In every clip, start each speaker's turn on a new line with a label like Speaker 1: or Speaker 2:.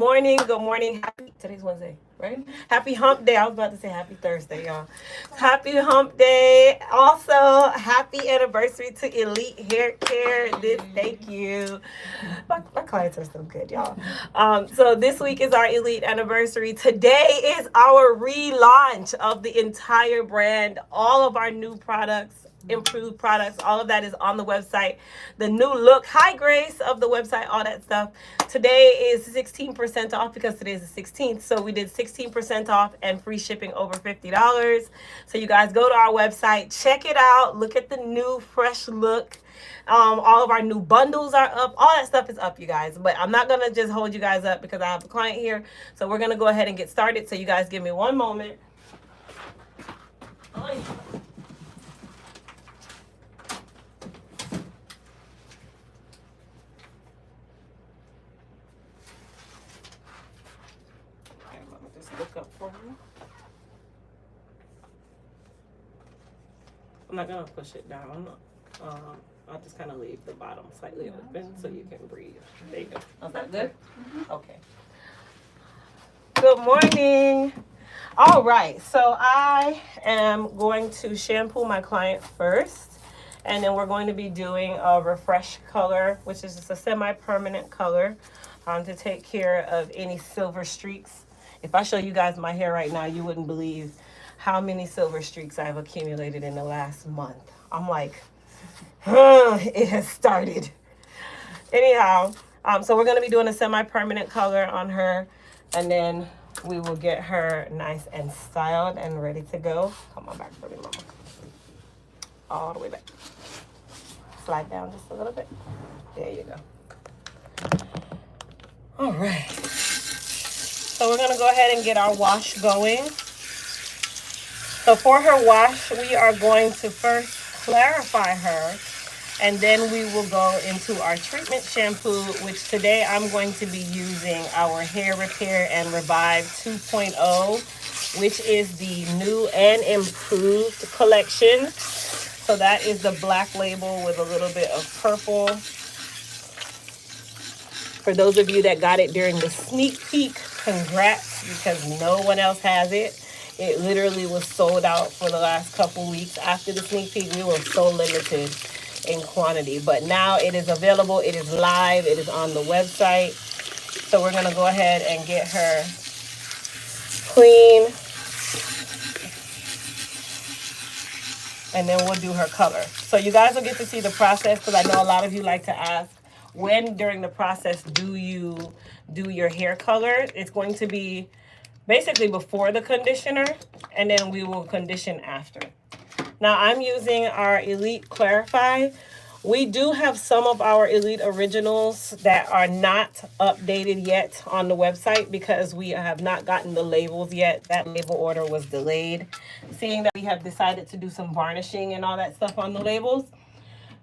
Speaker 1: Morning, good morning. Today's Wednesday, right? Happy hump day. I was about to say happy Thursday, y'all. Happy hump day. Also, happy anniversary to Elite Hair Care. Thank you. My clients are so good, y'all. So this week is our Elite anniversary. Today is our relaunch of the entire brand, all of our new products, improved products, all of that is on the website. The new look, hi Grace, of the website, all that stuff. Today is 16% off because today is the 16th. So we did 16% off and free shipping over $50. So you guys go to our website, check it out, look at the new fresh look. All of our new bundles are up. All that stuff is up, you guys. But I'm not going to just hold you guys up because I have a client here. So we're going to go ahead and get started. So you guys give me one moment. Oh, yeah. Look up for me. I'm not gonna push it down. I'll just kind of leave the bottom slightly open so you can breathe. There you go. Is that good? Mm-hmm. Okay. Good morning. All right, so I am going to shampoo my client first, and then we're going to be doing a refresh color, which is just a semi-permanent color, to take care of any silver streaks. If I show you guys my hair right now, you wouldn't believe how many silver streaks I've accumulated in the last month. I'm like, it has started. Anyhow, so we're going to be doing a semi-permanent color on her, and then we will get her nice and styled and ready to go. Come on back for me, mama. All the way back. Slide down just a little bit. There you go. All right. So we're going to go ahead and get our wash going. So for her wash, we are going to first clarify her, and then we will go into our treatment shampoo, which today I'm going to be using our Hair Repair and Revive 2.0, which is the new and improved collection. So that is the black label with a little bit of purple. For those of you that got it during the sneak peek, congrats, because no one else has it. It literally was sold out for the last couple weeks. After the sneak peek, we were so limited in quantity. But now it is available. It is live. It is on the website. So we're going to go ahead and get her clean. And then we'll do her color. So you guys will get to see the process, because I know a lot of you like to ask, when during the process do you do your hair color? It's going to be basically before the conditioner, and then we will condition after. Now I'm using our Elite Clarify. We do have some of our Elite Originals that are not updated yet on the website because we have not gotten the labels yet. That label order was delayed, seeing that we have decided to do some varnishing and all that stuff on the labels.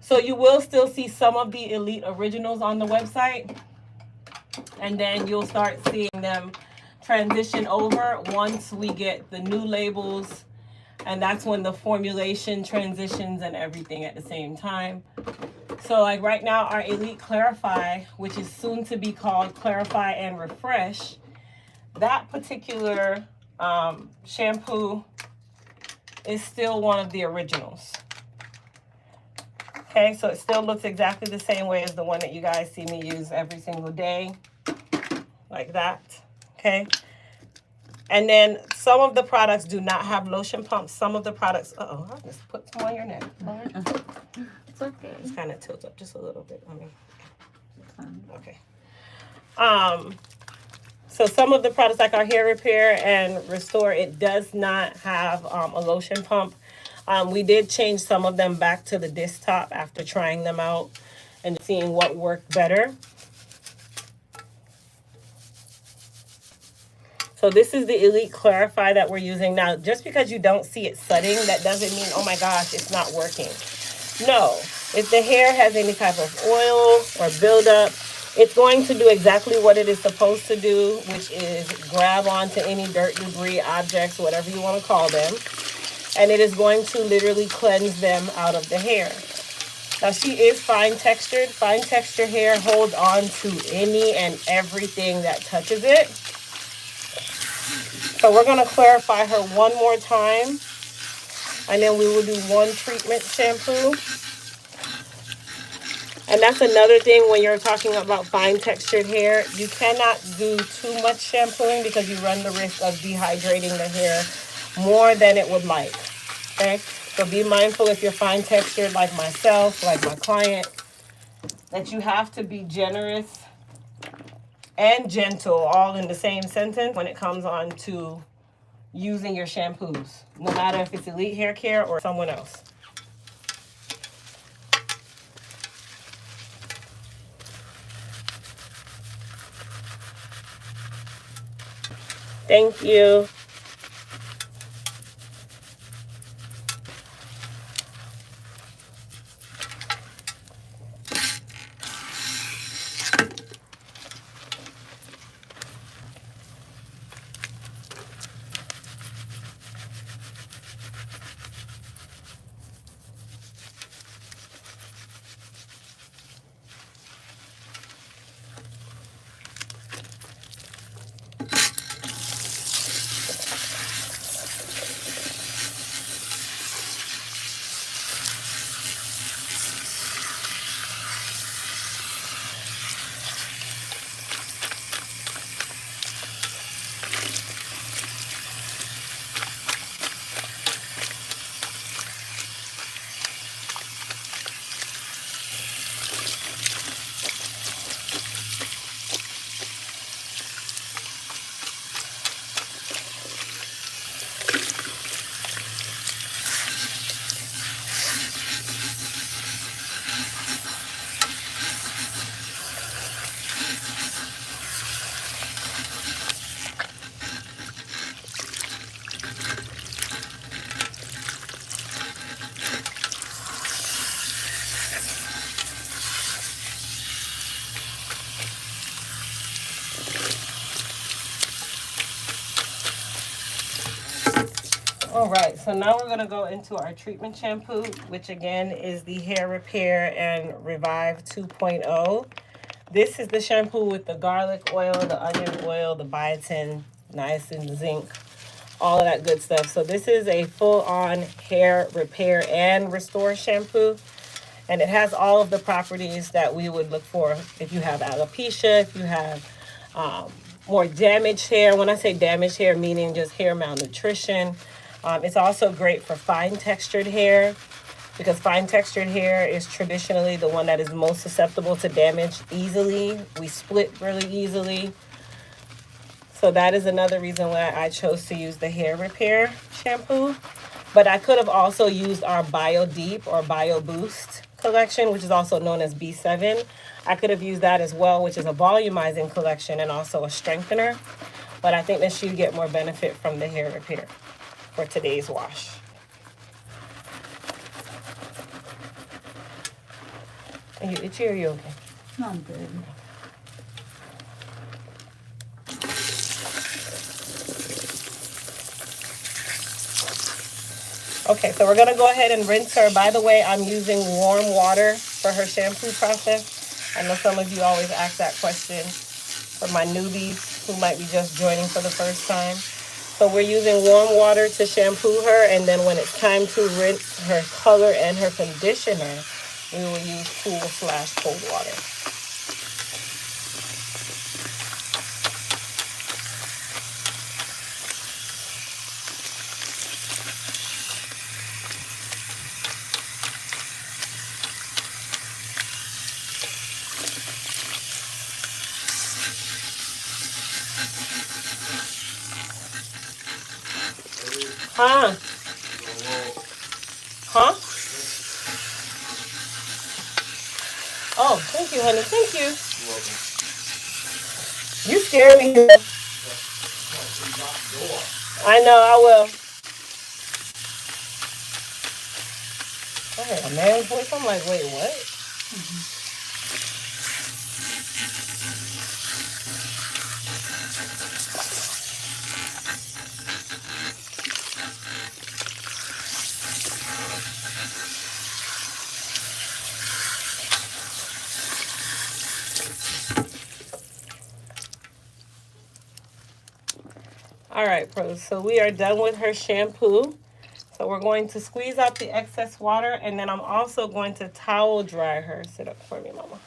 Speaker 1: So you will still see some of the Elite Originals on the website, and then you'll start seeing them transition over once we get the new labels, and that's when the formulation transitions and everything at the same time. So like right now, our Elite Clarify, which is soon to be called Clarify and Refresh, that particular shampoo is still one of the originals. Okay, so it still looks exactly the same way as the one that you guys see me use every single day, like that, okay? And then some of the products do not have lotion pumps. Some of the products, I just put some on your neck.
Speaker 2: It's okay.
Speaker 1: It's kind of tilted up just a little bit. Okay. So some of the products like our Hair Repair and Restore, it does not have a lotion pump. We did change some of them back to the disc top after trying them out and seeing what worked better. So this is the Elite Clarify that we're using. Now, just because you don't see it setting, that doesn't mean, oh my gosh, it's not working. No, if the hair has any type of oil or buildup, it's going to do exactly what it is supposed to do, which is grab onto any dirt, debris, objects, whatever you want to call them. And it is going to literally cleanse them out of the hair. Now she is fine textured. Fine textured hair holds on to any and everything that touches it. So we're going to clarify her one more time. And then we will do one treatment shampoo. And that's another thing when you're talking about fine textured hair. You cannot do too much shampooing because you run the risk of dehydrating the hair more than it would like. Okay? So be mindful if you're fine textured like myself, like my client, that you have to be generous and gentle all in the same sentence when it comes on to using your shampoos, no matter if it's Elite Hair Care or someone else. Thank you. All right, so now we're going to go into our treatment shampoo, which again is the Hair Repair and Revive 2.0. This is the shampoo with the garlic oil, the onion oil, the biotin, niacin, zinc, all of that good stuff. So this is a full-on hair repair and restore shampoo. And it has all of the properties that we would look for if you have alopecia, if you have more damaged hair. When I say damaged hair, meaning just hair malnutrition. It's also great for fine textured hair because fine textured hair is traditionally the one that is most susceptible to damage easily. We split really easily. So that is another reason why I chose to use the hair repair shampoo. But I could have also used our Bio Deep or Bio Boost collection, which is also known as B7. I could have used that as well, which is a volumizing collection and also a strengthener. But I think that she'd get more benefit from the hair repair for today's wash. Are you itchy or are you okay?
Speaker 2: No, I'm good.
Speaker 1: Okay, so we're going to go ahead and rinse her. By the way, I'm using warm water for her shampoo process. I know some of you always ask that question for my newbies who might be just joining for the first time. So we're using warm water to shampoo her, and then when it's time to rinse her color and her conditioner, we will use cool/cold water. Huh? Huh? Oh, thank you, honey. Thank you. You're welcome. You scare me. I know, I will. I heard a man's voice. I'm like, wait, what? All right, pros. So we are done with her shampoo. So we're going to squeeze out the excess water, and then I'm also going to towel dry her. Sit up for me, mama.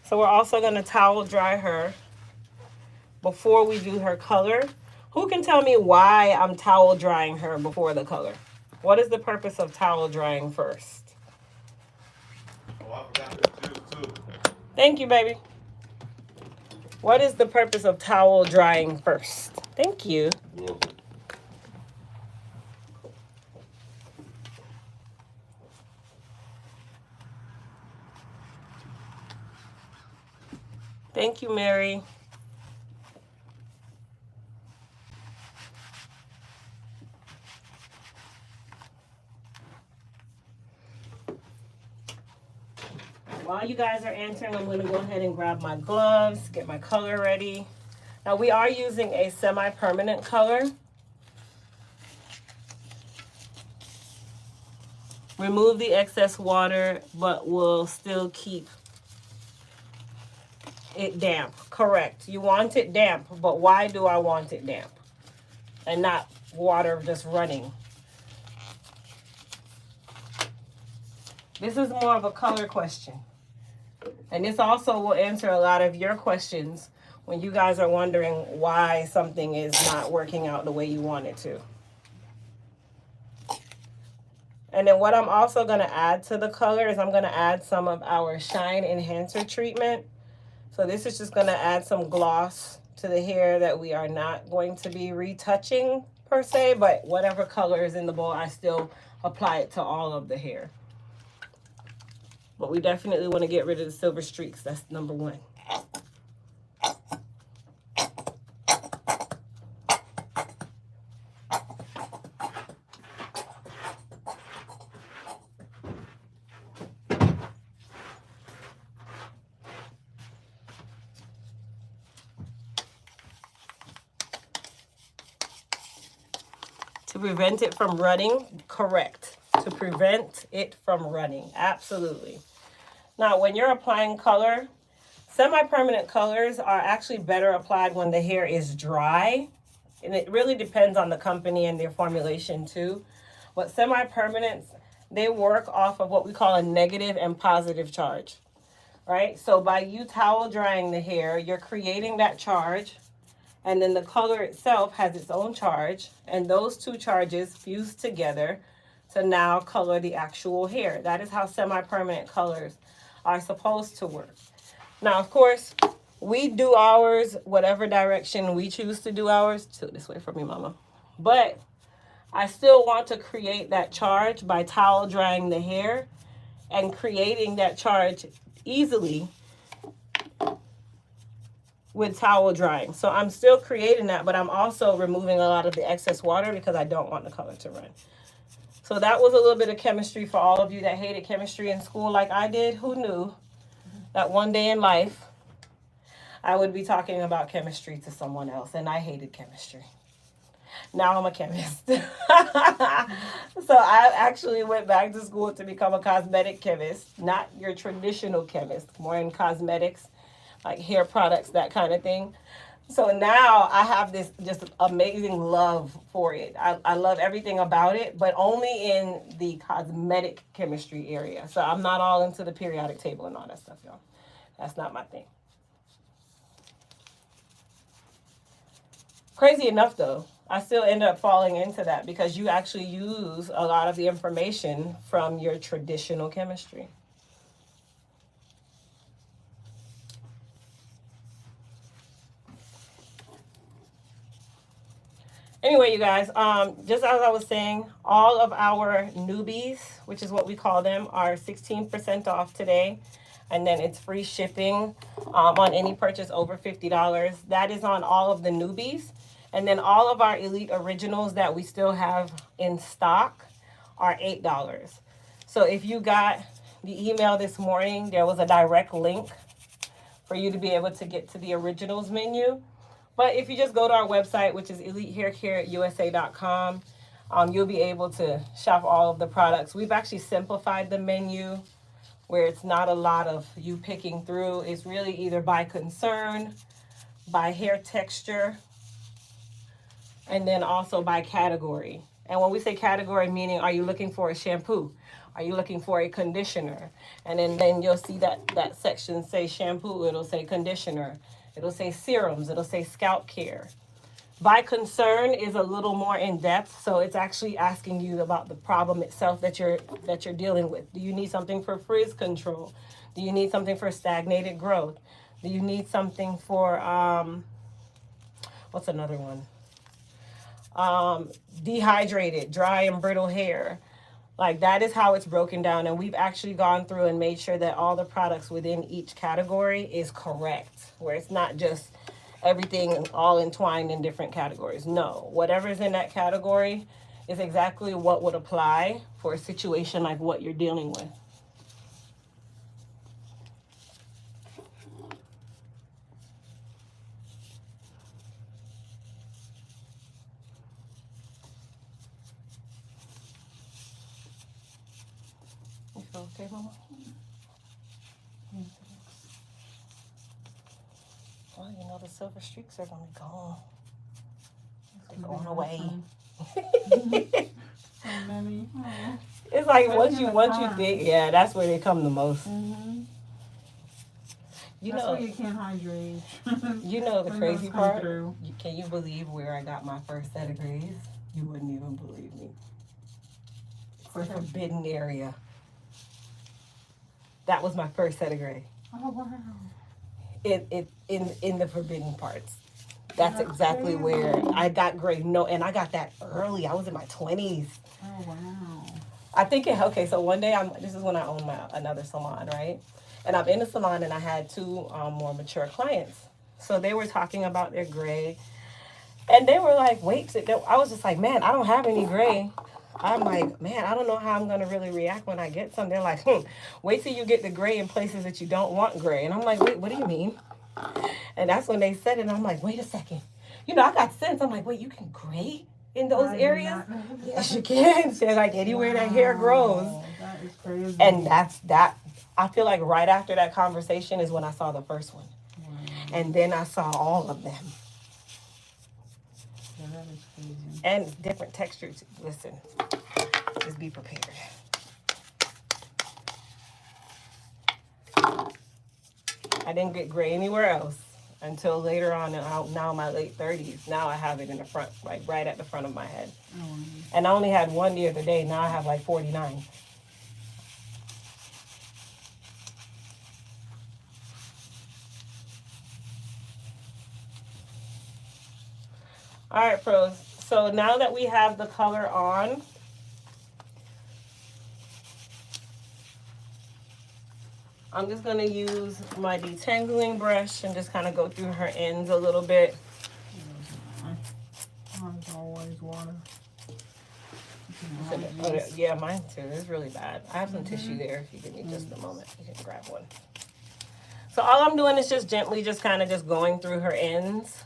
Speaker 1: So we're also going to towel dry her before we do her color. Who can tell me why I'm towel drying her before the color? What is the purpose of towel drying first?
Speaker 3: Oh, I forgot this too.
Speaker 1: Thank you, baby. What is the purpose of towel drying first? Thank you. Thank you, Mary. While you guys are answering, I'm going to go ahead and grab my gloves, get my color ready. Now, we are using a semi-permanent color. Remove the excess water, but we'll still keep it damp. Correct. You want it damp, but why do I want it damp? And not water just running. This is more of a color question. And this also will answer a lot of your questions when you guys are wondering why something is not working out the way you want it to. And then what I'm also going to add to the color is I'm going to add some of our Shine Enhancer treatment. So this is just going to add some gloss to the hair that we are not going to be retouching per se, but whatever color is in the bowl, I still apply it to all of the hair. But we definitely want to get rid of the silver streaks. That's number one. To prevent it from running, correct. To prevent it from running, absolutely. Now, when you're applying color, semi-permanent colors are actually better applied when the hair is dry. And it really depends on the company and their formulation too. But semi-permanents, they work off of what we call a negative and positive charge, right? So by you towel drying the hair, you're creating that charge. And then the color itself has its own charge. And those two charges fuse together to now color the actual hair. That is how semi-permanent colors are supposed to work. Now, of course, we do ours whatever direction we choose to do ours. Tilt this way for me, mama. But I still want to create that charge by towel drying the hair and creating that charge easily with towel drying. So I'm still creating that, but I'm also removing a lot of the excess water because I don't want the color to run. So that was a little bit of chemistry for all of you that hated chemistry in school like I did. Who knew that one day in life I would be talking about chemistry to someone else, and I hated chemistry. Now I'm a chemist. So I actually went back to school to become a cosmetic chemist, not your traditional chemist, more in cosmetics, like hair products, that kind of thing. So now I have this just amazing love for it. I love everything about it, but only in the cosmetic chemistry area. So I'm not all into the periodic table and all that stuff, y'all. That's not my thing. Crazy enough, though, I still end up falling into that because you actually use a lot of the information from your traditional chemistry. Anyway, you guys, just as I was saying, all of our newbies, which is what we call them, are 16% off today. And then it's free shipping on any purchase over $50. That is on all of the newbies. And then all of our Elite Originals that we still have in stock are $8. So if you got the email this morning, there was a direct link for you to be able to get to the Originals menu. But if you just go to our website, which is elitehaircareusa.com, you'll be able to shop all of the products. We've actually simplified the menu where it's not a lot of you picking through. It's really either by concern, by hair texture, And then also by category. And when we say category, meaning are you looking for a shampoo? Are you looking for a conditioner? And then you'll see that section say shampoo, it'll say conditioner, it'll say serums, it'll say scalp care. By concern is a little more in depth, so it's actually asking you about the problem itself that you're dealing with. Do you need something for frizz control? Do you need something for stagnated growth? Do you need something for what's another one? Dehydrated, dry and brittle hair. Like that is how it's broken down, and we've actually gone through and made sure that all the products within each category is correct, where it's not just everything all entwined in different categories. No, whatever's in that category is exactly what would apply for a situation like what you're dealing with. You feel okay, Mama? Well, you know the silver streaks are gonna be gone. They're going away.
Speaker 2: So many.
Speaker 1: It's like once you think, yeah, that's where they come the most.
Speaker 2: Mm-hmm.
Speaker 1: You
Speaker 2: That's
Speaker 1: know,
Speaker 2: why you can't hydrate.
Speaker 1: you know the
Speaker 2: When
Speaker 1: crazy
Speaker 2: those come
Speaker 1: part.
Speaker 2: through.
Speaker 1: Can you believe where I got my first set of grays? You wouldn't even believe me. For forbidden area. That was my first set of gray.
Speaker 2: Oh wow.
Speaker 1: In the forbidden parts. That's exactly where I got gray. No, and I got that early. I was in my 20s.
Speaker 2: Oh wow.
Speaker 1: I think okay. So one day this is when I owned another salon, right? And I'm in the salon, and I had two more mature clients. So they were talking about their gray, and they were like, "Wait!" I was just like, "Man, I don't have any gray." I'm like, "Man, I don't know how I'm gonna really react when I get some." They're like, "Wait till you get the gray in places that you don't want gray." And I'm like, "Wait, what do you mean?" And that's when they said it. And I'm like, "Wait a second." You know, I got sense. I'm like, "Wait, you can gray in those areas?" Yes, you can. They're like anywhere that hair grows.
Speaker 2: That is crazy.
Speaker 1: And that's that. I feel like right after that conversation is when I saw the first one.
Speaker 2: Wow.
Speaker 1: And then I saw all of them.
Speaker 2: Yeah, that is crazy.
Speaker 1: And different textures. Listen, just be prepared. I didn't get gray anywhere else until later on, now in my late 30s. Now I have it in the front, like right at the front of my head.
Speaker 2: Oh,
Speaker 1: And I only had one the other day. Now I have like 49. All right, pros. So now that we have the color on, I'm just going to use my detangling brush and just kind of go through her ends a little bit.
Speaker 2: Mine's always water.
Speaker 1: Yeah, mine too. It's really bad. I have some tissue there. If you give me just a moment, you can grab one. So all I'm doing is just gently just kind of just going through her ends.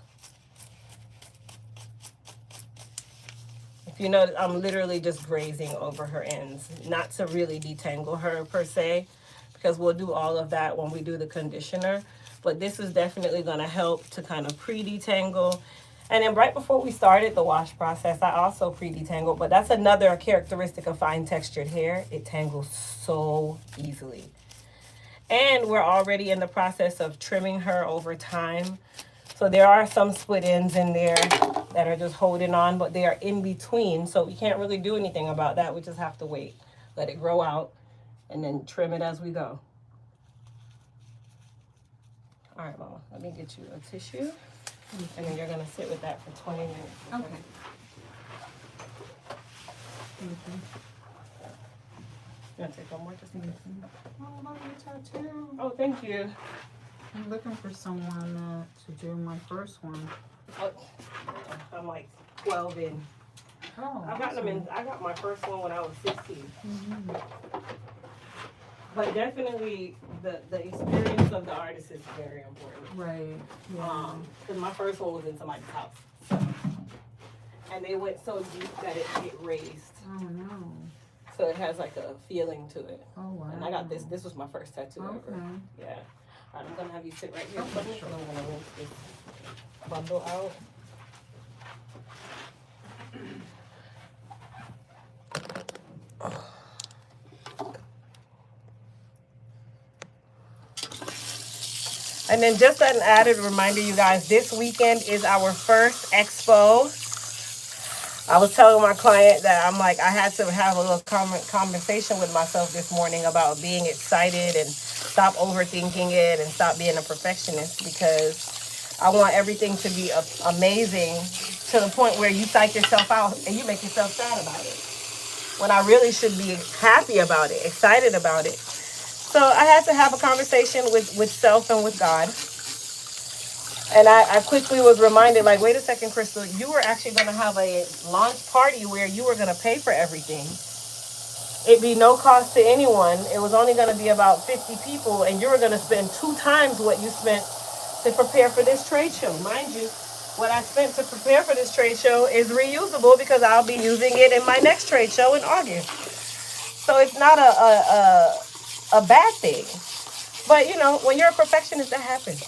Speaker 1: If you notice, I'm literally just grazing over her ends, not to really detangle her per se, because we'll do all of that when we do the conditioner. But this is definitely going to help to kind of pre-detangle. And then right before we started the wash process, I also pre-detangled. But that's another characteristic of fine textured hair. It tangles so easily. And we're already in the process of trimming her over time. So there are some split ends in there that are just holding on, but they are in between. So we can't really do anything about that. We just have to wait, let it grow out, and then trim it as we go. All right, Mama, let me get you a tissue. And then you're going to sit with that for 20 minutes.
Speaker 2: Okay. Thank you.
Speaker 1: You want to take one more just in case?
Speaker 2: Oh, love your tattoo.
Speaker 1: Oh, thank you.
Speaker 2: I'm looking for someone to do my first one.
Speaker 1: Oh, I'm like 12 in.
Speaker 2: Oh,
Speaker 1: I got my first one when I was 16.
Speaker 2: Mm-hmm.
Speaker 1: But definitely the experience of the artist is very important.
Speaker 2: Right. Yeah.
Speaker 1: Because my first one was in somebody's house. So, and they went so deep that it raised.
Speaker 2: Oh no.
Speaker 1: So it has like a feeling to it.
Speaker 2: Oh wow.
Speaker 1: And I got this. This was my first tattoo ever. Yeah. All right, I'm gonna have you sit right here.
Speaker 2: Okay, sure.
Speaker 1: I'm gonna rinse this bundle out. And then just an added reminder, you guys, this weekend is our first Expo. I was telling my client that I'm like, I had to have a little conversation with myself this morning about being excited and stop overthinking it and stop being a perfectionist, because I want everything to be amazing to the point where you psych yourself out and you make yourself sad about it, when I really should be happy about it, excited about it. So I had to have a conversation with self and with God. And I quickly was reminded, like, wait a second, Crystal, you were actually going to have a launch party where you were going to pay for everything. It'd be no cost to anyone. It was only going to be about 50 people, and you were going to spend 2 times what you spent to prepare for this trade show. Mind you, what I spent to prepare for this trade show is reusable because I'll be using it in my next trade show in August. So it's not a bad thing. But, you know, when you're a perfectionist, that happens.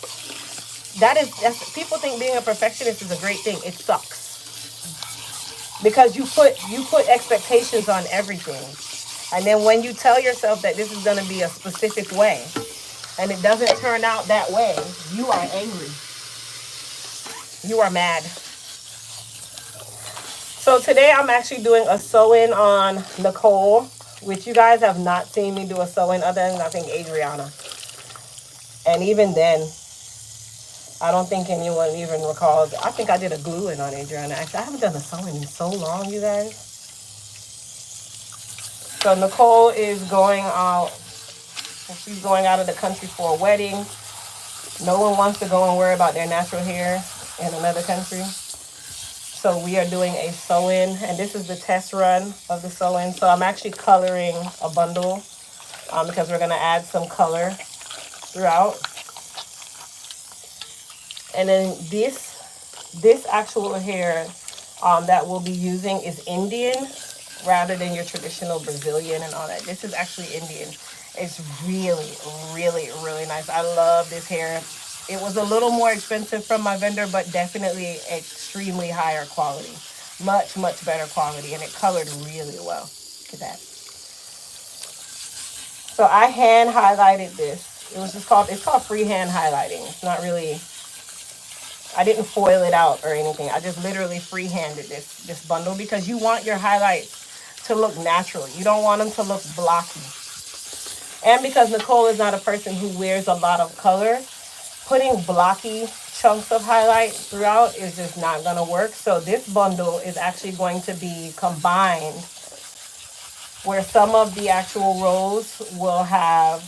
Speaker 1: That's people think being a perfectionist is a great thing. It sucks. Because you put expectations on everything. And then when you tell yourself that this is going to be a specific way and it doesn't turn out that way, you are angry. You are mad. So today I'm actually doing a sew-in on Nicole, which you guys have not seen me do a sew-in other than I think Adriana. And even then, I don't think anyone even recalls. I think I did a glue-in on Adriana. Actually, I haven't done a sewing in so long, you guys. So Nicole is going out. She's going out of the country for a wedding. No one wants to go and worry about their natural hair in another country. So we are doing a sew-in, and this is the test run of the sew-in. So I'm actually coloring a bundle because we're going to add some color throughout. And then this actual hair that we'll be using is Indian rather than your traditional Brazilian and all that. This is actually Indian. It's really, really, really nice. I love this hair. It was a little more expensive from my vendor, but definitely extremely higher quality. Much, much better quality, and it colored really well. Look at that. So I hand highlighted this. It's called freehand highlighting. It's not really, I didn't foil it out or anything. I just literally freehanded this bundle because you want your highlights to look natural. You don't want them to look blocky. And because Nicole is not a person who wears a lot of color, putting blocky chunks of highlight throughout is just not going to work. So this bundle is actually going to be combined where some of the actual rows will have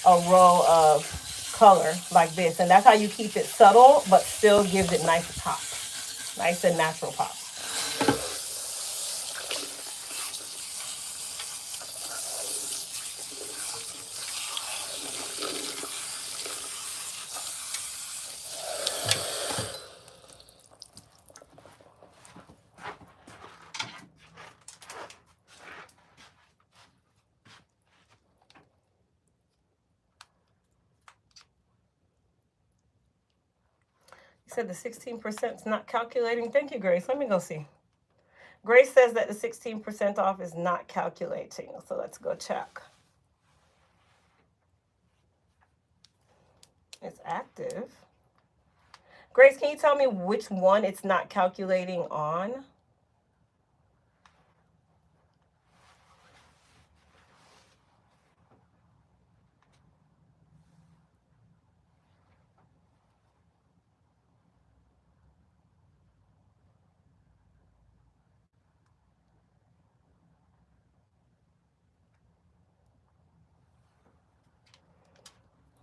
Speaker 1: a row of color like this, and that's how you keep it subtle but still gives it nice pop, nice and natural pop. Said the 16% is not calculating. Thank you, Grace. Let me go see. Grace says that the 16% off is not calculating. So let's go check. It's active. Grace, can you tell me which one it's not calculating on?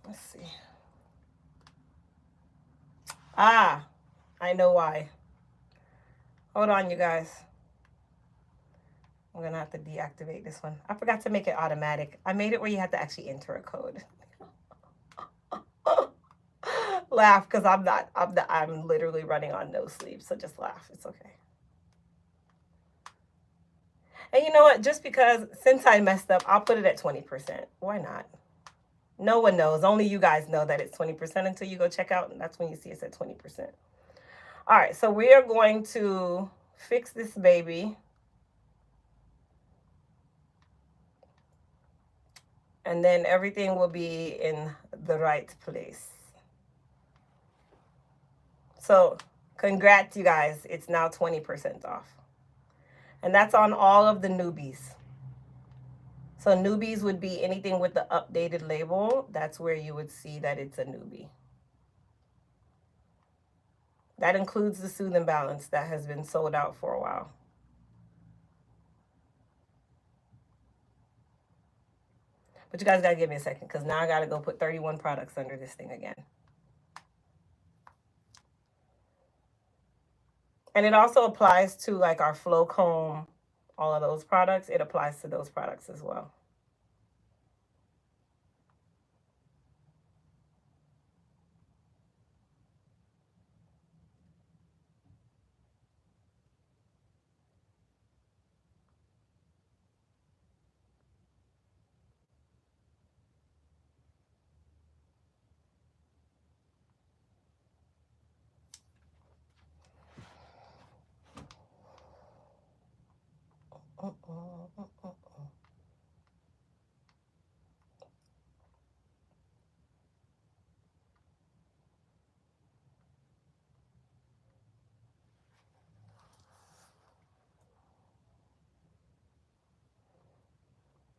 Speaker 1: Let's see. Ah, I know why. Hold on, you guys. I'm going to have to deactivate this one. I forgot to make it automatic. I made it where you have to actually enter a code. Laugh, because I'm literally running on no sleep. So just laugh. It's okay. And you know what? Just because, since I messed up, I'll put it at 20%. Why not? No one knows. Only you guys know that it's 20% until you go check out, and that's when you see it's at 20%. All right, so we are going to fix this baby. And then everything will be in the right place. So congrats, you guys. It's now 20% off. And that's on all of the newbies. So newbies would be anything with the updated label. That's where you would see that it's a newbie. That includes the Soothe and Balance that has been sold out for a while. But you guys gotta give me a second because now I gotta go put 31 products under this thing again. And it also applies to like our Flow Comb, all of those products. It applies to those products as well.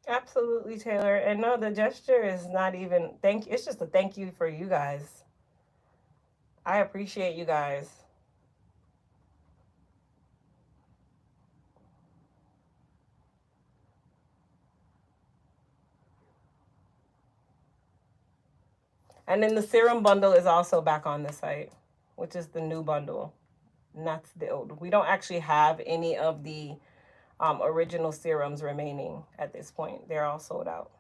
Speaker 1: Absolutely, Taylor. And no, the gesture is not even thank you. It's just a thank you for you guys. I appreciate you guys. And then the serum bundle is also back on the site, which is the new bundle. And that's the old. We don't actually have any of the original serums remaining at this point. They're all sold out.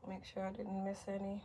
Speaker 1: Make sure I didn't miss any.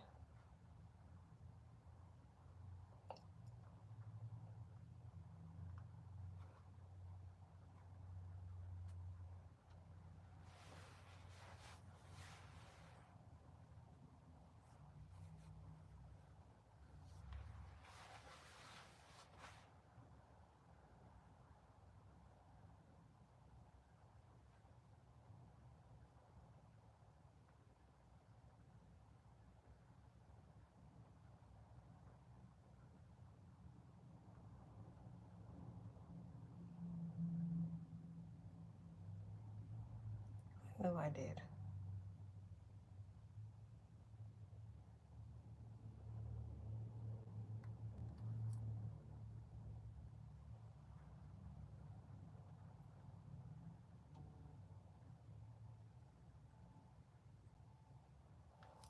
Speaker 1: No, I did.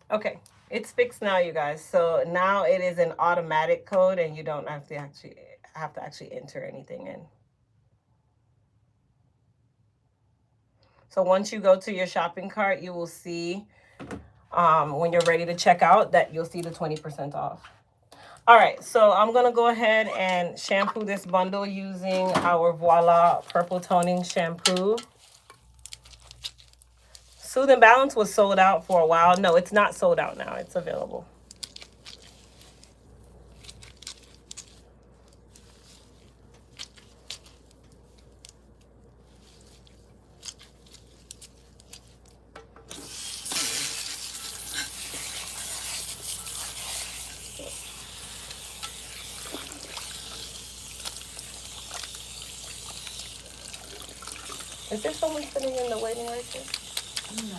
Speaker 1: Okay, it's fixed now, you guys. So now it is an automatic code and you don't have to actually enter anything in. So once you go to your shopping cart, you will see when you're ready to check out that you'll see the 20% off. All right, so I'm gonna go ahead and shampoo this bundle using our Voila Purple Toning Shampoo. Soothe and Balance was sold out for a while. No, it's not sold out now. It's available. Is there someone sitting in the waiting right there?
Speaker 2: No.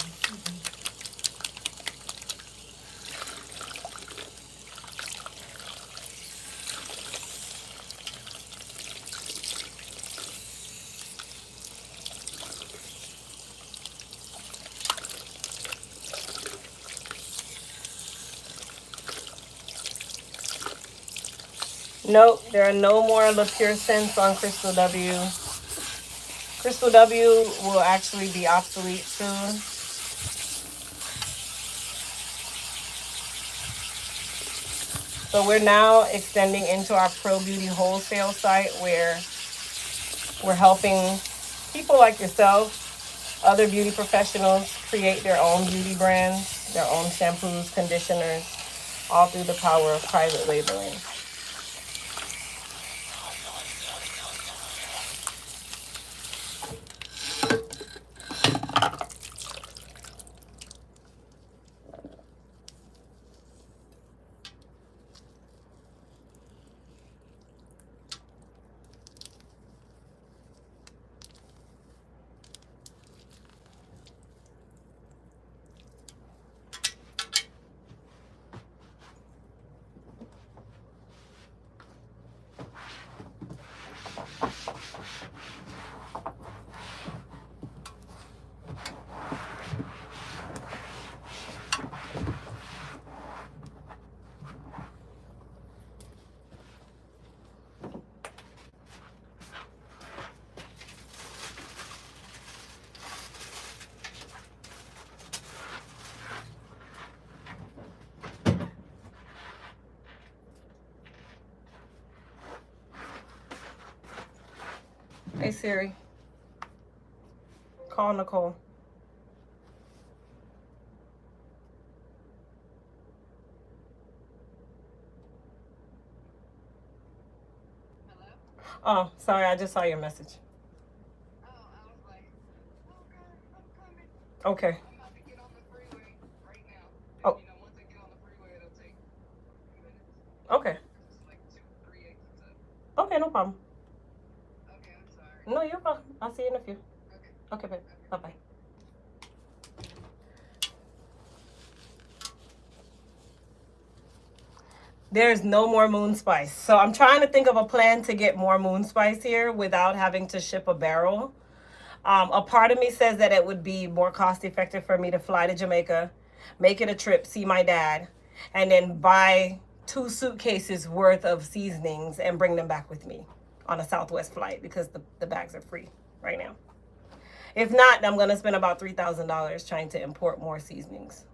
Speaker 1: Nope, there are no more Le Pure scents on Crystal W. Crystal W will actually be obsolete soon. So we're now extending into our Pro Beauty wholesale site where we're helping people like yourself, other beauty professionals, create their own beauty brands, their own shampoos, conditioners, all through the power of private labeling. Hey Siri, call Nicole.
Speaker 4: Hello?
Speaker 1: Oh, sorry, I just saw your message.
Speaker 4: Oh, I was like, okay, I'm coming.
Speaker 1: Okay.
Speaker 4: I'm about to get on the freeway right now.
Speaker 1: Oh.
Speaker 4: And, you know, once I get on the freeway, it'll take a few minutes.
Speaker 1: Okay.
Speaker 4: It's like 2-3 exits up.
Speaker 1: Okay, no problem.
Speaker 4: Okay, I'm sorry.
Speaker 1: No, you're fine. I'll see you in a few.
Speaker 4: Okay.
Speaker 1: Okay, babe. Bye-bye. There's no more moon spice. So I'm trying to think of a plan to get more moon spice here without having to ship a barrel. A part of me says that it would be more cost effective for me to fly to Jamaica, make it a trip, see my dad, and then buy 2 suitcases worth of seasonings and bring them back with me on a Southwest flight because the bags are free right now. If not, I'm going to spend about $3,000 trying to import more seasonings.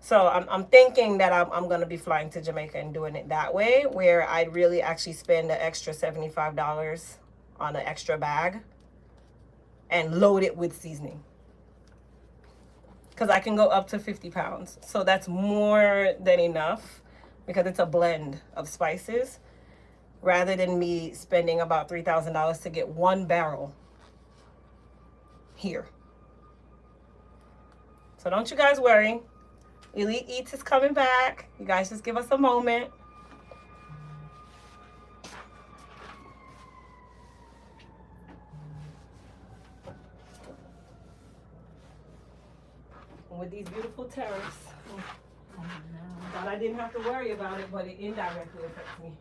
Speaker 1: So I'm thinking that I'm going to be flying to Jamaica and doing it that way, where I'd really actually spend an extra $75 on an extra bag and load it with seasoning. Because I can go up to 50 pounds. So that's more than enough because it's a blend of spices, rather than me spending about $3,000 to get 1 barrel here. So don't you guys worry. Elite Eats is coming back. You guys just give us a moment. With these beautiful tariffs, thought I didn't have to worry about it, but it indirectly affects me.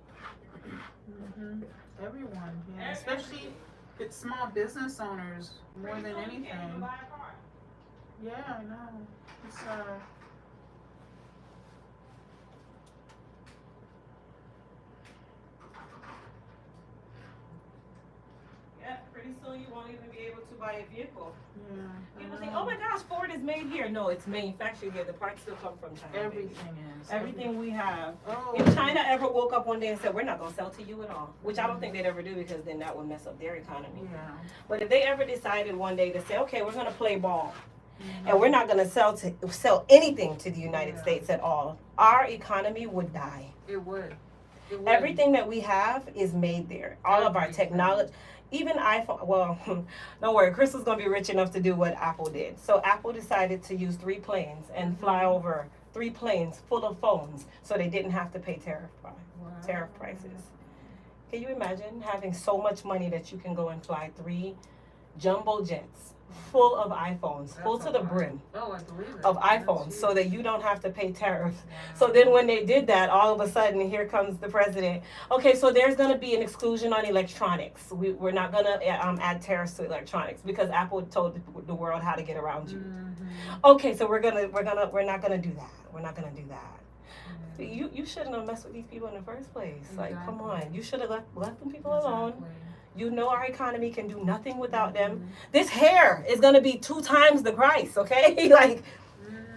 Speaker 2: Mm-hmm. Everyone, yeah, especially it's small business owners more than anything. Yeah, I know. It's
Speaker 1: Yeah, pretty soon you won't even be able to buy a vehicle.
Speaker 2: yeah.
Speaker 1: People think, oh my gosh, Ford is made here. No, it's manufactured here. The parts still come from China.
Speaker 2: Everything is.
Speaker 1: Everything we have.
Speaker 2: Oh.
Speaker 1: If China ever woke up one day and said, we're not going to sell to you at all, which I don't think they'd ever do because then that would mess up their economy.
Speaker 2: Yeah.
Speaker 1: But if they ever decided one day to say, okay, we're going to play ball and we're not going to sell anything to the United States at all, our economy would die.
Speaker 2: It would. It would.
Speaker 1: Everything that we have is made there. All of our technology. Even iPhone, well, don't worry, Crystal's going to be rich enough to do what Apple did. So Apple decided to use 3 planes and fly over 3 planes full of phones so they didn't have to pay tariff prices. Can you imagine having so much money that you can go and fly 3 jumbo jets full of iPhones, full to the brim
Speaker 2: Oh, I believe it.
Speaker 1: of iPhones so that you don't have to pay tariffs. So then when they did that, all of a sudden, here comes the president. Okay, so there's going to be an exclusion on electronics. We're not going to add tariffs to electronics because Apple told the world how to get around you. Okay, so we're not going to do that. We're not going to do that. You shouldn't have messed with these people in the first place. Like, come on. You should have left them people alone. You know our economy can do nothing without them. This hair is going to be 2 times the price, okay? Like,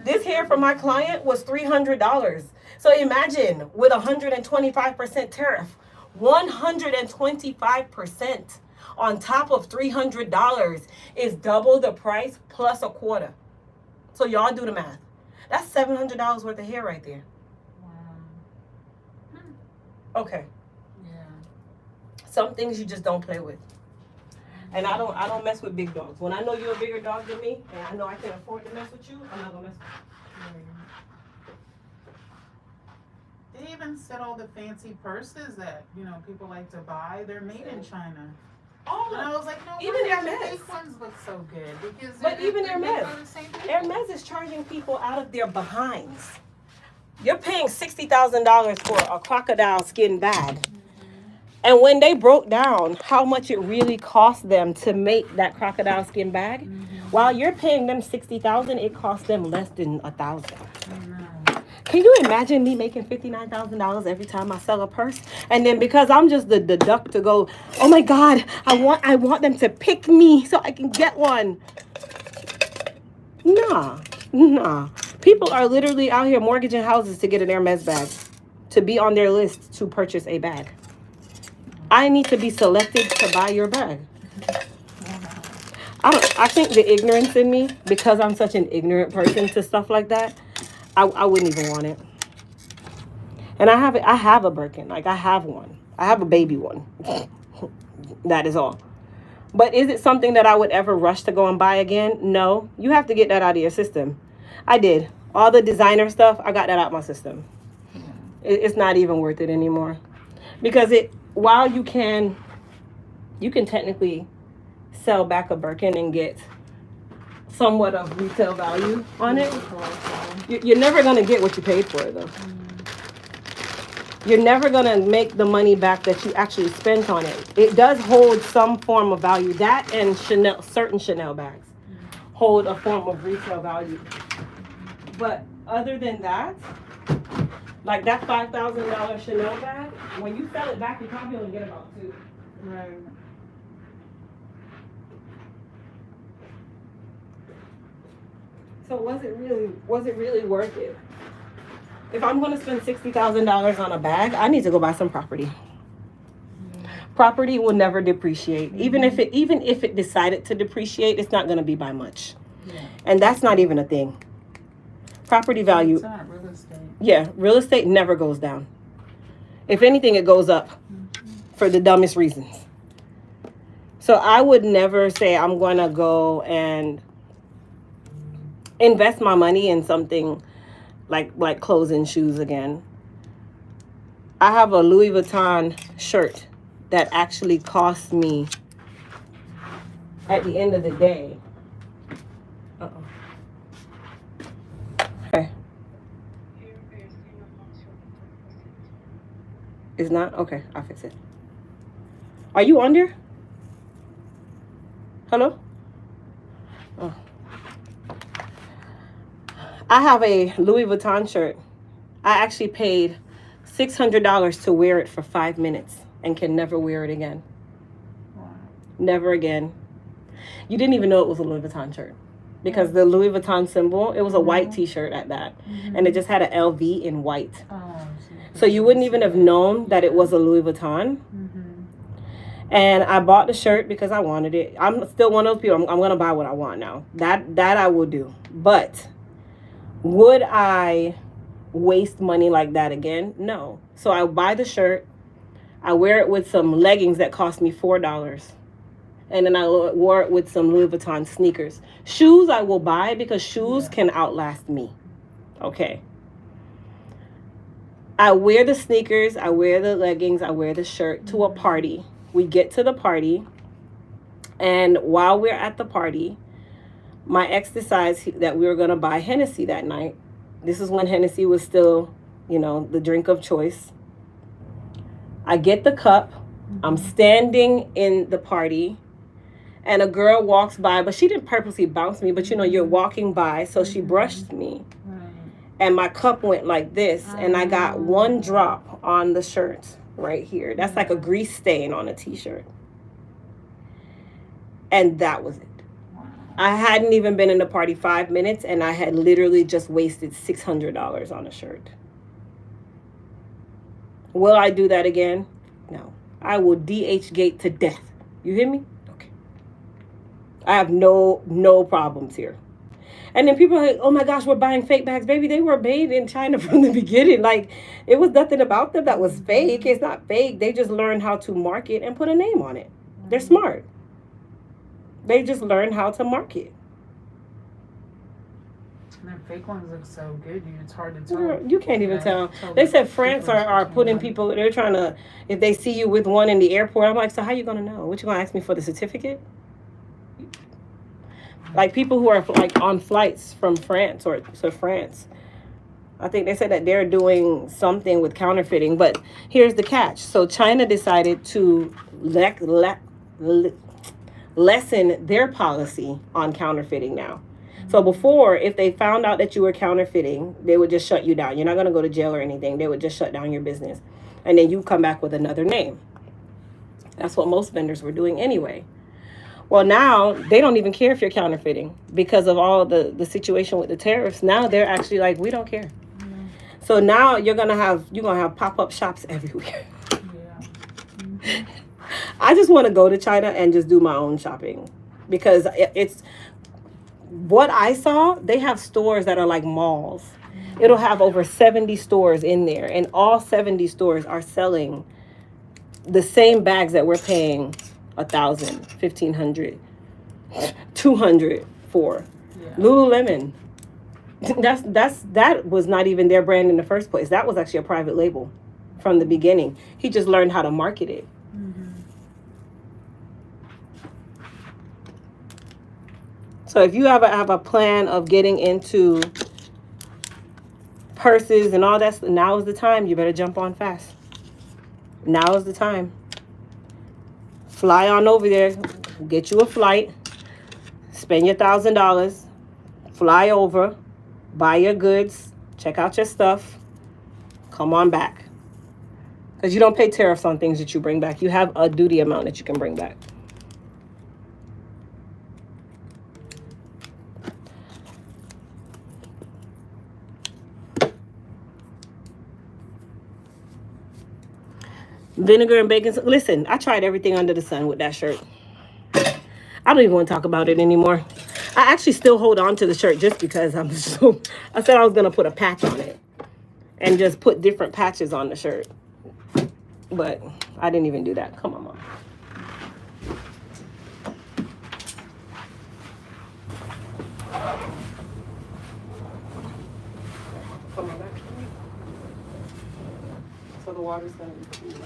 Speaker 1: this hair for my client was $300. So imagine with 125% tariff, 125% on top of $300 is double the price plus a quarter. So y'all do the math. That's $700 worth of hair right there.
Speaker 2: Wow.
Speaker 1: Okay.
Speaker 2: Yeah.
Speaker 1: Some things you just don't play with. And I don't mess with big dogs. When I know you're a bigger dog than me, and I know I can afford to mess with you, I'm not gonna mess with
Speaker 2: you. They even said all the fancy purses that, you know, people like to buy, they're made in China. And I was like, no,
Speaker 1: even
Speaker 2: why do
Speaker 1: Hermes.
Speaker 2: the fake ones look so good? Because
Speaker 1: But even
Speaker 2: they're made
Speaker 1: Hermes.
Speaker 2: by the same people.
Speaker 1: Hermes is charging people out of their behinds. You're paying $60,000 for a crocodile skin bag. And when they broke down how much it really cost them to make that crocodile skin bag, while you're paying them $60,000, it cost them less than $1,000. Can you imagine me making $59,000 every time I sell a purse? And then because I'm just the duck to go, oh my God, I want them to pick me so I can get one. Nah. People are literally out here mortgaging houses to get an Hermes bag, to be on their list to purchase a bag. I need to be selected to buy your bag. I think the ignorance in me, because I'm such an ignorant person to stuff like that, I wouldn't even want it. And I have a Birkin. Like, I have one. I have a baby one. That is all. But is it something that I would ever rush to go and buy again? No. You have to get that out of your system. I did. All the designer stuff, I got that out of my system. It's not even worth it anymore. Because while you can technically sell back a Birkin and get somewhat of retail value on it, you're never going to get what you paid for it, though. You're never going to make the money back that you actually spent on it. It does hold some form of value. That and certain Chanel bags hold a form of retail value. But other than that, like that $5,000 Chanel bag, when you sell it back, you probably only get about 2.
Speaker 2: Right.
Speaker 1: So was it really worth it? If I'm going to spend $60,000 on a bag, I need to go buy some property. Property will never depreciate. Even if it decided to depreciate, it's not going to be by much. And that's not even a thing. Property value.
Speaker 2: It's not real estate.
Speaker 1: Yeah, real estate never goes down. If anything, it goes up for the dumbest reasons. So I would never say I'm going to go and invest my money in something like clothes and shoes again. I have a Louis Vuitton shirt that actually cost me, at the end of the day. Okay. It's not? Okay, I'll fix it. Are you on there? Hello? Oh. I have a Louis Vuitton shirt. I actually paid $600 to wear it for 5 minutes and can never wear it again.
Speaker 2: Wow.
Speaker 1: Never again. You didn't even know it was a Louis Vuitton shirt because the Louis Vuitton symbol, it was a white t-shirt at that. And it just had an LV in white. So you wouldn't even have known that it was a Louis Vuitton. And I bought the shirt because I wanted it. I'm still one of those people. I'm going to buy what I want now. That I will do. But would I waste money like that again? No. So I buy the shirt. I wear it with some leggings that cost me $4. And then I wore it with some Louis Vuitton sneakers. Shoes I will buy because shoes can outlast me. Okay. I wear the sneakers. I wear the leggings. I wear the shirt to a party. We get to the party. And while we're at the party, my ex decides that we were going to buy Hennessy that night. This is when Hennessy was still, the drink of choice. I get the cup. I'm standing in the party. And a girl walks by, but she didn't purposely bounce me. But, you're walking by. So she brushed me. and my cup went like this, and I got one drop on the shirt right here. That's like a grease stain on a t-shirt. And that was it. I hadn't even been in the party 5 minutes, and I had literally just wasted $600 on a shirt. Will I do that again? No. I will DH gate to death. You hear me? Okay. I have no problems here. And then people are like, oh my gosh, we're buying fake bags. Baby, they were made in China from the beginning. Like, it was nothing about them that was fake. It's not fake. They just learned how to market and put a name on it. They're smart. They just learned how to market.
Speaker 2: And the fake ones look so good, it's hard to tell.
Speaker 1: You can't even tell. They said France are putting people, they're trying to, if they see you with one in the airport, I'm like, so how you going to know? What, you going to ask me for the certificate? Like people who are like on flights from France or to France. I think they said that they're doing something with counterfeiting. But here's the catch. So China decided to lessen their policy on counterfeiting now. So before, if they found out that you were counterfeiting, they would just shut you down. You're not going to go to jail or anything. They would just shut down your business. And then you come back with another name. That's what most vendors were doing anyway. Well, now they don't even care if you're counterfeiting because of all the situation with the tariffs. Now they're actually like, we don't care. Mm-hmm. So now you're gonna have pop-up shops everywhere. Yeah. Mm-hmm. I just want to go to China and just do my own shopping because it's what I saw. They have stores that are like malls. Mm-hmm. It'll have over 70 stores in there, and all 70 stores are selling the same bags that we're paying $1,000, $1,500, $200 for. Yeah. Lululemon. That was not even their brand in the first place. That was actually a private label from the beginning. He just learned how to market it. Mm-hmm. So if you ever have a plan of getting into purses and all that, now is the time. You better jump on fast. Now is the time. Fly on over there, get you a flight, spend your $1,000, fly over, buy your goods, check out your stuff, come on back. Because you don't pay tariffs on things that you bring back. You have a duty amount that you can bring back. Vinegar and bacon. Listen, I tried everything under the sun with that shirt. I don't even want to talk about it anymore. I actually still hold on to the shirt just because I said I was going to put a patch on it and just put different patches on the shirt. But I didn't even do that. Come on, Mom. Come on back. So the water's going to be cool.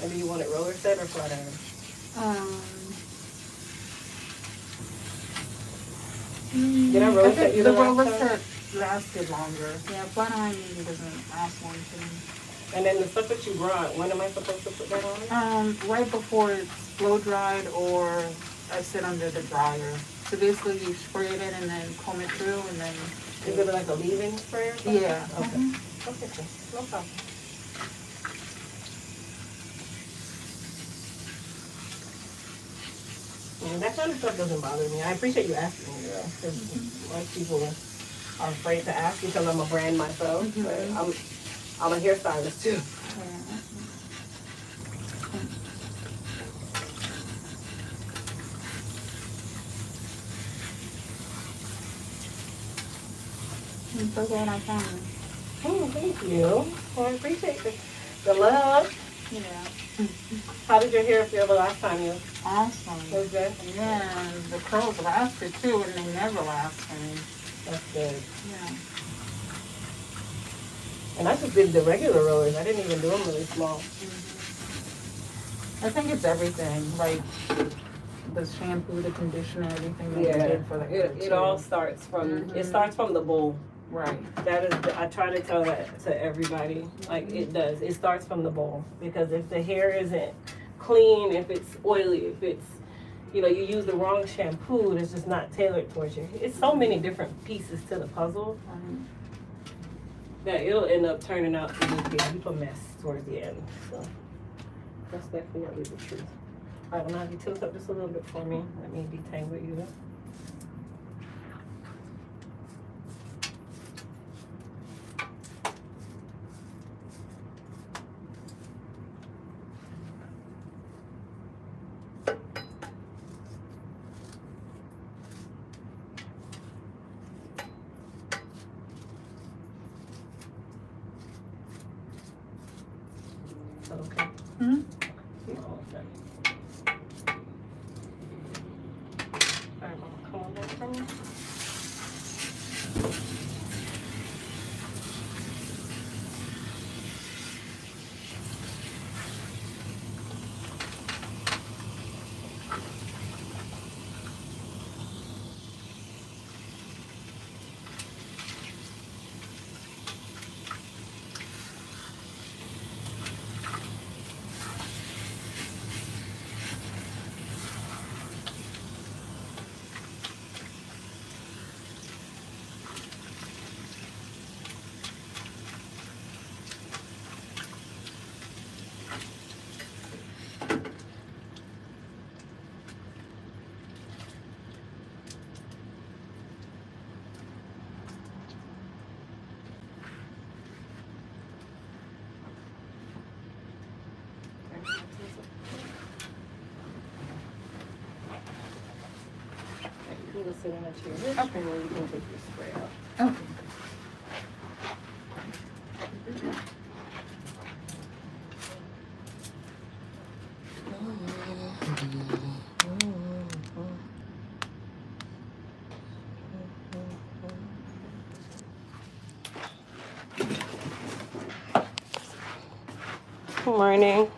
Speaker 1: And do you want it roller set or flat iron? Did I roller set you the roller set
Speaker 2: lasted longer. Yeah, flat iron usually doesn't last long to me.
Speaker 1: And then the stuff that you brought, when am I supposed to put that on?
Speaker 2: Right before it's blow dried or I sit under the dryer. So basically you spray it in and then comb it through and then...
Speaker 1: Is it like a leave-in spray or something?
Speaker 2: Yeah.
Speaker 1: Okay. Mm-hmm. Okay, cool. No problem. And that kind of stuff doesn't bother me. I appreciate you asking me, girl. Because most people are afraid to ask because I'm a brand myself. Mm-hmm. But I'm a hairstylist too.
Speaker 2: I'm so glad I found it.
Speaker 1: Oh, thank you. Well, I appreciate the love.
Speaker 2: Yeah.
Speaker 1: How did your hair feel the last time you?
Speaker 2: Awesome.
Speaker 1: Was it good?
Speaker 2: Yeah, the curls lasted too, and they never last for me.
Speaker 1: That's good.
Speaker 2: Yeah.
Speaker 1: And I just did the regular rollers. I didn't even do them really small.
Speaker 2: Mm-hmm. I think it's everything, like the shampoo, the conditioner, everything that you did for the hair.
Speaker 1: It all starts from it starts from the bowl.
Speaker 2: Right.
Speaker 1: That is, I try to tell that to everybody. Like it does. It starts from the bowl because if the hair isn't clean, if it's oily, if it's, you use the wrong shampoo that's just not tailored towards you. It's so many different pieces to the puzzle that it'll end up turning out to be a heap of mess towards the end. So that's definitely the truth. All right, I'm gonna have you tilt up just a little bit for me. Let me detangle you. Okay.
Speaker 2: Hmm?
Speaker 1: Alright, Mama, come on back from me. You can sit in a chair. Okay, well, you can take your spray out.
Speaker 2: Okay.
Speaker 1: Good morning.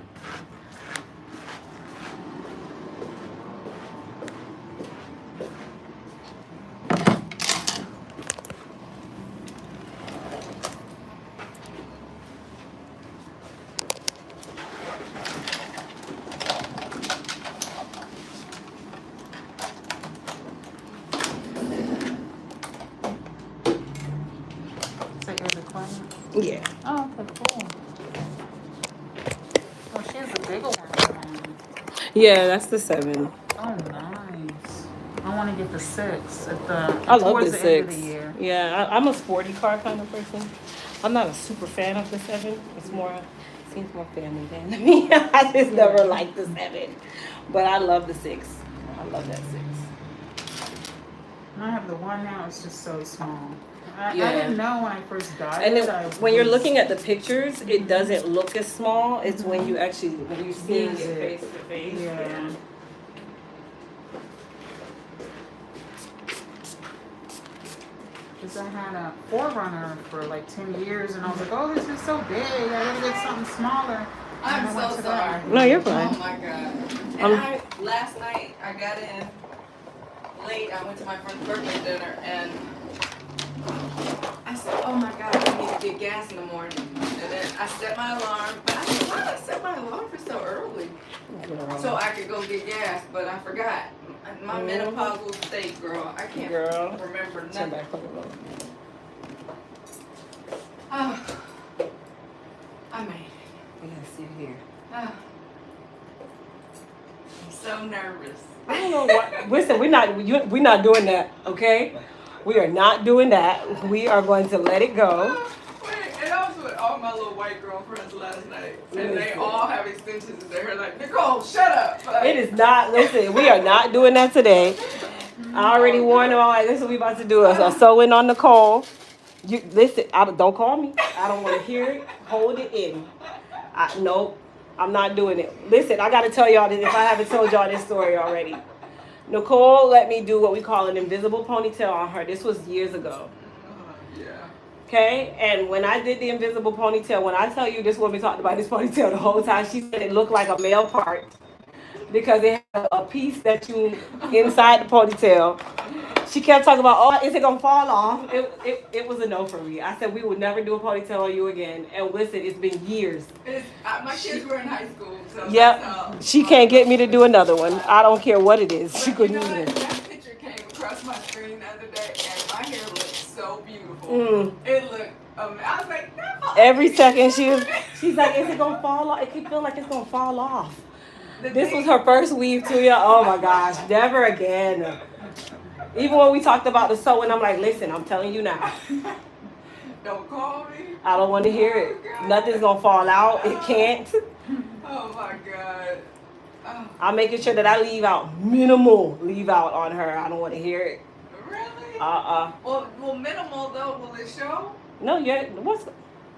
Speaker 2: So you're the client?
Speaker 1: Yeah.
Speaker 2: Oh, okay, cool. Oh, she has a bigger one.
Speaker 1: Yeah, that's the 7.
Speaker 2: Oh, nice. I want to get the 6 at the
Speaker 1: I love
Speaker 2: towards
Speaker 1: the
Speaker 2: the end
Speaker 1: 6.
Speaker 2: of the year.
Speaker 1: Yeah, I'm a sporty car kind of person. I'm not a super fan of the 7. It's more, seems more family than to me. I just never liked the 7. But I love the 6. I love that 6.
Speaker 2: I have the one now. It's just so small. I
Speaker 1: Yeah.
Speaker 2: didn't know when I first got
Speaker 1: And
Speaker 2: it.
Speaker 1: then when you're looking at the pictures, it doesn't look as small. It's when you actually, when you're seeing it
Speaker 2: Use it.
Speaker 1: face to face.
Speaker 2: Yeah. Because I had a Forerunner for like 10 years, and I was like, oh, this is so big. I gotta get something smaller.
Speaker 5: I'm
Speaker 2: And I went
Speaker 5: so
Speaker 2: to
Speaker 5: sorry.
Speaker 2: that.
Speaker 1: No, you're
Speaker 5: Oh
Speaker 1: fine.
Speaker 5: my god.
Speaker 1: Um,
Speaker 5: And last night I got in late. I went to my friend's birthday dinner and I said, oh my god, I need to get gas in the morning. And then I set my alarm. But I said, why did I set my alarm for so early? So I could go get gas, but I forgot. My menopausal state, girl. I can't
Speaker 1: Girl.
Speaker 5: remember
Speaker 1: Turn
Speaker 5: nothing.
Speaker 1: back on the road.
Speaker 5: Oh, I made it.
Speaker 1: Yes, you're here.
Speaker 5: Oh. I'm so nervous.
Speaker 1: I don't know what. Listen, we're not doing that, okay? We are not doing that. We are going to let it go.
Speaker 5: Wait, and I was with all my little white girlfriends last night, and they all have extensions in their hair. Like, Nicole, shut up. Like,
Speaker 1: It is not. Listen, we are not doing that today. I already warned them all. Like, this is what we about to do. A sew-in on Nicole. You listen. Don't call me. I don't want to hear it. Hold it in. Nope. I'm not doing it. Listen, I got to tell y'all this if I haven't told y'all this story already. Nicole let me do what we call an invisible ponytail on her. This was years ago.
Speaker 5: yeah.
Speaker 1: Okay? And when I did the invisible ponytail, when I tell you this woman talked about this ponytail the whole time, she said it looked like a male part because it had a piece that you inside the ponytail. She kept talking about, oh, is it gonna fall off? It was a no for me. I said we would never do a ponytail on you again. And listen, it's been years.
Speaker 5: My kids were in high school, so
Speaker 1: Yep. She can't get me to do another one. I don't care what it is. She
Speaker 5: But
Speaker 1: couldn't
Speaker 5: you know
Speaker 1: even.
Speaker 5: what? That picture came across my screen the other day, and my hair looked so beautiful. It looked amazing. I was like, no.
Speaker 1: Every second she's like, is it gonna fall off? It could feel like it's gonna fall off. This was her first weave too, yeah. Oh my gosh, never again. Even when we talked about the sewing, I'm like, listen, I'm telling you now.
Speaker 5: Don't call me.
Speaker 1: I don't want to hear it. Nothing's gonna fall out. It can't.
Speaker 5: Oh my God. Oh,
Speaker 1: I'm making sure that I leave out minimal leave out on her. I don't want to hear it.
Speaker 5: really?
Speaker 1: Well,
Speaker 5: Minimal though. Will it show?
Speaker 1: no,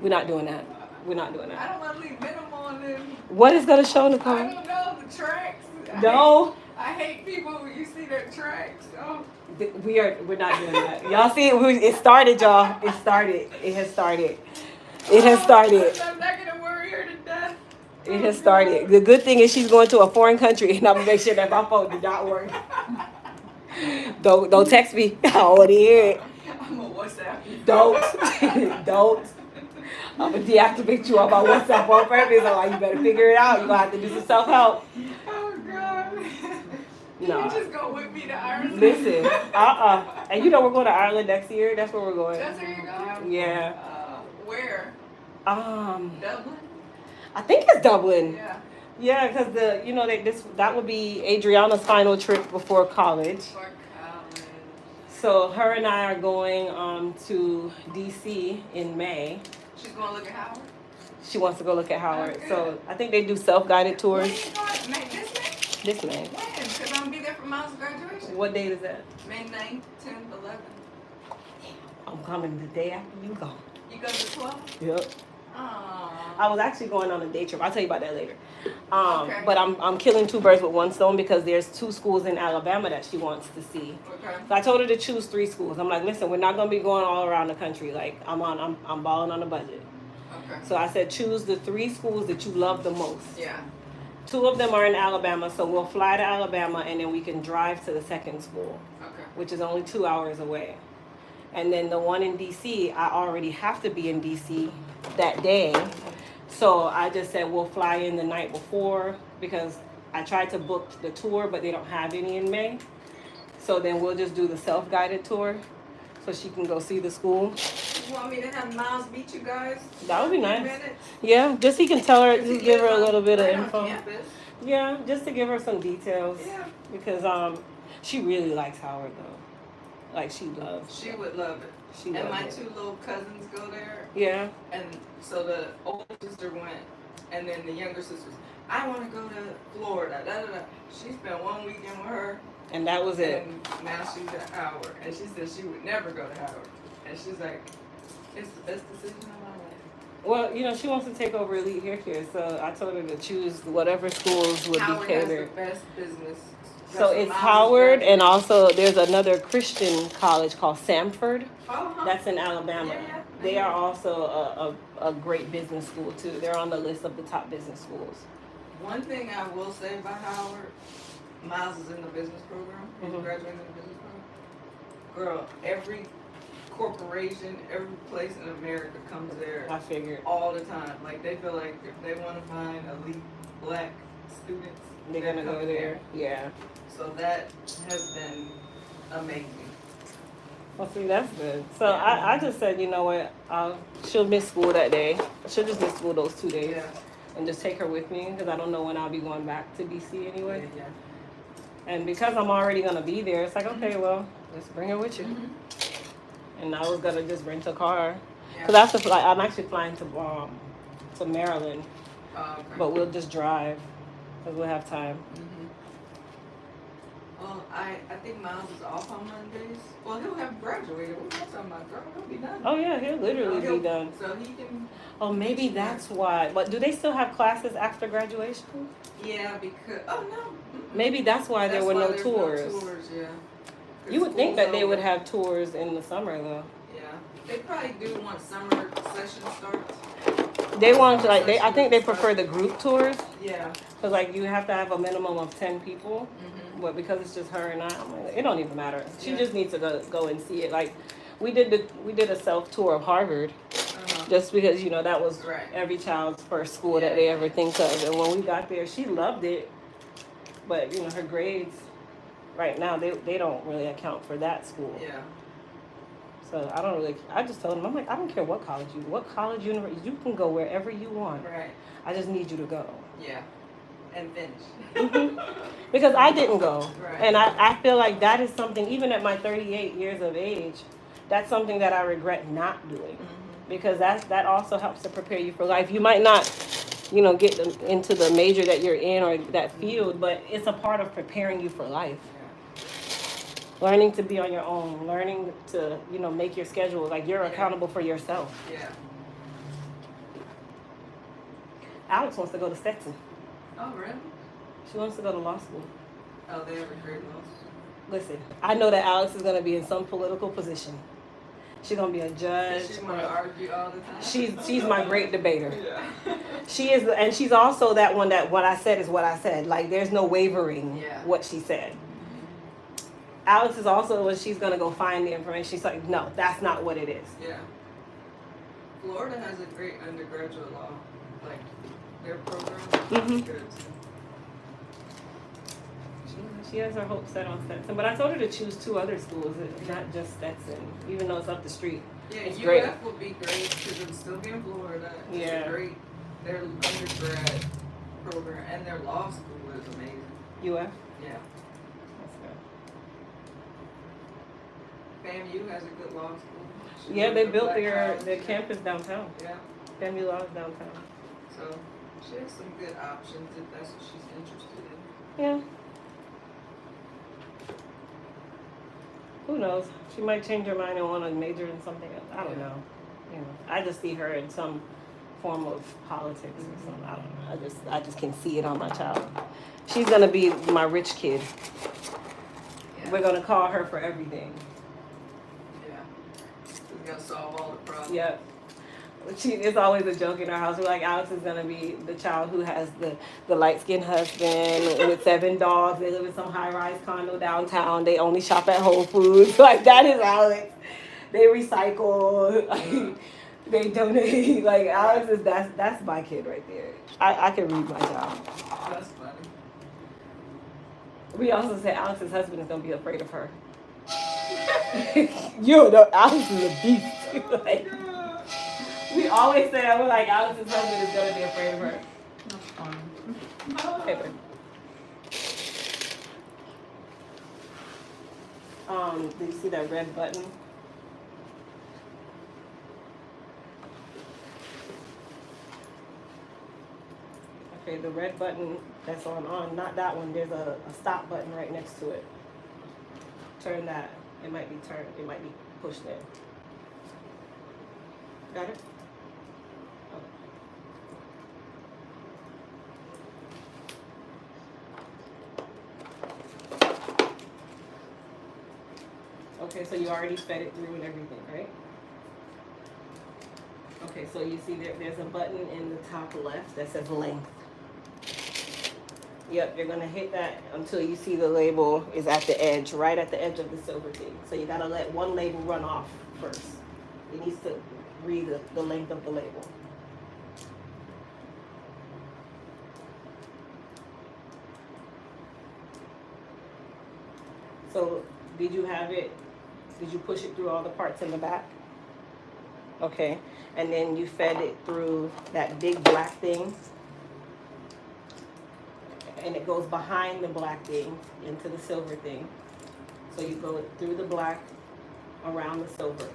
Speaker 1: we're not doing that. We're not doing
Speaker 5: I
Speaker 1: that.
Speaker 5: don't want to leave minimal and then.
Speaker 1: What is gonna show,
Speaker 5: I
Speaker 1: Nicole?
Speaker 5: don't know the tracks.
Speaker 1: No,
Speaker 5: I hate people when you see their tracks. Oh.
Speaker 1: we're not doing that. Y'all see it? It started, y'all. It started. It has started. It has started.
Speaker 5: I'm not gonna worry her to death.
Speaker 1: It has started. The good thing is she's going to a foreign country, and I'm gonna make sure that my phone did not work. Don't text me. I don't want to hear it.
Speaker 5: I'm a WhatsApp.
Speaker 1: Don't. Don't. I'm gonna deactivate you on my WhatsApp on purpose. I'm like, you better figure it out. You're gonna have to do some self-help.
Speaker 5: Oh God.
Speaker 1: No.
Speaker 5: You just go with me to Ireland.
Speaker 1: Listen, and you know we're going to Ireland next year. That's where we're going.
Speaker 5: That's where you're going?
Speaker 1: Yeah.
Speaker 5: Where? Dublin?
Speaker 1: I think it's Dublin.
Speaker 5: Yeah.
Speaker 1: Yeah, because that would be Adriana's final trip before college.
Speaker 5: For college.
Speaker 1: So her and I are going to DC in May.
Speaker 5: She's going to look at Howard?
Speaker 1: She wants to go look at Howard.
Speaker 5: Okay.
Speaker 1: So I think they do self-guided tours.
Speaker 5: When are you going? May, this May?
Speaker 1: This May.
Speaker 5: When? Because I'm going to be there for Miles' graduation.
Speaker 1: What date is that?
Speaker 5: May 9th, 10th, 11th.
Speaker 1: I'm coming the day after you go.
Speaker 5: You go to 12th?
Speaker 1: Yep.
Speaker 5: Aww.
Speaker 1: I was actually going on a day trip. I'll tell you about that later.
Speaker 5: Okay.
Speaker 1: But I'm killing two birds with one stone because there's 2 schools in Alabama that she wants to see.
Speaker 5: Okay.
Speaker 1: So I told her to choose 3 schools. I'm like, listen, we're not gonna be going all around the country. Like I'm balling on a budget.
Speaker 5: Okay.
Speaker 1: So I said choose the 3 schools that you love the most.
Speaker 5: Yeah.
Speaker 1: 2 of them are in Alabama, so we'll fly to Alabama and then we can drive to the second school,
Speaker 5: Okay.
Speaker 1: which is only 2 hours away. And then the one in DC, I already have to be in DC that day. So I just said we'll fly in the night before because I tried to book the tour, but they don't have any in May. So then we'll just do the self-guided tour so she can go see the school.
Speaker 5: You want me to have Miles meet you guys?
Speaker 1: That would be
Speaker 5: for a few
Speaker 1: nice.
Speaker 5: minutes?
Speaker 1: Yeah, just he can tell her,
Speaker 5: Because he
Speaker 1: just give her a
Speaker 5: lives
Speaker 1: little bit of
Speaker 5: right on
Speaker 1: info.
Speaker 5: campus.
Speaker 1: Yeah, just to give her some details.
Speaker 5: Yeah.
Speaker 1: Because she really likes Howard though. Like she loves.
Speaker 5: She would love it.
Speaker 1: She
Speaker 5: And
Speaker 1: loves
Speaker 5: my
Speaker 1: it.
Speaker 5: 2 little cousins go there.
Speaker 1: Yeah.
Speaker 5: And so the older sister went, and then the younger sister's, I want to go to Florida. Da, da, da. She spent 1 weekend with her,
Speaker 1: And that was it.
Speaker 5: and now she's at Howard. And she said she would never go to Howard. And she's like, it's the best decision of my life.
Speaker 1: Well, she wants to take over Elite Hair Care, so I told her to choose whatever schools would
Speaker 5: Howard
Speaker 1: be
Speaker 5: has the
Speaker 1: catered.
Speaker 5: best business.
Speaker 1: So
Speaker 5: That's
Speaker 1: it's
Speaker 5: what
Speaker 1: Howard,
Speaker 5: Miles
Speaker 1: and also there's another Christian college called Samford.
Speaker 5: Uh-huh.
Speaker 1: That's in Alabama.
Speaker 5: Yeah.
Speaker 1: They are also a great business school too. They're on the list of the top business schools.
Speaker 5: One thing I will say about Howard, Miles is in the business program. He's
Speaker 1: Mhm.
Speaker 5: graduating in the business program. Girl, every corporation, every place in America comes there
Speaker 1: I figured
Speaker 5: all the time. Like they feel like if they want to find elite black students,
Speaker 1: they're gonna go
Speaker 5: coming
Speaker 1: there. Yeah.
Speaker 5: So that has been amazing.
Speaker 1: Well, see, that's good. So I just said, you know what? She'll miss school that day. She'll just miss school those 2 days.
Speaker 5: Yeah.
Speaker 1: And just take her with me because I don't know when I'll be going back to DC anyway.
Speaker 5: Yeah.
Speaker 1: And because I'm already gonna be there, it's like, okay, well, let's bring her with you. And I was gonna just rent a car because I have to fly. I'm actually flying to Maryland,
Speaker 5: Okay.
Speaker 1: but we'll just drive because we'll have time.
Speaker 5: Well, I think Miles is off on Mondays. Well, he'll have graduated. What am I talking about, girl? He'll be done.
Speaker 1: Oh yeah, he'll literally be done.
Speaker 5: So he can.
Speaker 1: Oh, maybe that's why. But do they still have classes after graduation?
Speaker 5: Yeah, because no.
Speaker 1: Maybe that's why there were no
Speaker 5: there's
Speaker 1: tours.
Speaker 5: No tours, yeah. 'Cause
Speaker 1: You would think that
Speaker 5: school's
Speaker 1: they would
Speaker 5: over.
Speaker 1: have tours in the summer though.
Speaker 5: Yeah, they probably do once summer session starts.
Speaker 1: They want to like I think they prefer the group tours
Speaker 5: Yeah.
Speaker 1: because like you have to have a minimum of 10 people. But because it's just her and I'm like, it don't even matter. She
Speaker 5: Yeah.
Speaker 1: just needs to go and see it. Like, we did a self tour of Harvard,
Speaker 5: Uh-huh.
Speaker 1: just because that was
Speaker 5: Right.
Speaker 1: every child's first school that they ever think of. And when we got there, she loved it. But her grades right now they don't really account for that school.
Speaker 5: Yeah.
Speaker 1: So I just told them, I'm like, I don't care what college, university, you can go wherever you want.
Speaker 5: Right.
Speaker 1: I just need you to go.
Speaker 5: Yeah. And finish.
Speaker 1: Because I didn't go.
Speaker 5: Right.
Speaker 1: And I feel like that is something, even at my 38 years of age, that's something that I regret not doing. Because that also helps to prepare you for life. You might not, get into the major that you're in or that field, but it's a part of preparing you for life. Learning to be on your own, learning to, make your schedule. Like, you're accountable for yourself.
Speaker 5: Yeah.
Speaker 1: Alex wants to go to Stetson.
Speaker 5: Oh, really?
Speaker 1: She wants to go to law school.
Speaker 5: Oh, they have recruiting laws.
Speaker 1: Listen, I know that Alex is going to be in some political position. She's going to be a judge.
Speaker 5: She want to argue all the time.
Speaker 1: She's my great debater.
Speaker 5: Yeah.
Speaker 1: She is, and she's also that one that what I said is what I said. Like, there's no wavering what she said. Alex is also when she's going to go find the information. She's like, no, that's not what it is.
Speaker 5: Yeah. Florida has a great undergraduate law. Like, their program is good too.
Speaker 1: She has her hopes set on Stetson, but I told her to choose 2 other schools, not just Stetson, even though it's up the street.
Speaker 5: Yeah,
Speaker 1: It's
Speaker 5: UF
Speaker 1: great.
Speaker 5: would be great because it'll still be in Florida. It's
Speaker 1: Yeah.
Speaker 5: great. Their undergrad program and their law school is amazing.
Speaker 1: UF?
Speaker 5: Yeah.
Speaker 1: That's good.
Speaker 5: FAMU has a good law school.
Speaker 1: Yeah, they built
Speaker 5: Black
Speaker 1: their
Speaker 5: College.
Speaker 1: campus downtown.
Speaker 5: Yeah.
Speaker 1: FAMU Law is downtown.
Speaker 5: So she has some good options if that's what she's interested in.
Speaker 1: Yeah. Who knows? She might change her mind and want to major in something else. I don't know. I just see her in some form of politics or something. I don't know. I just can see it on my child. She's gonna be my rich kid.
Speaker 5: Yeah.
Speaker 1: We're gonna call her for everything.
Speaker 5: Yeah. She's gonna solve all the problems.
Speaker 1: Yep. It's always a joke in our house. We're like, Alex is gonna be the child who has the light-skinned husband with 7 dogs. They live in some high-rise condo downtown. They only shop at Whole Foods. Like, that is Alex. They recycle. Like, they donate. Like, Alex is that's my kid right there. I can read my child.
Speaker 5: That's funny.
Speaker 1: We also say Alex's husband is gonna be afraid of her. You know, Alex is a beast. Like, we always say that. We're like, Alex's husband is gonna be afraid of her.
Speaker 2: That's fun.
Speaker 1: Okay, babe. Did you see that red button? Okay, the red button that's on, not that one. There's a stop button right next to it. Turn that. It might be turned. It might be pushed in. Got it? Okay, so you already fed it through and everything, right? Okay, so you see there's a button in the top left that says length. Yep, you're gonna hit that until you see the label is at the edge, right at the edge of the silver thing. So you gotta let one label run off first. It needs to read the length of the label. So did you have it? Did you push it through all the parts in the back? Okay, and then you fed it through that big black thing, and it goes behind the black thing into the silver thing. So you go through the black, around the silver.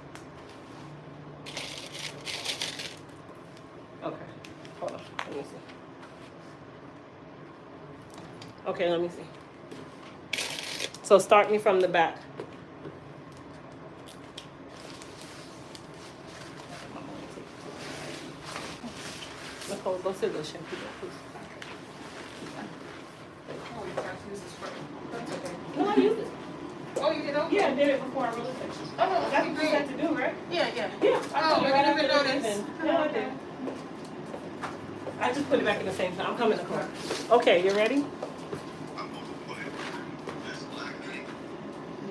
Speaker 1: Okay, hold on, let me see. Okay, let me see. So start me from the back. Nicole, go to the shampoo, please.
Speaker 2: Oh, you forgot to use this for. That's okay.
Speaker 1: No, I used it.
Speaker 2: Oh, you did? Okay.
Speaker 1: Yeah, I did it before I wrote the section.
Speaker 2: Oh,
Speaker 1: That's
Speaker 2: okay,
Speaker 1: what you had to do, right?
Speaker 2: Yeah, yeah.
Speaker 1: Yeah.
Speaker 2: Oh,
Speaker 1: put it
Speaker 2: I didn't
Speaker 1: after
Speaker 2: even
Speaker 1: the
Speaker 2: notice.
Speaker 1: section. No, I did. I just put it back in the same time. I'm coming to court. Okay, you ready?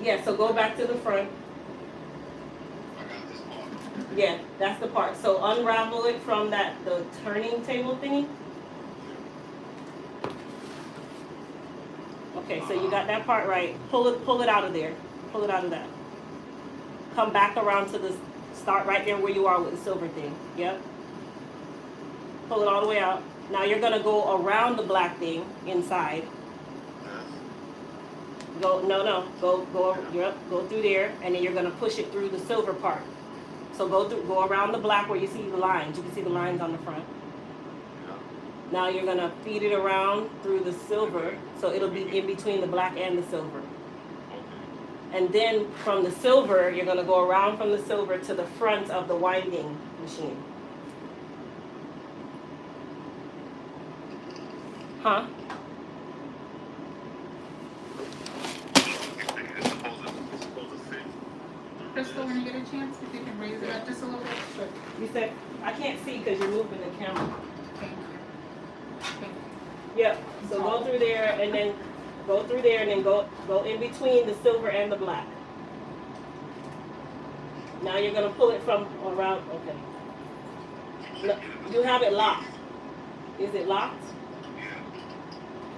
Speaker 1: Yeah, so go back to the front.
Speaker 3: I got this part.
Speaker 1: Yeah, that's the part. So unravel it from the turning table thingy. Okay, so you got that part right. Pull it out of there. Pull it out of that. Come back around to the start right there where you are with the silver thing. Yep. Pull it all the way out. Now you're gonna go around the black thing inside. Go go through there, and then you're gonna push it through the silver part. So go around the black where you see the lines. You can see the lines on the front. Now you're gonna feed it around through the silver, so it'll be in between the black and the silver. And then from the silver, you're gonna go around from the silver to the front of the winding machine. Huh?
Speaker 3: It's supposed to fit.
Speaker 2: Crystal, when you get a chance, if you can raise it up just a little bit. Sure.
Speaker 1: You said, I can't see because you're moving the camera.
Speaker 2: Thank you. Thank you.
Speaker 1: Yep, so go through there and then go in between the silver and the black. Now you're gonna pull it from around, okay. No, you have it locked. Is it locked?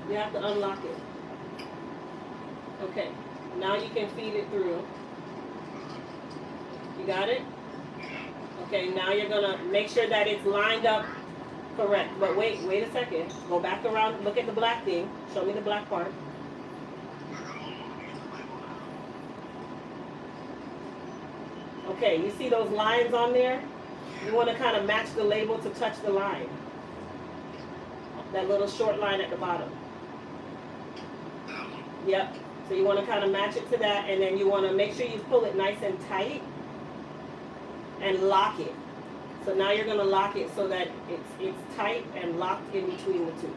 Speaker 1: You have to unlock it. Okay, now you can feed it through. You got it? Okay, now you're gonna make sure that it's lined up correct. But wait a second. Go back around, look at the black thing. Show me the black part. Okay, you see those lines on there? You want to kind of match the label to touch the line. That little short line at the bottom. Yep. So you want to kind of match it to that, and then you want to make sure you pull it nice and tight and lock it. So now you're going to lock it so that it's tight and locked in between the two.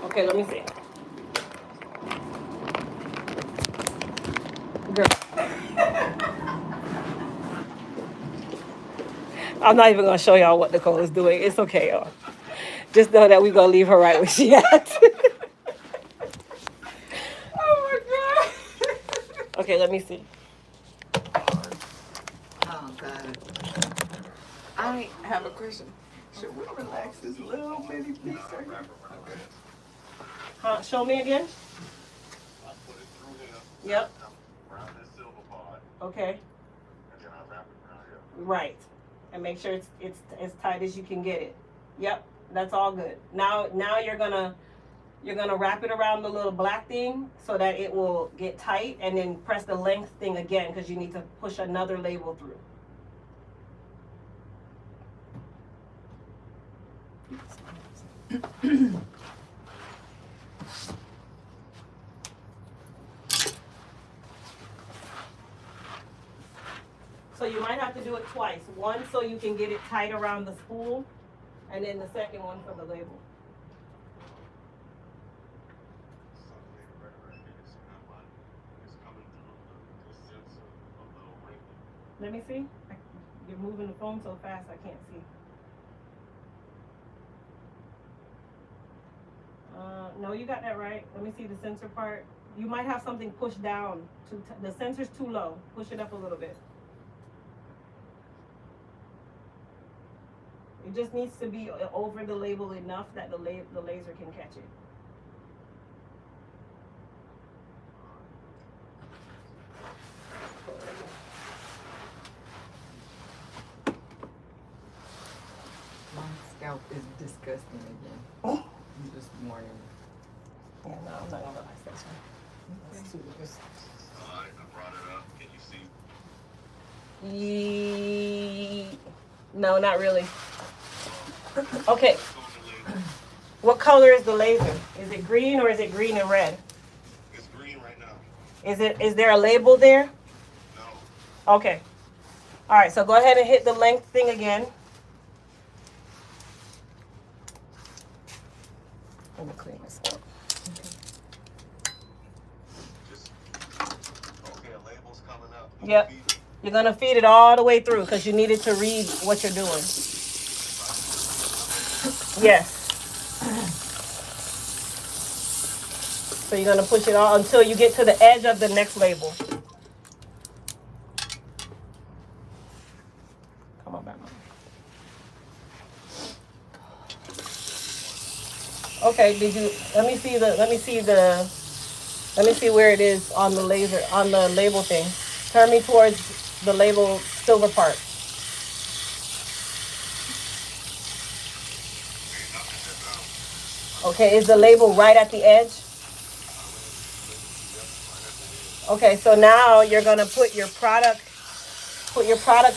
Speaker 1: Okay, let me see. Girl. I'm not even going to show y'all what Nicole is doing. It's okay, y'all. Just know that we're going to leave her right where she at. Oh, my God. Okay, let me see.
Speaker 5: Oh, God. I have a question. Should we relax this little bitty piece right here?
Speaker 1: Huh? Show me again.
Speaker 3: I put it through here.
Speaker 1: Yep.
Speaker 3: Around this silver part,
Speaker 1: Okay.
Speaker 3: and then I wrap it around here.
Speaker 1: Right. And make sure it's as tight as you can get it. Yep. That's all good. Now you're gonna wrap it around the little black thing so that it will get tight, and then press the length thing again because you need to push another label through. So you might have to do it twice. One so you can get it tight around the spool, and then the second one for the label.
Speaker 3: Something right here. It's coming through the sensor of the ring.
Speaker 1: Let me see. You're moving the phone so fast I can't see. No, you got that right. Let me see the sensor part. You might have something pushed down. The sensor's too low. Push it up a little bit. It just needs to be over the label enough that the laser can catch it.
Speaker 5: My scalp is disgusting again. This morning.
Speaker 1: Yeah, no, I'm not gonna relax this one. That's too good.
Speaker 3: Alright, I brought it up. Can you see?
Speaker 1: No, not really. Okay. What color is the laser? Is it green or is it green and red?
Speaker 3: It's green right now.
Speaker 1: Is there a label there?
Speaker 3: No.
Speaker 1: Okay. All right, so go ahead and hit the length thing again. Let me clean this up.
Speaker 3: Okay, a label's coming up.
Speaker 1: Yep. You're gonna feed it all the way through because you need it to read what you're doing. Yes. So you're going to push it all until you get to the edge of the next label. Come on back. Okay, let me see where it is on the laser, on the label thing. Turn me towards the label silver part. Okay, is the label right at the edge? Okay, so now you're gonna put your product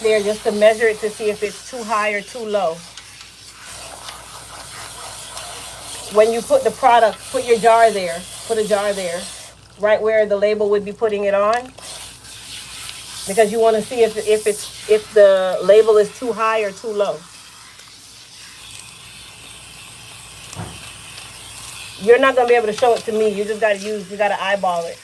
Speaker 1: there just to measure it to see if it's too high or too low. When you put the product, put your jar there. Put a jar there, right where the label would be putting it on, because you want to see if the label is too high or too low. You're not gonna be able to show it to me. You just you gotta eyeball it.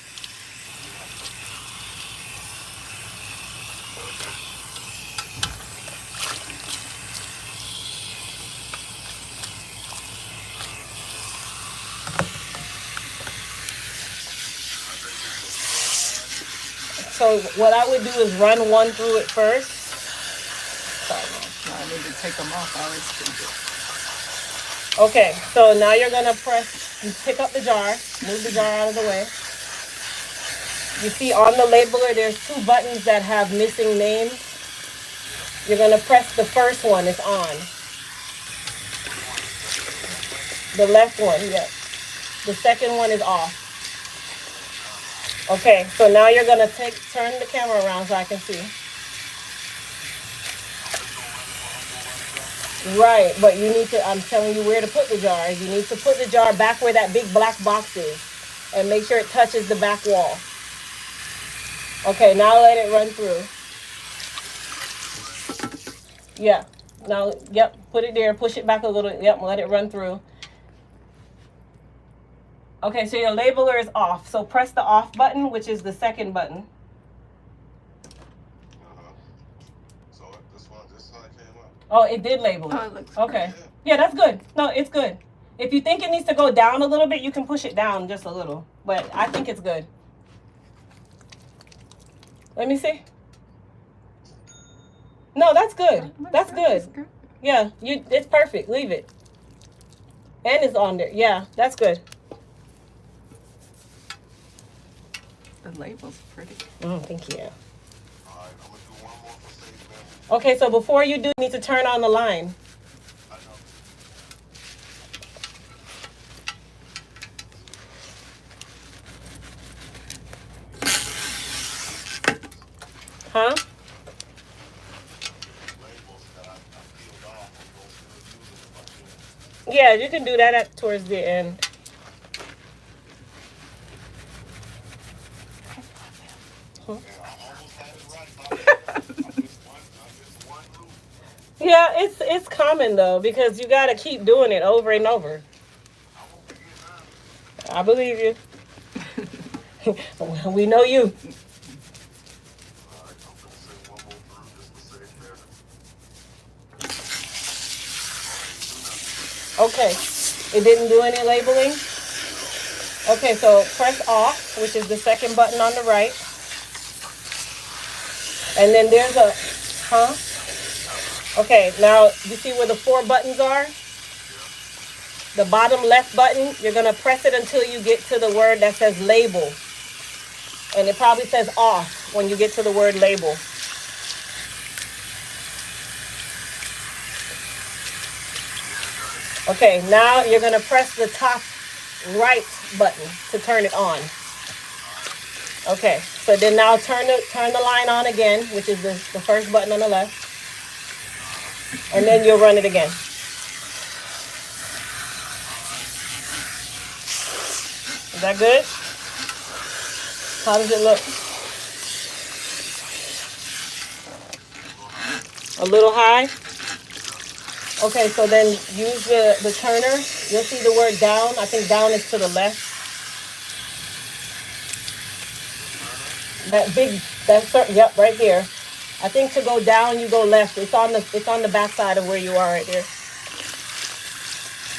Speaker 1: So what I would do is run one through it first. Sorry, no, I need to take them off. I always do. Okay, so now you're gonna pick up the jar, move the jar out of the way. You see on the labeler, there's 2 buttons that have missing names. You're gonna press the first one, it's on. The left one, yes. The second one is off. Okay, so now you're gonna turn the camera around so I can see. Right, but you need to, I'm telling you where to put the jar. You need to put the jar back where that big black box is and make sure it touches the back wall. Okay, now let it run through. Yeah, now, yep, put it there, push it back a little, yep, let it run through. Okay, so your labeler is off. So press the off button, which is the second button.
Speaker 3: So this one came up.
Speaker 1: Oh, it did label it.
Speaker 5: Oh, it looks
Speaker 1: okay. Good. Yeah, that's good. No, it's good. If you think it needs to go down a little bit, you can push it down just a little. But I think it's good. Let me see. No, that's good. That's good. Yeah, it's perfect. Leave it. And it's on there. Yeah, that's good.
Speaker 5: The label's pretty.
Speaker 1: Thank you.
Speaker 3: All right, I'm gonna do one more for safe, man.
Speaker 1: Okay, so before you do, you need to turn on the line.
Speaker 3: I know.
Speaker 1: Huh?
Speaker 3: Labels that I peeled off, I'm gonna still use them if I can.
Speaker 1: Yeah, you can do that towards the end.
Speaker 3: Yeah, I almost had it right. I missed one group.
Speaker 1: Yeah, it's common though, because you gotta keep doing it over and over.
Speaker 3: I won't forget now.
Speaker 1: I believe you. We know you.
Speaker 3: All right, I'm gonna say one more group just to save there.
Speaker 1: Okay. It didn't do any labeling? Okay, so press off, which is the second button on the right. And then there's a, Okay, now you see where the 4 buttons are? The bottom left button, you're gonna press it until you get to the word that says label. And it probably says off when you get to the word label. Okay, now you're gonna press the top right button to turn it on. Okay, so then now turn the line on again, which is the first button on the left. And then you'll run it again. Is that good? How does it look? A little high? Okay, so then use the turner. You'll see the word down. I think down is to the left. Yep, right there. I think to go down, you go left. It's on the back side of where you are right there.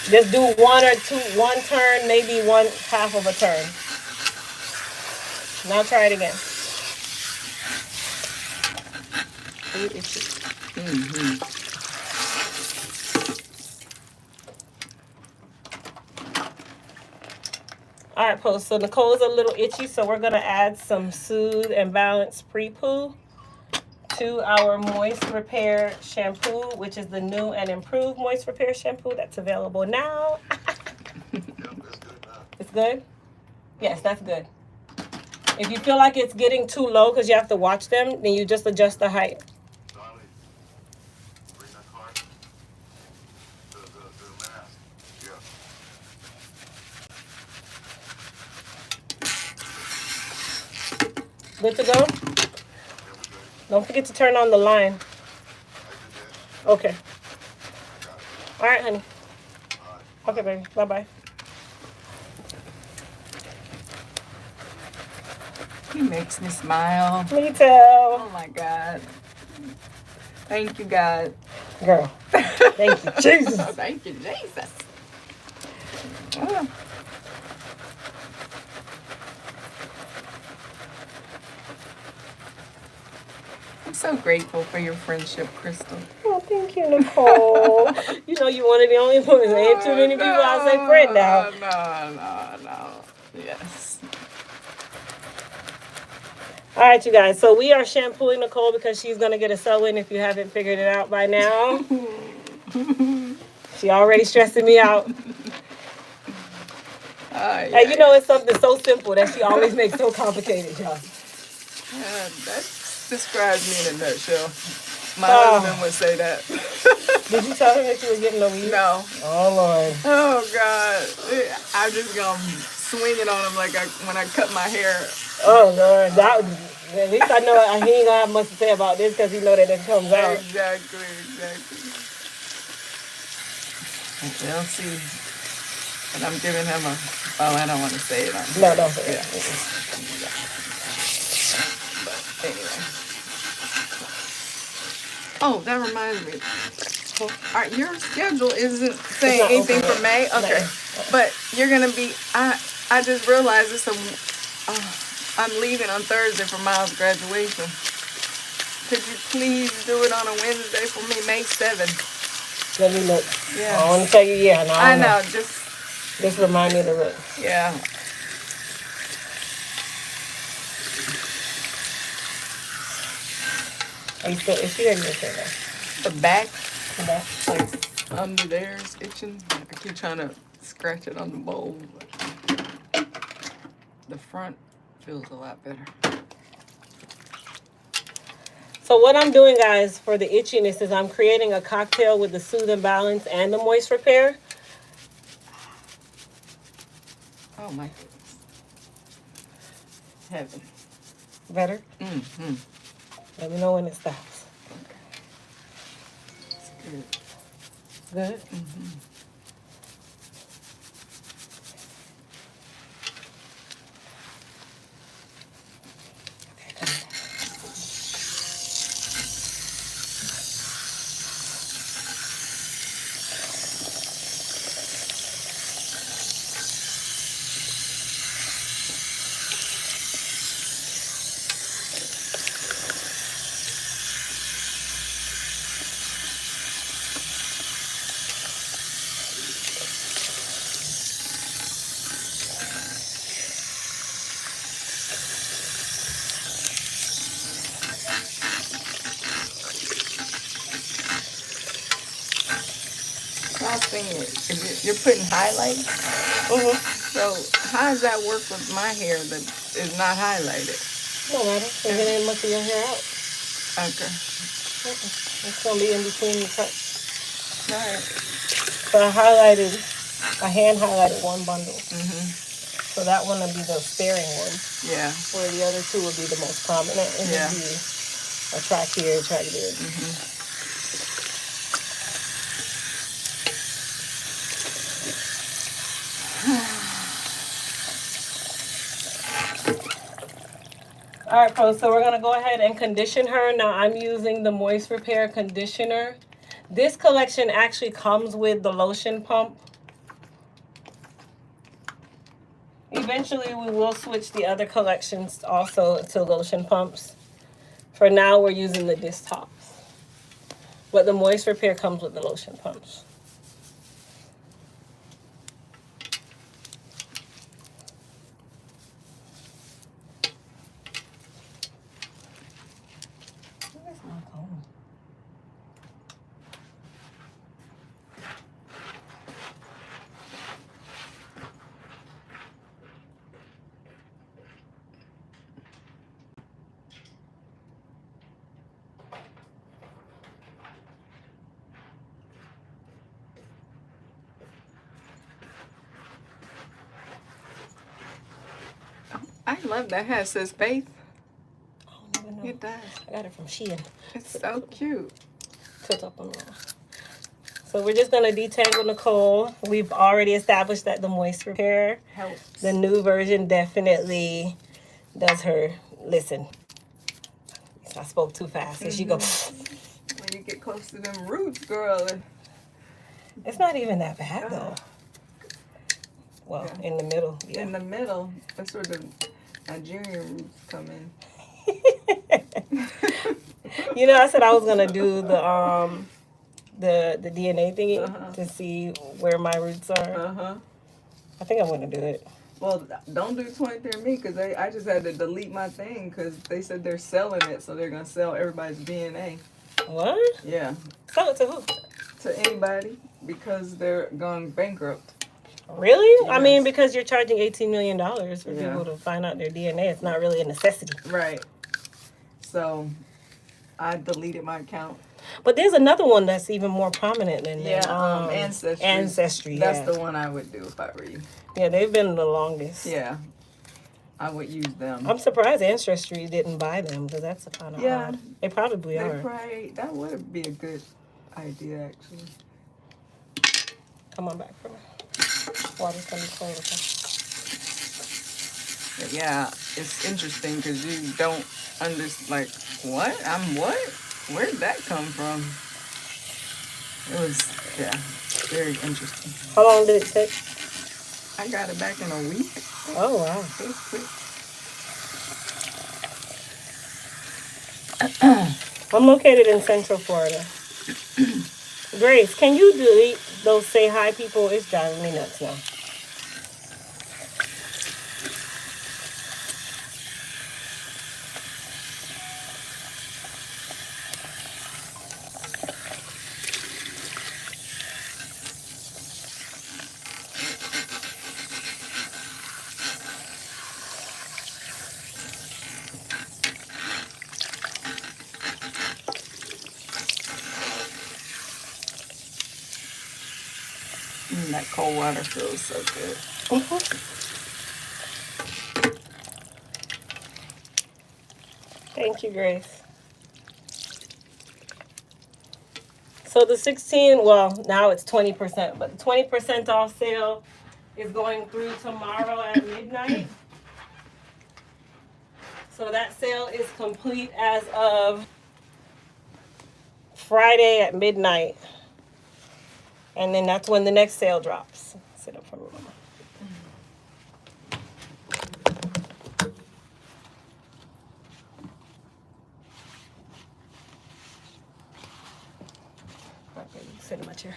Speaker 1: Just do one turn, maybe one half of a turn. Now try it again. All right, post. So Nicole's a little itchy, so we're gonna add some Soothe and Balance Pre-Poo to our Moist Repair shampoo, which is the new and improved Moist Repair shampoo that's available now. It's good? Yes, that's good. If you feel like it's getting too low because you have to watch them, then you just adjust the height.
Speaker 3: Bring that card. The mask. Yeah.
Speaker 1: Good to go? Don't forget to turn on the line. Okay. All right, honey. Okay, baby. Bye-bye.
Speaker 5: He makes me smile.
Speaker 1: Me too.
Speaker 5: Oh my God. Thank you, God.
Speaker 1: Girl. Thank you, Jesus.
Speaker 5: Thank you, Jesus. Oh. I'm so grateful for your friendship, Crystal.
Speaker 1: Oh, thank you, Nicole. You know you're one of the only ones. There ain't too many people I say friend now.
Speaker 5: No. Yes.
Speaker 1: All right, you guys. So we are shampooing Nicole because she's going to get a sew-in if you haven't figured it out by now. She already stressing me out. And you know it's something so simple that she always makes so complicated, y'all.
Speaker 5: That describes me in a nutshell. My husband would say that.
Speaker 1: Did you tell her that you were getting a weed?
Speaker 5: No.
Speaker 1: Oh, Lord.
Speaker 5: Oh, God. I'm just going to swing it on him like when I cut my hair.
Speaker 1: Oh, Lord. At least I know he ain't going to have much to say about this because he know that it comes out.
Speaker 5: Exactly. They'll see. And I'm giving him I don't want to say it on
Speaker 1: No, don't say it.
Speaker 5: But anyway. Oh, that reminds me. All right, your schedule isn't saying anything for May? Okay. But you're going to be, I just realized I'm leaving on Thursday for Miles' graduation. Could you please do it on a Wednesday for me, May 7th?
Speaker 1: Let me look.
Speaker 5: Yeah.
Speaker 1: I want to tell you, yeah. No,
Speaker 5: I know, just
Speaker 1: remind me to look.
Speaker 5: yeah.
Speaker 1: Is she in your chair now?
Speaker 5: The back,
Speaker 1: Like,
Speaker 5: under there is itching. I keep trying to scratch it on the bowl. But the front feels a lot better.
Speaker 1: so what I'm doing, guys, for the itchiness is I'm creating a cocktail with the Soothe and Balance and the Moist Repair.
Speaker 5: Oh my goodness. Heaven.
Speaker 1: Better?
Speaker 5: Mm-hmm.
Speaker 1: Let me know when it stops.
Speaker 5: It's good.
Speaker 1: Good?
Speaker 5: Mm-hmm. Last thing is you're putting highlights.
Speaker 1: Mm-hmm.
Speaker 5: So how does that work with my hair that is not highlighted?
Speaker 1: No matter. Because it ain't much of your hair out.
Speaker 5: Okay.
Speaker 1: It's going to be in between the cuts.
Speaker 5: All right.
Speaker 1: So I hand highlighted one bundle.
Speaker 5: Mm-hmm.
Speaker 1: So that one will be the sparing one.
Speaker 5: Yeah.
Speaker 1: Where the other two will be the most prominent. And
Speaker 5: Yeah.
Speaker 1: it'll be a track here, a track there.
Speaker 5: Mm-hmm.
Speaker 1: All right, folks, so we're going to go ahead and condition her. Now, I'm using the Moist Repair Conditioner. This collection actually comes with the lotion pump. eventually we will switch the other collections also to lotion pumps. For now, we're using the disc tops. But the moist repair comes with the lotion pumps. Where's my comb?
Speaker 5: I love that hat. It says Faith.
Speaker 1: I don't even know.
Speaker 5: It does.
Speaker 1: I got it from Shein.
Speaker 5: It's so cute.
Speaker 1: Tilt up on that. So we're just gonna detangle Nicole. We've already established that the moist repair
Speaker 5: Helps.
Speaker 1: The new version definitely does her. Listen, I spoke too fast. And she goes.
Speaker 5: When you get close to them roots, girl.
Speaker 1: It's not even that bad though. Well,
Speaker 5: Yeah.
Speaker 1: in the middle. Yeah.
Speaker 5: In the middle, that's where the Nigerian roots come in.
Speaker 1: You know, I said I was gonna do the DNA thingy to see where my roots are. I think I'm gonna do it.
Speaker 5: Well, don't do 23andMe because I just had to delete my thing because they said they're selling it, so they're gonna sell everybody's DNA.
Speaker 1: What?
Speaker 5: Yeah,
Speaker 1: Sell it to who?
Speaker 5: to anybody because they're going bankrupt.
Speaker 1: Really? I mean,
Speaker 5: Yes.
Speaker 1: because you're charging $18 million for
Speaker 5: Yeah.
Speaker 1: people to find out their DNA. It's not really a necessity.
Speaker 5: Right. So I deleted my account.
Speaker 1: But there's another one that's even more prominent than them.
Speaker 5: Ancestry.
Speaker 1: Ancestry,
Speaker 5: That's
Speaker 1: yeah.
Speaker 5: the one I would do if I were you.
Speaker 1: Yeah, they've been the longest.
Speaker 5: Yeah, I would use them.
Speaker 1: I'm surprised Ancestry didn't buy them because that's kind of
Speaker 5: Yeah.
Speaker 1: odd. They probably are.
Speaker 5: That would be a good idea, actually.
Speaker 1: Come on back for me. Water's gonna be cold. Okay?
Speaker 5: But yeah, it's interesting because you don't understand, like, what? I'm what? Where did that come from? It was, yeah, very interesting.
Speaker 1: How long did it take?
Speaker 5: I got it back in a week.
Speaker 1: Oh, wow.
Speaker 5: It was quick.
Speaker 1: I'm located in Central Florida. Grace, can you delete those say hi people? It's driving me nuts now.
Speaker 5: That cold water feels so good.
Speaker 1: Thank you, Grace. So the 16, well, now it's 20%, but the 20% off sale is going through tomorrow at midnight. So that sale is complete as of Friday at midnight. And then that's when the next sale drops. Sit up for me, Mama. Okay, sit in my chair.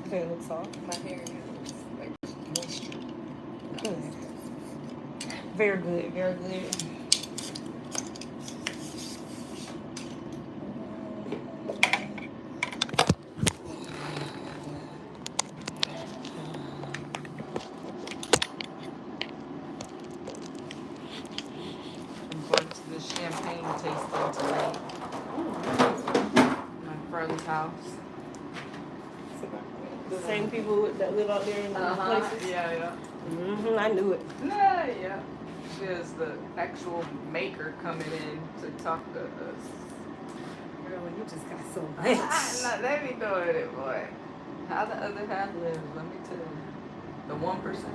Speaker 1: Okay, it looks soft.
Speaker 5: My hair is like moisture.
Speaker 1: Good. Very good, very good.
Speaker 5: house.
Speaker 1: The same people that live out there in the places.
Speaker 5: Yeah.
Speaker 1: I knew it.
Speaker 5: Yeah. She has the actual maker coming in to talk to us.
Speaker 1: Girl, you just got so
Speaker 5: Nah, they be doing it, boy. How the other half lives, let me tell you. The 1%.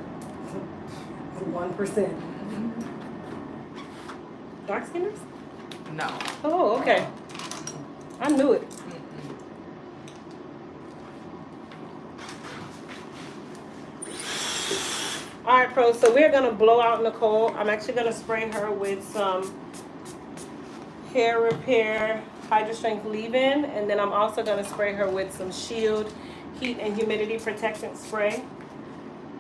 Speaker 1: 1%. Dark skinners?
Speaker 5: No.
Speaker 1: Oh, okay. I knew it. All right, Pro. So we're gonna blow out Nicole. I'm actually gonna spray her with some hair repair Hydra Strength leave-in, and then I'm also gonna spray her with some Shield heat and humidity protectant spray.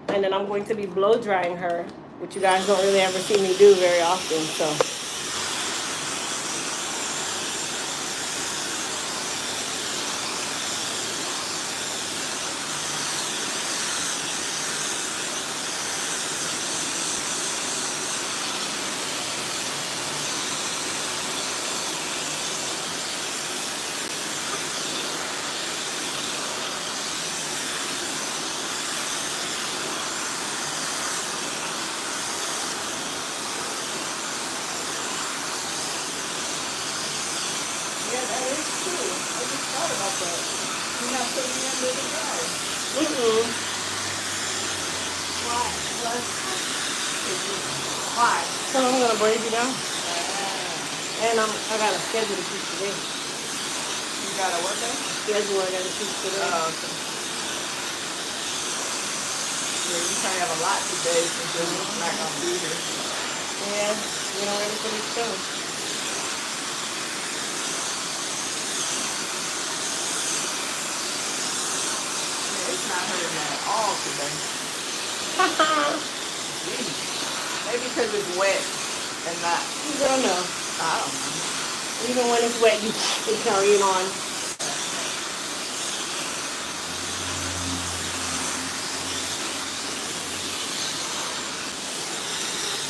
Speaker 1: And then I'm going to be blow drying her, which you guys don't really ever see me do very often. So.
Speaker 5: Why?
Speaker 1: So I'm gonna braid you down. And I got a schedule to teach today.
Speaker 5: You got a what day?
Speaker 1: Schedule I gotta teach today.
Speaker 5: Oh, okay. Yeah, you probably have a lot today since you're not gonna be here.
Speaker 1: Yeah, you know, ready for these shows.
Speaker 5: Yeah, it's not hurting at all today. Jeez. Maybe because it's wet and not.
Speaker 1: Girl, no.
Speaker 5: I don't know.
Speaker 1: Even when it's wet, you can carry it on.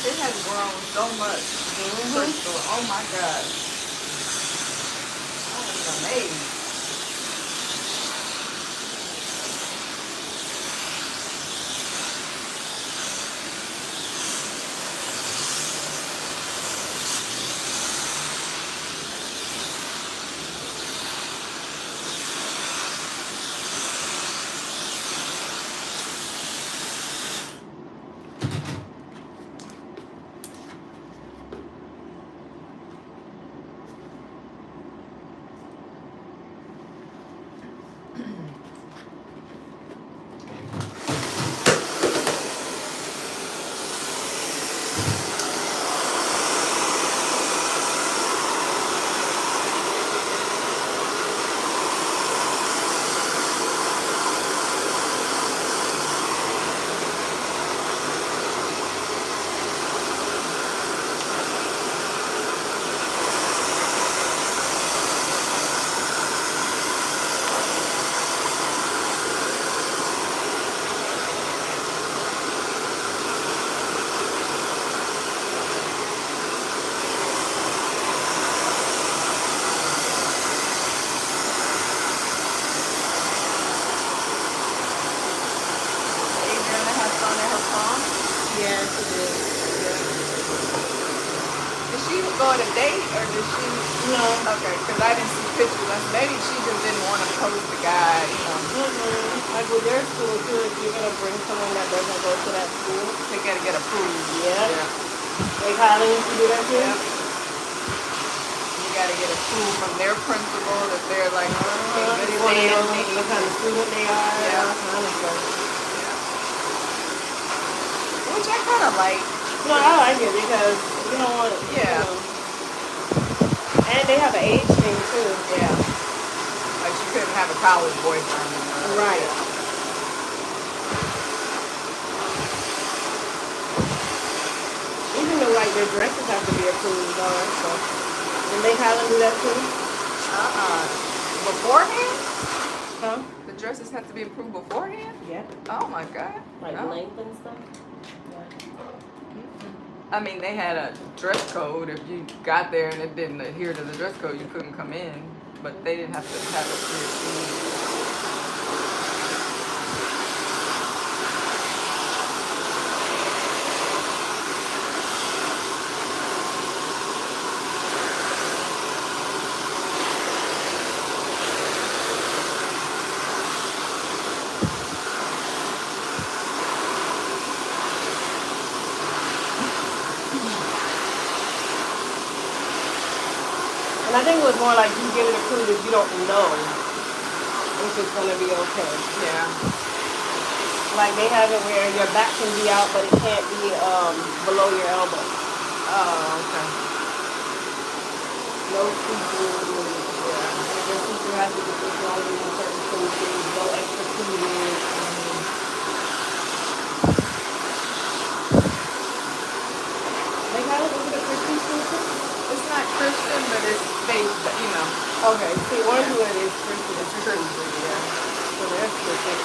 Speaker 5: It has grown so much. Crystal. Oh my God. I was amazed. Go on a date or did she?
Speaker 1: No.
Speaker 5: Okay, because I didn't see pictures. Maybe she just didn't want to post the guy, you know.
Speaker 1: Like with their school too, if you're gonna bring someone that doesn't go to that school,
Speaker 5: They gotta get approved.
Speaker 1: Yeah. Like Highland used to do that too.
Speaker 5: Yeah. You gotta get approved from their principal that they're like,
Speaker 1: They want to know what kind of student they are.
Speaker 5: Yeah.
Speaker 1: All kind of stuff.
Speaker 5: Which I kind of like.
Speaker 1: No, I like it because you don't want.
Speaker 5: Yeah.
Speaker 1: You know, and they have an age thing too.
Speaker 5: Yeah. Like she couldn't have a college boyfriend.
Speaker 1: Right. Even though like their dresses have to be approved though, so and they Highland do that too.
Speaker 5: Beforehand?
Speaker 1: Huh?
Speaker 5: The dresses have to be approved beforehand?
Speaker 1: Yeah.
Speaker 5: Oh my God.
Speaker 1: Like
Speaker 5: No.
Speaker 1: length and stuff.
Speaker 5: I mean, they had a dress code. If you got there and it didn't adhere to the dress code, you couldn't come in. but they didn't have to have it through.
Speaker 1: And I think it was more like you get it approved if you don't know if it's gonna be okay.
Speaker 5: Yeah.
Speaker 1: Like they have it where your back can be out, but it can't be below your elbow.
Speaker 5: Oh, okay.
Speaker 1: No see-through. Yeah. If your see-through has to be this longer than certain things, no extra cleavage. They got it over the Christian school.
Speaker 5: It's not Christian, but it's faith, but you know.
Speaker 1: Okay, see, Orangewood is Christian.
Speaker 5: It's Christian, yeah.
Speaker 1: So that's Christian.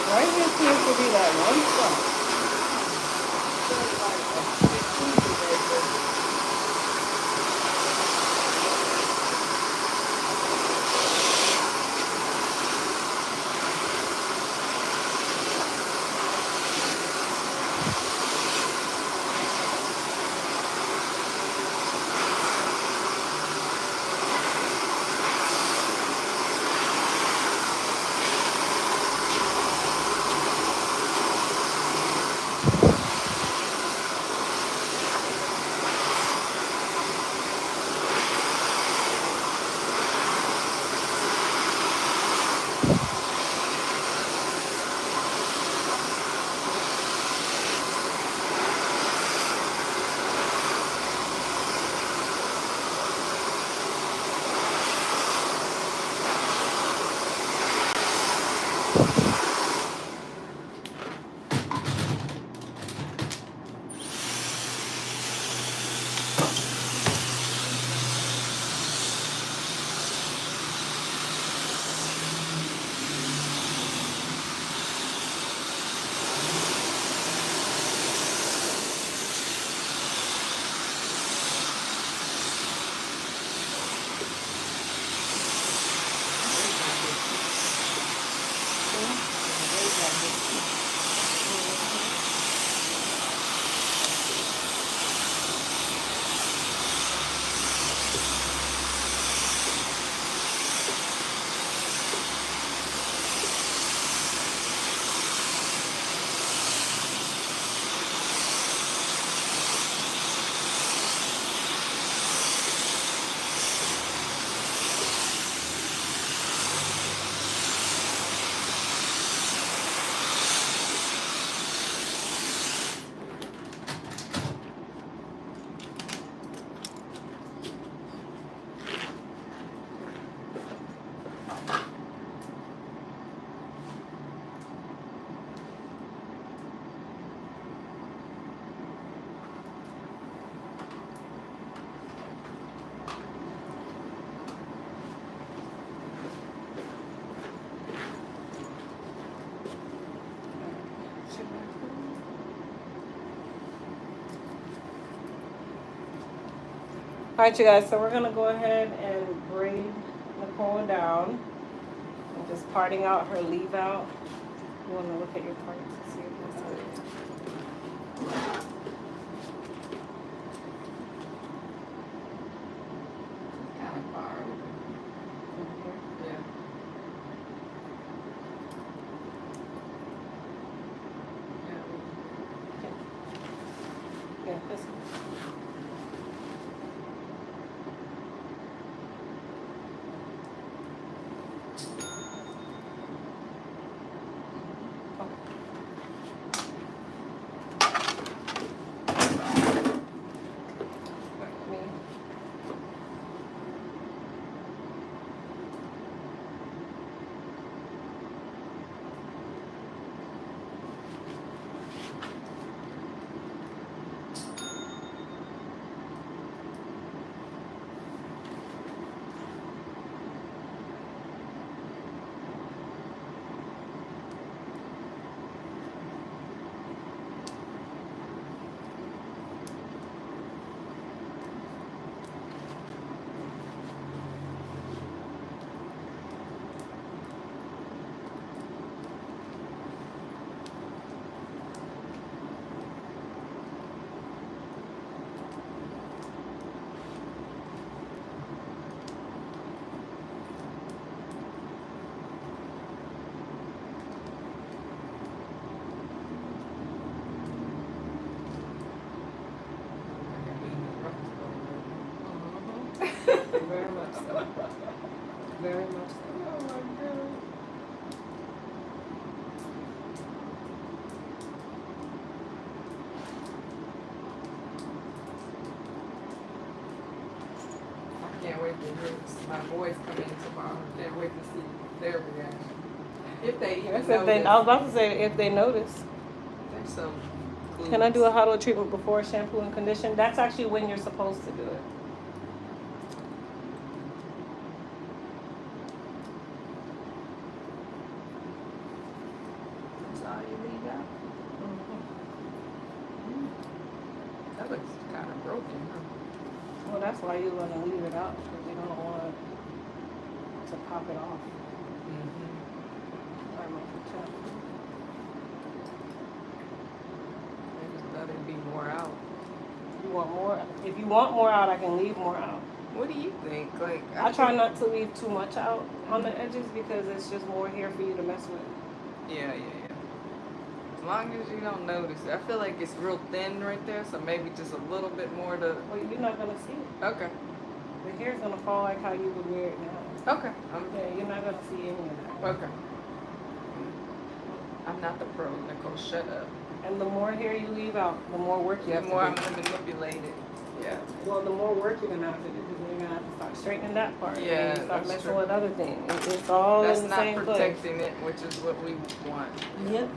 Speaker 1: Why does it seem to be that one spot? Alright, you guys, so we're gonna go ahead and braid Nicole down. I'm just parting out her leave out. You wanna look at your parts and see if that's it.
Speaker 5: Kind of far over. Yeah.
Speaker 1: Yeah, this one. Very much so. Very much so.
Speaker 5: Oh my God. I can't wait to hear my boys come in tomorrow. Can't wait to see their reaction. If they even
Speaker 1: That's
Speaker 5: know
Speaker 1: if they, I was about to say if they notice.
Speaker 5: They're so clueless.
Speaker 1: Can I do a hot oil treatment before shampoo and condition? That's actually when you're supposed to do it.
Speaker 5: That's all you leave out? That looks kind of broken, huh?
Speaker 1: Well, that's why you want to leave it out because you don't want to pop it off.
Speaker 5: Mm-hmm.
Speaker 1: Or make it chop.
Speaker 5: I just thought it'd be more out.
Speaker 1: You want more? If you want more out, I can leave more out.
Speaker 5: What do you think? Like
Speaker 1: I try not to leave too much out on the edges because it's just more hair for you to mess with.
Speaker 5: Yeah. As long as you don't notice it. I feel like it's real thin right there, so maybe just a little bit more to.
Speaker 1: Well, you're not gonna see it.
Speaker 5: Okay.
Speaker 1: The hair's gonna fall like how you would wear it now.
Speaker 5: Okay.
Speaker 1: Yeah, you're not gonna see any of that.
Speaker 5: Okay. I'm not the pro, Nicole. Shut up.
Speaker 1: And the more hair you leave out, the more work you
Speaker 5: The
Speaker 1: have
Speaker 5: more I'm
Speaker 1: to do.
Speaker 5: gonna manipulate it. Yeah.
Speaker 1: Well, the more work you're gonna have to do because then you're gonna have to start straightening that part.
Speaker 5: Yeah,
Speaker 1: and you start
Speaker 5: that's
Speaker 1: messing
Speaker 5: true.
Speaker 1: with other things. It's all
Speaker 5: That's
Speaker 1: in the
Speaker 5: not
Speaker 1: same place.
Speaker 5: protecting it, which is what we want.
Speaker 1: Yep.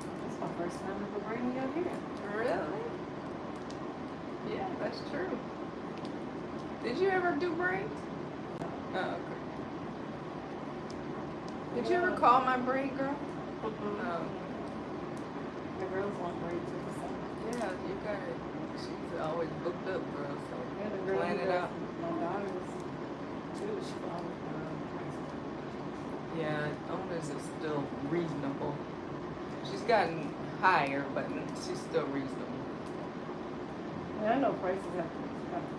Speaker 1: That's my first time ever braiding your hair.
Speaker 5: Really? Yeah, that's true. Did you ever do braids? Oh, okay. Did you ever call my braid girl? No.
Speaker 1: The girls want braids with the sun.
Speaker 5: Yeah, you got it. She's always booked up, girl. So
Speaker 1: Yeah, the girl
Speaker 5: plan
Speaker 1: who
Speaker 5: it
Speaker 1: does
Speaker 5: out.
Speaker 1: my daughter's too. She always
Speaker 5: Yeah, owners is still reasonable. She's gotten higher, but she's still reasonable.
Speaker 1: I mean, I know prices have to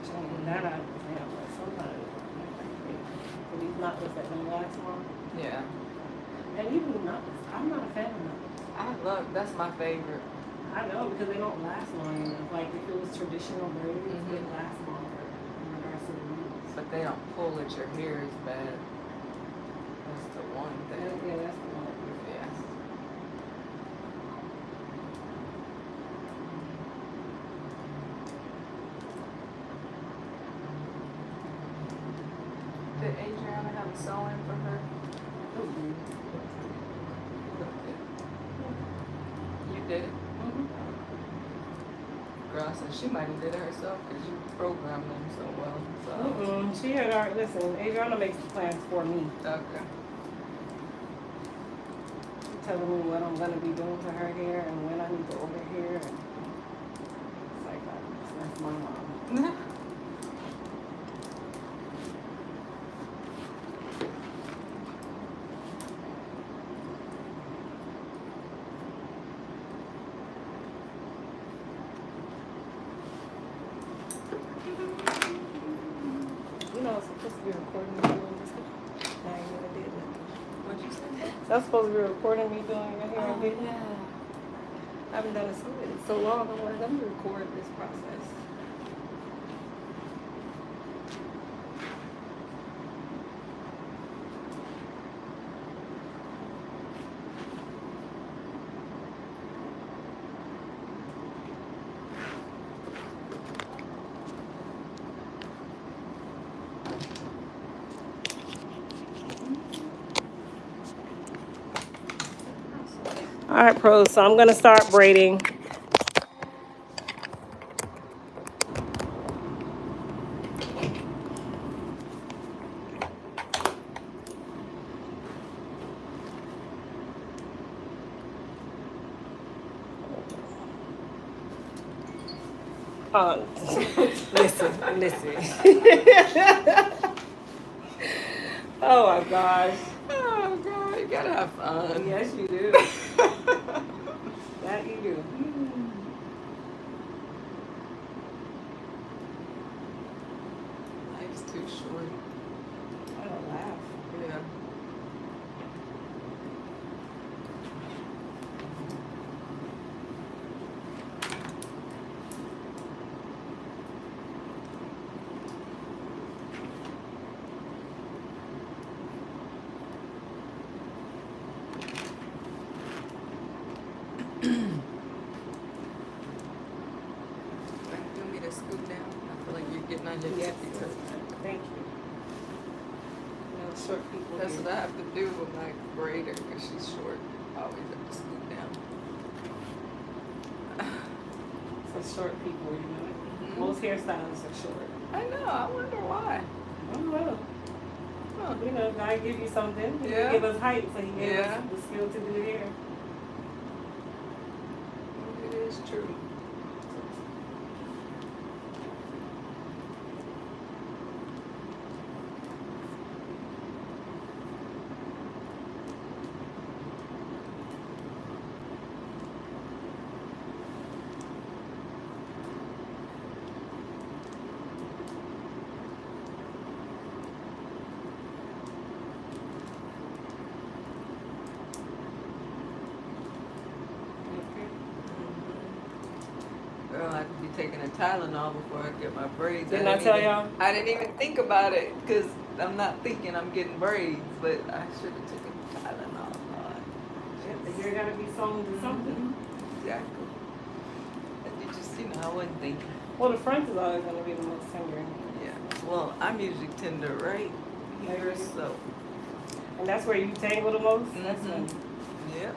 Speaker 1: change. That I understand, but sometimes for these knotless that don't last long.
Speaker 5: Yeah,
Speaker 1: And even knotless, I'm not a fan of knotless.
Speaker 5: I love. That's my favorite.
Speaker 1: I know because they don't last long enough. Like if it was traditional braids,
Speaker 5: Mhm.
Speaker 1: it lasts longer in regards to the roots.
Speaker 5: But they don't pull at your hair as bad. That's the one
Speaker 1: Yeah,
Speaker 5: thing.
Speaker 1: yeah, that's the one.
Speaker 5: Yeah. Did Adriana have a sew-in for her? You did?
Speaker 1: Mm-hmm.
Speaker 5: Girl, I said she might have did it herself because you programmed them so well. So.
Speaker 1: She had already, listen, Adriana makes the plans for me.
Speaker 5: Okay.
Speaker 1: She's telling me what I'm gonna be doing to her hair and when I need to order hair. And it's like, that's my mom. You know, it's supposed to be recording me doing this. Now you never did nothing.
Speaker 5: What'd you say?
Speaker 1: So I'm supposed to be recording me doing your hair and video.
Speaker 5: Yeah.
Speaker 1: I haven't done it so long. I'm like, let me record this process. All right, pros. So I'm gonna start braiding. Listen. Oh my gosh.
Speaker 5: Oh God, you gotta have fun.
Speaker 1: Yes, you do. That you do.
Speaker 5: Life's too short.
Speaker 1: I don't laugh.
Speaker 5: Yeah. Do me to scoot down. I feel like you're getting on your
Speaker 1: Yes.
Speaker 5: tippy toes.
Speaker 1: Thank you. You know, short people.
Speaker 5: That's
Speaker 1: do.
Speaker 5: what I have to do with my braider because she's short. I always have to scoot down.
Speaker 1: So short people, you know.
Speaker 5: Mhm.
Speaker 1: Most hairstylists are short.
Speaker 5: I know. I wonder why.
Speaker 1: I don't know.
Speaker 5: Huh.
Speaker 1: You know, God give you something. He
Speaker 5: Yeah.
Speaker 1: didn't give us height, so he gave
Speaker 5: Yeah.
Speaker 1: us the skill to do hair.
Speaker 5: It is true. Girl, I could be taking a Tylenol before I get my braids.
Speaker 1: Didn't I tell y'all?
Speaker 5: I didn't even think about it because I'm not thinking I'm getting braids, but I should have taken Tylenol.
Speaker 1: The hair gotta be sewn to something.
Speaker 5: Exactly. And you just, I wasn't thinking.
Speaker 1: Well, the front is always gonna be the most tender.
Speaker 5: Yeah. Well, I'm usually tender right here, so.
Speaker 1: And that's where you tangle the most? That's when.
Speaker 5: Yep.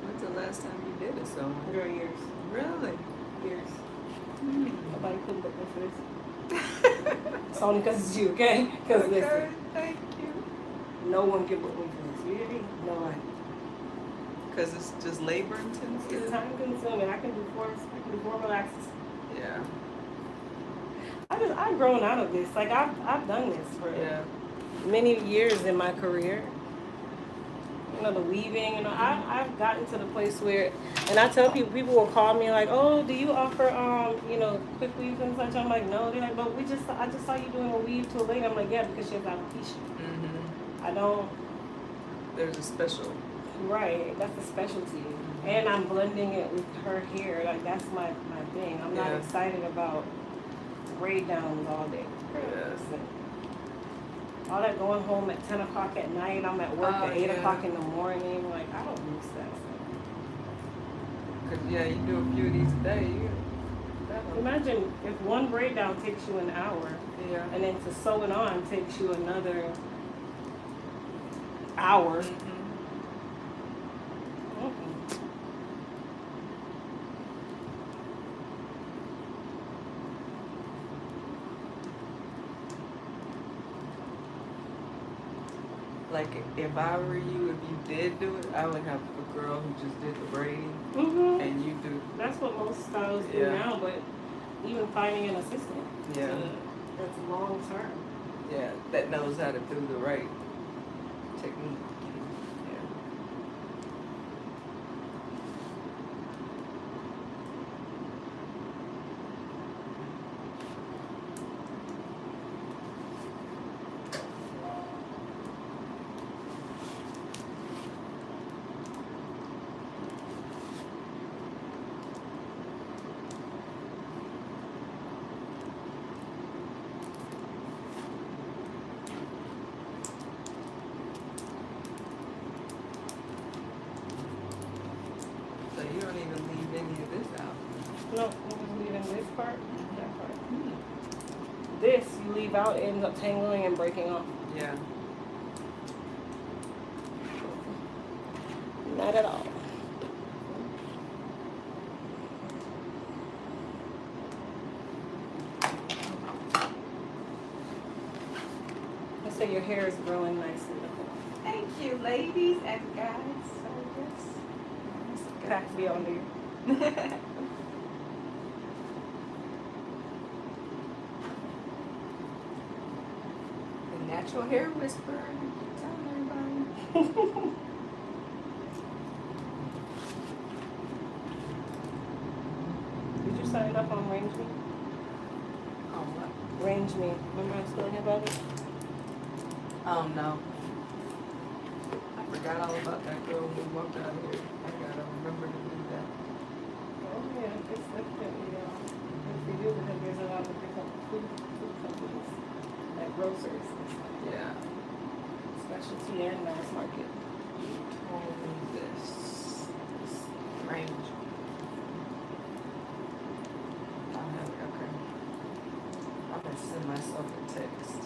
Speaker 5: When's the last time you did it sewing?
Speaker 1: Girl, years.
Speaker 5: Really?
Speaker 1: Years. Nobody could book me for this. It's only because it's you, okay? Because
Speaker 5: Okay,
Speaker 1: listen,
Speaker 5: thank you.
Speaker 1: no one can book me for this. You hear me? No one.
Speaker 5: Because it's just labor intensive?
Speaker 1: It's time consuming. I can do four relaxes.
Speaker 5: Yeah.
Speaker 1: I've grown out of this. Like I've done this for
Speaker 5: Yeah.
Speaker 1: many years in my career. You know, the weaving, I've gotten to the place where, and I tell people will call me like, oh, do you offer, quick weaves and such? I'm like, no. They're like, but I just saw you doing a weave to a lady. I'm like, yeah, because she has alopecia.
Speaker 5: Mm-hmm.
Speaker 1: I don't.
Speaker 5: There's a special.
Speaker 1: Right, that's a specialty. And I'm blending it with her hair. Like, that's my thing. I'm not
Speaker 5: Yeah.
Speaker 1: excited about braid downs all day.
Speaker 5: Yeah.
Speaker 1: Listen, All that going home at 10 o'clock at night, I'm at work
Speaker 5: Oh,
Speaker 1: at 8
Speaker 5: yeah.
Speaker 1: o'clock in the morning. Like, I don't use that
Speaker 5: Cause yeah, you do a few of these a day.
Speaker 1: stuff. Imagine if one braid down takes you an hour,
Speaker 5: Yeah.
Speaker 1: and then to sew it on takes you another hour.
Speaker 5: Mhm.
Speaker 1: Mm-mm.
Speaker 5: Like if I were you, if you did do it, I would have a girl who just did the braid,
Speaker 1: Mhm.
Speaker 5: and you do.
Speaker 1: That's what most styles do
Speaker 5: Yeah.
Speaker 1: now, but even finding an assistant
Speaker 5: Yeah.
Speaker 1: that's long term.
Speaker 5: Yeah, that knows how to do the right technique. Yeah. So you don't even leave any of this out.
Speaker 1: No, I'm leaving this part, that part. This you leave out, ends up tangling and breaking off.
Speaker 5: Yeah.
Speaker 1: Not at all. I say your hair is growing nicely, Nicole.
Speaker 5: Thank you, ladies and guys. So
Speaker 1: It has to be on there.
Speaker 5: yes. The natural hair whisperer. I keep telling everybody.
Speaker 1: Did you sign up on Range Me?
Speaker 5: Oh what?
Speaker 1: Range Me. Remember I was telling you about it?
Speaker 5: No. I forgot all about that girl who walked out here. I gotta remember to do that.
Speaker 1: Oh yeah, it's definitely good for you because there's a lot of different food companies, like grocers and stuff.
Speaker 5: Yeah.
Speaker 1: Specialty and mass market.
Speaker 5: This range. I have it, okay. I'm gonna send myself a text.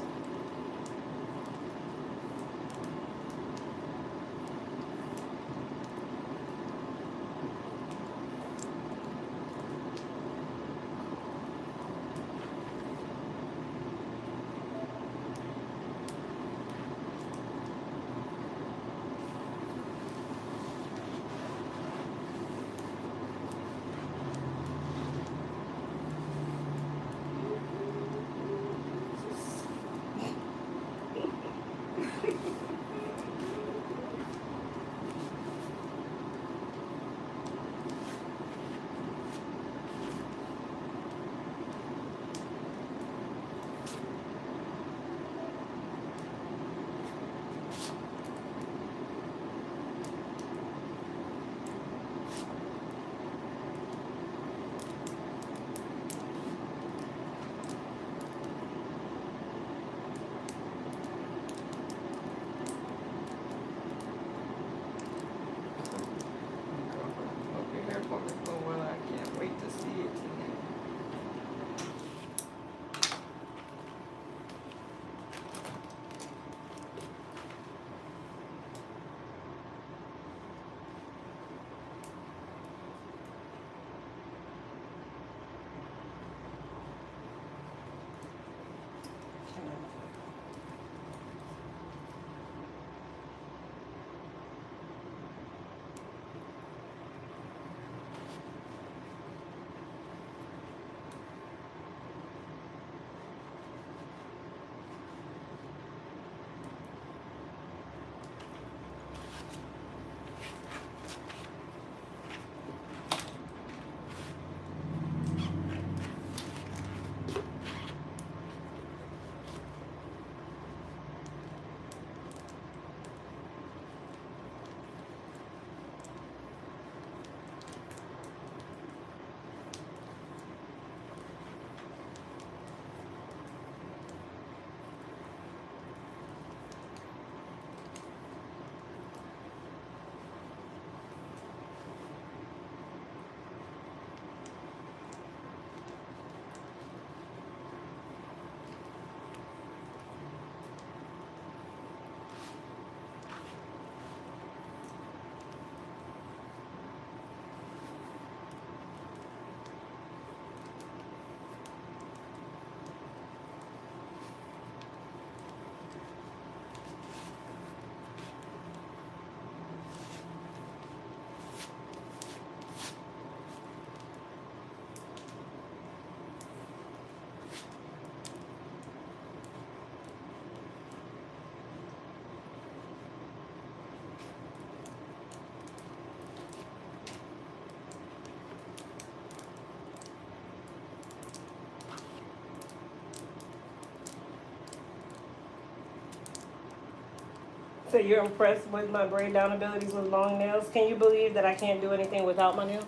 Speaker 1: So you're impressed with my braid down abilities with long nails? Can you believe that I can't do anything without my nails?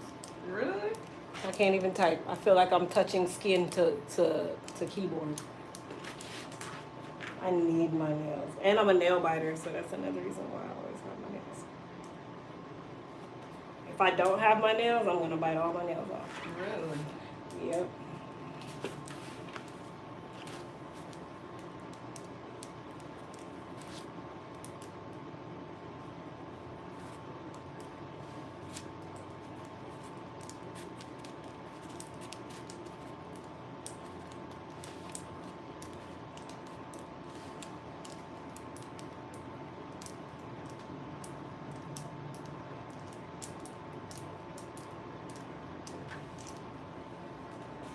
Speaker 5: Really?
Speaker 1: I can't even type. I feel like I'm touching skin to keyboard. I need my nails. And I'm a nail biter, so that's another reason why I always have my nails. If I don't have my nails, I'm gonna bite all my nails off.
Speaker 5: Really?
Speaker 1: Yep.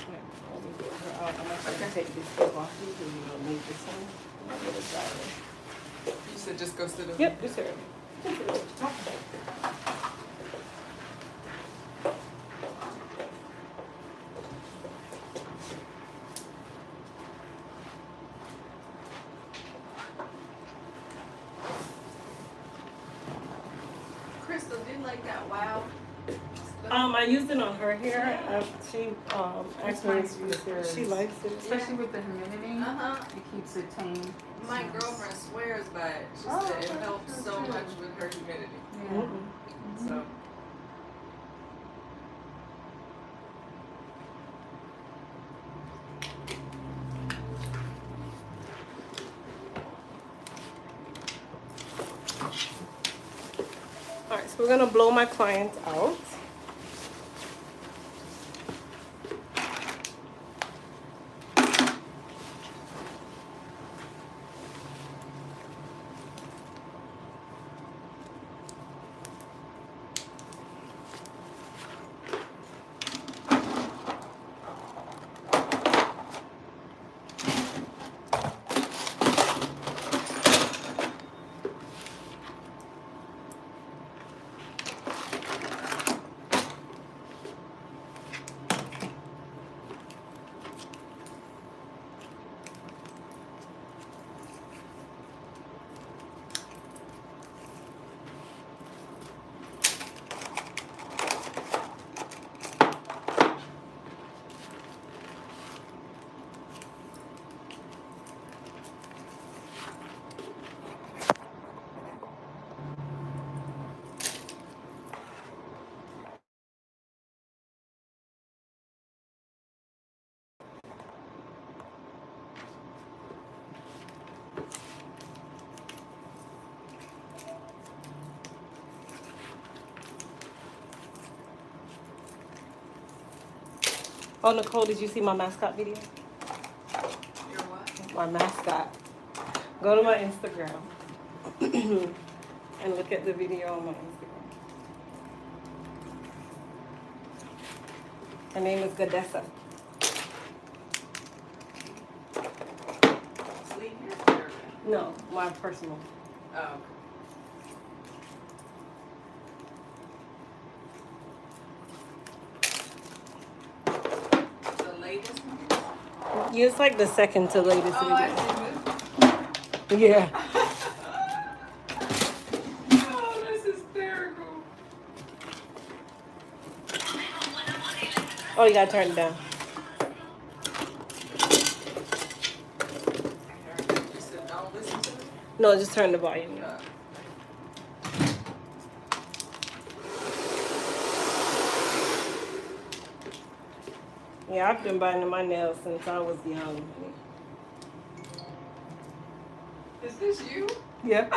Speaker 1: Let me get her out. I'm actually gonna take this clip off you because you don't need this one. I'll get it dry.
Speaker 5: You said just go sit up.
Speaker 1: Yep, just here.
Speaker 5: Crystal, didn't like that wow.
Speaker 1: I used it on her hair. She actually
Speaker 2: nice for the hairs.
Speaker 1: she likes it.
Speaker 2: Especially with the humidity,
Speaker 5: Uh-huh.
Speaker 2: it keeps it tame.
Speaker 5: My
Speaker 2: It's nice.
Speaker 5: girlfriend swears by it. She
Speaker 2: Oh,
Speaker 5: said it
Speaker 2: okay,
Speaker 5: helps
Speaker 2: that's
Speaker 5: so
Speaker 2: good.
Speaker 5: much with her humidity.
Speaker 2: Yeah.
Speaker 1: Mm-mm.
Speaker 5: So
Speaker 1: All right, so we're gonna blow my client out. Oh, Nicole, did you see my mascot video?
Speaker 5: you're what?
Speaker 1: My mascot. Go to my Instagram and look at the video on my Instagram. Her name is Gadessa.
Speaker 5: Sleep here?
Speaker 1: No, my personal.
Speaker 5: Oh. The latest one?
Speaker 1: Yeah, it's like the second to latest
Speaker 5: Oh, I
Speaker 1: video.
Speaker 5: see this.
Speaker 1: Yeah.
Speaker 5: Oh, that's hysterical.
Speaker 1: Oh, you gotta turn it down.
Speaker 5: You said don't listen to it?
Speaker 1: No, just turn the volume down. Yeah, I've been biting my nails since I was young.
Speaker 5: Is this you?
Speaker 1: Yeah.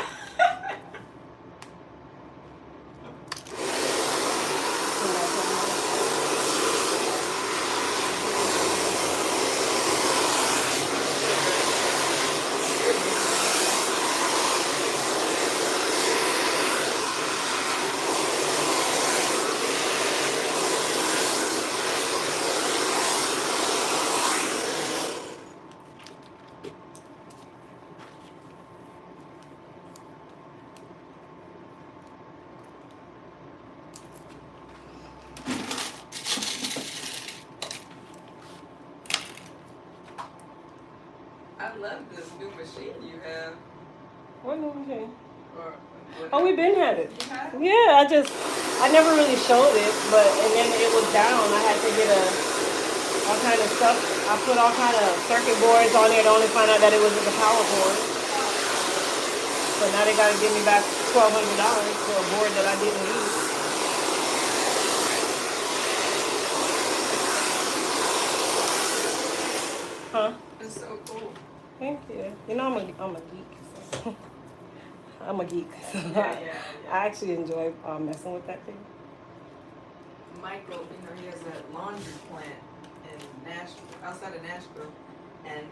Speaker 5: I love this new machine you have.
Speaker 1: What new machine?
Speaker 5: Or
Speaker 1: Oh, we've been had it.
Speaker 5: You had it?
Speaker 1: Yeah, I never really showed it, and then it was down. I had to get all kind of stuff. I put all kind of circuit boards on there to only find out that it wasn't the power board. So now they gotta give me back $1,200 for a board that I didn't use. Huh?
Speaker 5: It's so cool.
Speaker 1: Thank you. You know I'm a geek. So. I'm a geek. So
Speaker 5: Yeah.
Speaker 1: I actually enjoy messing with that thing.
Speaker 5: Michael, he has a laundry plant in Nashville, outside of Nashville, and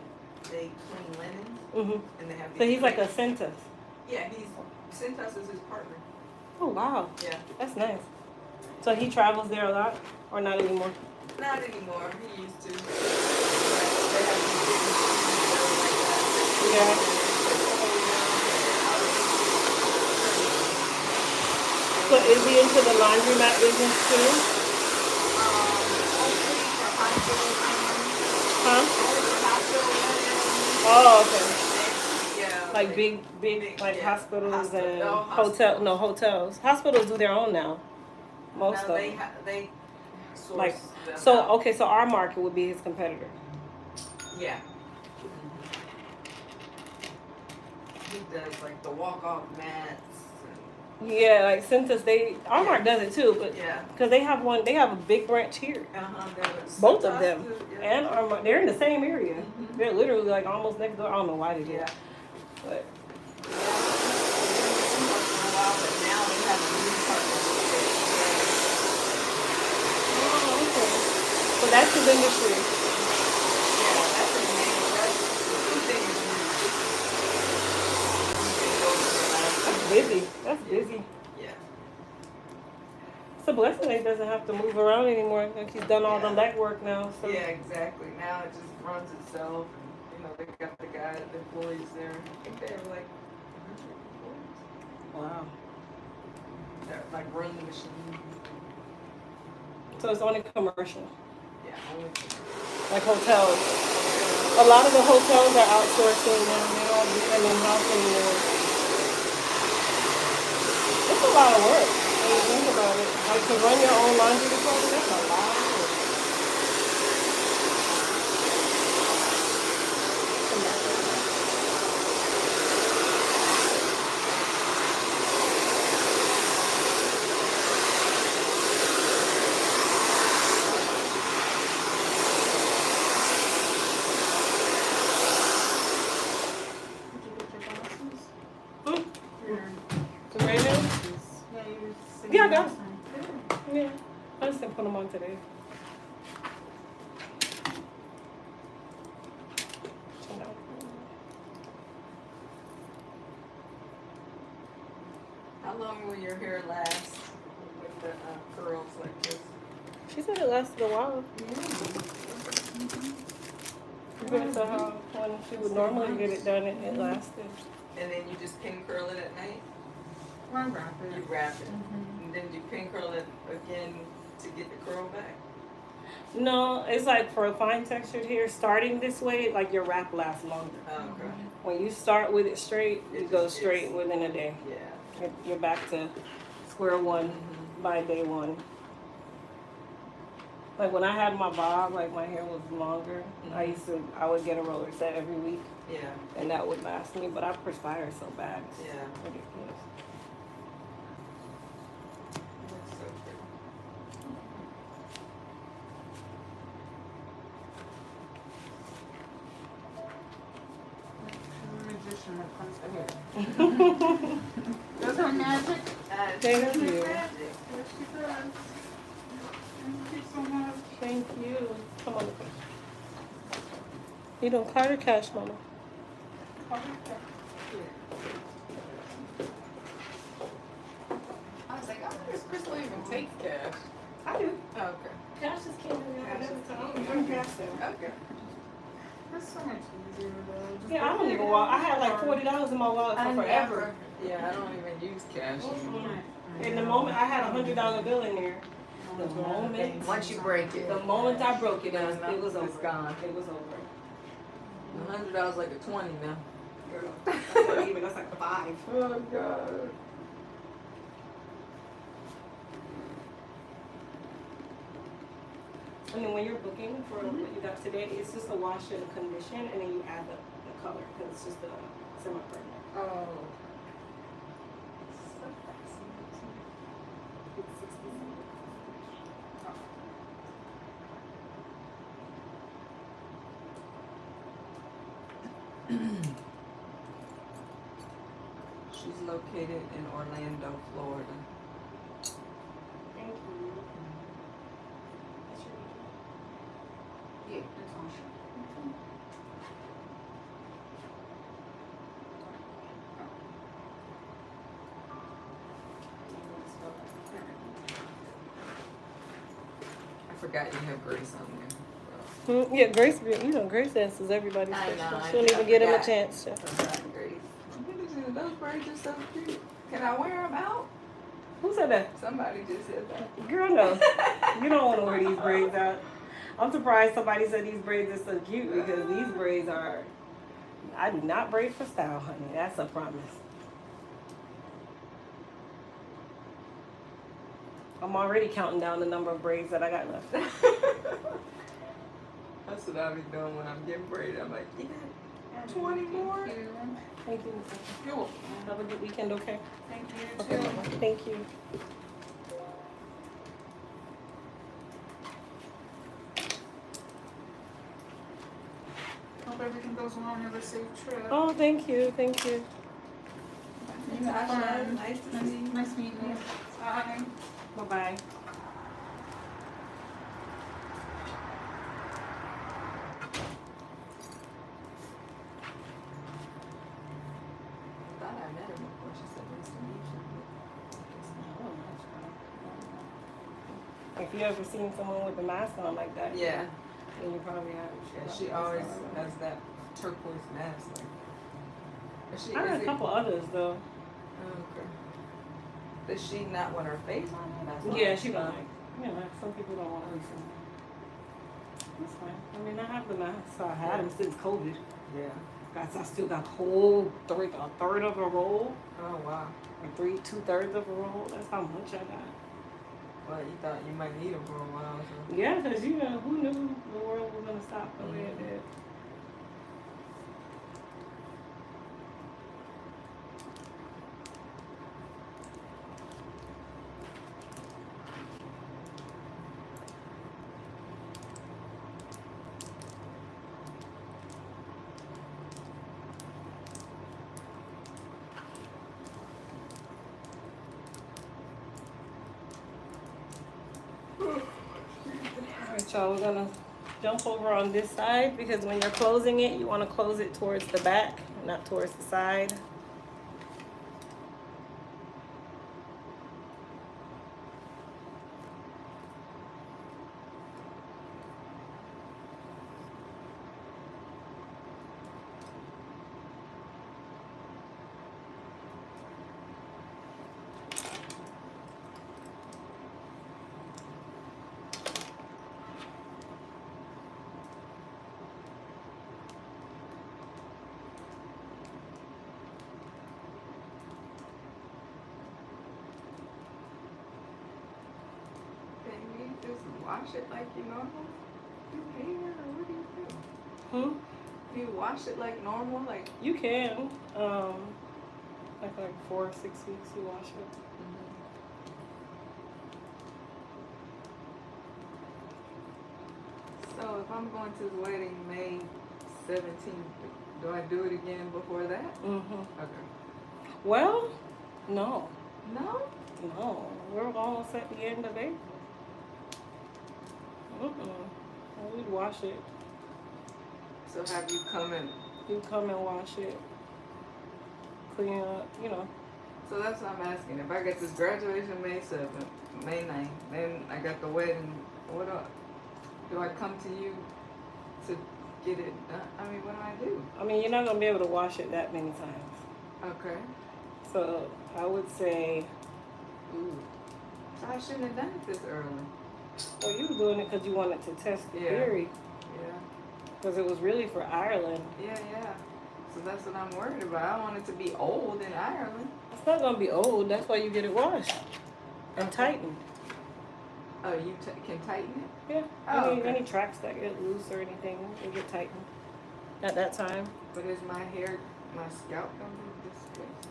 Speaker 5: they clean linens,
Speaker 1: Mm-hmm.
Speaker 5: and they have.
Speaker 1: So he's like a Centus.
Speaker 5: Yeah, Cintas is his partner.
Speaker 1: Oh wow.
Speaker 5: Yeah.
Speaker 1: That's nice. So he travels there a lot, or not anymore?
Speaker 5: Not anymore. He used to. They have these big machines that are like that.
Speaker 1: Yeah. So is he into the laundromat business too?
Speaker 5: Only for hospital linens.
Speaker 1: Huh?
Speaker 5: Only for hospital linens.
Speaker 1: Oh, okay.
Speaker 5: Yeah.
Speaker 1: Like big like
Speaker 5: yeah,
Speaker 1: hospitals and
Speaker 5: no,
Speaker 1: hotels. Hospitals do their own now. Most of
Speaker 5: no,
Speaker 1: them.
Speaker 5: they source
Speaker 1: Like
Speaker 5: them
Speaker 1: so
Speaker 5: out.
Speaker 1: okay, so our market would be his competitor.
Speaker 5: Yeah. He does like the walk-off mats.
Speaker 1: Yeah, like Centus, Armark does it too, but
Speaker 5: Yeah.
Speaker 1: because they have a big branch here. Both of them.
Speaker 5: Yeah.
Speaker 1: And Armark, they're in the same area.
Speaker 5: Mhm.
Speaker 1: They're literally like almost next door. I don't know why they do
Speaker 5: Yeah.
Speaker 1: it. But
Speaker 5: For a while, but now they have a new partnership.
Speaker 1: oh, okay. So that's his industry.
Speaker 5: Yeah, that's his name. That's the two things
Speaker 1: That's busy. That's busy.
Speaker 5: Yeah.
Speaker 1: It's a blessing that he doesn't have to move around anymore. Like he's done all the
Speaker 5: Yeah.
Speaker 1: legwork now. So
Speaker 5: Yeah, exactly. Now it just runs itself. And, they got the employees there. I think they have like 100 employees
Speaker 1: wow.
Speaker 5: that like run the machine.
Speaker 1: So it's only commercial,
Speaker 5: Yeah, only.
Speaker 1: like hotels. A lot of the hotels are outsourcing now. They don't do them in house anymore. It's a lot of work when you think about it. Like to run your own laundry department, that's a lot of work. The Ray-Bans? Yeah, I got it. Yeah, I just didn't put them on today.
Speaker 5: How long will your hair last with the curls like this?
Speaker 1: She said it lasted a while. Compared to how when she would normally get it done, it lasted.
Speaker 5: And then you just pin curl it at night?
Speaker 2: One wrap it.
Speaker 5: You wrap it. And then you pin curl it again to get the curl back?
Speaker 1: No, it's like for a fine textured hair, starting this way, like your wrap lasts longer.
Speaker 5: Oh, okay.
Speaker 1: When you start with it straight,
Speaker 5: It
Speaker 1: it goes
Speaker 5: just
Speaker 1: straight
Speaker 5: gets-
Speaker 1: within a day.
Speaker 5: Yeah.
Speaker 1: You're back to square one by day one. Like when I had my bob, like my hair was longer. I would get a roller set every week,
Speaker 5: Yeah.
Speaker 1: and that would last me. But I perspire so bad, it's
Speaker 5: Yeah.
Speaker 1: ridiculous.
Speaker 5: That's so pretty.
Speaker 2: She's a magician when it comes to hair. Does her magic?
Speaker 1: Thank you.
Speaker 2: Yes, she does. Thank you so much.
Speaker 1: Thank you. Come on. You don't card or cash, Mama?
Speaker 5: I was like, I wonder if Crystal even takes cash.
Speaker 1: I do.
Speaker 5: Oh, okay.
Speaker 1: Cash is king.
Speaker 5: Okay.
Speaker 2: That's so much easier though. Just
Speaker 1: Yeah, I don't even walk. I had like $40 in my wallet for forever.
Speaker 5: Yeah, I don't even use cash anymore.
Speaker 1: And the moment I had $100 bill in there, the moment
Speaker 5: Once you break it,
Speaker 1: the moment I broke it, it was
Speaker 5: It's
Speaker 1: over.
Speaker 5: gone.
Speaker 1: It was over.
Speaker 5: $100 like a 20 now. Girl.
Speaker 1: That's not even, that's like 5.
Speaker 5: Oh God.
Speaker 1: And then when you're booking for what you got today, it's just a wash and a condition, and then you add the color, because it's just a semi-permanent.
Speaker 5: Oh.
Speaker 1: It's 60
Speaker 5: She's located in Orlando, Florida.
Speaker 1: Thank you. That's your
Speaker 2: Yeah, that's on sure.
Speaker 5: I forgot you have Grace on there.
Speaker 1: Yeah, Grace, you know, Grace answers everybody's
Speaker 5: I
Speaker 1: question.
Speaker 5: know, I
Speaker 1: She don't
Speaker 5: did,
Speaker 1: even
Speaker 5: I
Speaker 1: get him a
Speaker 5: forgot.
Speaker 1: chance to.
Speaker 5: Forgot Grace. Those braids are so cute. Can I wear them out?
Speaker 1: Who said that?
Speaker 5: Somebody just said that.
Speaker 1: Girl, no. You don't want to wear these braids out. I'm surprised somebody said these braids are so cute, because these braids are, I do not braid for style, honey. That's a promise. I'm already counting down the number of braids that I got left.
Speaker 5: That's what I be doing when I'm getting braided. I'm like, you got 20 more?
Speaker 2: Thank you.
Speaker 1: Thank you.
Speaker 2: You're welcome.
Speaker 1: Have a good weekend, okay?
Speaker 2: Thank you
Speaker 1: Okay,
Speaker 2: too.
Speaker 1: thank you.
Speaker 2: Hope everything goes well on your safe trip.
Speaker 1: Oh, thank you, thank you.
Speaker 5: Tasha, nice to see you.
Speaker 2: Nice meeting you. Bye.
Speaker 1: Bye-bye.
Speaker 5: Thought I met her before. She said nice to meet you.
Speaker 1: If you ever seen someone with the mask on like that,
Speaker 5: Yeah.
Speaker 1: then you probably have.
Speaker 5: Yeah, she always has that turquoise mask. Like, is she,
Speaker 1: I had
Speaker 5: is
Speaker 1: a couple others though.
Speaker 5: Oh, okay. Does she not want her face on it? That's
Speaker 1: Yeah,
Speaker 5: all.
Speaker 1: she don't like. You know, some people don't want to listen. That's fine. I mean, I have the mask. So I had them since COVID.
Speaker 5: Yeah.
Speaker 1: Guys, I still got a third of a roll,
Speaker 5: Oh, wow.
Speaker 1: or 2/3 of a roll. That's how much I got.
Speaker 5: Well, you thought you might need them for a while. So.
Speaker 1: Yeah, because you know, who knew the world was gonna stop the way it did? Alright, y'all, we're gonna jump over on this side, because when you're closing it, you want to close it towards the back, not towards the side.
Speaker 5: Can you just wash it like you normal? You can, or what do you do? Do you wash it like normal? Like,
Speaker 1: You can, like 4 or 6 weeks you wash it.
Speaker 5: So if I'm going to the wedding May 17th, do I do it again before that? Okay.
Speaker 1: Well, no,
Speaker 5: No?
Speaker 1: we're almost at the end of April. We'd wash it.
Speaker 5: So have you come in?
Speaker 1: You come and wash it, clean it up, you know.
Speaker 5: So that's what I'm asking. If I get this graduation May 7th, May 9th, then I got the wedding, what do I come to you to get it done? I mean, what do I do?
Speaker 1: I mean, you're not gonna be able to wash it that many times.
Speaker 5: Okay.
Speaker 1: So I would say,
Speaker 5: So I shouldn't have done it this early.
Speaker 1: well, you were doing it because you wanted to test the
Speaker 5: Yeah.
Speaker 1: theory,
Speaker 5: Yeah.
Speaker 1: because it was really for Ireland.
Speaker 5: Yeah. So that's what I'm worried about. I don't want it to be old in Ireland.
Speaker 1: It's not gonna be old. That's why you get it washed and tightened.
Speaker 5: Oh, you can tighten it?
Speaker 1: Yeah.
Speaker 5: Oh,
Speaker 1: any,
Speaker 5: okay.
Speaker 1: any tracks that get loose or anything, they get tightened at that time.
Speaker 5: But is my scalp gonna be displaced?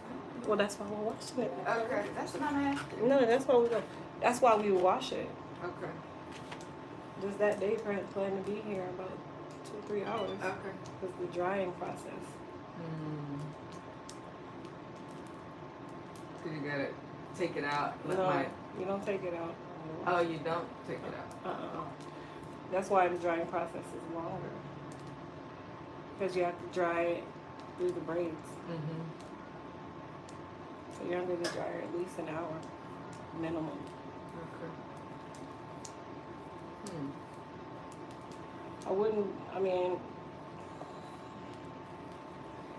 Speaker 1: Well, that's why we're washing it.
Speaker 5: Okay, that's what I'm asking.
Speaker 1: No, that's why we wash it.
Speaker 5: Okay.
Speaker 1: Just that day plan to be here about 2 or 3 hours.
Speaker 5: Okay.
Speaker 1: Because the drying process.
Speaker 5: So you gotta take it out.
Speaker 1: No, you don't take it out.
Speaker 5: Oh, you don't take it out.
Speaker 1: That's why the drying process is longer. Because you have to dry it through the braids. So you're under the dryer at least an hour, minimum.
Speaker 5: Okay.
Speaker 1: I mean,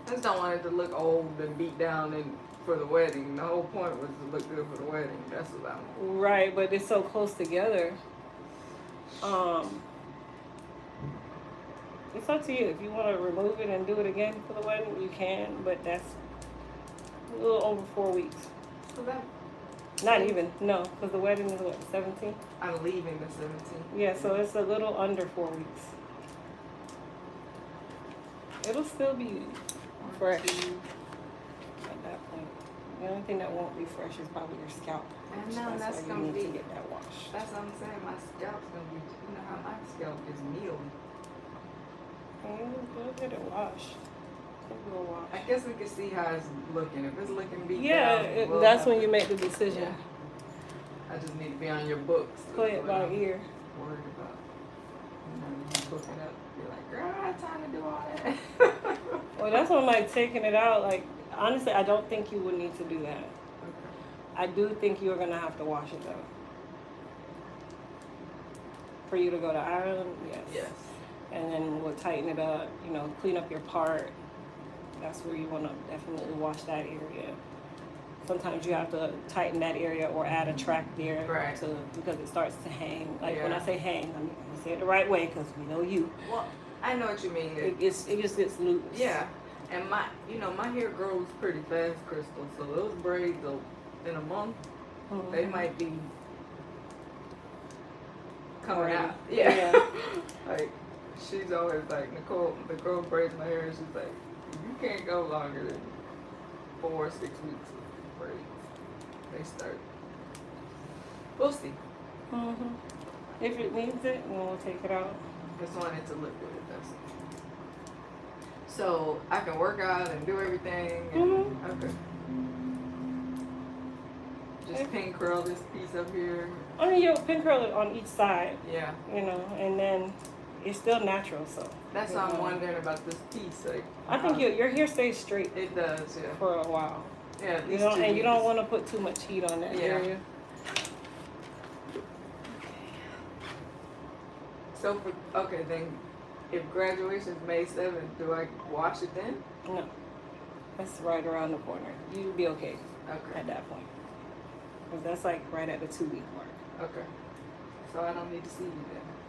Speaker 5: I just don't want it to look old and beat down and for the wedding. The whole point was to look good for the wedding. That's what I want.
Speaker 1: right, but it's so close together. It's up to you. If you want to remove it and do it again for the wedding, you can, but that's a little over 4 weeks.
Speaker 5: So that
Speaker 1: Not even, no, because the wedding is what, 17th?
Speaker 5: I'm leaving the 17th.
Speaker 1: Yeah, so it's a little under 4 weeks. It'll still be fresh at that point. The only thing that won't be fresh is probably your scalp.
Speaker 5: I know, that's
Speaker 1: why
Speaker 5: gonna
Speaker 1: you need to
Speaker 5: be-
Speaker 1: get that washed.
Speaker 5: That's what I'm saying. My scalp's gonna be. You know how my scalp is mealy.
Speaker 1: Go get it washed. Go wash.
Speaker 5: I guess we can see how it's looking. If it's looking beat
Speaker 1: Yeah,
Speaker 5: down, we'll
Speaker 1: that's
Speaker 5: have
Speaker 1: when
Speaker 5: to-
Speaker 1: you make the decision.
Speaker 5: Yeah. I just need to be on your books.
Speaker 1: Play it by ear.
Speaker 5: Worried about. You know, you book it up. You're like, girl, I have time to do all that.
Speaker 1: Well, that's when like taking it out. Like honestly, I don't think you would need to do that.
Speaker 5: Okay.
Speaker 1: I do think you're gonna have to wash it though. For you to go to Ireland, yes.
Speaker 5: Yes.
Speaker 1: And then we'll tighten it up. You know, clean up your part. That's where you want to definitely wash that area. Sometimes you have to tighten that area or add a track there
Speaker 5: Right.
Speaker 1: because it starts to hang. Like when
Speaker 5: Yeah.
Speaker 1: I say hang, I mean say it the right way because we know you.
Speaker 5: Well, I know what you mean.
Speaker 1: It just gets loose.
Speaker 5: Yeah, and my hair grows pretty fast, Crystal. So those braids, in a month,
Speaker 1: Mhm.
Speaker 5: they might be coming
Speaker 1: Already.
Speaker 5: out. Yeah.
Speaker 1: Yeah.
Speaker 5: Like she's always like Nicole braids my hair. And she's like, you can't go longer than 4 or 6 weeks of braids. They start. We'll see.
Speaker 1: Mhm. If it needs it, then we'll take it out.
Speaker 5: Just wanted to look good. That's it. So I can work out and do everything. And, Okay. Just pin curl this piece up here.
Speaker 1: I mean, you'll pin curl it on each side,
Speaker 5: Yeah.
Speaker 1: you know, and then it's still natural. So
Speaker 5: That's
Speaker 1: you
Speaker 5: why I'm
Speaker 1: know.
Speaker 5: wondering about this piece. Like,
Speaker 1: I think your hair stays straight
Speaker 5: it does. Yeah.
Speaker 1: for a while.
Speaker 5: Yeah. At
Speaker 1: You
Speaker 5: least
Speaker 1: don't,
Speaker 5: 2
Speaker 1: and you don't
Speaker 5: weeks.
Speaker 1: want to put too much heat on that
Speaker 5: Yeah.
Speaker 1: area.
Speaker 5: So then, if graduation's May 7th, do I wash it then?
Speaker 1: No, that's right around the corner. You'll be okay
Speaker 5: Okay.
Speaker 1: at that point. Because that's like right at the 2 week mark.
Speaker 5: Okay. So I don't need to see you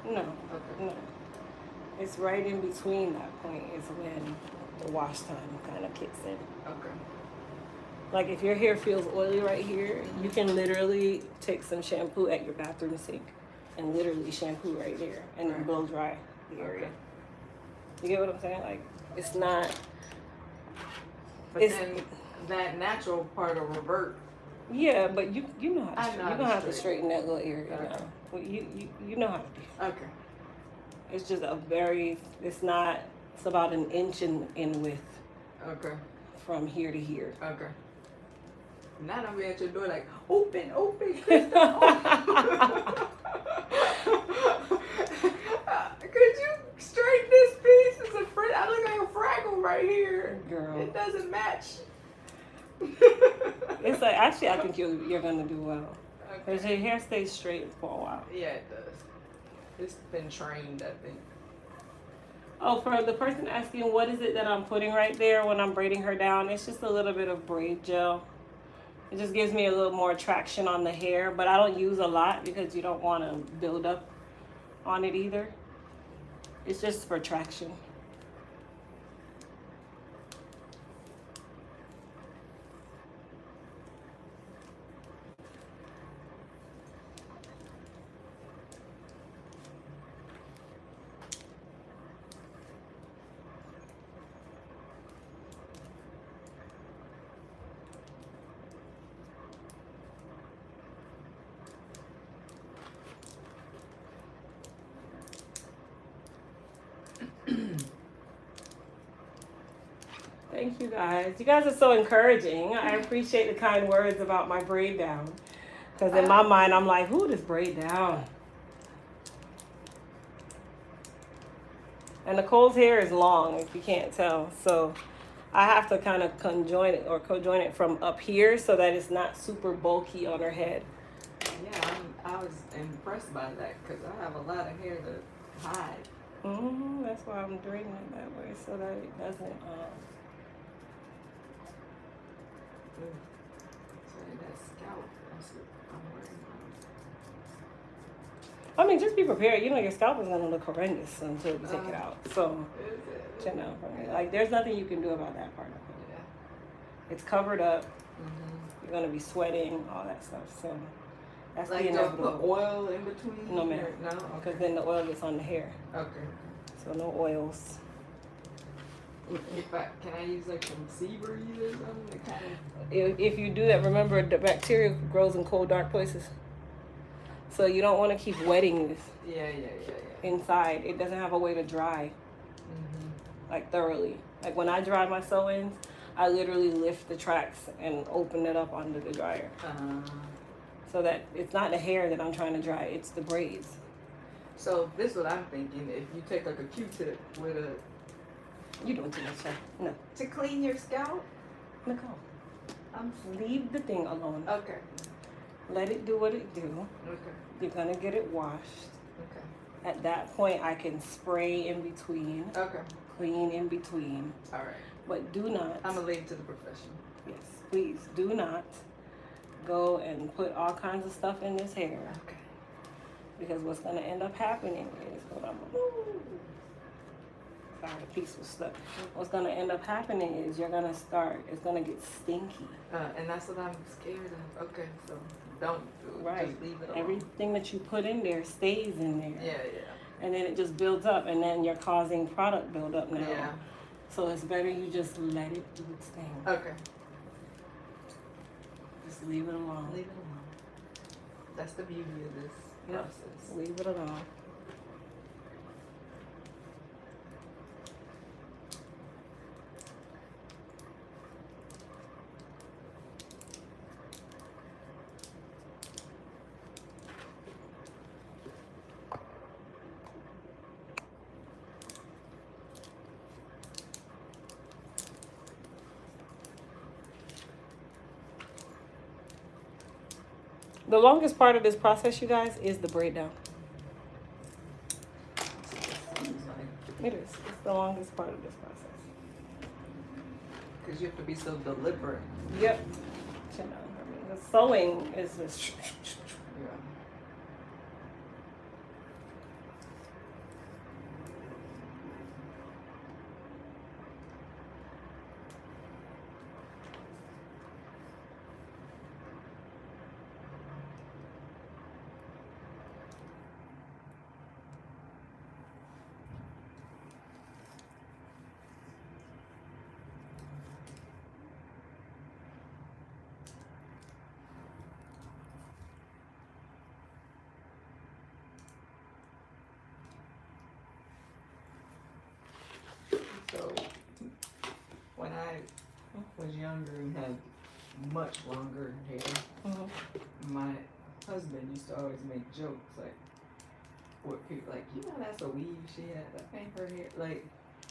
Speaker 5: then.
Speaker 1: No,
Speaker 5: Okay.
Speaker 1: no. It's right in between that point is when the wash time kind of kicks in.
Speaker 5: Okay.
Speaker 1: Like if your hair feels oily right here, you can literally take some shampoo at your bathroom sink and literally shampoo right there and then blow dry the area.
Speaker 5: Okay.
Speaker 1: You get what I'm saying? Like it's not.
Speaker 5: But
Speaker 1: It's-
Speaker 5: then that natural part will revert.
Speaker 1: Yeah, but you know how to
Speaker 5: I
Speaker 1: straighten.
Speaker 5: know
Speaker 1: You
Speaker 5: how
Speaker 1: know
Speaker 5: to
Speaker 1: how to straighten that little area
Speaker 5: Okay.
Speaker 1: now. Well, you know how to do.
Speaker 5: Okay.
Speaker 1: It's just it's not. It's about an inch in width
Speaker 5: Okay.
Speaker 1: from here to here.
Speaker 5: Okay. Now I'm at your door like, open, Crystal. Could you straighten this piece? It's I look like a Fraggle right here.
Speaker 1: Girl.
Speaker 5: It doesn't match.
Speaker 1: It's like actually I think you're gonna do well.
Speaker 5: Okay.
Speaker 1: Because your hair stays straight for a while.
Speaker 5: Yeah, it does. It's been trained, I think.
Speaker 1: Oh, for the person asking what is it that I'm putting right there when I'm braiding her down, it's just a little bit of braid gel. It just gives me a little more traction on the hair, but I don't use a lot because you don't want to build up on it either. It's just for traction. Thank you guys. You guys are so encouraging. I appreciate the kind words about my braid down. Because in my mind, I'm like, who does braid down? And Nicole's hair is long, if you can't tell. So I have to kind of conjoin it from up here so that it's not super bulky on her head.
Speaker 5: Yeah, I was impressed by that because I have a lot of hair to hide.
Speaker 1: That's why I'm doing it that way so that it doesn't.
Speaker 5: Sorry, that scalp. That's what I'm worried
Speaker 1: I mean, just be prepared. You know, your scalp is gonna look horrendous until you take it out. So,
Speaker 5: about. Is it?
Speaker 1: you know, like there's nothing you can do about that part of it.
Speaker 5: Yeah.
Speaker 1: It's covered up.
Speaker 5: Mm-hmm.
Speaker 1: You're gonna be sweating, all that stuff. So that's
Speaker 5: Like
Speaker 1: the
Speaker 5: don't put
Speaker 1: inevitable.
Speaker 5: oil in between?
Speaker 1: No, ma'am.
Speaker 5: Or- No?
Speaker 1: Because
Speaker 5: Okay.
Speaker 1: then the oil gets on the hair.
Speaker 5: Okay.
Speaker 1: So no oils.
Speaker 5: Can I use like some sea breeze or something to kind of?
Speaker 1: If you do that, remember the bacteria grows in cold, dark places. So you don't want to keep wetting this
Speaker 5: Yeah.
Speaker 1: inside. It doesn't have a way to dry
Speaker 5: Mm-hmm.
Speaker 1: like thoroughly. Like when I dry my sew-ins, I literally lift the tracks and open it up under the dryer. So that it's not the hair that I'm trying to dry, it's the braids.
Speaker 5: So this is what I'm thinking. If you take like a Q-tip with a
Speaker 1: You doing too much, no.
Speaker 5: to clean your scalp.
Speaker 1: Nicole, leave the thing alone.
Speaker 5: Okay.
Speaker 1: Let it do what it do.
Speaker 5: Okay.
Speaker 1: You're gonna get it washed.
Speaker 5: Okay.
Speaker 1: At that point, I can spray in between,
Speaker 5: Okay.
Speaker 1: clean in between.
Speaker 5: All right.
Speaker 1: But do not,
Speaker 5: I'm gonna leave it to the professional.
Speaker 1: yes, please do not go and put all kinds of stuff in this hair.
Speaker 5: Okay.
Speaker 1: Because what's gonna end up happening is, hold on, sorry, the piece was stuck. What's gonna end up happening is you're gonna start, it's gonna get stinky.
Speaker 5: And that's what I'm scared of. Okay. So don't do it.
Speaker 1: Right.
Speaker 5: Just leave it alone.
Speaker 1: Everything that you put in there stays in there.
Speaker 5: Yeah.
Speaker 1: And then it just builds up, and then you're causing product buildup now.
Speaker 5: Yeah.
Speaker 1: So it's better you just let it do its thing.
Speaker 5: Okay.
Speaker 1: Just leave it alone.
Speaker 5: Leave it alone. That's the beauty of this
Speaker 1: Yep.
Speaker 5: process.
Speaker 1: Leave it alone. The longest part of this process, you guys, is the braid down.
Speaker 5: Seems like
Speaker 1: It is. It's the longest part of this process.
Speaker 5: because you have to be so deliberate.
Speaker 1: Yep. You know, I mean, the sewing is just.
Speaker 5: Yeah. So when I was younger and had much longer hair, my husband used to always make jokes like, what people like, you know, that's a weave she had. That ain't her hair. Like,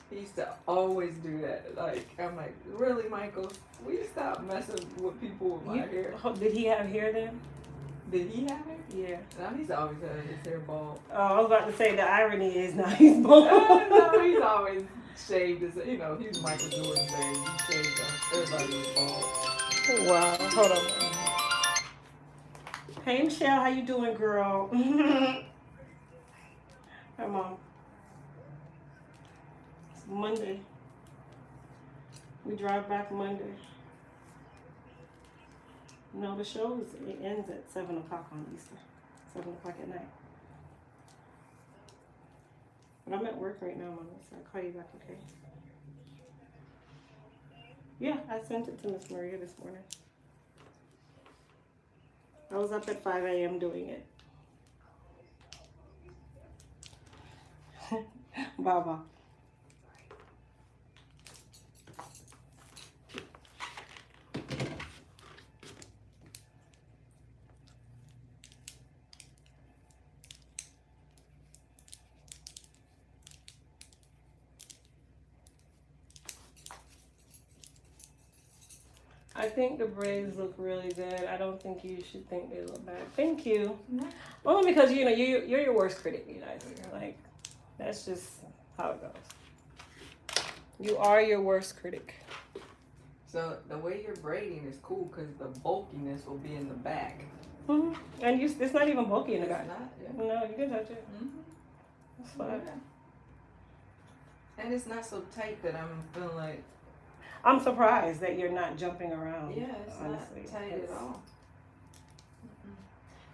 Speaker 5: he used to always do that. Like, I'm like, really, Michael? Will you stop messing with people with my hair?
Speaker 1: Did he have hair then?
Speaker 5: Did he have hair?
Speaker 1: Yeah.
Speaker 5: No, he's always had his hair bald.
Speaker 1: Oh, I was about to say the irony is now he's bald.
Speaker 5: No, he's always shaved his, you know, he's Michael Jordan baby. He shaved everybody was bald.
Speaker 1: Wow. Hold on. Hey Michelle, how you doing, girl? Hi, Mom. It's Monday. We drive back Monday. No, the show it ends at 7 o'clock on Easter. 7 o'clock at night. But I'm at work right now, Mom, so I'll call you back, okay? Yeah, I sent it to Miss Maria this morning. I was up at 5 a.m. doing it. Baba. I think the braids look really good. I don't think you should think they look bad. Thank you. Only because you know you're your worst critic, you guys. Like that's just how it goes. You are your worst critic.
Speaker 5: So the way you're braiding is cool because the bulkiness will be in the back.
Speaker 1: Mm-hmm. And it's not even bulky in the
Speaker 5: It's
Speaker 1: back.
Speaker 5: not, yeah.
Speaker 1: No, you can touch it.
Speaker 5: Mm-hmm.
Speaker 1: It's fine.
Speaker 5: Yeah. And it's not so tight that I'm feeling like.
Speaker 1: I'm surprised that you're not jumping around.
Speaker 5: Yeah, it's
Speaker 1: honestly.
Speaker 5: not tight at all.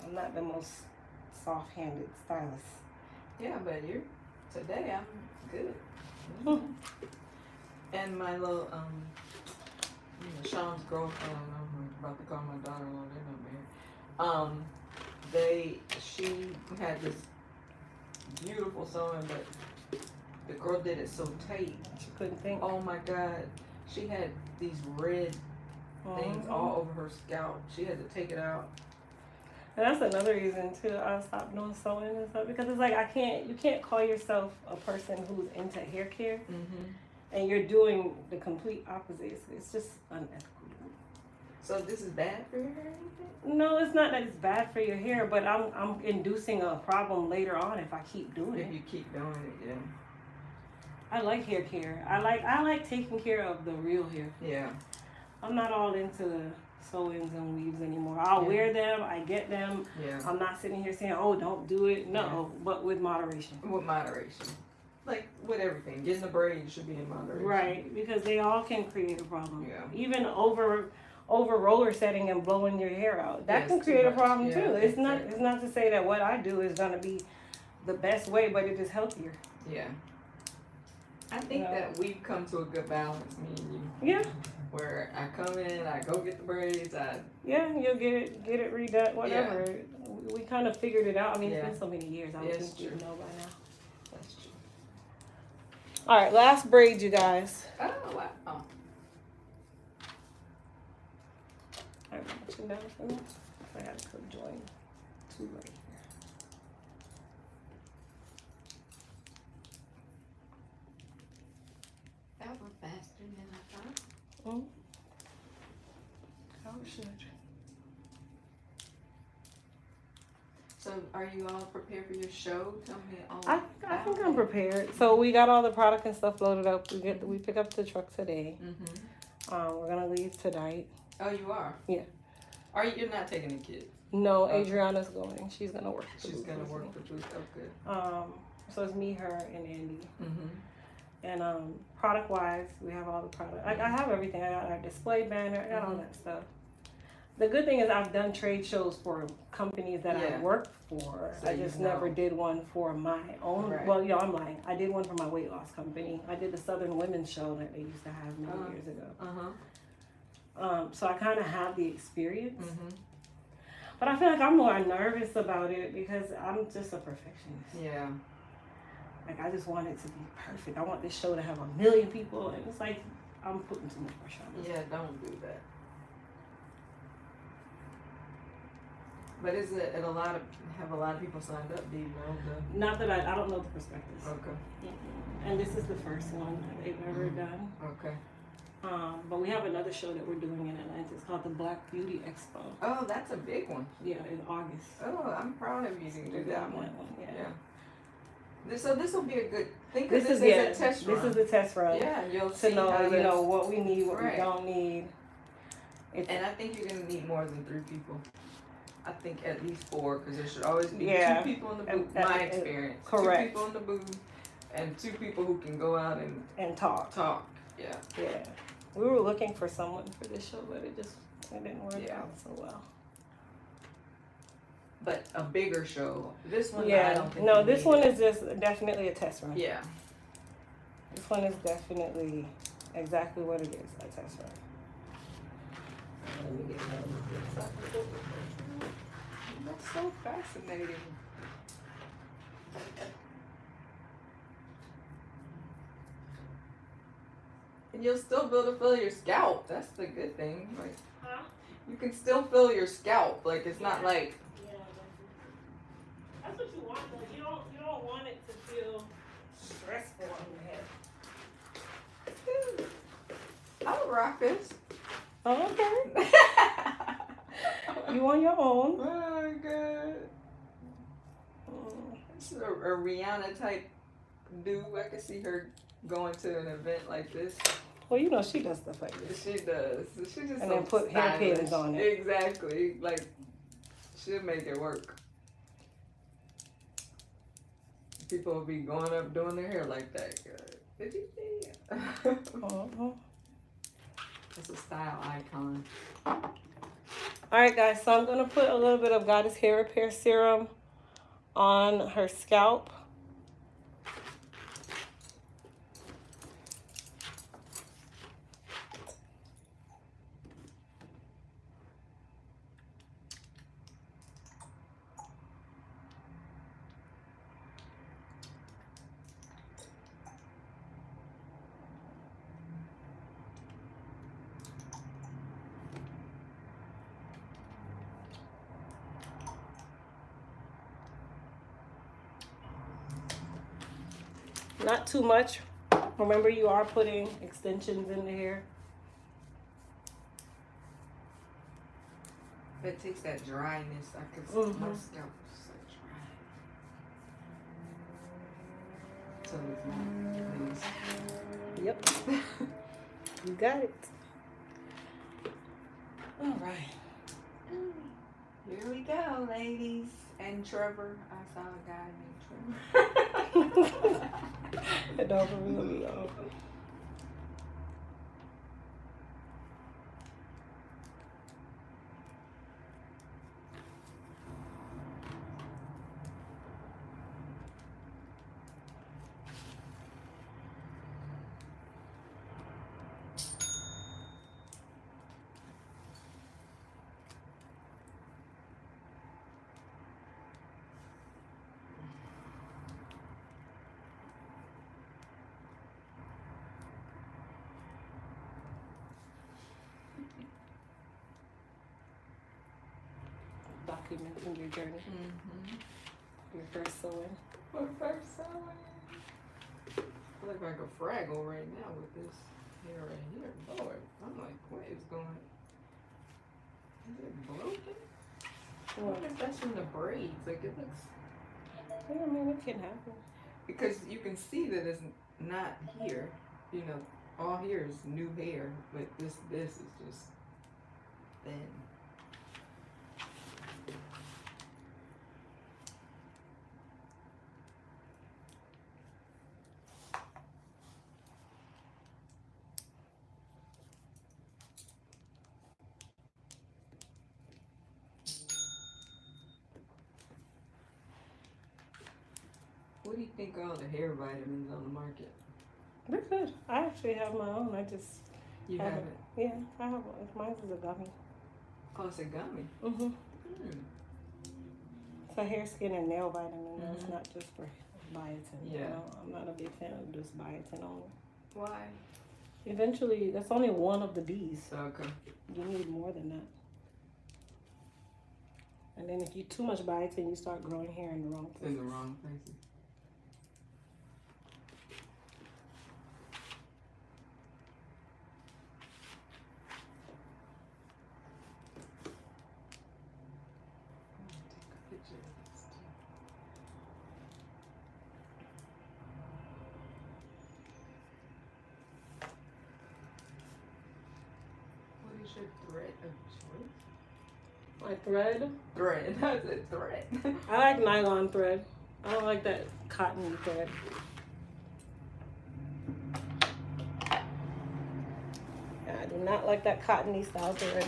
Speaker 1: I'm not the most soft-handed stylist.
Speaker 5: Yeah, but today I'm good. And my little Sean's girlfriend, I'm about to call my daughter-in-law, they're not married. She had this beautiful sewing, but the girl did it so tight.
Speaker 1: She couldn't think.
Speaker 5: Oh my God. She had these red things all over her scalp. She had to take it out.
Speaker 1: And that's another reason too. I stopped doing sewing and stuff because it's like you can't call yourself a person who's into hair care, and you're doing the complete opposite. It's just unethical.
Speaker 5: So this is bad for your hair?
Speaker 1: No, it's not that it's bad for your hair, but I'm inducing a problem later on if I keep doing it.
Speaker 5: If you keep doing it, yeah.
Speaker 1: I like hair care. I like taking care of the real hair.
Speaker 5: Yeah.
Speaker 1: I'm not all into the sew-ins and weaves anymore. I'll wear them. I get them.
Speaker 5: Yeah.
Speaker 1: I'm not sitting here saying, "Oh, don't do it." No, but with moderation.
Speaker 5: With moderation. Like with everything, getting the braid should be in moderation.
Speaker 1: Right, because they all can create a problem.
Speaker 5: Yeah.
Speaker 1: Even over roller setting and blowing your hair out, that
Speaker 5: Yes,
Speaker 1: can
Speaker 5: too
Speaker 1: create a
Speaker 5: much.
Speaker 1: problem
Speaker 5: Yeah,
Speaker 1: too. It's
Speaker 5: exactly.
Speaker 1: not to say that what I do is gonna be the best way, but it is healthier.
Speaker 5: Yeah. I think that we've come to a good balance, me and you.
Speaker 1: Yeah.
Speaker 5: Where I come in, I go get the braids,
Speaker 1: Yeah, you'll get it redone, whatever. We kind of figured it out. I mean, it's
Speaker 5: Yeah.
Speaker 1: been so many years. I would think you'd know by now.
Speaker 5: That's true.
Speaker 1: All right, last braid, you guys.
Speaker 5: Oh, wow. Oh.
Speaker 1: All right, watching down for me. I got to join two right here.
Speaker 5: That went faster than I thought.
Speaker 1: How it should.
Speaker 5: So are you all prepared for your show? Tell me all
Speaker 1: I think I'm prepared. So we got all the product and stuff loaded up. We pick up the truck today. We're gonna leave tonight.
Speaker 5: Oh, you are?
Speaker 1: Yeah.
Speaker 5: You're not taking the kids?
Speaker 1: No, Adriana's going. She's gonna work.
Speaker 5: She's gonna work the booth. Oh, good.
Speaker 1: So it's me, her, and Andy. And product wise, we have all the product. I have everything. I got our display banner. I got all that stuff. The good thing is I've done trade shows for companies that I work for.
Speaker 5: So
Speaker 1: I just never did one for my own.
Speaker 5: Right.
Speaker 1: Well, I'm lying. I did one for my weight loss company. I did the Southern Women's Show that they used to have many years ago. So I kind of have the experience. But I feel like I'm more nervous about it because I'm just a perfectionist.
Speaker 5: Yeah.
Speaker 1: Like I just want it to be perfect. I want this show to have 1 million people, and it's like I'm putting too much pressure on myself.
Speaker 5: Yeah, don't do that. But is it have a lot of people signed up? Do you know
Speaker 1: Not that I don't know the perspectives.
Speaker 5: Okay.
Speaker 1: And this is the first one that they've ever done.
Speaker 5: Okay.
Speaker 1: But we have another show that we're doing in Atlanta. It's called the Black Beauty Expo.
Speaker 5: Oh, that's a big one.
Speaker 1: Yeah, in August.
Speaker 5: Oh, I'm proud of you to do that one.
Speaker 1: Yeah.
Speaker 5: So this will be a good thing.
Speaker 1: This is
Speaker 5: a test run.
Speaker 1: This is the test run.
Speaker 5: Yeah, you'll
Speaker 1: to
Speaker 5: see
Speaker 1: know
Speaker 5: how
Speaker 1: what we need, what we
Speaker 5: Right.
Speaker 1: don't need.
Speaker 5: And I think you're gonna need more than 3 people. I think at least 4, because there should always be 2 people in the booth. My experience.
Speaker 1: Correct.
Speaker 5: 2 people in the booth, and 2 people who can go out
Speaker 1: and talk.
Speaker 5: Yeah.
Speaker 1: Yeah. We were looking for someone for this show, but it didn't work out so well.
Speaker 5: But a bigger show. This one, I
Speaker 1: Yeah.
Speaker 5: don't think
Speaker 1: No,
Speaker 5: you
Speaker 1: this
Speaker 5: need
Speaker 1: one
Speaker 5: it.
Speaker 1: is just definitely a test run.
Speaker 5: Yeah.
Speaker 1: This one is definitely exactly what it is, a test run. Let me get that.
Speaker 5: That's so fascinating. And you'll still be able to feel your scalp. That's the good thing. Like, you can still feel your scalp. Like, it's not like.
Speaker 1: Yeah, that's what you want though. You don't want it to feel stressful on your head.
Speaker 5: I would rock this.
Speaker 1: Oh, okay. You on your own.
Speaker 5: Oh, God. It's a Rihanna type dude. I could see her going to an event like this.
Speaker 1: Well, you know she does stuff like this.
Speaker 5: She does. She just
Speaker 1: And
Speaker 5: so
Speaker 1: then put hair
Speaker 5: stylish.
Speaker 1: pins on it.
Speaker 5: Exactly. Like, she'll make it work. People will be going up doing their hair like that. Did you see it? That's a style icon.
Speaker 1: Alright guys, so I'm going to put a little bit of Goddess Hair Repair Serum on her scalp. Not too much. Remember, you are putting extensions in the hair.
Speaker 5: It takes that dryness. I could see my scalp is so dry. So it's not.
Speaker 1: Yep. You got it. All right.
Speaker 5: Here we go, ladies. And Trevor. I saw a guy named Trevor.
Speaker 1: It don't really go. Documenting your journey. Your first sewing.
Speaker 5: My first sewing. I look like a Fraggle right now with this hair right here. Lord, I'm like, what is going? Is it broken? What if that's from the braids? Like it looks.
Speaker 1: Yeah, I mean, it can happen.
Speaker 5: Because you can see that it's not here. You know, all here is new hair, but this is just thin. What do you think of all the hair vitamins on the market?
Speaker 1: They're good. I actually have my own. I just
Speaker 5: You have it?
Speaker 1: Yeah, I have one. Mine is a gummy.
Speaker 5: Oh, it's a gummy.
Speaker 1: It's a hair, skin, and nail vitamin. It's not just for biotin.
Speaker 5: Yeah.
Speaker 1: You know, I'm not a big fan of just biotin only.
Speaker 5: Why?
Speaker 1: Eventually, that's only one of the B's.
Speaker 5: Okay.
Speaker 1: You need more than that. And then if you too much biotin, you start growing hair in the wrong places.
Speaker 5: In the wrong places. Your thread of choice?
Speaker 1: My thread?
Speaker 5: Thread. I said thread.
Speaker 1: I like nylon thread. I don't like that cotton thread. Yeah, I do not like that cottony style thread.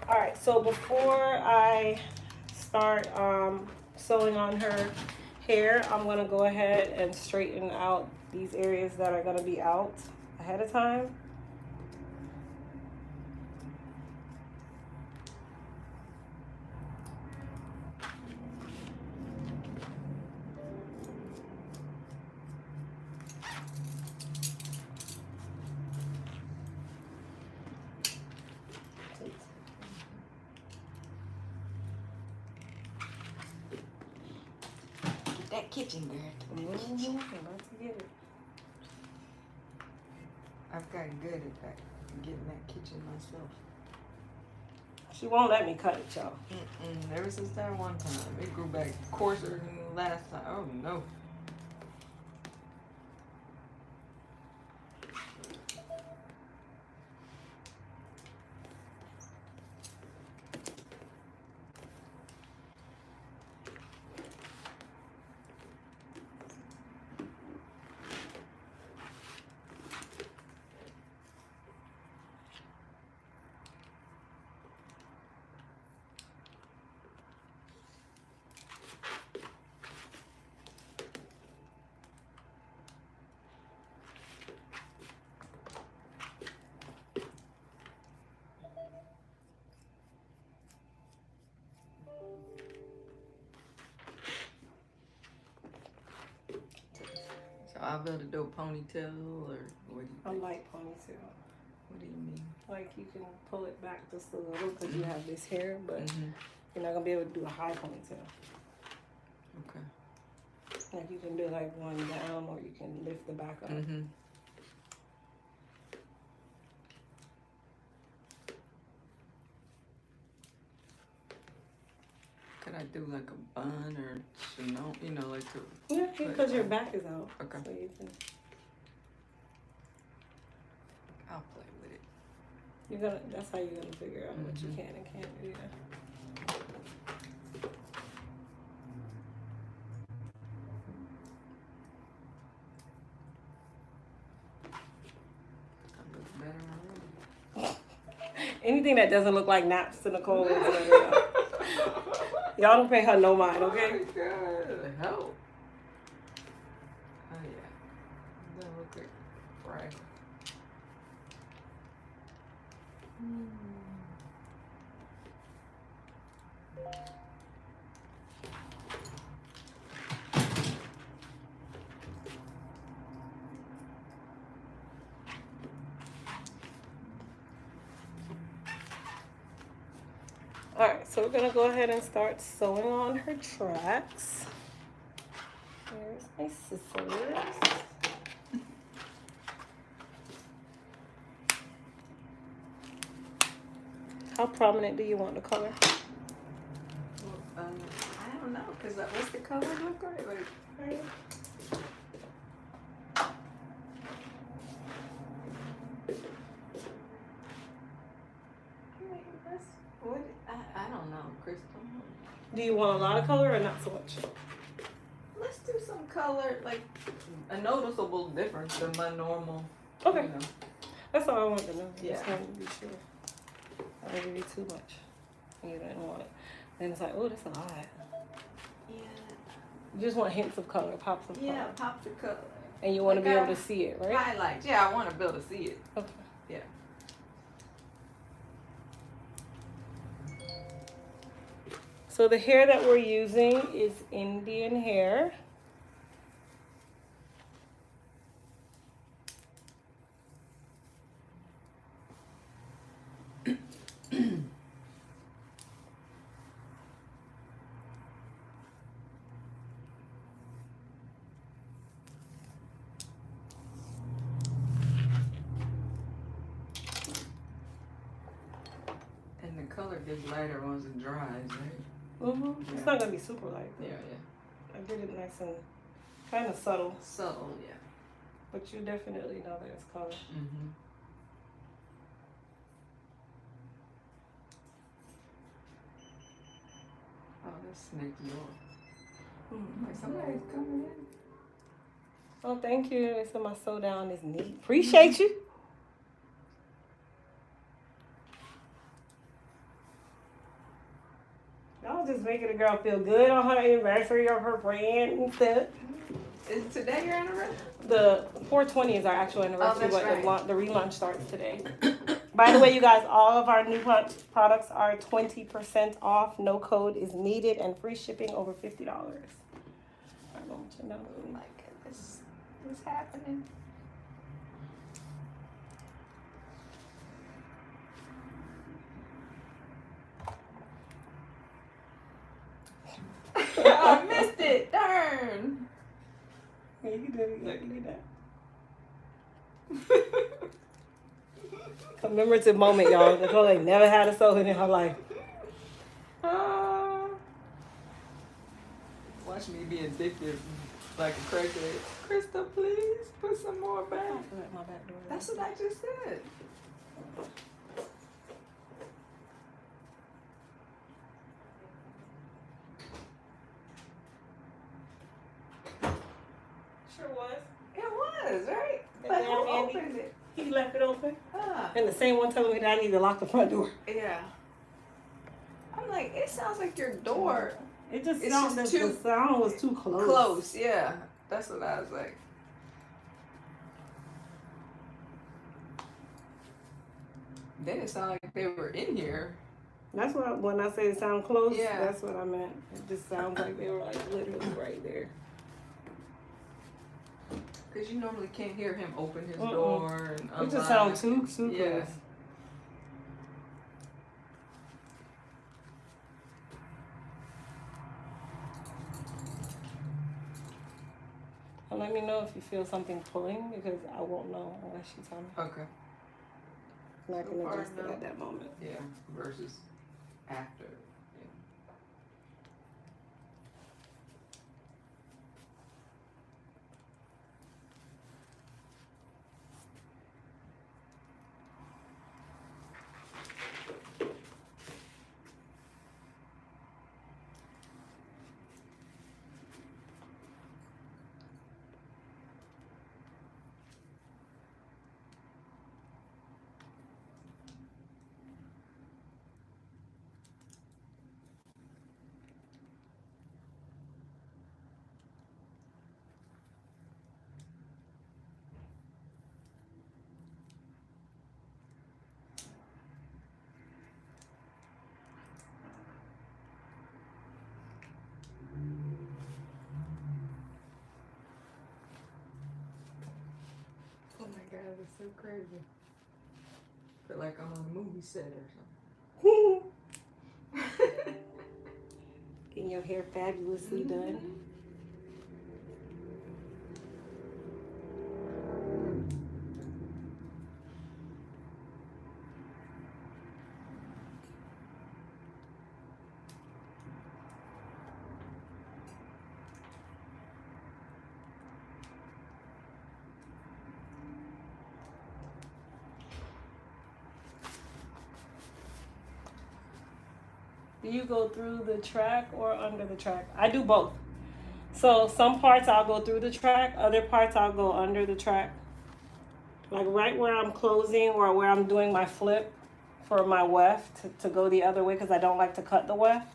Speaker 1: All right, so before I start sewing on her hair, I'm gonna go ahead and straighten out these areas that are gonna be out ahead of time.
Speaker 5: That kitchen girl.
Speaker 1: I'm about to get it.
Speaker 5: I I've gotten good at that, getting that kitchen myself.
Speaker 1: She won't let me cut it, y'all.
Speaker 5: Ever since that one time, it grew back coarser than the last time. Oh no. So I'll be able to do a ponytail, or what do you
Speaker 1: I
Speaker 5: think?
Speaker 1: like ponytail.
Speaker 5: What do you mean?
Speaker 1: Like you can pull it back just a little because you have this hair, but
Speaker 5: Mm-hmm.
Speaker 1: you're not gonna be able to do a high ponytail.
Speaker 5: Okay.
Speaker 1: Like you can do like one down, or you can lift the back up.
Speaker 5: Mm-hmm. Could I do like a bun or Chanel? You know, like to.
Speaker 1: Yeah, because your back is out.
Speaker 5: Okay.
Speaker 1: So you can.
Speaker 5: I'll play with it.
Speaker 1: You're gonna. That's how you're gonna figure out what you
Speaker 5: Mhm.
Speaker 1: can and can't do. Yeah.
Speaker 5: I look better already.
Speaker 1: Anything that doesn't look like naps to Nicole is gonna y'all don't pay her no mind, okay?
Speaker 5: Oh my God, help. Oh yeah. That look like right.
Speaker 1: Alright, so we're gonna go ahead and start sewing on her tracks. Here's my scissors. How prominent do you want the color?
Speaker 5: Well, I don't know, cause what's the color look like? Like, what? I don't know, Crystal.
Speaker 1: Do you want a lot of color or not so much?
Speaker 5: Let's do some color, like a noticeable difference than my normal.
Speaker 1: Okay.
Speaker 5: You know.
Speaker 1: That's all I wanted to know. I
Speaker 5: Yeah.
Speaker 1: just wanted to be sure. I didn't give you too much. And you didn't want it. Then it's like, oh, that's a lot.
Speaker 5: Yeah.
Speaker 1: You just want hints of color, pops of
Speaker 5: Yeah,
Speaker 1: color.
Speaker 5: pops of color.
Speaker 1: And you want to
Speaker 5: Like
Speaker 1: be able to see it, right?
Speaker 5: Highlights. Yeah, I want to be able to see it.
Speaker 1: Okay.
Speaker 5: Yeah.
Speaker 1: So the hair that we're using is Indian hair.
Speaker 5: And the color gets lighter once it dries, right?
Speaker 1: Mm-hmm.
Speaker 5: Yeah.
Speaker 1: It's not gonna be super light.
Speaker 5: Yeah,
Speaker 1: I did it nice and kind of subtle,
Speaker 5: Subtle, yeah.
Speaker 1: but you definitely know there's color.
Speaker 5: Mm-hmm. Oh, that's snake door. Like somebody's coming in.
Speaker 1: Oh, thank you. They said my sew down is neat. Appreciate you. Y'all just making a girl feel good on her anniversary of her brand and stuff.
Speaker 5: Is today your anniversary?
Speaker 1: The 420 is our actual anniversary,
Speaker 5: that's
Speaker 1: but
Speaker 5: right.
Speaker 1: the relaunch starts today. By the way, you guys, all of our new products are 20% off. No code is needed and free shipping over $50. I don't want you to know.
Speaker 5: Oh my goodness. What's happening? I missed it. Darn.
Speaker 1: Yeah, you can do it. You can do that. Commemorative moment, y'all. Nicole ain't never had a sew-in her life.
Speaker 5: Watch me be addicted like a crackhead. Krista, please put some more back.
Speaker 1: My back door.
Speaker 5: That's what I just said.
Speaker 1: Sure was.
Speaker 5: It was, right?
Speaker 1: And
Speaker 5: But
Speaker 1: then
Speaker 5: who
Speaker 1: Andy-
Speaker 5: opened it?
Speaker 1: He left it open.
Speaker 5: Ah,
Speaker 1: And the same one telling me that I need to lock the front door.
Speaker 5: yeah. I'm like, it sounds like your door
Speaker 1: It just
Speaker 5: It's
Speaker 1: sounded,
Speaker 5: just
Speaker 1: the
Speaker 5: too
Speaker 1: sound was too close.
Speaker 5: close. Yeah, that's what I was like. Then it sounded like they were in here.
Speaker 1: That's what when I say it sound close.
Speaker 5: Yeah.
Speaker 1: That's what I meant. It just sounds like they were like literally right there.
Speaker 5: Because you normally can't hear him open his
Speaker 1: Mm-mm.
Speaker 5: door and
Speaker 1: It just sounds
Speaker 5: unlock.
Speaker 1: too
Speaker 5: Yeah.
Speaker 1: close. And let me know if you feel something pulling because I won't know unless you tell me.
Speaker 5: Okay.
Speaker 1: And I
Speaker 5: So
Speaker 1: can
Speaker 5: far,
Speaker 1: adjust it
Speaker 5: no.
Speaker 1: at that moment.
Speaker 5: Yeah. Versus after. Yeah. Oh my god, it's so crazy. Feel like I'm on a movie set or something.
Speaker 1: Getting your hair fabulously done. Do you go through the track or under the track? I do both. So some parts I'll go through the track, other parts I'll go under the track. Like right where I'm closing or where I'm doing my flip for my weft to go the other way because I don't like to cut the weft.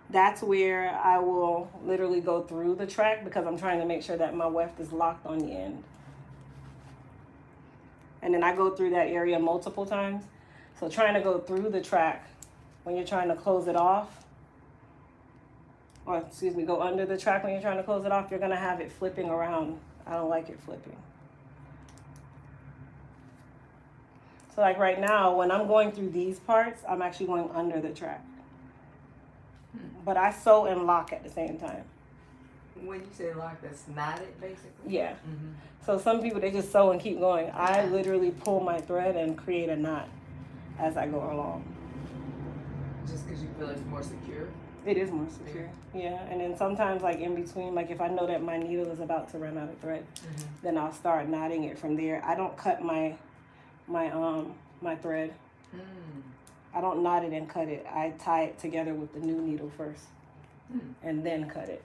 Speaker 1: That's where I will literally go through the track because I'm trying to make sure that my weft is locked on the end. And then I go through that area multiple times. So trying to go through the track when you're trying to close it off, or excuse me, go under the track when you're trying to close it off, you're gonna have it flipping around. I don't like it flipping. So like right now, when I'm going through these parts, I'm actually going under the track. But I sew and lock at the same time.
Speaker 5: When you say lock, that's knotted basically?
Speaker 1: Yeah.
Speaker 5: Mm-hmm.
Speaker 1: So some people, they just sew and keep going. I literally pull my thread and create a knot as I go along.
Speaker 5: Just because you feel it's more secure?
Speaker 1: It is more secure. Yeah, and then sometimes like in between, like if I know that my needle is about to run out of thread, then I'll start knotting it from there. I don't cut my thread. I don't knot it and cut it. I tie it together with the new needle first and then cut it.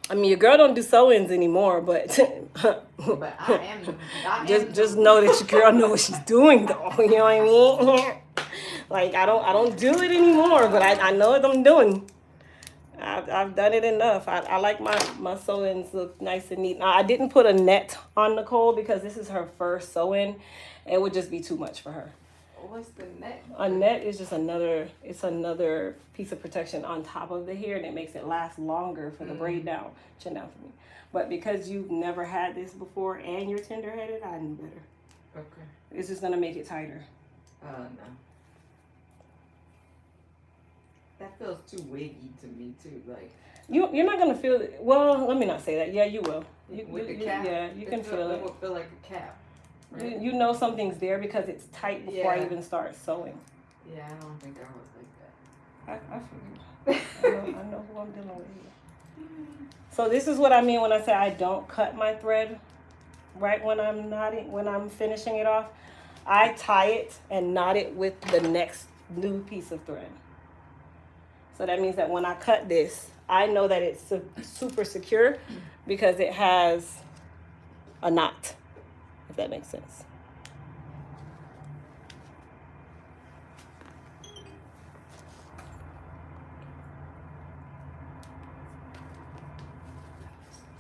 Speaker 1: I mean, your girl don't do sew-ins anymore, but
Speaker 5: But I am
Speaker 1: just know that your girl know what she's doing, though. You know what I mean? Like I don't do it anymore, but I know what I'm doing. I've done it enough. I like my sew-ins look nice and neat. Now, I didn't put a net on Nicole because this is her first sew-in. It would just be too much for her.
Speaker 5: What's the net?
Speaker 1: A net is just another piece of protection on top of the hair, and it makes it last longer for the braid down, chin down for me. But because you've never had this before and you're tender-headed, I knew better.
Speaker 5: Okay.
Speaker 1: It's just gonna make it tighter.
Speaker 5: No. That feels too wiggy to me too. Like
Speaker 1: You're not gonna feel it. Well, let me not say that. Yeah, you will.
Speaker 5: With the cap?
Speaker 1: Yeah, you can feel it.
Speaker 5: It will feel like a cap. Right?
Speaker 1: You know something's there because it's tight before I
Speaker 5: Yeah.
Speaker 1: even start sewing.
Speaker 5: Yeah, I don't think I was like that.
Speaker 1: I figured. I know who I'm dealing with here. So this is what I mean when I say I don't cut my thread right when I'm finishing it off. I tie it and knot it with the next new piece of thread. So that means that when I cut this, I know that it's super secure because it has a knot, if that makes sense.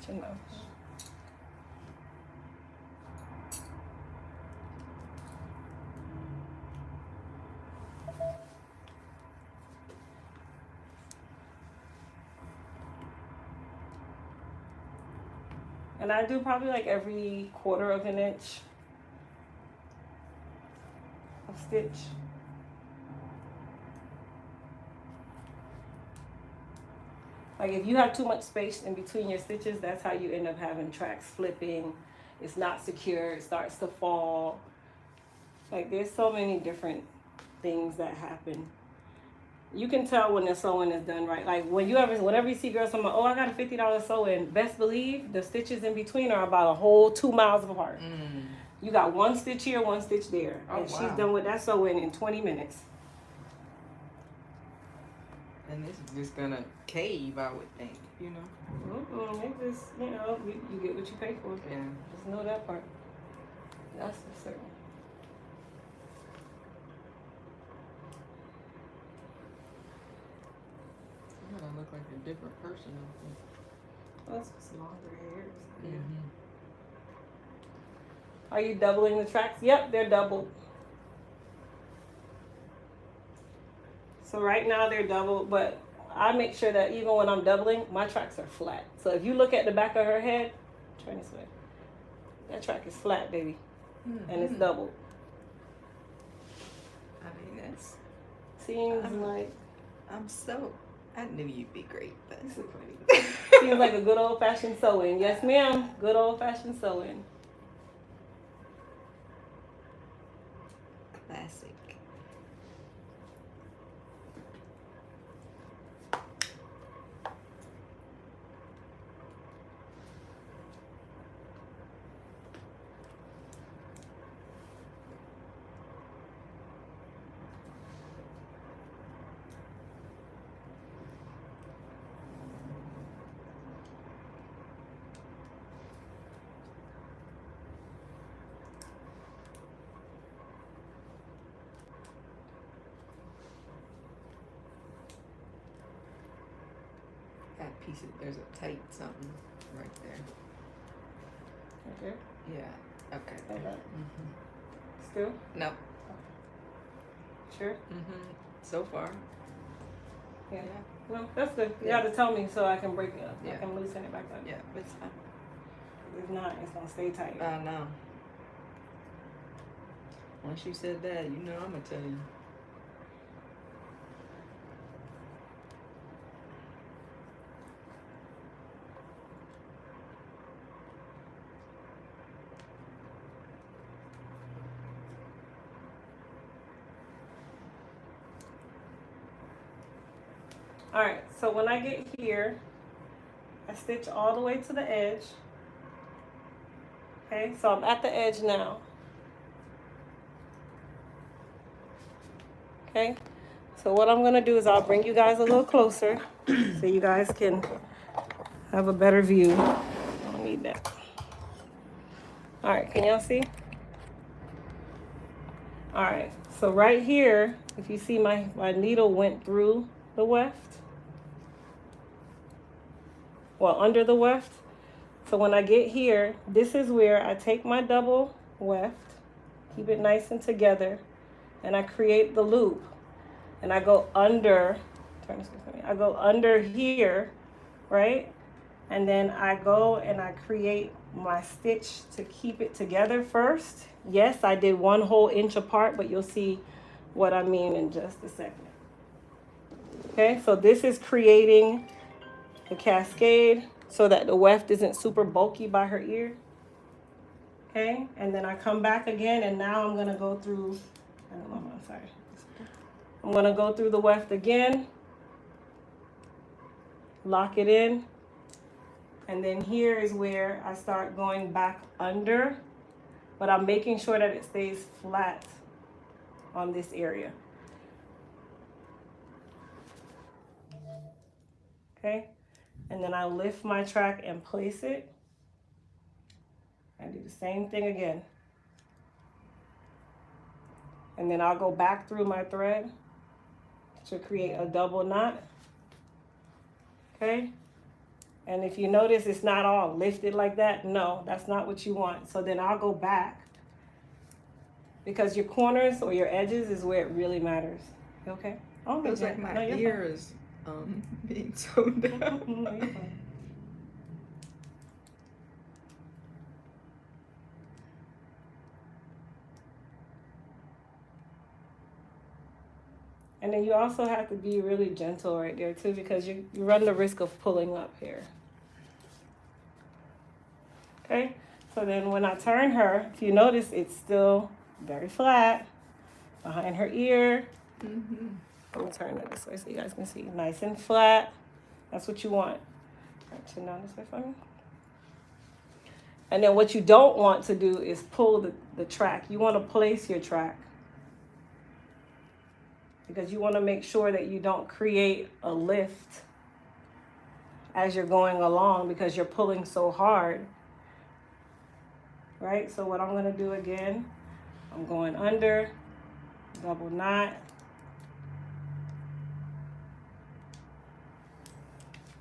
Speaker 1: You know. And I do probably like every 1/4 of an inch of stitch. Like if you have too much space in between your stitches, that's how you end up having tracks flipping. It's not secure, it starts to fall. Like there's so many different things that happen. You can tell when the sewing is done right. Like whenever you see girls talking about, oh, I got a $50 sew-in, best believe the stitches in between are about a whole 2 miles apart. You got one stitch here, one stitch there.
Speaker 5: Oh,
Speaker 1: and
Speaker 5: wow.
Speaker 1: She's done with that sew-in in 20 minutes.
Speaker 5: And this is just gonna cave, I would think, you know?
Speaker 1: It just, you get what you pay for.
Speaker 5: Yeah.
Speaker 1: Just know that part. That's for certain.
Speaker 5: You're gonna look like a different person.
Speaker 1: Well, it's just longer hairs.
Speaker 5: Mm-hmm.
Speaker 1: Are you doubling the tracks? Yep, they're doubled. So right now they're doubled, but I make sure that even when I'm doubling, my tracks are flat. So if you look at the back of her head, turn this way. That track is flat, baby. And it's doubled.
Speaker 5: I mean, that's...
Speaker 1: Seems like...
Speaker 5: I knew you'd be great, but...
Speaker 1: Seems like a good old-fashioned sew-in. Yes, ma'am. Good old-fashioned sew-in.
Speaker 5: Classic. That piece of, there's a tight something right there.
Speaker 1: Okay.
Speaker 5: Yeah. Okay.
Speaker 1: Okay.
Speaker 5: Mm-hmm.
Speaker 1: Still?
Speaker 5: No.
Speaker 1: Sure?
Speaker 5: Mm-hmm. So far.
Speaker 1: Yeah.
Speaker 5: Yeah.
Speaker 1: Well, that's good. You
Speaker 5: Yeah.
Speaker 1: have to tell me so I can break it up.
Speaker 5: Yeah.
Speaker 1: I can loosen it back up.
Speaker 5: Yeah, it's fine.
Speaker 1: If not, it's going to stay tight.
Speaker 5: I know. Once you said that, you know I'm gonna tell you.
Speaker 1: All right, so when I get here, I stitch all the way to the edge. Okay, so I'm at the edge now. Okay, so what I'm gonna do is I'll bring you guys a little closer so you guys can have a better view. I don't need that. All right, can y'all see? All right, so right here, if you see my needle went through the weft. Well, under the weft. So when I get here, this is where I take my double weft, keep it nice and together, and I create the loop. And I go under, turn this way for me. I go under here, right? And then I go and I create my stitch to keep it together first. Yes, I did 1 whole inch apart, but you'll see what I mean in just a second. Okay, so this is creating the cascade so that the weft isn't super bulky by her ear. Okay, and then I come back again, and now I'm gonna go through, I'm sorry. I'm gonna go through the weft again, lock it in, and then here is where I start going back under, but I'm making sure that it stays flat on this area. Okay, and then I lift my track and place it. I do the same thing again. And then I'll go back through my thread to create a double knot. Okay, and if you notice it's not all lifted like that, no, that's not what you want. So then I'll go back, because your corners or your edges is where it really matters. Okay? Oh,
Speaker 5: Feels like my ear is being toned down.
Speaker 1: No, you're fine. And then you also have to be really gentle right there too, because you run the risk of pulling up here. Okay, so then when I turn her, if you notice, it's still very flat behind her ear.
Speaker 5: Mm-hmm.
Speaker 1: I'm gonna turn it this way so you guys can see. Nice and flat. That's what you want. All right, turn down this way for me. And then what you don't want to do is pull the track. You want to place your track, because you want to make sure that you don't create a lift as you're going along, because you're pulling so hard. Right? So what I'm going to do again, I'm going under, double knot.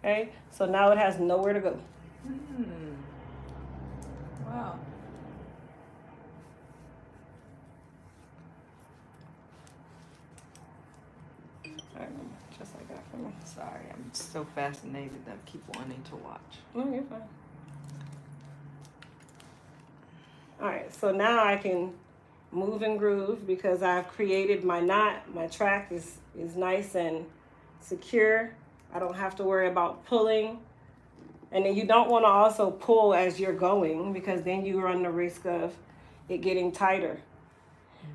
Speaker 1: Okay? So now it has nowhere to go.
Speaker 5: Wow.
Speaker 1: Just like that for me.
Speaker 5: Sorry, I'm so fascinated that I keep wanting to watch.
Speaker 1: No, you're fine. All right, so now I can move and groove because I've created my knot. My track is nice and secure. I don't have to worry about pulling. And then you don't want to also pull as you're going, because then you run the risk of it getting tighter.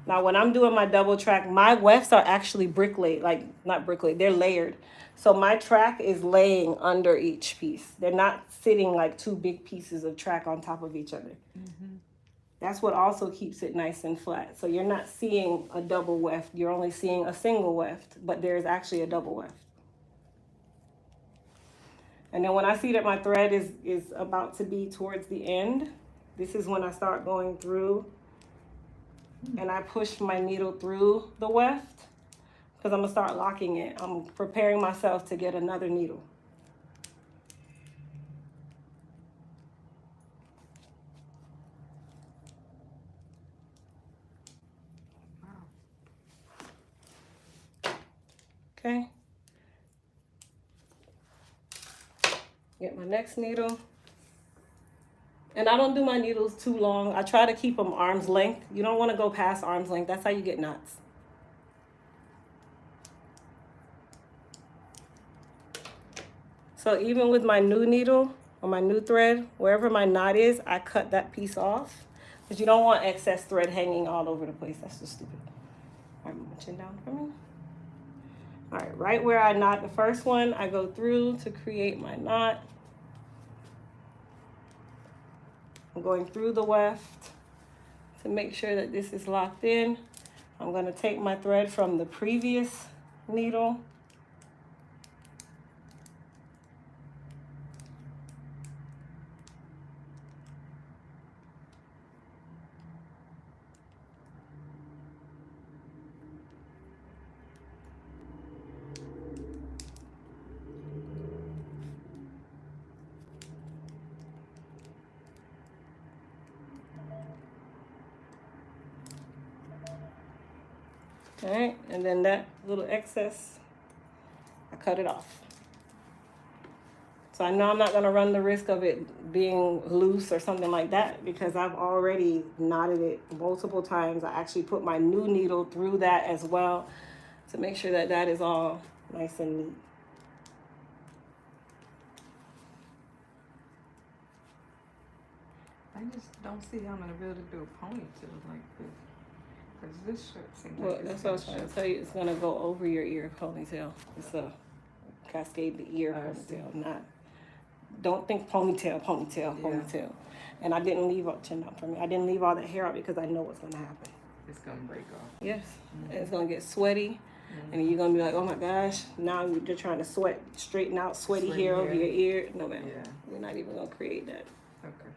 Speaker 1: Now, when I'm doing my double track, my wefts are actually brick laid, like not brick laid, they're layered. So my track is laying under each piece. They're not sitting like two big pieces of track on top of each other.
Speaker 5: Mm-hmm.
Speaker 1: That's what also keeps it nice and flat. So you're not seeing a double weft, you're only seeing a single weft, but there's actually a double weft. And then when I see that my thread is about to be towards the end, this is when I start going through and I push my needle through the weft, because I'm gonna start locking it. I'm preparing myself to get another needle. Okay. Get my next needle. And I don't do my needles too long. I try to keep them arm's length. You don't want to go past arm's length. That's how you get knots. So even with my new needle or my new thread, wherever my knot is, I cut that piece off, because you don't want excess thread hanging all over the place. That's just stupid. All right, move my chin down for me. All right, right where I knot the first one, I go through to create my knot. I'm going through the weft to make sure that this is locked in. I'm going to take my thread from the previous needle. All right, and then that little excess, I cut it off. So I know I'm not gonna run the risk of it being loose or something like that, because I've already knotted it multiple times. I actually put my new needle through that as well to make sure that that is all nice and neat.
Speaker 5: I just don't see how I'm gonna be able to do a ponytail like this. Cause this shirt seems
Speaker 1: Well,
Speaker 5: like
Speaker 1: that's what I was trying to tell you. It's gonna go over your ear ponytail. It's a cascade the ear
Speaker 5: I see.
Speaker 1: ponytail, not. Don't think ponytail,
Speaker 5: Yeah.
Speaker 1: ponytail. And I didn't leave all chin out for me. I didn't leave all that hair out because I know what's gonna happen.
Speaker 5: It's gonna break off.
Speaker 1: Yes, it's gonna get sweaty, and then you're gonna be like, oh my gosh, now you're trying to straighten out sweaty hair over your ear. No, ma'am.
Speaker 5: Yeah.
Speaker 1: We're not even gonna create that.
Speaker 5: Okay.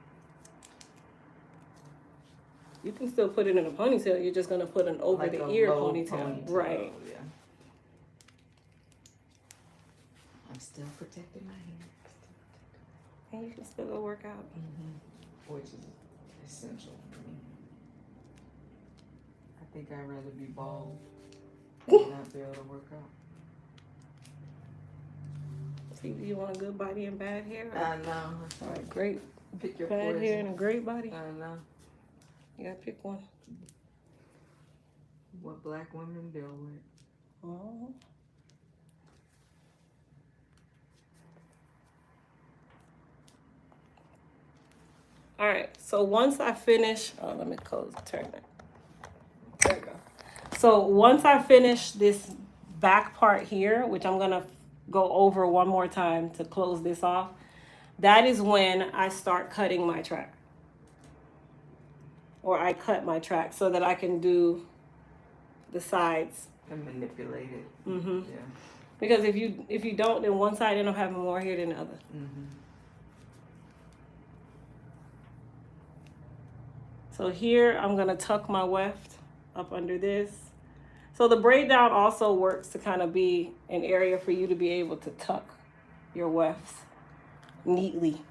Speaker 1: You can still put it in a ponytail. You're just gonna put an over
Speaker 5: Like
Speaker 1: the
Speaker 5: a
Speaker 1: ear
Speaker 5: low
Speaker 1: ponytail. Right.
Speaker 5: Yeah. I'm still protecting my hair.
Speaker 1: And you can still go work out.
Speaker 5: Which is essential for me. I think I'd rather be bald than not be able to work out.
Speaker 1: See, you want a good body and bad hair?
Speaker 5: I know.
Speaker 1: All right, great
Speaker 5: Pick your
Speaker 1: bad
Speaker 5: poison.
Speaker 1: hair and a great body.
Speaker 5: I know.
Speaker 1: You gotta pick one.
Speaker 5: What black women deal with.
Speaker 1: Oh. All right, so once I finish, let me turn that. There we go. So once I finish this back part here, which I'm gonna go over one more time to close this off, that is when I start cutting my track. Or I cut my track so that I can do the sides.
Speaker 5: And manipulate it.
Speaker 1: Mm-hmm.
Speaker 5: Yeah.
Speaker 1: Because if you don't, then one side end up having more hair than the other. So here I'm gonna tuck my weft up under this. So the braid down also works to kind of be an area for you to be able to tuck your wefts neatly.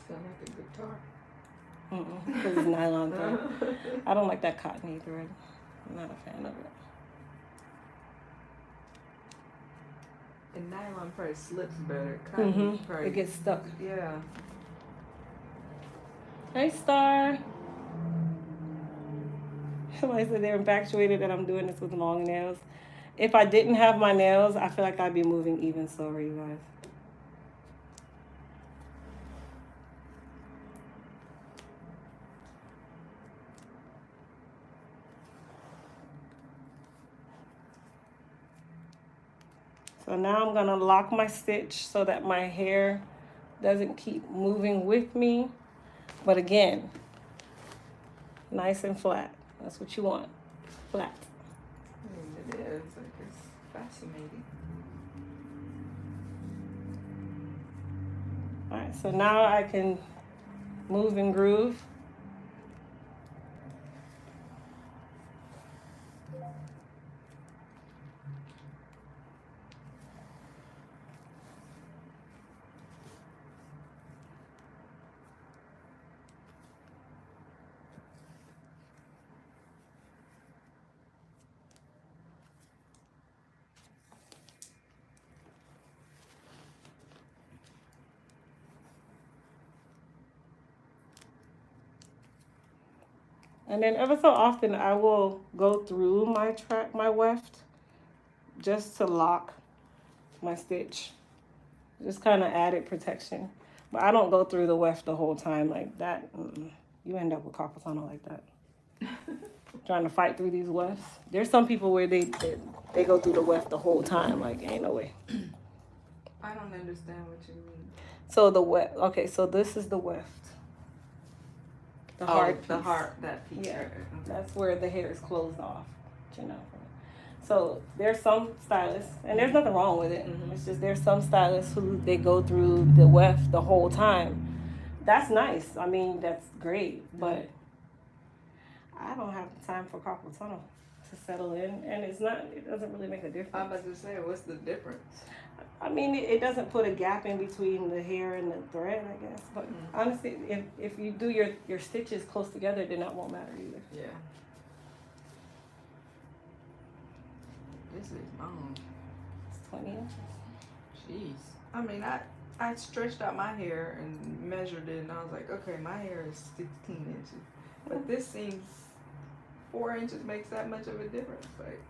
Speaker 5: Sound like a guitar.
Speaker 1: Because it's nylon thread. I don't like that cottony thread. I'm not a fan of it.
Speaker 5: And nylon probably slips better. Cotton probably,
Speaker 1: It gets stuck.
Speaker 5: Yeah.
Speaker 1: Hey, Star. Somebody said they're infatuated that I'm doing this with long nails. If I didn't have my nails, I feel like I'd be moving even slower, you guys. So now I'm gonna lock my stitch so that my hair doesn't keep moving with me. But again, nice and flat. That's what you want, flat.
Speaker 5: It is, like it's fascinating.
Speaker 1: All right, so now I can move and groove. And then ever so often I will go through my weft just to lock my stitch. Just kind of added protection. But I don't go through the weft the whole time like that. You end up with carpal tunnel like that. Trying to fight through these wefts. There's some people where they go through the weft the whole time. Like, ain't no way.
Speaker 5: I don't understand what you mean.
Speaker 1: So the weft. Okay, so this is the weft. The hard piece.
Speaker 5: That piece.
Speaker 1: Yeah,
Speaker 5: Right.
Speaker 1: that's where the hair is closed off, you know. So there's some stylists, and there's nothing wrong with it. It's just there's some stylists who they go through the weft the whole time. That's nice. I mean, that's great, but I don't have the time for carpal tunnel to settle in, and it doesn't really make a difference.
Speaker 5: I'm about to say, what's the difference?
Speaker 1: I mean, it doesn't put a gap in between the hair and the thread, I guess. But honestly, if you do your stitches close together, then that won't matter either.
Speaker 5: Yeah. This is long.
Speaker 1: It's 20 inches.
Speaker 5: Jeez. I mean, I stretched out my hair and measured it, and I was like, okay, my hair is 16 inches. But this seems 4 inches makes that much of a difference. Like,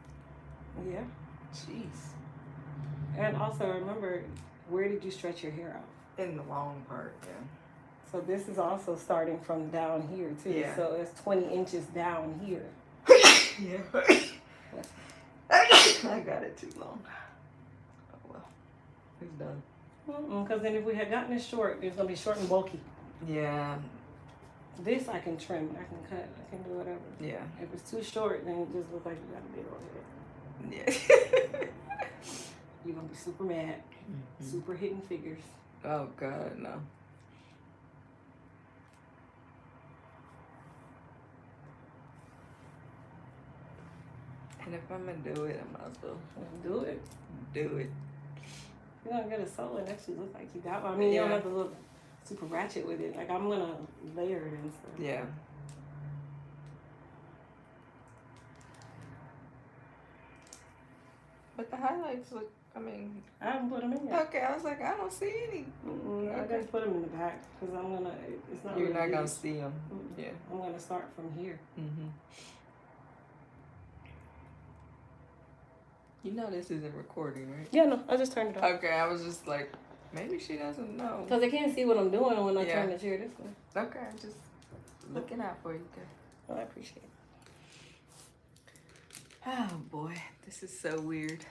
Speaker 1: Yeah.
Speaker 5: Jeez.
Speaker 1: And also remember, where did you stretch your hair out?
Speaker 5: In the long part, yeah.
Speaker 1: So this is also starting from down here too.
Speaker 5: Yeah.
Speaker 1: So it's 20 inches down here.
Speaker 5: Yeah. I got it too long. Oh well. It's done.
Speaker 1: Because then if we had gotten it short, it's gonna be short and bulky.
Speaker 5: Yeah.
Speaker 1: This I can trim, I can cut, I can do whatever.
Speaker 5: Yeah.
Speaker 1: If it's too short, then it just looks like you got a big old head.
Speaker 5: Yeah.
Speaker 1: You're gonna be super mad, super hidden figures.
Speaker 5: Oh God, no. And if I'm gonna do it, I might as well
Speaker 1: Do it.
Speaker 5: do it.
Speaker 1: You're gonna get a solo and actually look like you got one. I mean, you don't have to look super ratchet with it. Like, I'm gonna layer it and stuff.
Speaker 5: Yeah. But the highlights look, I mean,
Speaker 1: I haven't put them in yet.
Speaker 5: okay, I was like, I don't see any.
Speaker 1: I didn't put them in the back because I'm gonna, it's not
Speaker 5: You're
Speaker 1: really
Speaker 5: not gonna
Speaker 1: used.
Speaker 5: see them. Yeah.
Speaker 1: I'm gonna start from here.
Speaker 5: Mm-hmm. You know this isn't recording, right?
Speaker 1: Yeah, no, I just turned it off.
Speaker 5: Okay, I was just like, maybe she doesn't know.
Speaker 1: Because they can't see what I'm doing when I
Speaker 5: Yeah.
Speaker 1: turn the chair this way.
Speaker 5: Okay, I'm just looking out for you, girl.
Speaker 1: Oh, I appreciate it.
Speaker 5: Oh boy, this is so weird.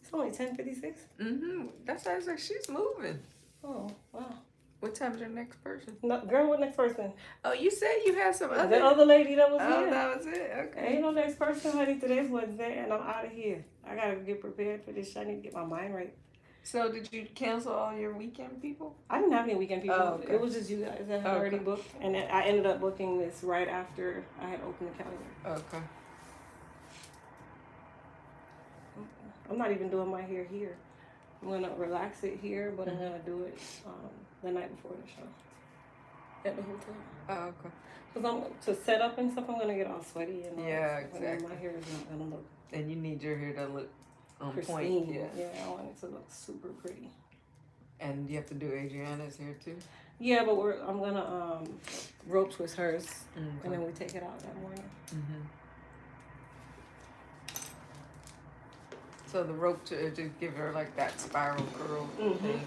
Speaker 1: It's only 10:56.
Speaker 5: Mm-hmm. That's why I was like, she's moving.
Speaker 1: Oh, wow.
Speaker 5: What time's your next person?
Speaker 1: No, girl, what next person?
Speaker 5: Oh, you said you had some other.
Speaker 1: The other lady that was
Speaker 5: Oh,
Speaker 1: here.
Speaker 5: that was it. Okay.
Speaker 1: Ain't no next person, honey. Today's Wednesday, and I'm out of here. I gotta get prepared for this shit. I need to get my mind right.
Speaker 5: So did you cancel all your weekend people?
Speaker 1: I didn't have any weekend people.
Speaker 5: Oh, okay.
Speaker 1: It was just you guys that had already
Speaker 5: Okay.
Speaker 1: booked, and then I ended up booking this right after I had opened the calendar.
Speaker 5: Okay.
Speaker 1: I'm not even doing my hair here. I'm gonna relax it here, but I'm gonna do it the night before the show at the hotel.
Speaker 5: Oh, okay.
Speaker 1: Cause I'm to set up and stuff. I'm gonna get all sweaty and all
Speaker 5: Yeah,
Speaker 1: that stuff, and then
Speaker 5: exactly.
Speaker 1: my hair is not gonna look
Speaker 5: And you need your hair to look on
Speaker 1: pristine.
Speaker 5: point. Yeah.
Speaker 1: Yeah, I want it to look super pretty.
Speaker 5: And you have to do Adriana's hair too.
Speaker 1: Yeah, but I'm gonna rope twist hers,
Speaker 5: Okay.
Speaker 1: and then we take it out that morning.
Speaker 5: Mm-hmm. So the rope to give her like that spiral curl
Speaker 1: Mhm.
Speaker 5: thing.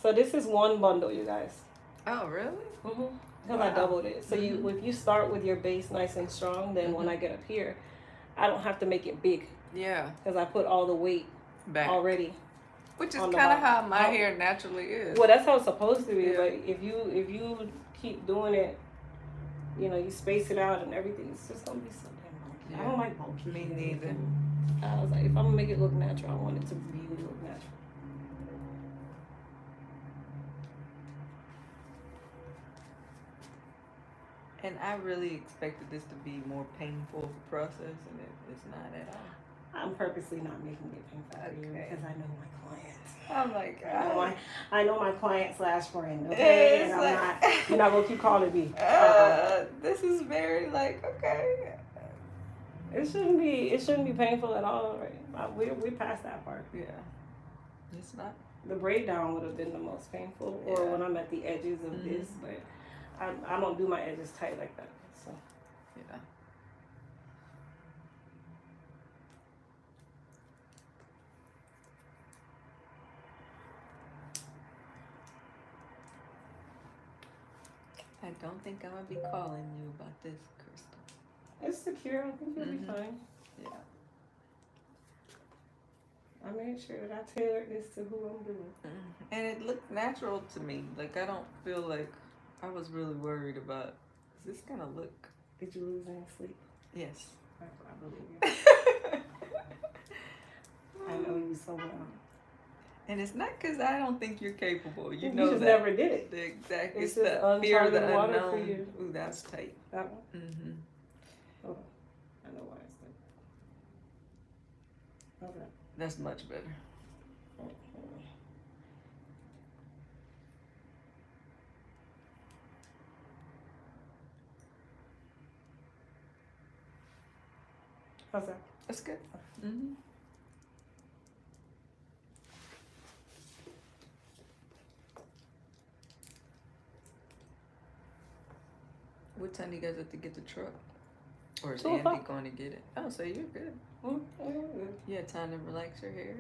Speaker 1: So this is one bundle, you guys.
Speaker 5: Oh, really?
Speaker 1: Because I
Speaker 5: Wow.
Speaker 1: doubled it. So you, if you start with your base nice and strong, then when I get up here, I don't have to make it big
Speaker 5: Yeah.
Speaker 1: because I put all the weight
Speaker 5: Back.
Speaker 1: already.
Speaker 5: Which is
Speaker 1: on the
Speaker 5: kind of
Speaker 1: bottom.
Speaker 5: how my hair naturally is.
Speaker 1: Well, that's how it's supposed to be.
Speaker 5: Yeah.
Speaker 1: But if you keep doing it, you know, you space it out and everything, it's just gonna be so damn bulky. I
Speaker 5: Yeah.
Speaker 1: don't like bulky.
Speaker 5: Me neither.
Speaker 1: I was like, if I'm gonna make it look natural, I want it to really look natural.
Speaker 5: And I really expected this to be more painful of a process, and it's not at all.
Speaker 1: I'm purposely not making it painful for you
Speaker 5: Okay.
Speaker 1: because I know my clients.
Speaker 5: I'm like,
Speaker 1: I know my client slash friend. Okay,
Speaker 5: It's
Speaker 1: and
Speaker 5: like-
Speaker 1: you're not gonna keep calling me.
Speaker 5: this is very like, okay.
Speaker 1: It shouldn't be painful at all. Right? We past that part.
Speaker 5: Yeah. It's not.
Speaker 1: The braid down would have been the most painful, or
Speaker 5: Yeah.
Speaker 1: when I'm at the edges of this, but I don't do my edges tight like that. So
Speaker 5: Yeah. I don't think I'm gonna be calling you about this, Crystal.
Speaker 1: it's secure. I think you'll be fine.
Speaker 5: Yeah.
Speaker 1: I made sure that I tailored this to who I'm doing.
Speaker 5: And it looked natural to me. Like, I don't feel like I was really worried about, is this gonna look?
Speaker 1: Did you lose any sleep?
Speaker 5: Yes.
Speaker 1: I believe you. I know you so well.
Speaker 5: And it's not because I don't think you're capable. You
Speaker 1: You
Speaker 5: know
Speaker 1: just
Speaker 5: that.
Speaker 1: never did it.
Speaker 5: The exact.
Speaker 1: It's
Speaker 5: It's
Speaker 1: just
Speaker 5: the fear of the
Speaker 1: uncharted water for
Speaker 5: unknown.
Speaker 1: you.
Speaker 5: Ooh, that's tight.
Speaker 1: That one?
Speaker 5: Mm-hmm.
Speaker 1: Hold on. I know why it's like. Okay.
Speaker 5: That's much better.
Speaker 1: How's that?
Speaker 5: That's good. Mm-hmm. What What time do you guys have to get the truck? Or is
Speaker 1: 2
Speaker 5: Andy
Speaker 1: o'clock.
Speaker 5: going to get it? Oh, so you're good.
Speaker 1: Good.
Speaker 5: You had time to relax your hair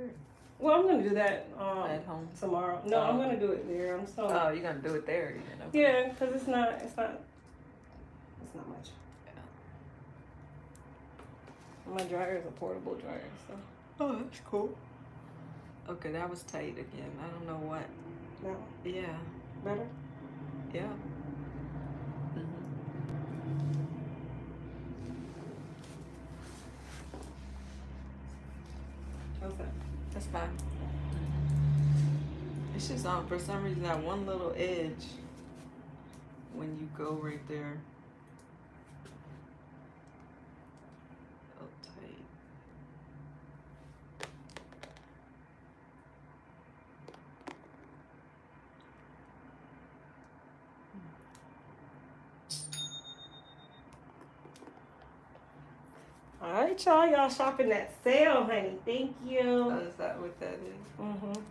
Speaker 1: Well, I'm gonna do that
Speaker 5: at home.
Speaker 1: tomorrow. No, I'm gonna do it there. I'm still.
Speaker 5: Oh, you're gonna do it there, you know?
Speaker 1: Yeah, because it's not much. My dryer is a portable dryer, so.
Speaker 5: Oh, that's cool. Okay, that was tight again. I don't know what.
Speaker 1: No,
Speaker 5: Yeah.
Speaker 1: better.
Speaker 5: Yeah.
Speaker 1: How's that?
Speaker 5: That's fine. It's just for some reason that one little edge when you go right there. Oh, tight.
Speaker 1: All right, y'all. Y'all shopping that sale, honey. Thank
Speaker 5: Oh,
Speaker 1: you.
Speaker 5: is that what that is?
Speaker 1: Mhm.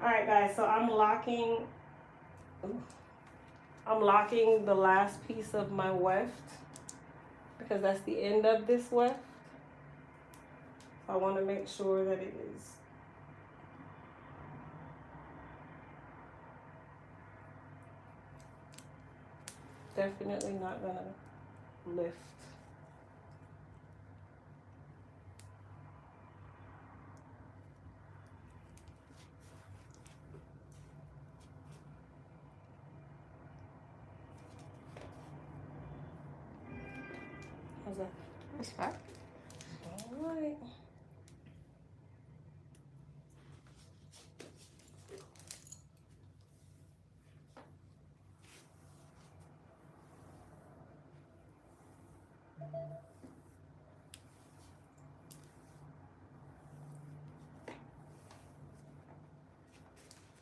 Speaker 1: All right, guys. So I'm locking. I'm locking the last piece of my weft because that's the end of this weft. I want to make sure that it is definitely not gonna lift. How's that?
Speaker 5: That's fine.
Speaker 1: All right.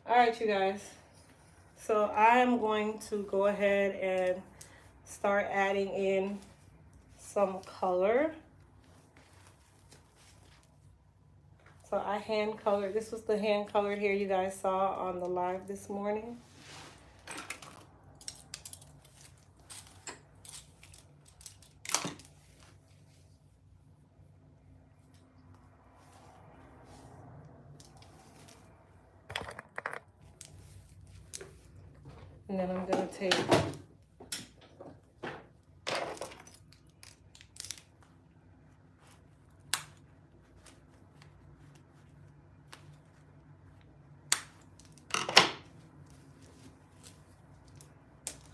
Speaker 1: All right, you guys. So I'm going to go ahead and start adding in some color. So I hand colored. This was the hand colored hair you guys saw on the live this morning. And then I'm gonna take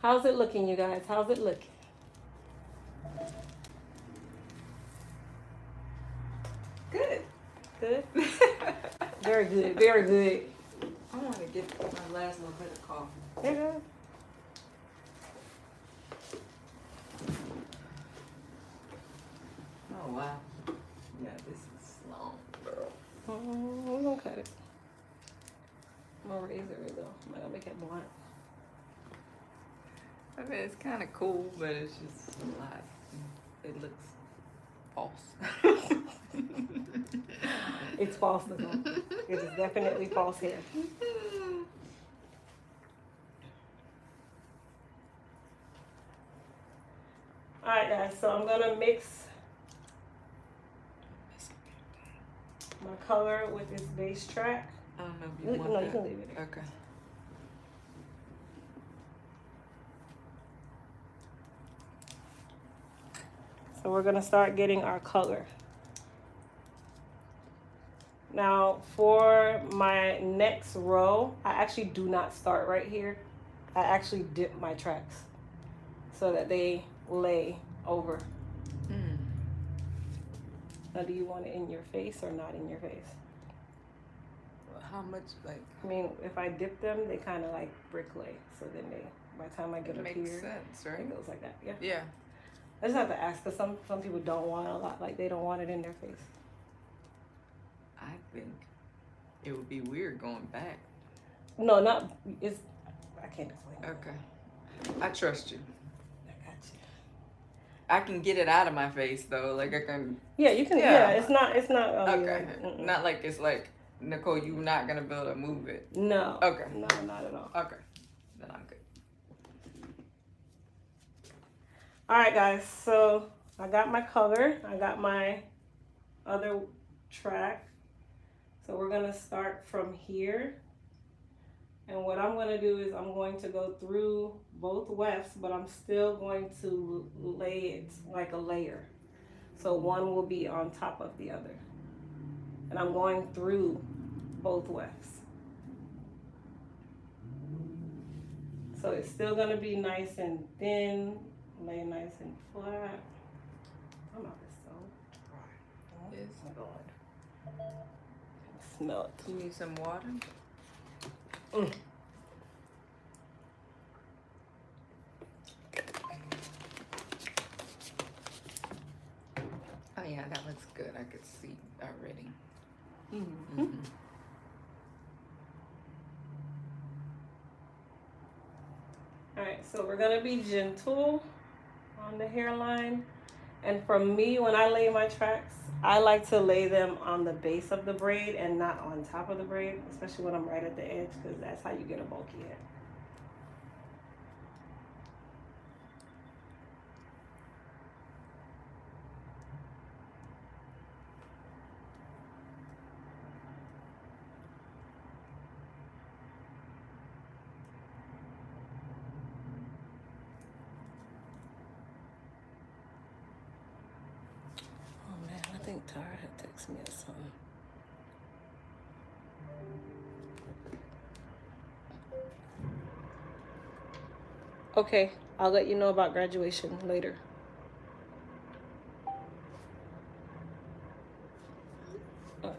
Speaker 1: how's it looking, you guys? How's it looking?
Speaker 5: Good.
Speaker 1: Good? Very good, very good.
Speaker 5: I want to get my last little bit of coffee.
Speaker 1: There you go.
Speaker 5: Oh, wow. Yeah, this is long, girl.
Speaker 1: We're gonna cut it. I'm gonna razor it though. I'm not gonna make it blunt.
Speaker 5: I mean, it's kind of cool, but it's just a lot. It looks false.
Speaker 1: It's false, Nicole. It is definitely false hair. Alright guys, so I'm gonna mix my color with this base track.
Speaker 5: I don't know if
Speaker 1: No,
Speaker 5: you want
Speaker 1: you
Speaker 5: that.
Speaker 1: can leave it there.
Speaker 5: Okay.
Speaker 1: So we're gonna start getting our color. Now for my next row, I actually do not start right here. I actually dip my tracks so that they lay over.
Speaker 5: Mm.
Speaker 1: Now do you want it in your face or not in your face?
Speaker 5: How much, like,
Speaker 1: I mean, if I dip them, they kind of like brick lay. So then they, by the time I get
Speaker 5: it
Speaker 1: up
Speaker 5: makes
Speaker 1: here,
Speaker 5: sense, right?
Speaker 1: it goes like that. Yeah.
Speaker 5: Yeah.
Speaker 1: I just have to ask because some people don't want a lot, like they don't want it in their face.
Speaker 5: I think it would be weird going back.
Speaker 1: No, not it's. I can't explain.
Speaker 5: Okay. I trust you.
Speaker 1: I got you.
Speaker 5: I can get it out of my face though. Like I can.
Speaker 1: Yeah, you can.
Speaker 5: Yeah.
Speaker 1: Yeah, it's not. It's not.
Speaker 5: Okay.
Speaker 1: Like,
Speaker 5: Not like it's like Nicole. You're not gonna be able to move it.
Speaker 1: no.
Speaker 5: Okay.
Speaker 1: No, not at all.
Speaker 5: Okay. Then I'm good.
Speaker 1: All right, guys. So I got my color. I got my other track. So we're gonna start from here. And what I'm gonna do is I'm going to go through both wefts, but I'm still going to lay it like a layer. So one will be on top of the other. And I'm going through both wefts. So it's still gonna be nice and thin, lay nice and flat. I'm not so dry.
Speaker 5: Yes.
Speaker 1: Oh my God. Smell it.
Speaker 5: You need some water?
Speaker 1: Mm.
Speaker 5: Oh yeah, that looks good. I could see already.
Speaker 1: Mm-hmm. All right, so we're gonna be gentle on the hairline. And for me, when I lay my tracks, I like to lay them on the base of the braid and not on top of the braid, especially when I'm right at the edge, because that's how you get a bulky head. Oh man, I think Tara had texted me or something. Okay, I'll let you know about graduation later. Okay.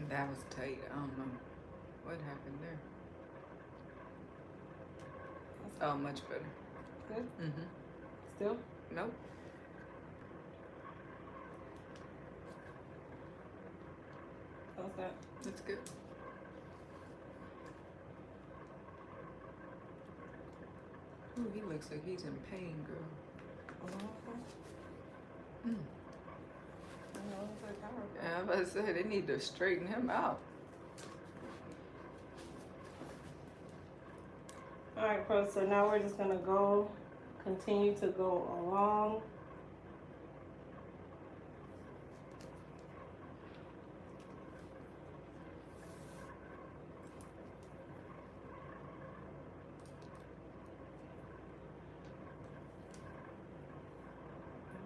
Speaker 5: That was tight. I don't know what happened there. Oh, much better.
Speaker 1: Good?
Speaker 5: Mm-hmm.
Speaker 1: Still?
Speaker 5: Nope.
Speaker 1: How's that?
Speaker 5: That's good. Ooh, he looks like he's in pain, girl. Mm. Yeah, I was about to say, they need to straighten him out.
Speaker 1: All right, Pro, so now we're just gonna continue to go along.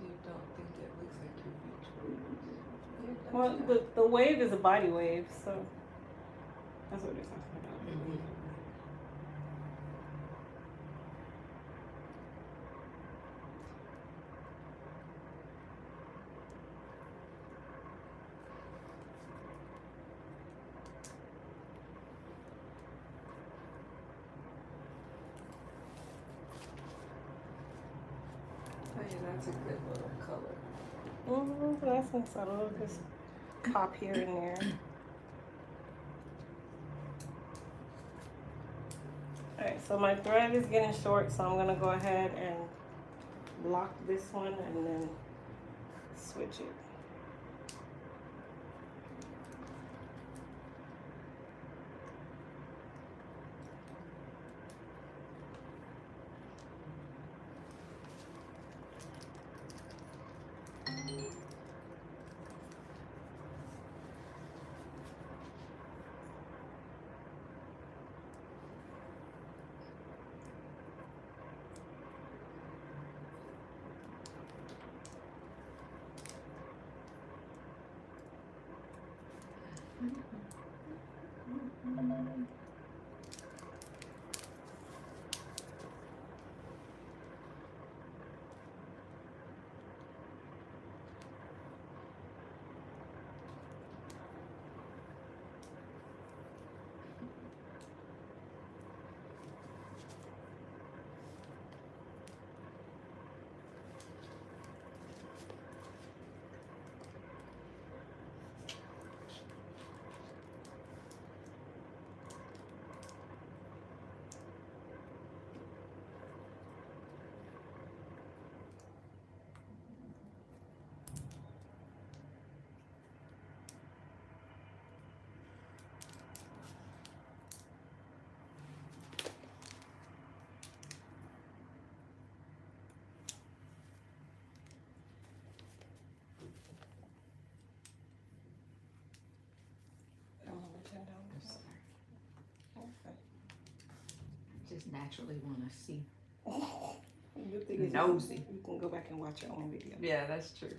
Speaker 5: You don't think it looks like your beach?
Speaker 1: Well, the wave is a body wave, so that's what they're talking about.
Speaker 5: Oh yeah, that's a good little color.
Speaker 1: Nice and subtle, just pop here and there. Alright, so my thread is getting short, so I'm gonna go ahead and lock this one and then switch it.
Speaker 5: naturally want to see.
Speaker 1: Good thing is
Speaker 5: Nosy.
Speaker 1: you can go back and watch your own video.
Speaker 5: Yeah, that's true.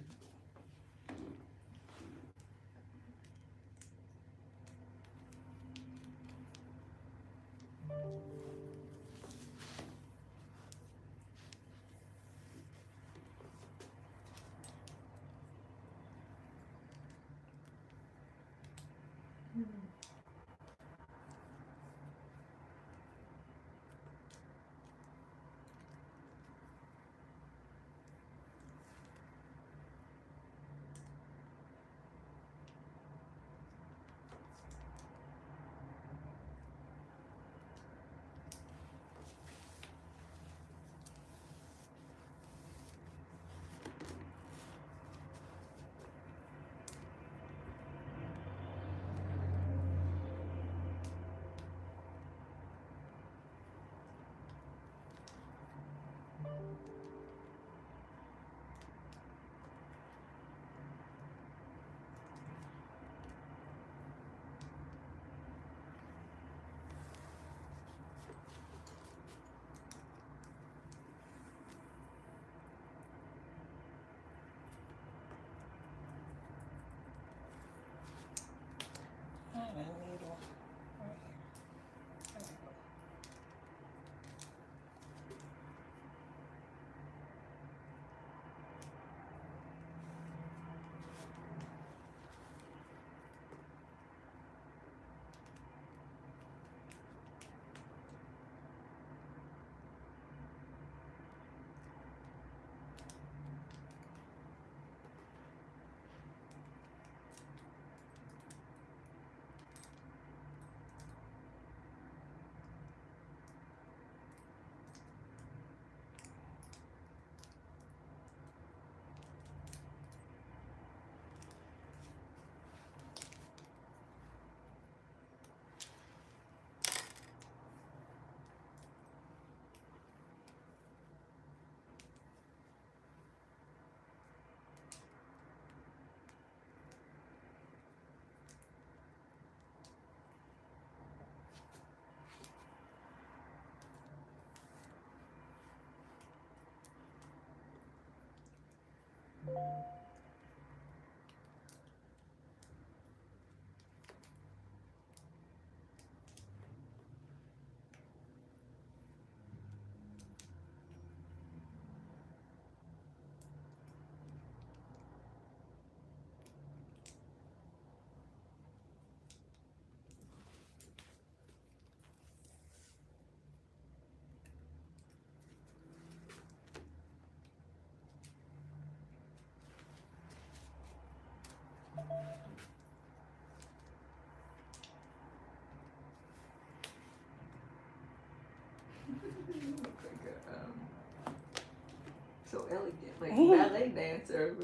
Speaker 5: So elegant, like a ballet dancer.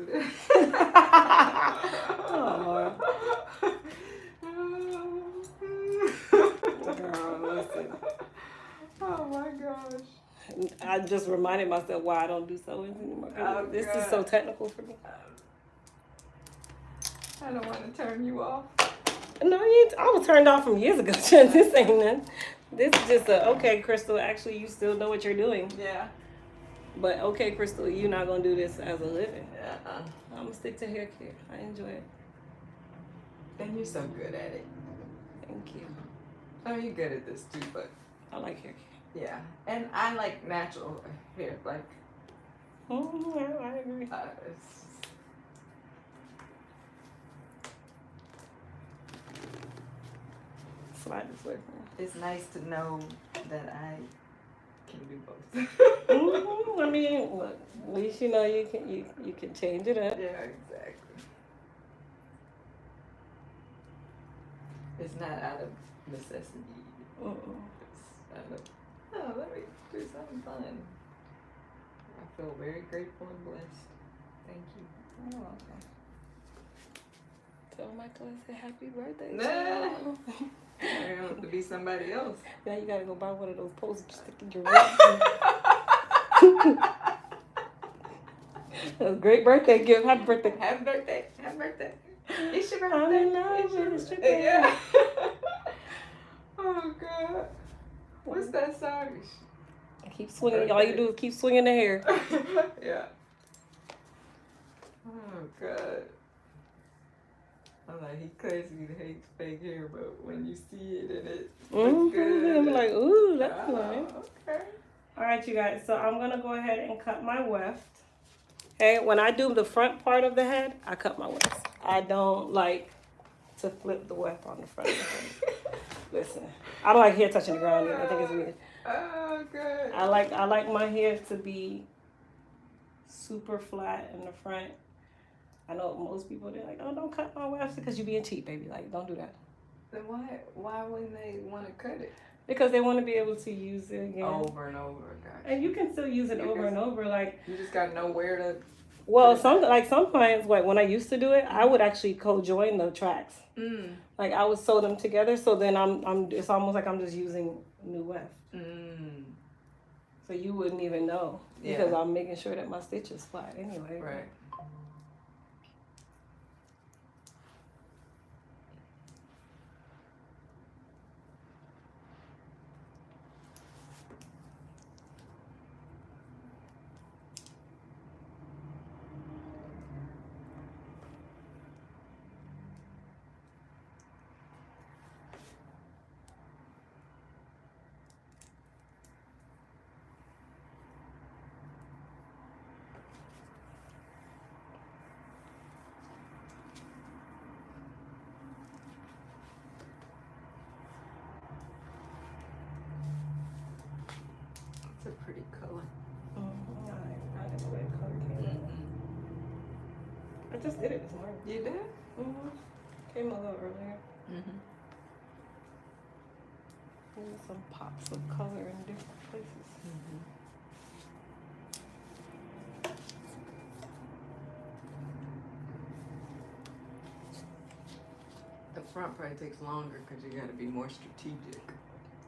Speaker 1: Oh. Girl, listen.
Speaker 5: Oh my gosh.
Speaker 1: I just reminded myself why I don't do sewing anymore.
Speaker 5: Oh,
Speaker 1: this
Speaker 5: God.
Speaker 1: is so technical for me.
Speaker 5: I don't want to turn you off.
Speaker 1: No, I was turned off from years ago. This ain't nothing. This is just okay, Crystal. Actually, you still know what you're doing.
Speaker 5: Yeah.
Speaker 1: But okay, Crystal, you're not gonna do this as a living.
Speaker 5: Yeah.
Speaker 1: I'm gonna stick to hair care. I enjoy it.
Speaker 5: And you're so good at it.
Speaker 1: Thank you.
Speaker 5: Oh, you're good at this too, but
Speaker 1: I like hair care.
Speaker 5: yeah. And I like natural hair, like.
Speaker 1: I agree. Slide this way.
Speaker 5: It's nice to know that I can do both.
Speaker 1: I mean, look, at least you know you can change it up.
Speaker 5: Yeah, exactly. It's not out of necessity. It's out of, oh, let me do something fun. I feel very grateful and blessed. Thank you.
Speaker 1: Oh, okay. Tell Michael I said happy birthday.
Speaker 5: Nah. I want to be somebody else.
Speaker 1: Now you gotta go buy one of those posters to stick in your room. That's a great birthday gift. Happy birthday.
Speaker 5: Happy birthday. Happy birthday. It's your
Speaker 1: I
Speaker 5: birthday.
Speaker 1: know,
Speaker 5: It's your
Speaker 1: it's your
Speaker 5: birthday.
Speaker 1: birthday.
Speaker 5: Yeah. Oh, God. What's that song?
Speaker 1: Keep swinging. All you do is keep swinging the hair.
Speaker 5: Yeah. Oh God. I'm like, he claims he hates fake hair, but when you see it and it looks good,
Speaker 1: I'm like, ooh, that's
Speaker 5: oh,
Speaker 1: nice.
Speaker 5: okay.
Speaker 1: All right, you guys. So I'm gonna go ahead and cut my weft. Okay, when I do the front part of the head, I cut my weft. I don't like to flip the weft on the front of the head. Listen, I don't like hair touching the ground either. I think it's weird.
Speaker 5: Oh, good.
Speaker 1: I like my hair to be super flat in the front. I know most people, they're like, oh, don't cut my wefts because you're being cheap, baby. Like, don't do that.
Speaker 5: Then why wouldn't they want to cut it?
Speaker 1: Because they want to be able to use it again.
Speaker 5: Over and over, gotcha.
Speaker 1: And you can still use it over and over. Like,
Speaker 5: you just got to know where to.
Speaker 1: well, some clients, like when I used to do it, I would actually co-join the tracks. Like I would sew them together, so then it's almost like I'm just using new weft. So you wouldn't even know because I'm making sure that my stitch is flat anyway.
Speaker 5: Right. It's a pretty color.
Speaker 1: I didn't know that color came. I just did it this morning.
Speaker 5: You did?
Speaker 1: Came a little earlier. There's some pops of color in different places.
Speaker 5: The front probably takes longer because you got to be more strategic.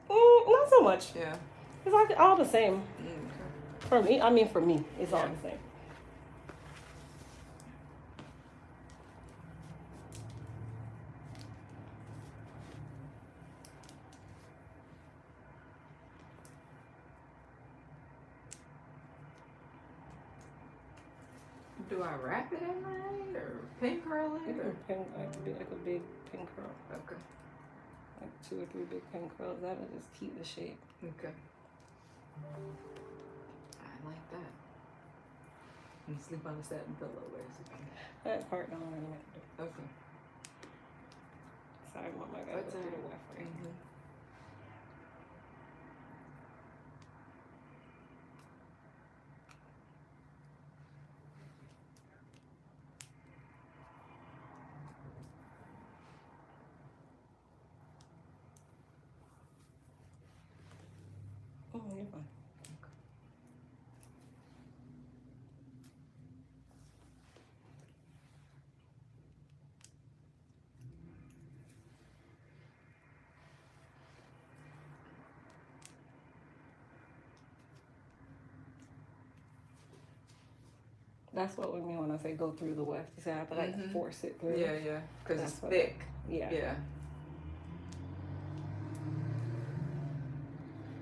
Speaker 1: Not so much.
Speaker 5: Yeah.
Speaker 1: It's like all the same.
Speaker 5: Okay.
Speaker 1: For me, it's all the same.
Speaker 5: Do I wrap it at night or pin curl it?
Speaker 1: You
Speaker 5: Or?
Speaker 1: can pin like a big pin curl,
Speaker 5: Okay.
Speaker 1: like 2 or 3 big pin curls. That'll just keep the shape.
Speaker 5: Okay. I like that. And sleep on a satin pillow, basically.
Speaker 1: That part don't really make a difference.
Speaker 5: Okay.
Speaker 1: Sorry, Mom, I gotta go through the weft right. You're fine. That's what we mean when I say go through the weft. You say I have to like force it through.
Speaker 5: Yeah, yeah. Because it's
Speaker 1: That's
Speaker 5: thick.
Speaker 1: Yeah.
Speaker 5: Yeah.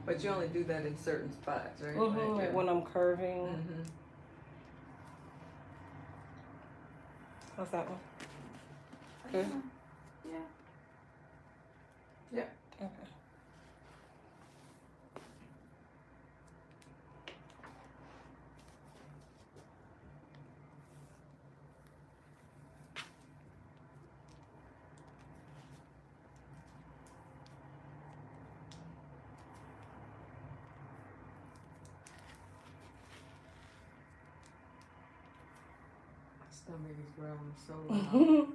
Speaker 5: But you only do that in certain spots, right?
Speaker 1: Like when I'm curving. How's that one? Good?
Speaker 5: Yeah. Yeah.
Speaker 1: Okay.
Speaker 5: Stomach is growling so loud.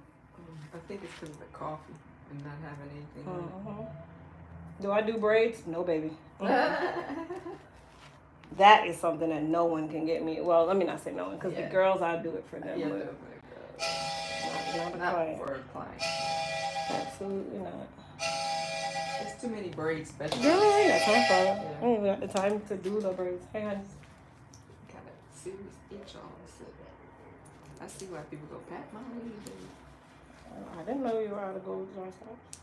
Speaker 5: I think it's because of the coffee and not having anything in it.
Speaker 1: Do I do braids? No, baby. That is something that no one can get me. Well, let me not say no one, because the girls, I do it for them.
Speaker 5: Yeah,
Speaker 1: But not a
Speaker 5: not
Speaker 1: client.
Speaker 5: for a client.
Speaker 1: Absolutely not.
Speaker 5: There's too many braid specialists.
Speaker 1: Girl, I ain't got time for it. I ain't even got the time to do the braids. Hey, honey.
Speaker 5: Got a serious itch on this. I see why people go pat my lady.
Speaker 1: I didn't know you were out of gold jar stops.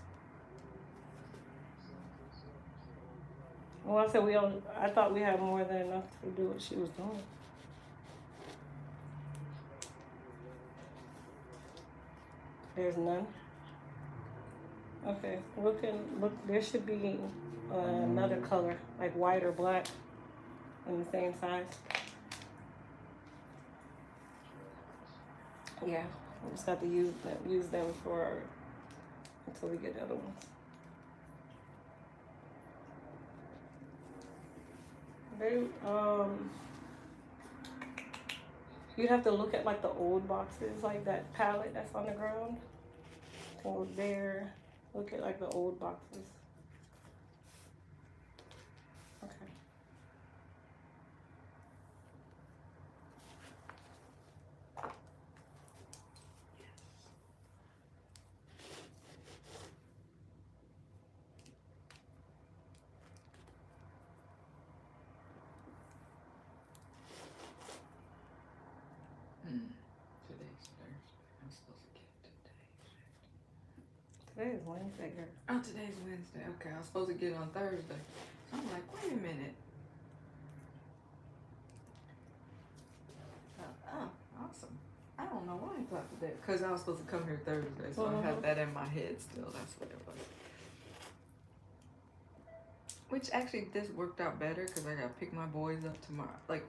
Speaker 1: Well, I said we only, I thought we had more than enough to do what she was doing. There's none. Okay, look, there should be another color, like white or black, in the same size. Yeah, we just have to use them for until we get the other ones. They, you'd have to look at like the old boxes, like that palette that's on the ground. Go there, look at like the old boxes. Okay.
Speaker 5: Today's Thursday. I'm supposed to get it today.
Speaker 1: Today is Wednesday, girl.
Speaker 5: Oh, today's Wednesday. Okay, I was supposed to get it on Thursday. So I'm like, wait a minute. Oh, awesome. I don't know why I thought that. Because I was supposed to come here Thursday, so I had that in my head still. That's what it was. Which actually, this worked out better because I got to pick my boys up tomorrow. Like,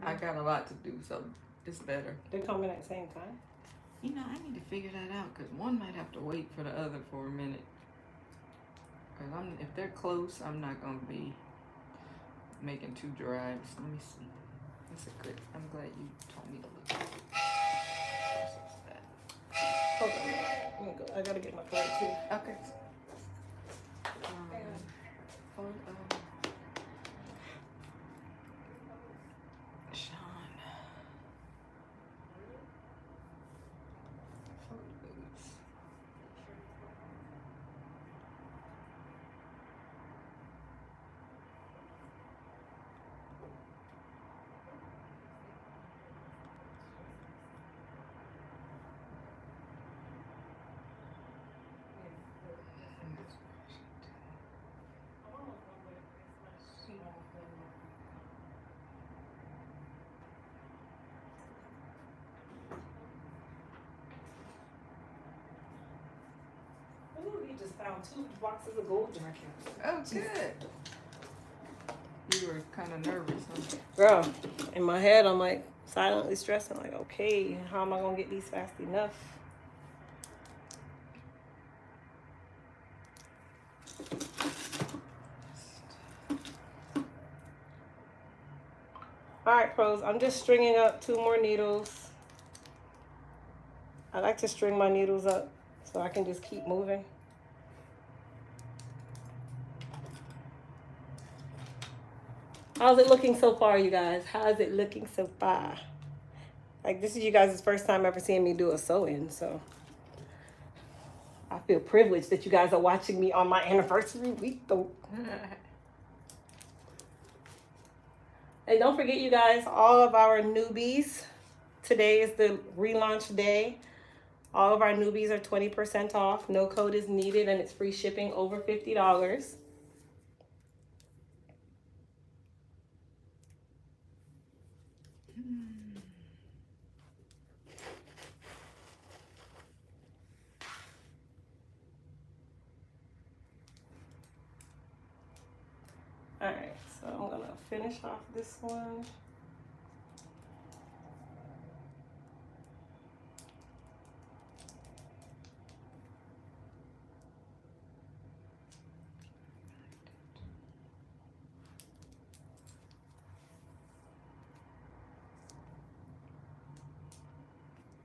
Speaker 5: I got a lot to do, so it's better.
Speaker 1: They're coming at the same time?
Speaker 5: You know, I need to figure that out because one might have to wait for the other for a minute. Because if they're close, I'm not going to be making 2 drives. Let me see. That's a good. I'm glad you told me to look at it.
Speaker 1: Hold on. Let me go. I gotta get my card too.
Speaker 5: Okay. Sean. Photos.
Speaker 1: Ooh, we just found 2 boxes of gold jackets.
Speaker 5: Oh, good. You were kind of nervous, huh?
Speaker 1: Girl, in my head, I'm like silently stressing, like, okay, how am I gonna get these fast enough? All right, pros, I'm just stringing up 2 more needles. I like to string my needles up so I can just keep moving. How's it looking so far, you guys? How is it looking so far? Like, this is you guys' first time ever seeing me do a sew-in, so I feel privileged that you guys are watching me on my anniversary week, though. And don't forget, you guys, all of our newbies, today is the relaunch day. All of our newbies are 20% off. No code is needed, and it's free shipping over $50. All right, so I'm gonna finish off this one.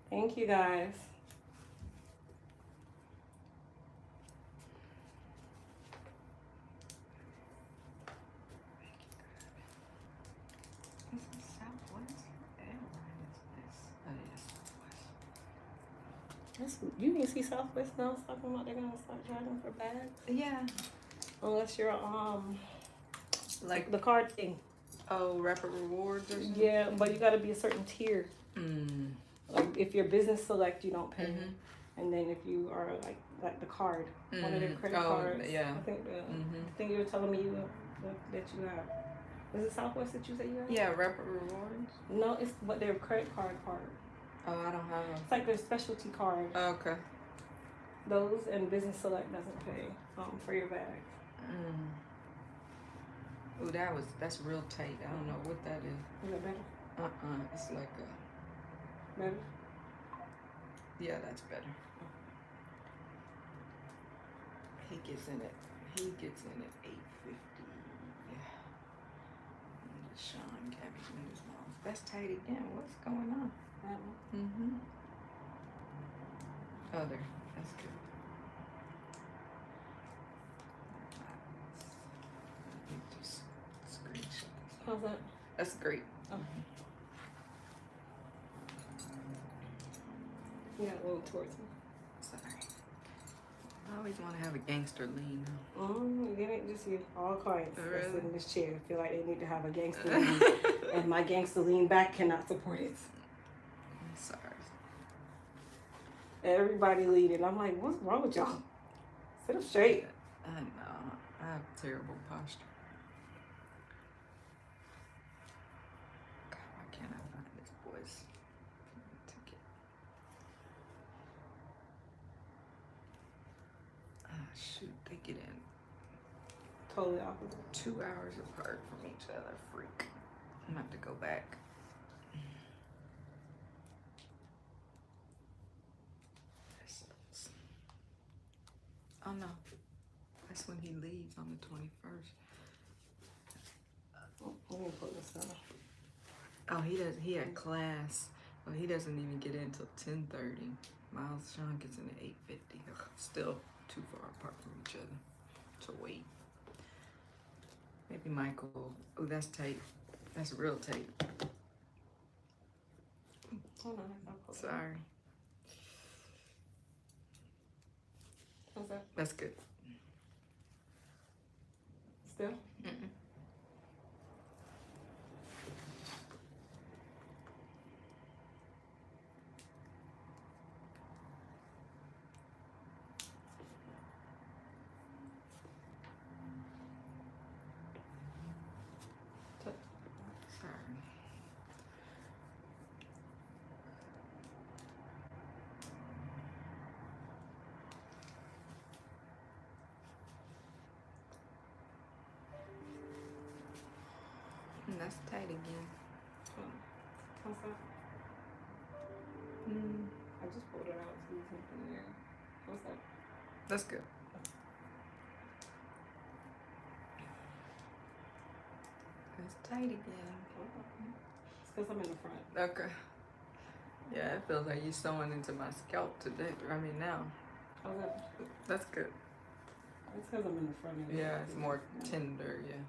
Speaker 1: Thank you, guys.
Speaker 5: Is it Southwest or Airline? Oh, yeah, Southwest.
Speaker 1: You didn't see Southwest now talking about they're gonna start charging for bags?
Speaker 5: Yeah.
Speaker 1: Unless you're
Speaker 5: Like,
Speaker 1: the card thing.
Speaker 5: oh, Rapid Rewards or something?
Speaker 1: Yeah, but you gotta be a certain tier.
Speaker 5: Mm.
Speaker 1: Like if you're business select, you don't pay.
Speaker 5: Mhm.
Speaker 1: And then if you are like like the card, one of their credit cards.
Speaker 5: Yeah.
Speaker 1: I think you were telling me that you have. Was it Southwest that you said you have?
Speaker 5: Yeah, Rapid Rewards.
Speaker 1: No, it's but their credit card.
Speaker 5: Oh, I don't have
Speaker 1: It's like their specialty card.
Speaker 5: Okay.
Speaker 1: Those and Business Select doesn't pay for your bags.
Speaker 5: Ooh, that's real tight. I don't know what that is.
Speaker 1: Is that better?
Speaker 5: It's like
Speaker 1: Better?
Speaker 5: yeah, that's better. He gets in at 850. Yeah. And Sean cabbage in his mouth. That's tight again. What's going on?
Speaker 1: That one.
Speaker 5: Oh, there. That's good. Let me just screenshot this.
Speaker 1: How's that?
Speaker 5: That's great.
Speaker 1: Okay. Yeah, a little towards me.
Speaker 5: Sorry. I always want to have a gangster lean.
Speaker 1: It ain't just you. All clients that
Speaker 5: Really?
Speaker 1: sit in this chair feel like they need to have a gangster lean, and my gangster lean back cannot support it.
Speaker 5: I'm sorry.
Speaker 1: Everybody leaning. I'm like, what's wrong with y'all? Sit up straight.
Speaker 5: I know. I have terrible posture. God, why can't I find this boy's ticket? Ah, shoot. They get in
Speaker 1: Totally opposite.
Speaker 5: 2 hours apart from each other. Freak. I'm gonna have to go back. This sucks. Oh no. That's when he leaves on the 21st.
Speaker 1: Let me put this down.
Speaker 5: Oh, he had class. Well, he doesn't even get in till 10:30. Miles Sean gets in at 8:50. Ugh, still too far apart from each other to wait. Maybe Michael. Oh, that's tight. That's real tight.
Speaker 1: Hold on. I'll put it.
Speaker 5: Sorry.
Speaker 1: How's that?
Speaker 5: That's good.
Speaker 1: Still?
Speaker 5: Sorry. That's tight again.
Speaker 1: How's that? I just pulled it out to do something there. How's that?
Speaker 5: That's good. It's tight again.
Speaker 1: It's because I'm in the front.
Speaker 5: Okay. Yeah, it feels like you're sewing into my scalp today. I mean now.
Speaker 1: How's that?
Speaker 5: That's good.
Speaker 1: It's because I'm in the front. Of it.
Speaker 5: Yeah, it's more tender, yeah.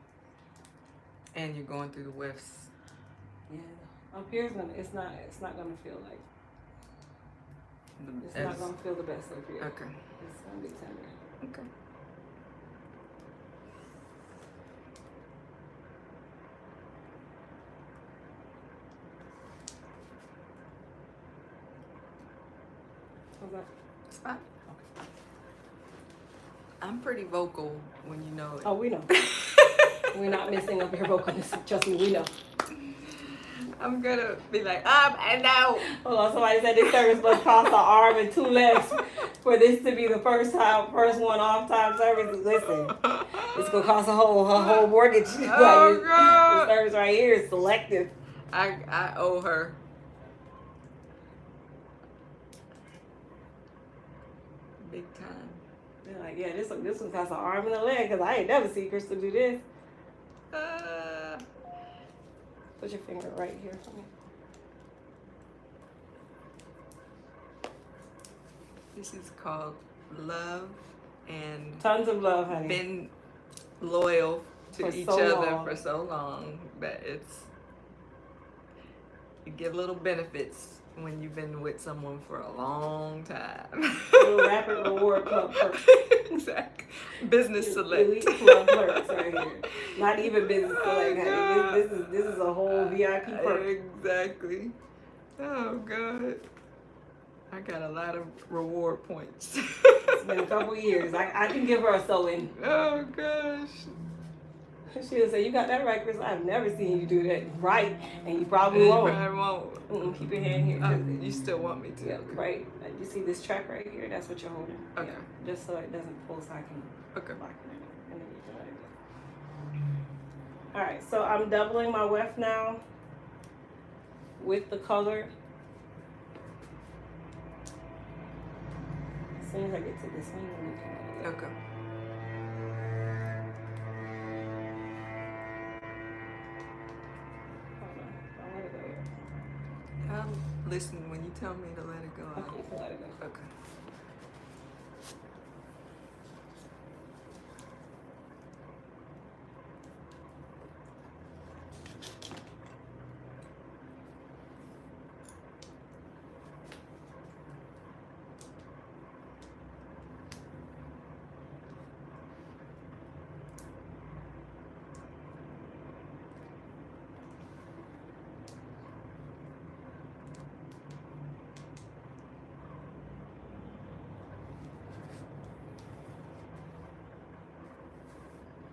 Speaker 5: And you're going through the wefts.
Speaker 1: Yeah. Up here it's not gonna feel like it's not gonna feel the best up here.
Speaker 5: Okay.
Speaker 1: It's gonna be tender.
Speaker 5: Okay.
Speaker 1: How's that?
Speaker 5: It's fine. I'm pretty vocal when you know it.
Speaker 1: Oh, we know. We're not missing up your vocalness. Trust me, we know.
Speaker 5: I'm gonna be like, and out.
Speaker 1: Hold on, somebody said this service must cost an arm and 2 legs for this to be the first one off-time service. Listen, it's gonna cost a whole mortgage.
Speaker 5: Oh, God.
Speaker 1: The service right here is selective.
Speaker 5: I owe her. Big time.
Speaker 1: They're like, yeah, this one costs an arm and a leg because I ain't never seen Crystal do this. Put your finger right here for me.
Speaker 5: This is called love and
Speaker 1: Tons of love, honey.
Speaker 5: been loyal to
Speaker 1: For
Speaker 5: each
Speaker 1: so
Speaker 5: other
Speaker 1: long.
Speaker 5: for so long that you get little benefits when you've been with someone for a long time.
Speaker 1: Little Rapid Reward Club perks.
Speaker 5: Exactly. Business select.
Speaker 1: Elite Club perks right here. Not even business select, honey.
Speaker 5: God.
Speaker 1: This is a whole VIP perk.
Speaker 5: Exactly. Oh God. I got a lot of reward points.
Speaker 1: It's been a couple years. I can give her a sewing.
Speaker 5: Oh gosh.
Speaker 1: She'll say, "You got that right, Chris. I've never seen you do that right, and you probably
Speaker 5: You
Speaker 1: won't."
Speaker 5: probably won't.
Speaker 1: Keep your hand here.
Speaker 5: You still want me to?
Speaker 1: Yeah, right. You see this track right here? That's what you're holding.
Speaker 5: Okay.
Speaker 1: Yeah, just so it doesn't pull, so I can lock it in, and then you can let it go. All right, so I'm doubling my weft now with the color. As soon as I get to this one, then we can let it go.
Speaker 5: Okay.
Speaker 1: Hold on, don't let it go yet.
Speaker 5: I'm listening when you tell me to let it go.
Speaker 1: Okay, you can let it go.
Speaker 5: Okay.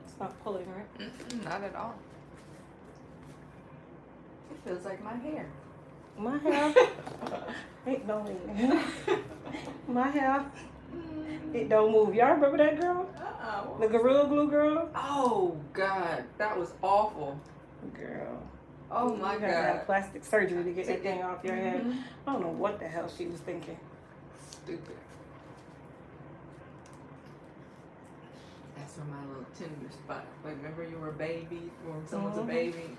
Speaker 1: It's not pulling, right?
Speaker 5: Not at all. It feels like my hair.
Speaker 1: My hair. It don't move. My hair. It don't move. Y'all remember that girl? The Gorilla Glue girl?
Speaker 5: Oh God, that was awful.
Speaker 1: Girl.
Speaker 5: Oh my
Speaker 1: You had to have
Speaker 5: God.
Speaker 1: plastic surgery to get that thing off your head.
Speaker 5: Mhm.
Speaker 1: I don't know what the hell she was thinking.
Speaker 5: Stupid. That's where my little tender spot. Like, remember you were a baby, or when someone's a baby?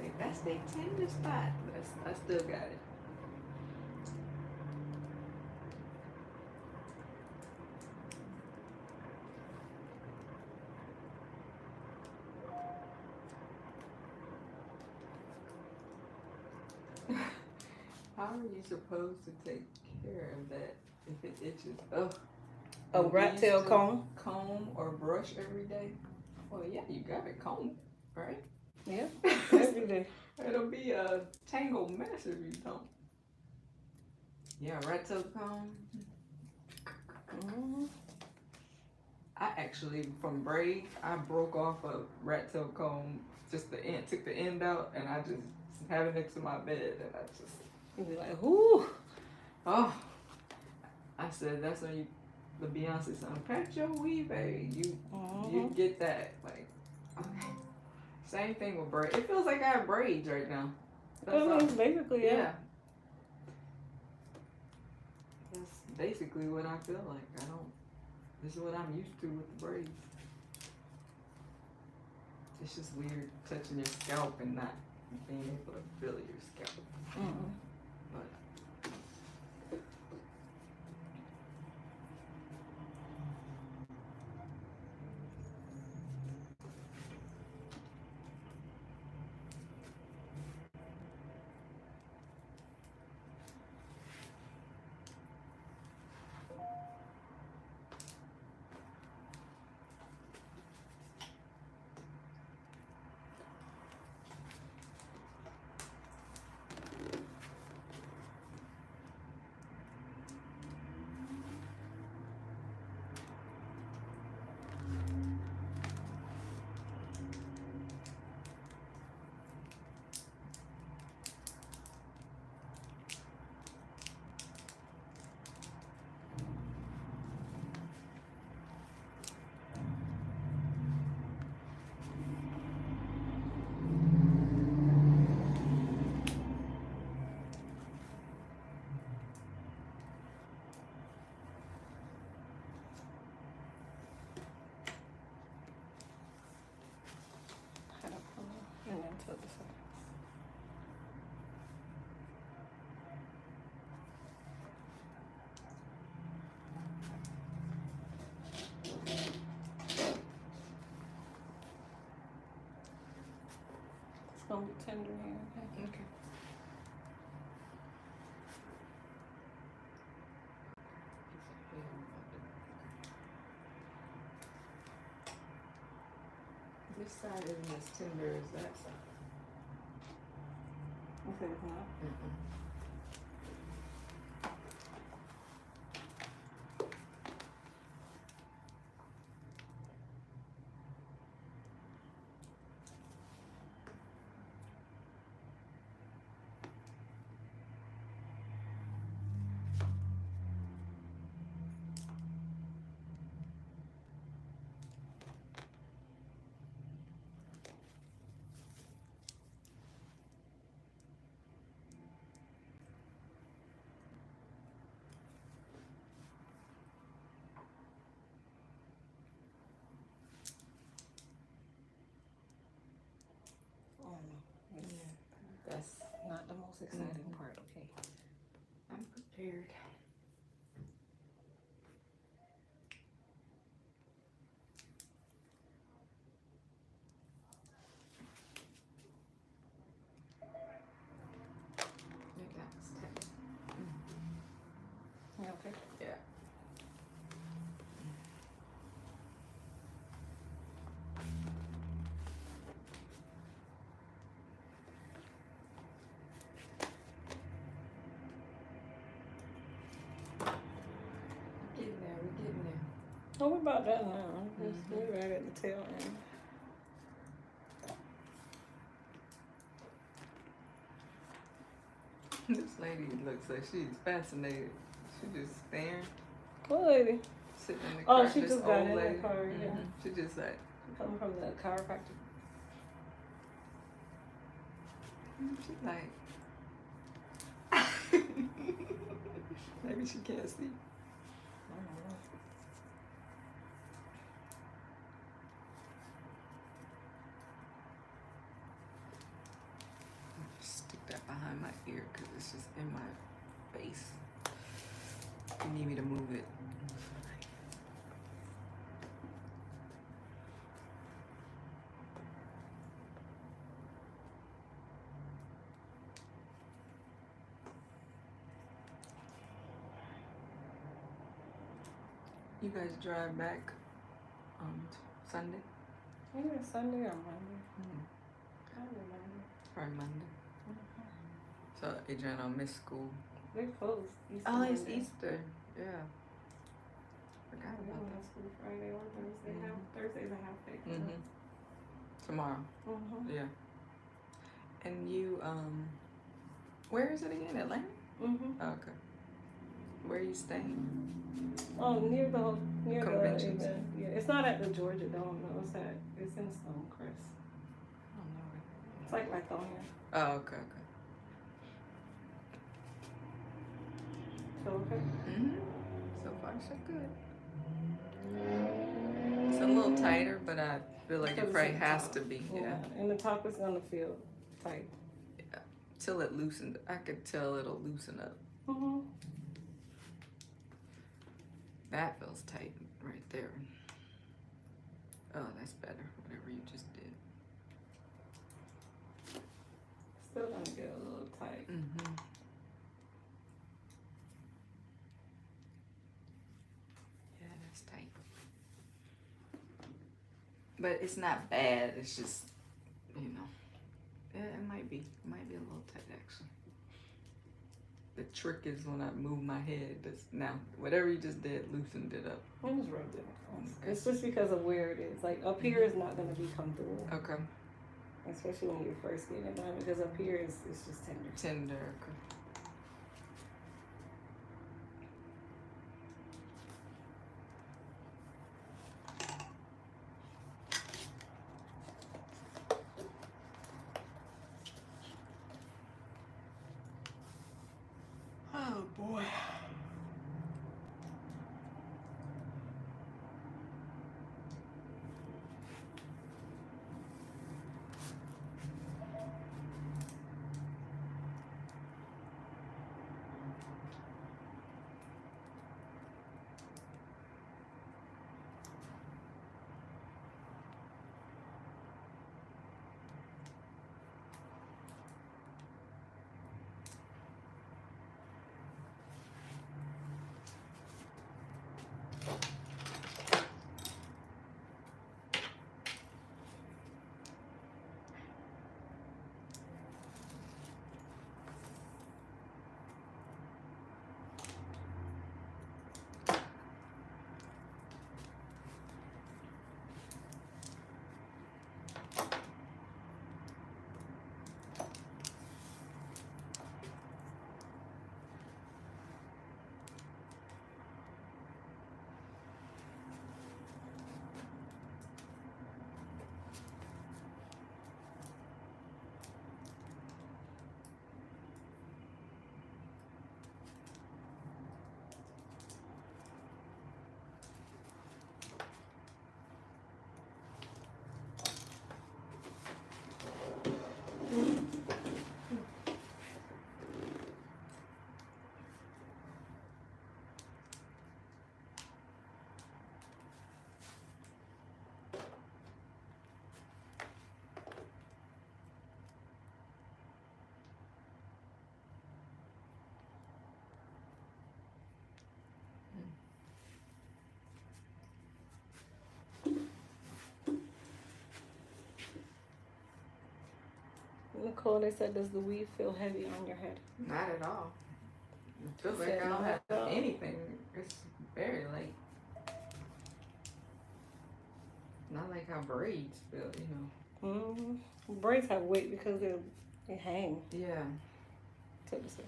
Speaker 5: Like, that's their tender spot. I still got it. How are you supposed to take care of that if it itches? Ugh.
Speaker 1: A
Speaker 5: You
Speaker 1: rat
Speaker 5: used
Speaker 1: tail
Speaker 5: to
Speaker 1: comb?
Speaker 5: Comb or brush every day? Well, yeah, you got it comb, right?
Speaker 1: Yeah, every day.
Speaker 5: It'll be a tangled mess if you don't. Yeah, rat tail comb.
Speaker 1: Mm-hmm.
Speaker 5: I actually, from Braid, I broke off a rat tail comb, just the end, took the end out, and I just have it next to my bed, and I just,
Speaker 1: You'd be like, whoo.
Speaker 5: oh. I said, that's when you, the Beyonce song, pat your weave, baby. You get that. Like, okay. Same thing with braid. It feels like I have braids right now.
Speaker 1: That's basically,
Speaker 5: Yeah. That's basically what I feel like. This is what I'm used to with the braids. It's just weird touching your scalp and not being able to feel your scalp.
Speaker 1: Mm-mm.
Speaker 5: But
Speaker 1: And then to the side. It's gonna be tender here, okay?
Speaker 5: okay. This side isn't as tender as that side.
Speaker 1: Okay, it's not. most exciting part. Okay.
Speaker 5: I'm prepared.
Speaker 1: Yeah, okay.
Speaker 5: Yeah. Getting there, we're getting there.
Speaker 1: Oh, we're about done now. We're right at the tail end.
Speaker 5: This lady looks like she's fascinated. She just staring,
Speaker 1: What lady?
Speaker 5: sitting in the car.
Speaker 1: Oh, she
Speaker 5: this
Speaker 1: just got
Speaker 5: old
Speaker 1: in
Speaker 5: lady.
Speaker 1: the car, yeah.
Speaker 5: She just like,
Speaker 1: Coming from the chiropractor.
Speaker 5: she's like, maybe she can't see.
Speaker 1: I don't know.
Speaker 5: Stick that behind my ear because it's just in my face. You need me to move it. You guys drive back on Sunday?
Speaker 1: Either Sunday or Monday. Probably Monday.
Speaker 5: Probably Monday. So Adriana will miss school.
Speaker 1: They're closed. Easter
Speaker 5: Oh, it's
Speaker 1: Monday.
Speaker 5: Easter. Yeah. Forgot
Speaker 1: We
Speaker 5: about
Speaker 1: don't
Speaker 5: that.
Speaker 1: have school Friday or Thursday. Thursday's a half day.
Speaker 5: Tomorrow.
Speaker 1: Mm-hmm.
Speaker 5: Yeah. And you, where is it again? Atlanta?
Speaker 1: Mm-hmm.
Speaker 5: Oh, okay. Where are you staying?
Speaker 1: Oh, near the
Speaker 5: Convention
Speaker 1: event.
Speaker 5: center.
Speaker 1: Yeah, it's not at the Georgia Dome. No, it's in Stonecrest.
Speaker 5: I don't know.
Speaker 1: It's like right down here.
Speaker 5: Oh, okay.
Speaker 1: So okay.
Speaker 5: So far, so good. It's a little tighter, but I feel like it
Speaker 1: Because
Speaker 5: probably
Speaker 1: it's
Speaker 5: has
Speaker 1: top.
Speaker 5: to be. Yeah.
Speaker 1: And the top is gonna feel tight.
Speaker 5: Till it loosened. I could tell it'll loosen up.
Speaker 1: Mm-hmm.
Speaker 5: That feels tight right there. Oh, that's better. Whatever you just did.
Speaker 1: Still gonna get a little tight.
Speaker 5: Yeah, that's tight. But it's not bad. It's just, yeah, it might be. It might be a little tight actually. The trick is when I move my head. That's now whatever you just did loosened it up.
Speaker 1: I just rubbed it.
Speaker 5: Okay.
Speaker 1: It's just because of where it is. Like up here is not gonna be comfortable,
Speaker 5: Okay.
Speaker 1: especially when you're first getting it done. Because up here it's just tender.
Speaker 5: Tender. Okay. Oh boy.
Speaker 1: call, they said, does the weave feel heavy on your head?
Speaker 5: Not at all. It feels like
Speaker 1: Said
Speaker 5: I don't
Speaker 1: not
Speaker 5: have
Speaker 1: at all.
Speaker 5: anything. It's very light. Not like how braids feel, you know.
Speaker 1: Mm-hmm. Braids have weight because they hang.
Speaker 5: Yeah.
Speaker 1: Take a second.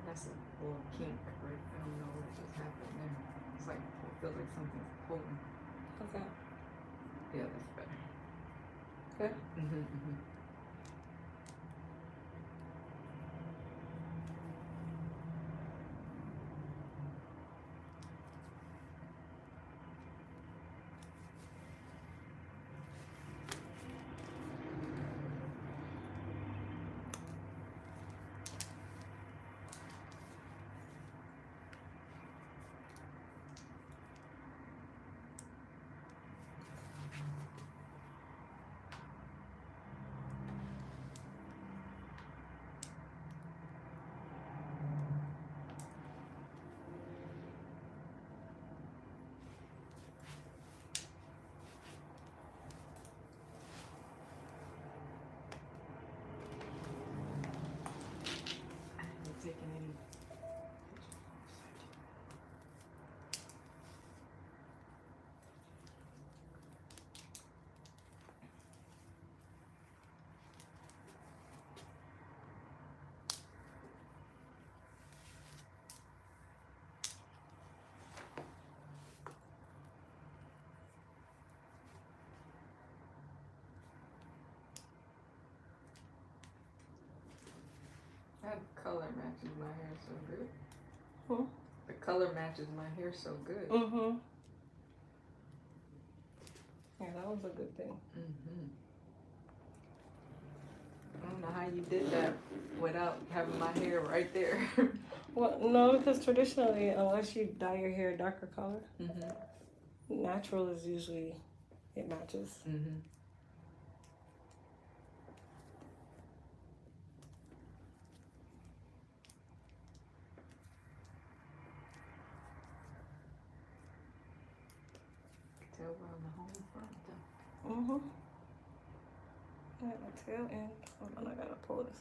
Speaker 5: That's a little kink, right? I don't know what just happened there. It's like, it feels like something's pulling.
Speaker 1: Okay.
Speaker 5: Yeah, that's better.
Speaker 1: Good.
Speaker 5: Mm-hmm, mm-hmm. Taking any that color matches my hair so good.
Speaker 1: Hmm?
Speaker 5: The color matches my hair so good.
Speaker 1: Mm-hmm. Yeah, that was a good thing.
Speaker 5: Mm-hmm. I don't know how you did that without having my hair right there.
Speaker 1: Well, no, because traditionally, unless you dye your hair a darker color,
Speaker 5: Mm-hmm.
Speaker 1: natural is usually, it matches.
Speaker 5: Mm-hmm. Tell on the whole front though.
Speaker 1: Mm-hmm. Yeah, the tail end. Hold on, I gotta pull this.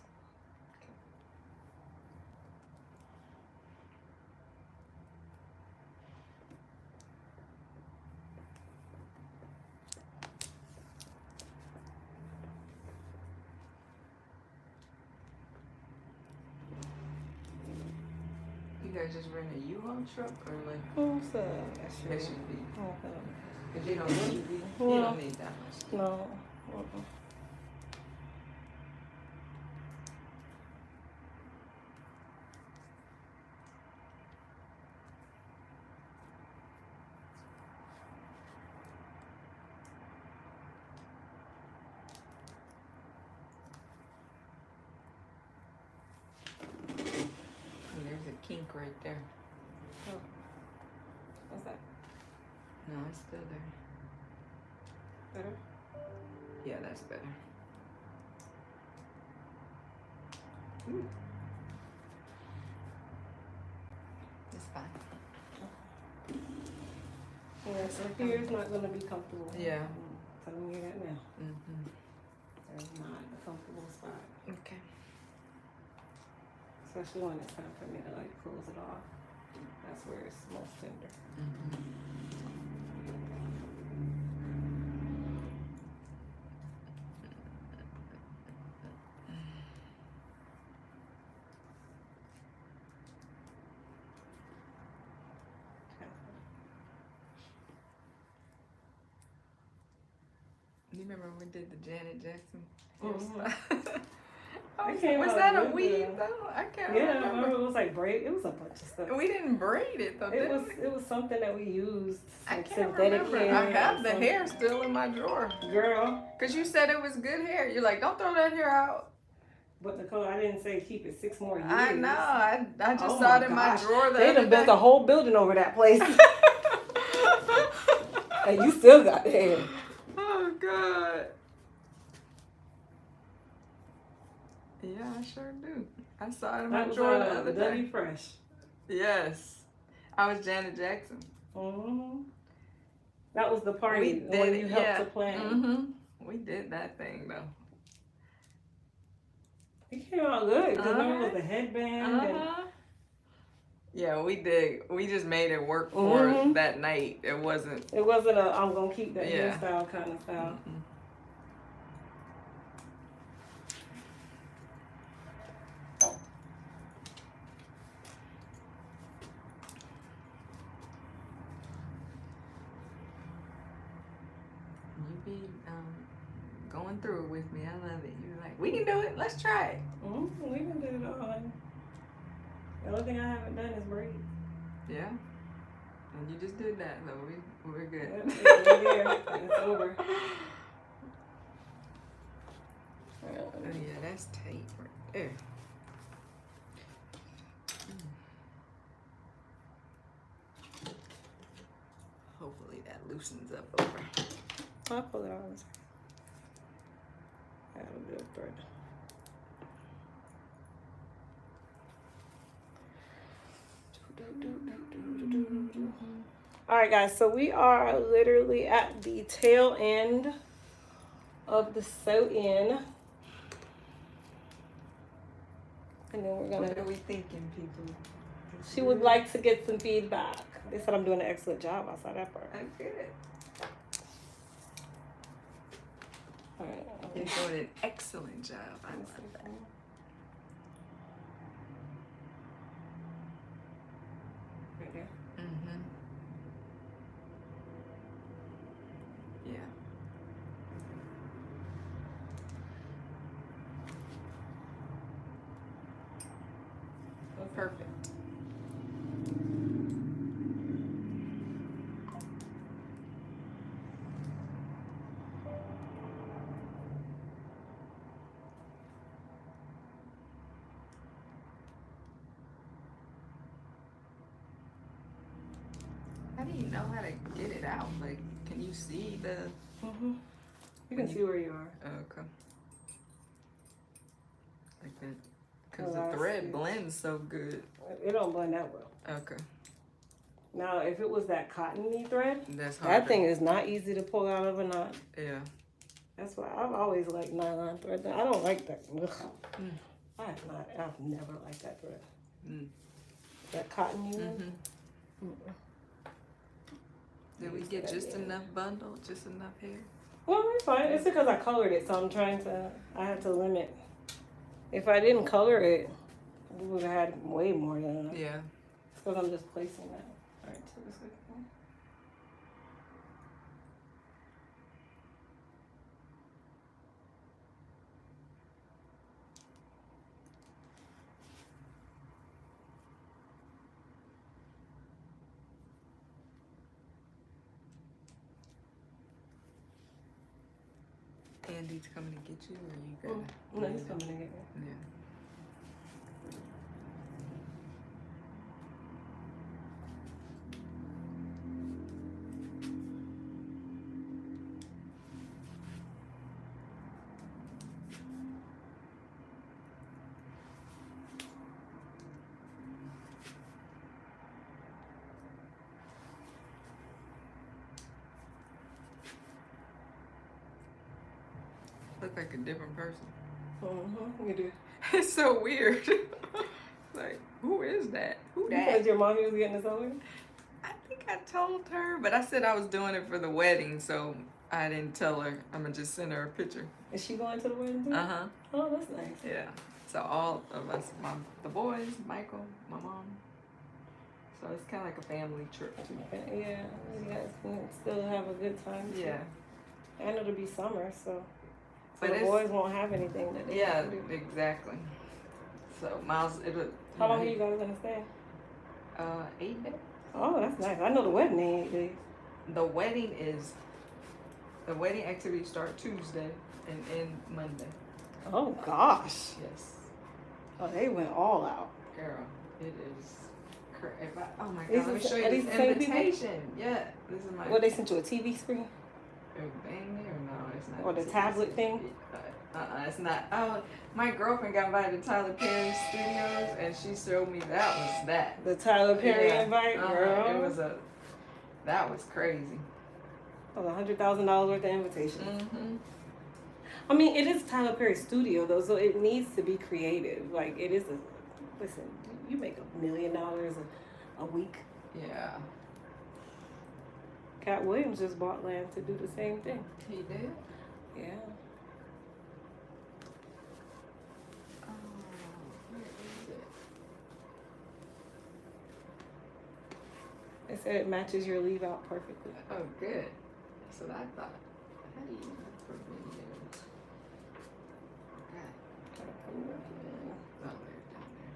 Speaker 5: You guys just rent a U-Haul truck or like
Speaker 1: What's that?
Speaker 5: SUV?
Speaker 1: Okay.
Speaker 5: Cause you don't need you
Speaker 1: Yeah.
Speaker 5: don't need that much.
Speaker 1: No. Mm-mm.
Speaker 5: And there's a kink right there.
Speaker 1: What's that?
Speaker 5: No, it's still there.
Speaker 1: Better?
Speaker 5: Yeah, that's better. Ooh. It's fine.
Speaker 1: Yeah, so here's not gonna be comfortable.
Speaker 5: Yeah.
Speaker 1: I'm telling you that now.
Speaker 5: Mm-hmm.
Speaker 1: It's not a comfortable spot.
Speaker 5: Okay.
Speaker 1: Especially when it's time for me to like close it off. That's where it's most tender.
Speaker 5: Mm-hmm. remember when we did the Janet Jackson
Speaker 1: Mhm.
Speaker 5: hairstyle?
Speaker 1: It came
Speaker 5: Was
Speaker 1: out
Speaker 5: that a
Speaker 1: good,
Speaker 5: weave
Speaker 1: though.
Speaker 5: though? I can't
Speaker 1: Yeah, I
Speaker 5: remember.
Speaker 1: remember it was like braid. It was a bunch of stuff.
Speaker 5: We didn't braid it though, did we?
Speaker 1: It was something that we used.
Speaker 5: I
Speaker 1: Like
Speaker 5: can't
Speaker 1: synthetic
Speaker 5: remember.
Speaker 1: hair.
Speaker 5: I have
Speaker 1: or
Speaker 5: the
Speaker 1: something.
Speaker 5: hair still in my drawer.
Speaker 1: Girl,
Speaker 5: Cause you said it was good hair. You're like, don't throw that hair out.
Speaker 1: but Nicole, I didn't say keep it 6 more years.
Speaker 5: I know. I just
Speaker 1: Oh
Speaker 5: saw it
Speaker 1: my
Speaker 5: in my
Speaker 1: gosh.
Speaker 5: drawer.
Speaker 1: They done built a whole building over that place. And you still got the hair.
Speaker 5: Oh God. Yeah, I sure do. I saw it in my
Speaker 1: That was
Speaker 5: drawer the other
Speaker 1: Dougie
Speaker 5: day.
Speaker 1: Fresh.
Speaker 5: Yes. I was Janet Jackson.
Speaker 1: Mm-hmm. That was the party
Speaker 5: We
Speaker 1: when
Speaker 5: did
Speaker 1: you
Speaker 5: it,
Speaker 1: helped
Speaker 5: yeah.
Speaker 1: to plan.
Speaker 5: Mm-hmm. We did that thing though.
Speaker 1: It came out good because remember it was the headband. And
Speaker 5: Yeah, we did. We just made it work for
Speaker 1: Mhm.
Speaker 5: that night. It wasn't.
Speaker 1: it wasn't a I'm gonna keep that
Speaker 5: Yeah.
Speaker 1: hairstyle kind of style.
Speaker 5: Mm-mm. You be going through it with me. I love it. You're like, we can do it. Let's try it.
Speaker 1: Mm-hmm. We can do it all. The only thing I haven't done is braid.
Speaker 5: Yeah. And you just did that, though. We're good.
Speaker 1: Yep, it's over.
Speaker 5: Oh, yeah, that's tight right there. Hopefully that loosens up over.
Speaker 1: I'll pull it out. I have a good thread. All right, guys, so we are literally at the tail end of the sew-in. And then we're
Speaker 5: What are
Speaker 1: gonna,
Speaker 5: we thinking, people?
Speaker 1: she would like to get some feedback. They said I'm doing an excellent job. I saw that part.
Speaker 5: I'm good.
Speaker 1: All right.
Speaker 5: You're doing an excellent job. I like that.
Speaker 1: Right there.
Speaker 5: Mm-hmm. Yeah. Perfect. How do you know how to get it out? Like, can you see the?
Speaker 1: Mm-hmm. You can see where you are.
Speaker 5: Okay. Like that, because
Speaker 1: Oh, I
Speaker 5: the thread
Speaker 1: see.
Speaker 5: blends so good.
Speaker 1: It don't blend that well.
Speaker 5: Okay.
Speaker 1: Now, if it was that cottony thread,
Speaker 5: That's hard.
Speaker 1: that thing is not easy to pull out of a knot.
Speaker 5: Yeah.
Speaker 1: That's why I've always liked nylon thread. I don't like that. Ugh.
Speaker 5: Mm.
Speaker 1: I've never liked that thread.
Speaker 5: Mm.
Speaker 1: That cottony one.
Speaker 5: Mm-hmm.
Speaker 1: Mm-mm.
Speaker 5: Did we get just enough bundle? Just enough hair?
Speaker 1: Well, it's fine. It's because I colored it, so I had to limit. If I didn't color it, we would have had way more than enough.
Speaker 5: Yeah.
Speaker 1: It's because I'm just placing that. All right, so this way.
Speaker 5: Andy's coming to get you, or you got?
Speaker 1: No, he's coming to get me.
Speaker 5: Yeah. Look like a different person.
Speaker 1: Mm-hmm. You do.
Speaker 5: It's so weird. Like, who is that? Who
Speaker 1: You
Speaker 5: that?
Speaker 1: said your mommy was getting this over?
Speaker 5: I think I told her, but I said I was doing it for the wedding, so I didn't tell her. I'm gonna just send her a picture.
Speaker 1: Is she going to the wedding too?
Speaker 5: Uh-huh.
Speaker 1: Oh, that's nice.
Speaker 5: Yeah. So all of us, the boys, Michael, my mom. So it's kind of like a family trip too.
Speaker 1: Yeah, you guys can still have a good time. Too.
Speaker 5: Yeah.
Speaker 1: And it'll be summer, so
Speaker 5: But
Speaker 1: the
Speaker 5: it's-
Speaker 1: boys won't have anything that they
Speaker 5: Yeah,
Speaker 1: can do.
Speaker 5: exactly. So Miles, it'll.
Speaker 1: How long are you guys gonna stay?
Speaker 5: 8 days.
Speaker 1: Oh, that's nice. I know the wedding ain't 8 days.
Speaker 5: The wedding activities start Tuesday and end Monday.
Speaker 1: Oh gosh.
Speaker 5: Yes,
Speaker 1: Oh, they went all out.
Speaker 5: girl, it is. Oh my
Speaker 1: Is
Speaker 5: God, let me
Speaker 1: this-
Speaker 5: show
Speaker 1: are
Speaker 5: you
Speaker 1: these
Speaker 5: this
Speaker 1: the same people?
Speaker 5: invitation. Yeah, this is my.
Speaker 1: What, they sent you a TV screen?
Speaker 5: Bang or no, it's not.
Speaker 1: Or the tablet thing?
Speaker 5: It's not. Oh, my girlfriend got invited to Tyler Perry Studios, and she showed me that was that.
Speaker 1: The Tyler Perry
Speaker 5: Yeah.
Speaker 1: invite, girl.
Speaker 5: It was that was crazy.
Speaker 1: $100,000 worth of invitations.
Speaker 5: Mm-hmm.
Speaker 1: I mean, it is Tyler Perry studio though, so it needs to be creative. Like it is listen, you make $1 million a week.
Speaker 5: Yeah,
Speaker 1: Cat Williams just bought land to do the same thing.
Speaker 5: he did.
Speaker 1: Yeah.
Speaker 5: Where is it?
Speaker 1: They said it matches your leave out perfectly.
Speaker 5: Oh, good. That's what I thought. How do you look for videos? Okay. Oh, they're down there.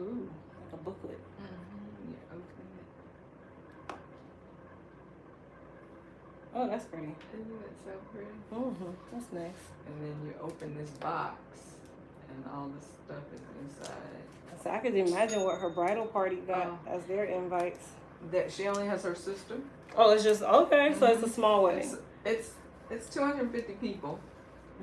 Speaker 1: Ooh, like a booklet.
Speaker 5: Mm-hmm. You open it.
Speaker 1: Oh, that's pretty.
Speaker 5: Isn't it so pretty?
Speaker 1: Mm-hmm. That's nice.
Speaker 5: And then you open this box, and all the stuff is inside.
Speaker 1: So I could imagine what her bridal party got
Speaker 5: Oh.
Speaker 1: as their invites.
Speaker 5: That she only has her sister.
Speaker 1: Oh, it's just okay. So it's a small wedding.
Speaker 5: It's 250 people.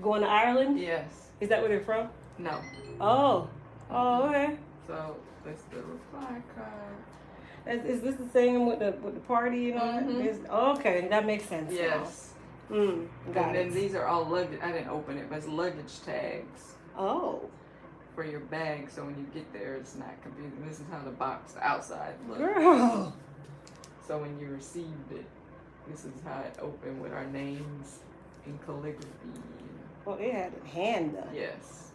Speaker 1: Going to Ireland?
Speaker 5: Yes.
Speaker 1: Is that where they're from?
Speaker 5: No.
Speaker 1: Oh. Oh, okay.
Speaker 5: So that's the reply card.
Speaker 1: Is this the same with the party and all that?
Speaker 5: Mhm.
Speaker 1: Okay, that makes sense. now.
Speaker 5: Yes.
Speaker 1: Got
Speaker 5: And then
Speaker 1: it.
Speaker 5: these are all luggage. I didn't open it, but it's luggage tags
Speaker 1: Oh.
Speaker 5: for your bag. So when you get there, it's not confusing. This is how the box outside looks.
Speaker 1: Girl.
Speaker 5: So when you received it, this is how it opened with our names in calligraphy.
Speaker 1: Well, they had it hand done.
Speaker 5: Yes.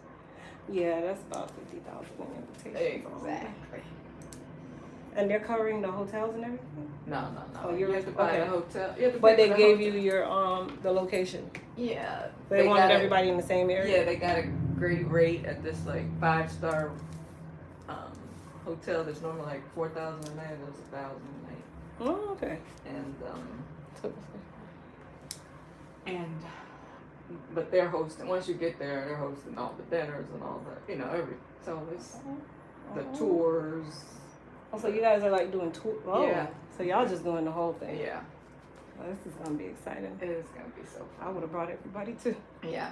Speaker 1: Yeah, that's about 50,000 invitations.
Speaker 5: Exactly.
Speaker 1: And they're covering the hotels and everything.
Speaker 5: No.
Speaker 1: Oh,
Speaker 5: you
Speaker 1: you're
Speaker 5: have to buy
Speaker 1: okay.
Speaker 5: the hotel. You have to
Speaker 1: But
Speaker 5: pay
Speaker 1: they
Speaker 5: for the
Speaker 1: gave
Speaker 5: hotel.
Speaker 1: you your the location.
Speaker 5: Yeah.
Speaker 1: They wanted
Speaker 5: got
Speaker 1: everybody in the same area.
Speaker 5: Yeah, they got a great rate at this like 5-star hotel that's normally like 4,000 a night. It was 1,000 a night.
Speaker 1: Oh, okay.
Speaker 5: And but they're hosting. Once you get there, they're hosting all the dinners and all the so it's the tours.
Speaker 1: Oh, so you guys are like doing tour? Oh,
Speaker 5: Yeah.
Speaker 1: So y'all just doing the whole thing?
Speaker 5: Yeah,
Speaker 1: Well, this is gonna be exciting.
Speaker 5: it is gonna be so
Speaker 1: I
Speaker 5: fun.
Speaker 1: would have brought everybody too.
Speaker 5: Yeah.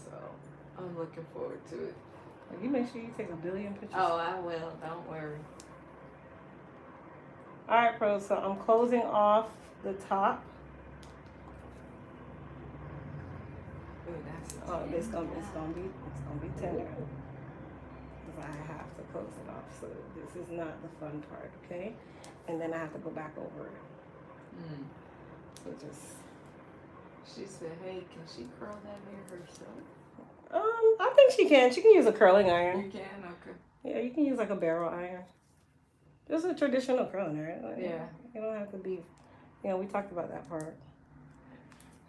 Speaker 5: So I'm looking forward to it.
Speaker 1: You make sure you take a billion pictures.
Speaker 5: Oh, I will. Don't worry.
Speaker 1: All right, pros. So I'm closing off the top.
Speaker 5: Ooh, that's
Speaker 1: Oh, it's gonna be tender. Because I have to close it off. So this is not the fun part, okay? And then I have to go back over it.
Speaker 5: Mm.
Speaker 1: So just.
Speaker 5: She said, "Hey, can she curl that hair herself?"
Speaker 1: I think she can. She can use a curling iron.
Speaker 5: You can. Okay.
Speaker 1: Yeah, you can use like a barrel iron. Just a traditional curling iron. Like,
Speaker 5: Yeah.
Speaker 1: You don't have to be. We talked about that part.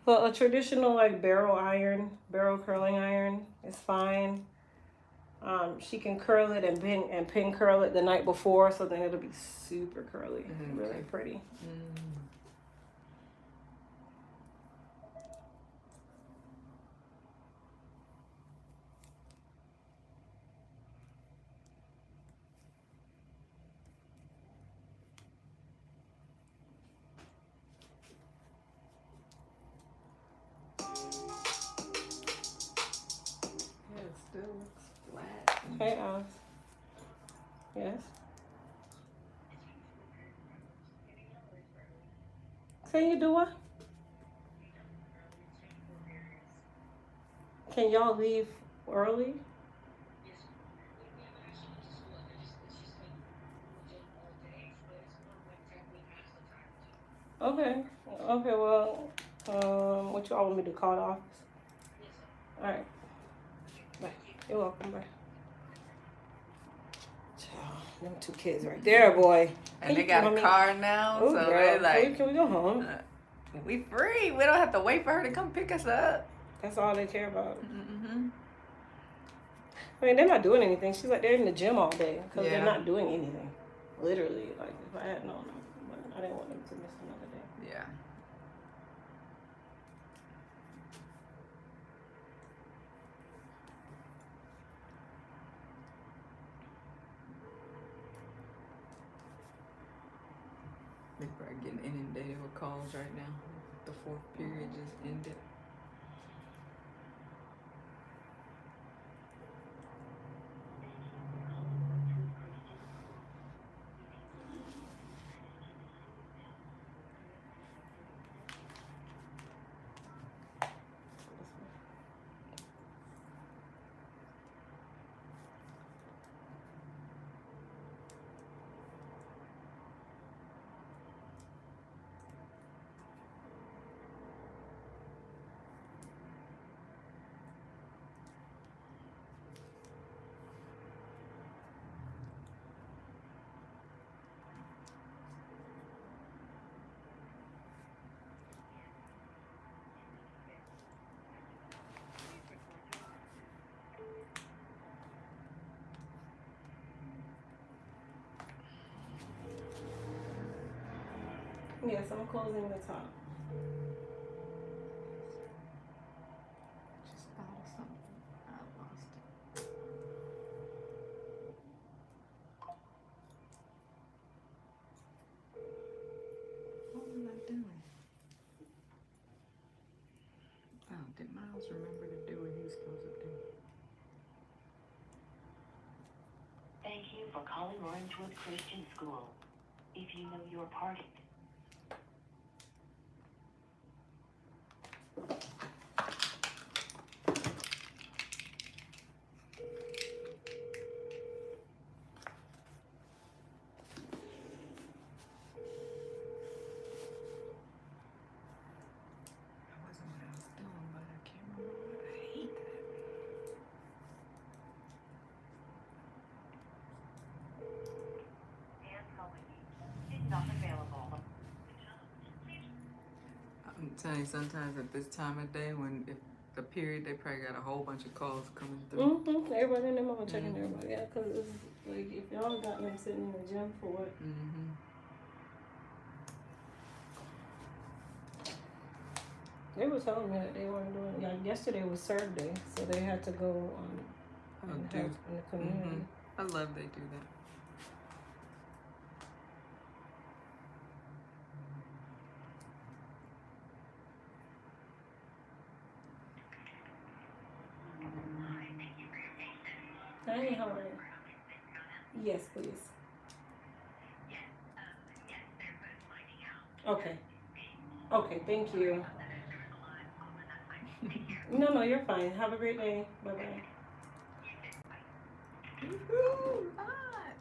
Speaker 1: But a traditional like barrel curling iron is fine. She can curl it and pin curl it the night before, so then it'll be super curly,
Speaker 5: Mhm.
Speaker 1: really pretty.
Speaker 5: Mm. Yeah, it still looks flat.
Speaker 1: Hey, Alice. Yes. Can you do what? Can y'all leave early? Okay. Okay, well, what y'all want me to call the office? Alright. You're welcome, bye. Child, them 2 kids right there, boy.
Speaker 5: And they got a car now,
Speaker 1: Oh,
Speaker 5: so
Speaker 1: girl,
Speaker 5: they're like,
Speaker 1: can we go home?
Speaker 5: we free. We don't have to wait for her to come pick us up.
Speaker 1: That's all they care about.
Speaker 5: Mm-hmm.
Speaker 1: I mean, they're not doing anything. She's like, they're in the gym all day because
Speaker 5: Yeah.
Speaker 1: they're not doing anything. Literally, like, if I had known, I didn't want them to miss another day.
Speaker 5: Yeah. They're probably getting inundated with calls right now. The 4th period just ended.
Speaker 1: Yes, I'm closing the top.
Speaker 5: Just thought of something. I lost it. What was I doing? Oh, did Miles remember to do what he was supposed to do?
Speaker 6: Thank you for calling Orangewood Christian School. If you know your party.
Speaker 5: That wasn't what I was doing, but I can't remember what. I hate that.
Speaker 6: Is not available.
Speaker 5: I'm telling you, sometimes at this time of day, when if the period, they probably got a whole bunch of calls coming through.
Speaker 1: Mm-hmm. Everybody in their mama checking everybody. Yeah, because it's like, if y'all got them sitting in the gym for what?
Speaker 5: Mm-hmm.
Speaker 1: They were telling me that they weren't doing, like, yesterday was serve day, so they had to go and help
Speaker 5: do-
Speaker 1: in the community.
Speaker 5: I love they do that.
Speaker 1: Hey, how are you? Yes, please. Okay. Okay, thank you. No, you're fine. Have a great day. Bye-bye.
Speaker 5: Woo-hoo, hot.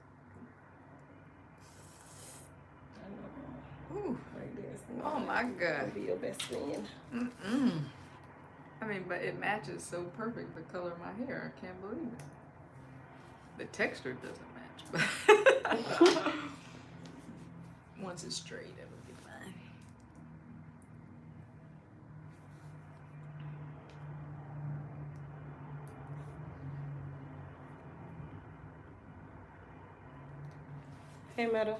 Speaker 1: I know.
Speaker 5: Ooh.
Speaker 1: Right there.
Speaker 5: Oh my God.
Speaker 1: I'll be your best friend.
Speaker 5: Mm-mm. I mean, but it matches so perfect the color of my hair. I can't believe it. The texture doesn't match, but once it's straight, it'll be fine.
Speaker 1: Hey, Meta.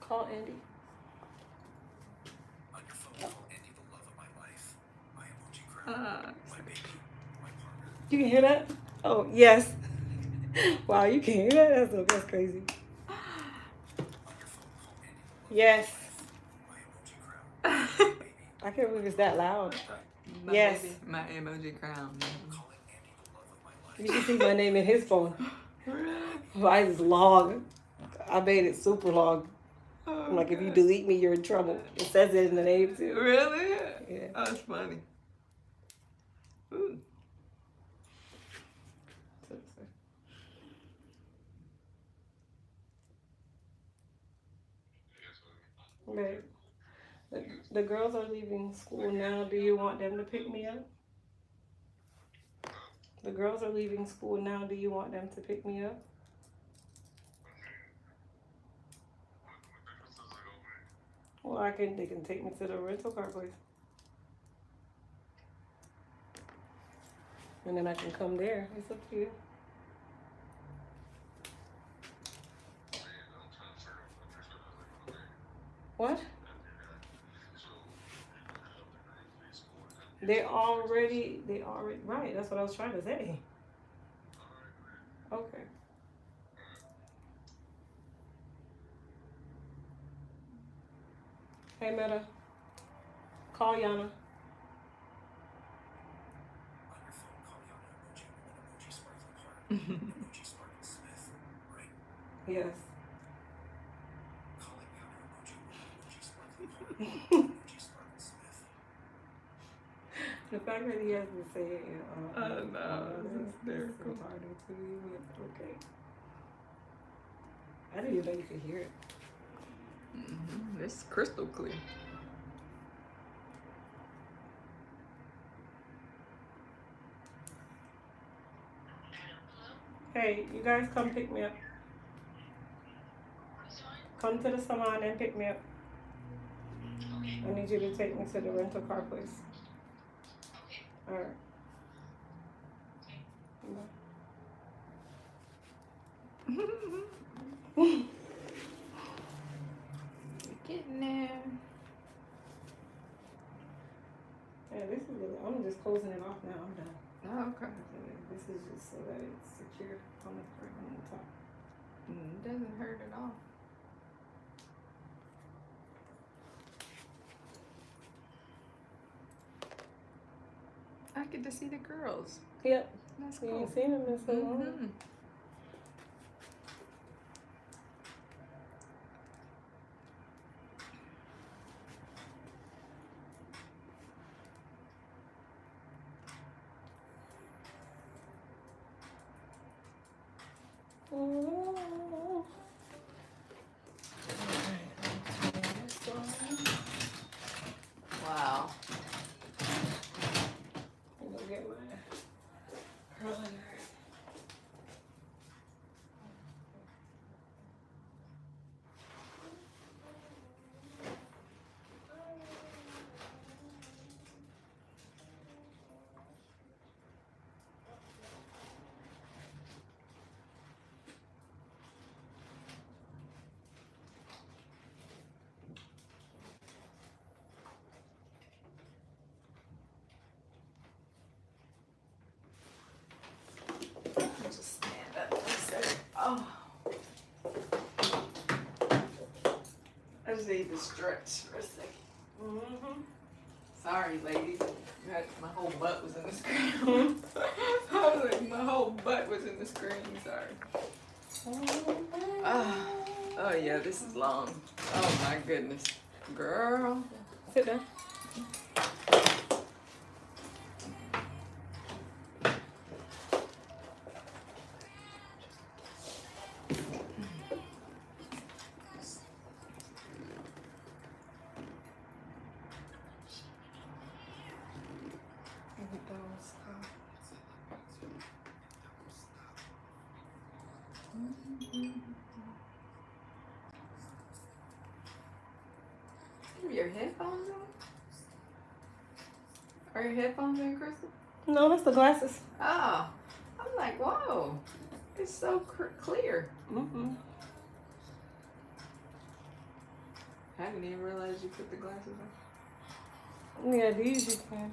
Speaker 1: Call Andy.
Speaker 7: On your phone, call Andy the love of my life, my emoji crown, my baby, my partner.
Speaker 1: You can hear that? Oh, yes. Wow, you can hear that? That's crazy.
Speaker 7: On your phone, call Andy the love
Speaker 1: Yes.
Speaker 7: my emoji crown, my baby,
Speaker 1: I can't believe it's that loud.
Speaker 5: My
Speaker 1: Yes.
Speaker 5: baby, my emoji crown.
Speaker 7: calling Andy the love of my life.
Speaker 1: You should see my name in his phone. Mine is long. I made it super long. I'm like, if you delete me, you're in trouble. It says it in the name too.
Speaker 5: Really?
Speaker 1: Yeah.
Speaker 5: Oh, that's funny. Ooh.
Speaker 1: Right. The girls are leaving school now. Do you want them to pick me up? The girls are leaving school now. Do you want them to pick me up? Well, they can take me to the rental car place. And then I can come there. It's up to you. What? They already, right, that's what I was trying to say. Okay. Hey, Meta. Call Yana.
Speaker 7: On your phone, call Yana emoji with an emoji sparkling heart. Emoji sparkle Smith, right?
Speaker 1: Yes.
Speaker 7: Calling Yana emoji with an emoji sparkling heart. Emoji sparkle Smith.
Speaker 1: The fact that he has to say it in
Speaker 5: no, it's hysterical.
Speaker 1: retarded to you, but okay. I didn't even know you could hear it.
Speaker 5: It's crystal clear.
Speaker 1: Hey, you guys come pick me up. Come to the salon and pick me up. I need you to take me to the rental car place. Alright.
Speaker 5: Getting there.
Speaker 1: Yeah, this is really, I'm just closing it off now. I'm done.
Speaker 5: Oh, okay.
Speaker 1: This is just so that it's secure on the front and the top.
Speaker 5: It doesn't hurt at all. I get to see the girls.
Speaker 1: Yep.
Speaker 5: That's
Speaker 1: You
Speaker 5: cool.
Speaker 1: ain't seen them in so long.
Speaker 5: Mhm.
Speaker 1: Oh.
Speaker 5: Wow.
Speaker 1: I'm gonna get my curler.
Speaker 5: Just stand up and say, oh. I just need to stretch for a second.
Speaker 1: Mm-hmm.
Speaker 5: Sorry, ladies. My whole butt was in the screen. I was like, my whole butt was in the screen. Sorry. Oh, yeah, this is long. Oh, my goodness. Girl.
Speaker 1: Sit down.
Speaker 5: Your headphones on? Are your headphones in, Crystal?
Speaker 1: No, that's the glasses.
Speaker 5: Oh, I'm like, whoa. It's so clear.
Speaker 1: Mm-hmm.
Speaker 5: I didn't even realize you put the glasses on.
Speaker 1: Yeah, these you can.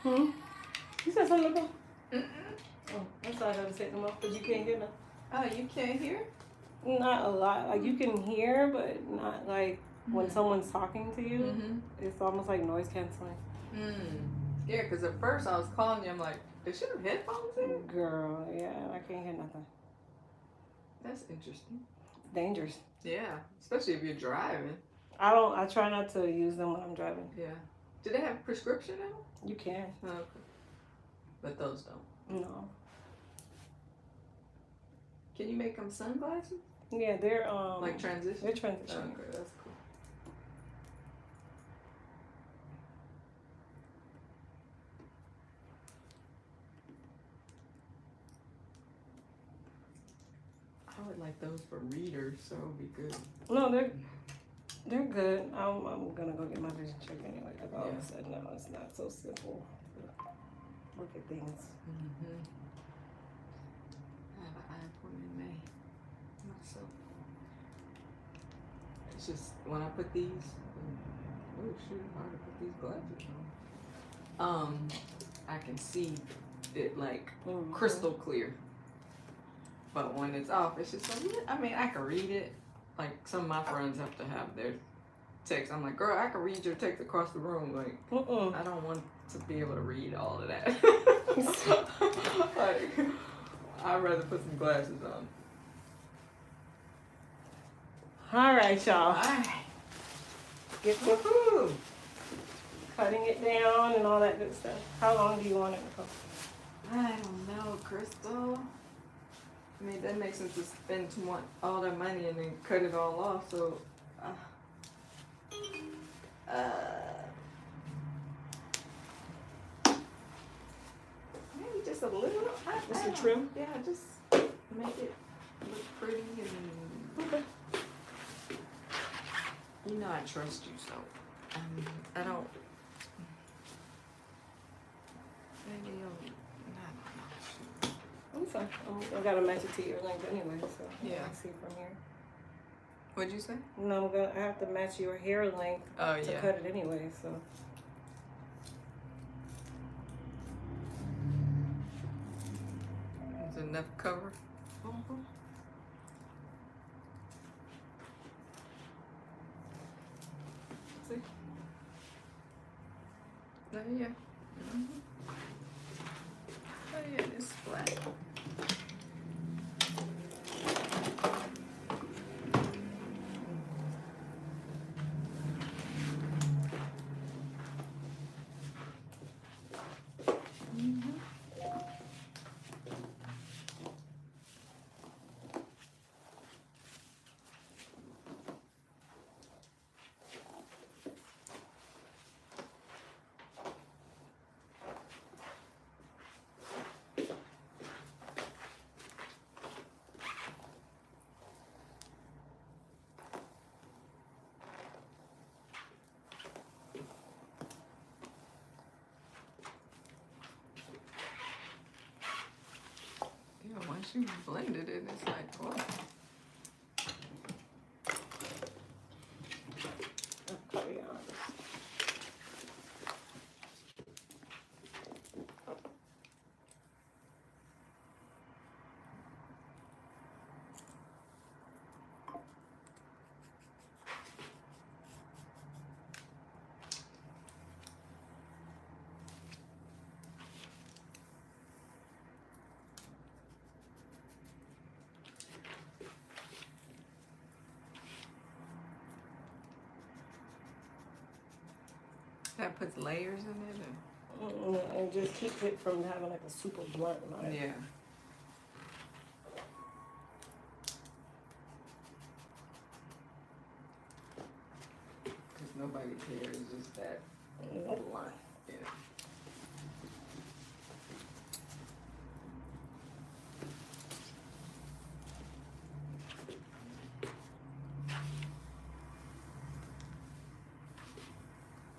Speaker 1: Hmm? You said something about?
Speaker 5: Mm-mm.
Speaker 1: Oh, I'm sorry I had to take them off because you can't get them.
Speaker 5: Oh, you can't hear?
Speaker 1: Not a lot. Like you can hear, but not like when someone's talking to you. It's almost like noise canceling.
Speaker 5: Yeah, because at first I was calling you, I'm like, is she have headphones in?
Speaker 1: Girl, yeah, I can't hear nothing.
Speaker 5: That's interesting.
Speaker 1: It's dangerous.
Speaker 5: Yeah, especially if you're driving.
Speaker 1: I try not to use them when I'm driving.
Speaker 5: Yeah. Do they have prescription in them?
Speaker 1: You can.
Speaker 5: Oh, okay. But those don't.
Speaker 1: No.
Speaker 5: Can you make them sunglasses?
Speaker 1: Yeah, they're
Speaker 5: Like transition?
Speaker 1: They're transition.
Speaker 5: Okay, that's cool. I would like those for readers, so it would be good.
Speaker 1: No, they're good. I'm gonna go get my vision check anyway. Like all of a sudden, no, it's not so simple. Look at things.
Speaker 5: I have an eye appointment in May myself. It's just when I put these, oh shoot, hard to put these glasses on. I can see it like crystal clear. But when it's off, it's just like, I mean, I can read it. Like some of my friends have to have their text. I'm like, girl, I can read your text across the room. Like, I don't want to be able to read all of that. Like, I'd rather put some glasses on.
Speaker 1: All right, y'all.
Speaker 5: All right.
Speaker 1: Get to cutting it down and all that good stuff. How long do you want it to cost?
Speaker 5: I don't know, Crystal. I mean, that makes sense to spend all that money and then cut it all off. So, maybe just a little.
Speaker 1: Just a trim?
Speaker 5: Yeah, just make it look pretty and.
Speaker 1: Okay.
Speaker 5: You know I trust you, so I don't. Maybe
Speaker 1: I'm fine. I gotta match it to your length anyway, so
Speaker 5: Yeah.
Speaker 1: I see from here.
Speaker 5: What'd you say?
Speaker 1: No, I have to match your hair length to cut it anyway, so.
Speaker 5: Is it enough cover? See? Oh yeah. Oh yeah, it's flat. Yeah, once you blended it, it's like, oh. That puts layers in it?
Speaker 1: And just keeps it from having like a super blunt line.
Speaker 5: Yeah. Because nobody cares, just that line. Yeah.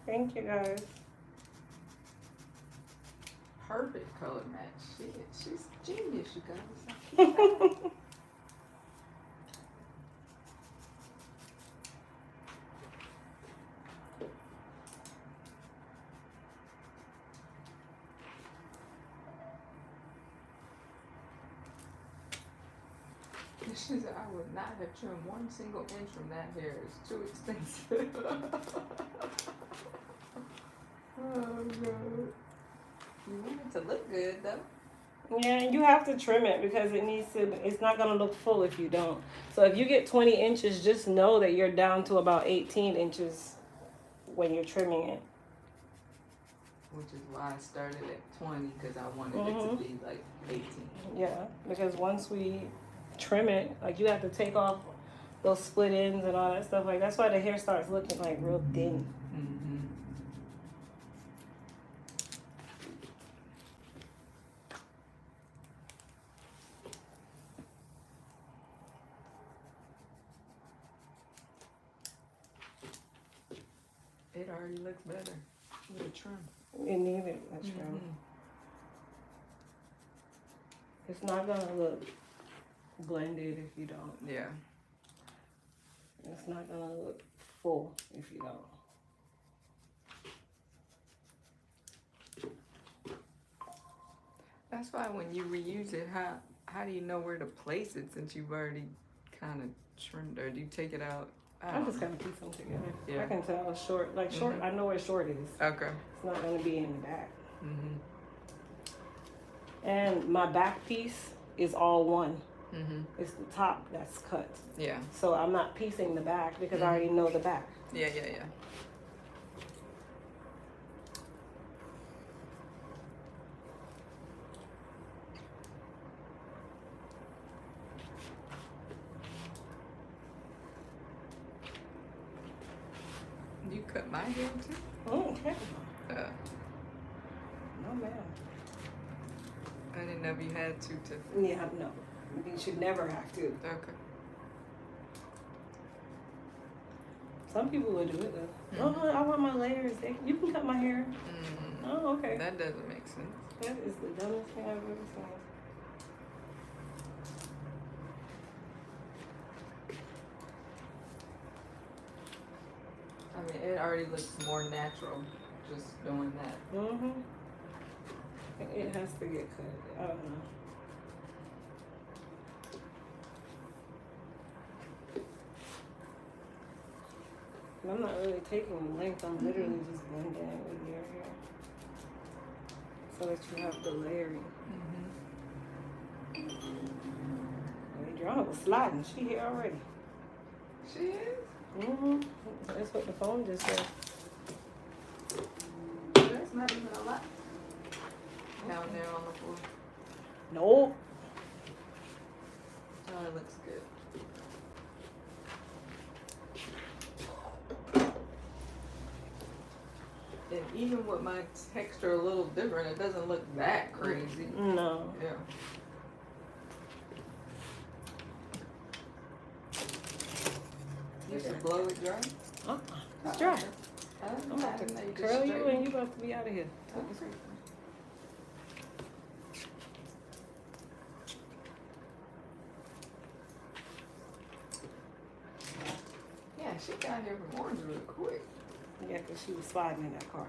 Speaker 1: Thank you guys.
Speaker 5: Perfect color match. She's genius, you guys. She said, I would not have trimmed 1 single inch from that hair. It's too expensive. Oh, God. You want it to look good, though.
Speaker 1: Yeah, and you have to trim it because it's not going to look full if you don't. So if you get 20 inches, just know that you're down to about 18 inches when you're trimming it.
Speaker 5: Which is why I started at 20, because I wanted it to be like 18.
Speaker 1: Yeah, because once we trim it, like you have to take off those split ends and all that stuff. Like that's why the hair starts looking like real thin.
Speaker 5: Mm-hmm. It already looks better with a trim.
Speaker 1: It needed a trim. It's not gonna look blended if you don't.
Speaker 5: Yeah.
Speaker 1: It's not gonna look full if you don't.
Speaker 5: That's why when you reuse it, how do you know where to place it since you've already kind of trimmed, or do you take it out?
Speaker 1: I'm just gonna piece them together.
Speaker 5: Yeah.
Speaker 1: I can tell it's short. Like short, I know where short is.
Speaker 5: Okay.
Speaker 1: It's not gonna be in the back.
Speaker 5: Mm-hmm.
Speaker 1: And my back piece is all one.
Speaker 5: Mm-hmm.
Speaker 1: It's the top that's cut.
Speaker 5: Yeah.
Speaker 1: So I'm not piecing the back because I already know the back.
Speaker 5: Yeah. You cut my hair too?
Speaker 1: Oh, okay. No, ma'am.
Speaker 5: I didn't know if you had to.
Speaker 1: Yeah, no. You should never have to.
Speaker 5: Okay.
Speaker 1: Some people would do it though. Oh, I want my layers. You can cut my hair.
Speaker 5: Mm-hmm.
Speaker 1: Oh, okay.
Speaker 5: That doesn't make sense.
Speaker 1: That is the dumbest thing I've ever seen.
Speaker 5: I mean, it already looks more natural just doing that.
Speaker 1: Mm-hmm. It has to get cut. I don't know. I'm not really taking the length. I'm literally just blending it with your hair. So that you have the layering. Adriana was sliding. She here already.
Speaker 5: She is?
Speaker 1: Mm-hmm. That's what the phone just said.
Speaker 5: That's not even a lot. Down there on the floor.
Speaker 1: Nope.
Speaker 5: Oh, it looks good. And even with my texture a little different, it doesn't look that crazy.
Speaker 1: No.
Speaker 5: Yeah. You should blow it dry.
Speaker 1: It's dry.
Speaker 5: I'm
Speaker 1: I'm about to curl you and you about to be out of here.
Speaker 5: Yeah, she got here from Orange really quick.
Speaker 1: Yeah, because she was sliding in that car.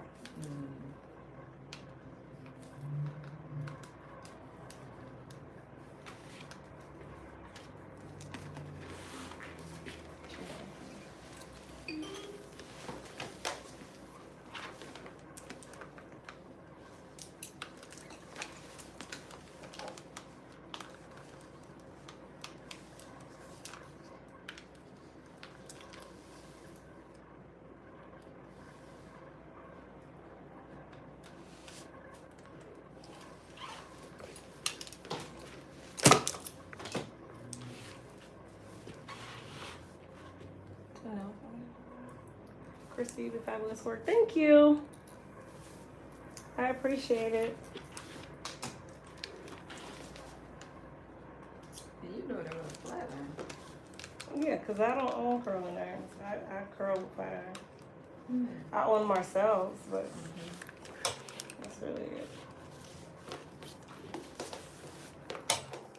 Speaker 1: Chrissy, the fabulous work. Thank you. I appreciate it.
Speaker 5: And you know it was a flat iron.
Speaker 1: Yeah, because I don't own curling irons. I curl with flat iron. I own Marcel's, but that's really it.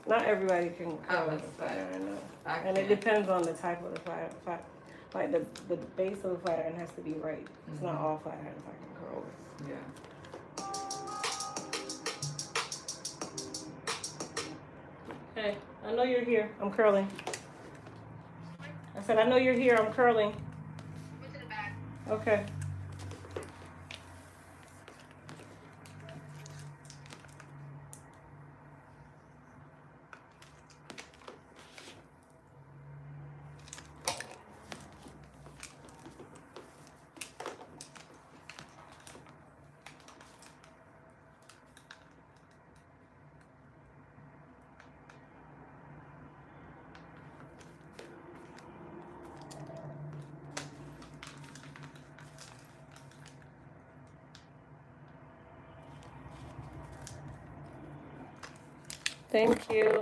Speaker 1: Not everybody can curl with a flat iron, though. And it depends on the type of the flat like the base of the flat iron has to be right. It's not all flat irons I can curl with.
Speaker 5: Yeah.
Speaker 1: Hey, I know you're here. I'm curling. I said, I know you're here. I'm curling.
Speaker 4: What's in the back?
Speaker 1: Okay. Thank you.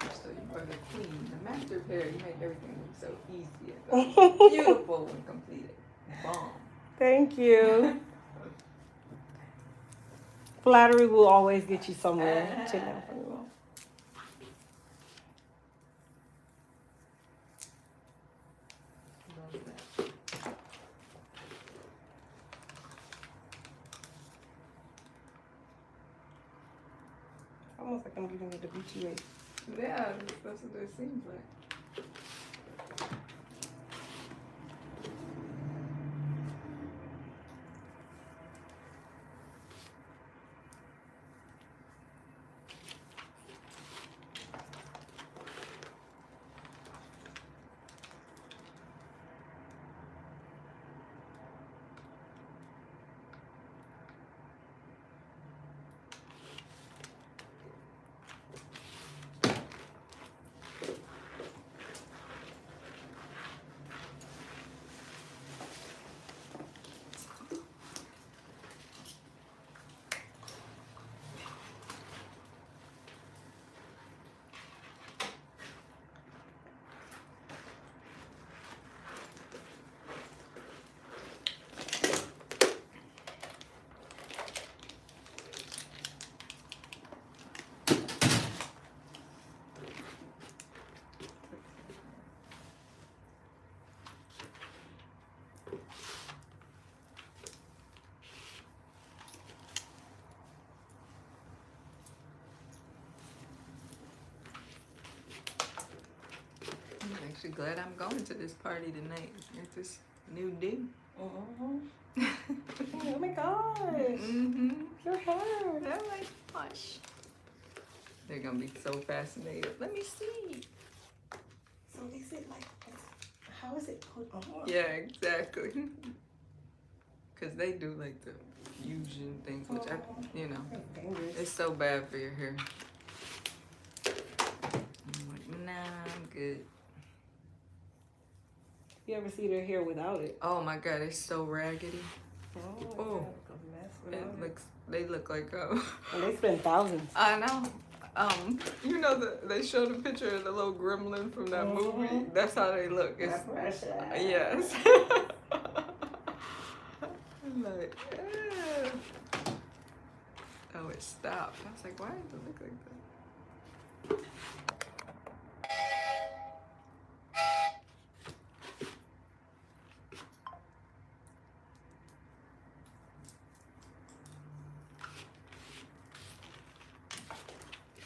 Speaker 5: So you are the queen, the master pair. You make everything look so easy and beautiful when completed. Bomb.
Speaker 1: Thank you. Flattery will always get you somewhere. Check that for you.
Speaker 5: Love that.
Speaker 1: Almost like I'm giving you the BTA.
Speaker 5: Yeah, that's what it seems like. I'm actually glad I'm going to this party tonight. It's this new do.
Speaker 1: Oh my gosh. Your hair.
Speaker 5: They're like plush. They're gonna be so fascinated. Let me see.
Speaker 1: So is it like, how is it put on?
Speaker 5: Yeah, exactly. Cause they do like the fusion things, which you know, it's so bad for your hair. I'm like, nah, I'm good.
Speaker 1: You ever see their hair without it?
Speaker 5: Oh my god, it's so raggedy. Oh, they look like
Speaker 1: And they spend thousands.
Speaker 5: I know. You know they showed a picture of the little gremlin from that movie. That's how they look. It's, yes. I'm like, eh. Oh, it stopped. I was like, why does it look like that?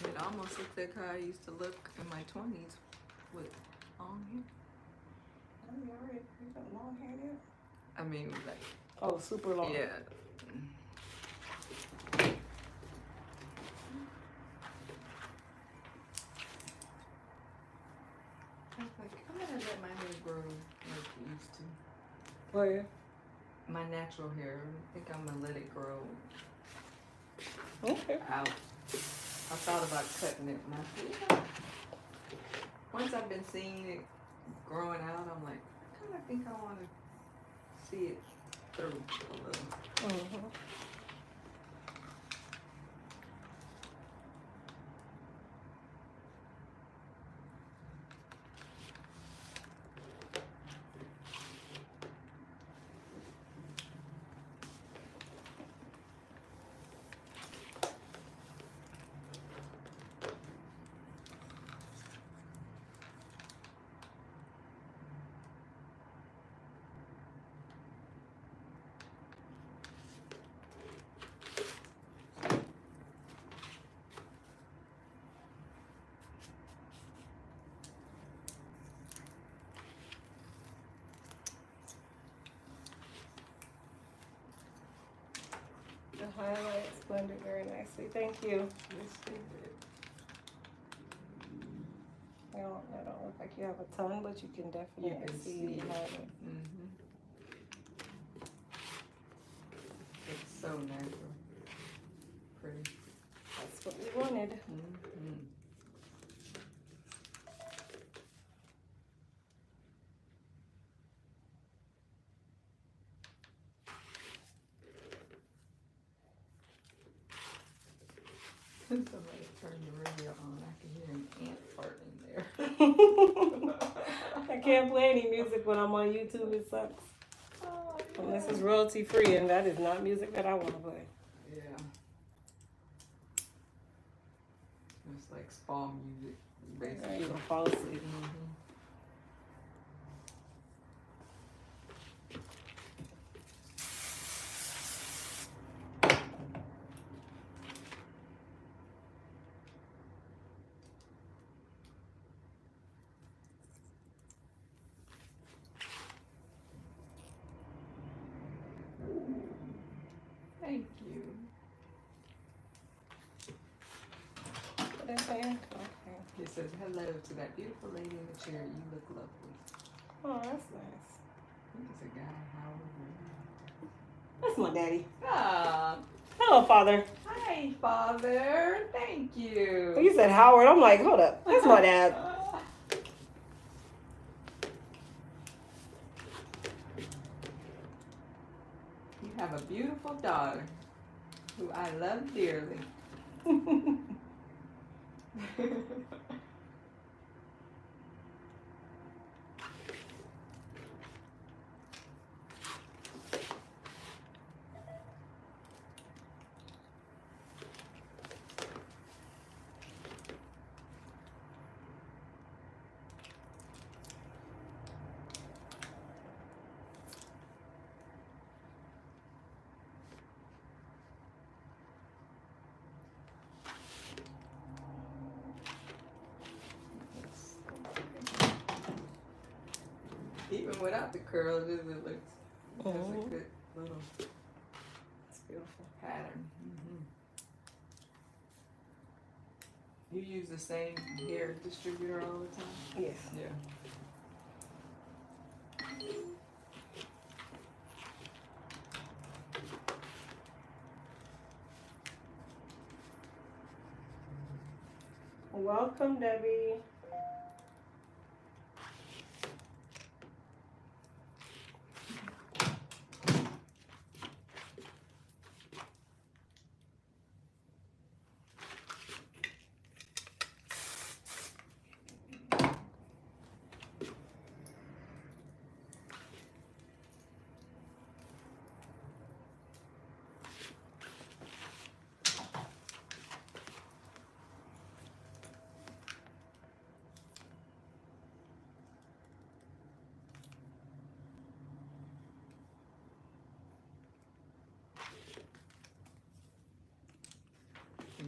Speaker 5: It almost looks like how I used to look in my 20s with long hair.
Speaker 1: Oh, you already got long hair now?
Speaker 5: I mean, like,
Speaker 1: Oh, super long.
Speaker 5: yeah. I was like, I'm gonna let my hair grow like it used to.
Speaker 1: Oh, yeah.
Speaker 5: My natural hair. I think I'm gonna let it grow
Speaker 1: Okay.
Speaker 5: out. I thought about cutting it, and I said, you know, once I've been seeing it growing out, I'm like, I kind of think I want to see it through a little.
Speaker 1: Mm-hmm. The highlights blended very nicely. Thank you. They don't look like you have a ton, but you can definitely see the highlights.
Speaker 5: Mm-hmm. It's so natural. Pretty.
Speaker 1: That's what we wanted.
Speaker 5: Mm-hmm. Somebody turned the radio on. I can hear an ant fart in there.
Speaker 1: I can't play any music when I'm on YouTube. It sucks.
Speaker 5: Oh,
Speaker 1: Unless it's royalty free, and that is not music that I want to play.
Speaker 5: yeah. It's like spa music, basically.
Speaker 1: You're gonna fall asleep.
Speaker 5: Mm-hmm. Thank you.
Speaker 1: What did I say? Okay.
Speaker 5: It says, hello to that beautiful lady in the chair. You look lovely.
Speaker 1: Oh, that's nice.
Speaker 5: I think it's a guy, Howard.
Speaker 1: That's my daddy.
Speaker 5: Ah,
Speaker 1: Hello, Father.
Speaker 5: hi, Father. Thank you.
Speaker 1: You said Howard. I'm like, hold up. That's my dad.
Speaker 5: You have a beautiful daughter who I love dearly. Even without the curls, it looks has a good little
Speaker 1: It's beautiful.
Speaker 5: pattern. You use the same hair distributor all the time?
Speaker 1: Yes.
Speaker 5: Yeah.
Speaker 1: Welcome, Debbie.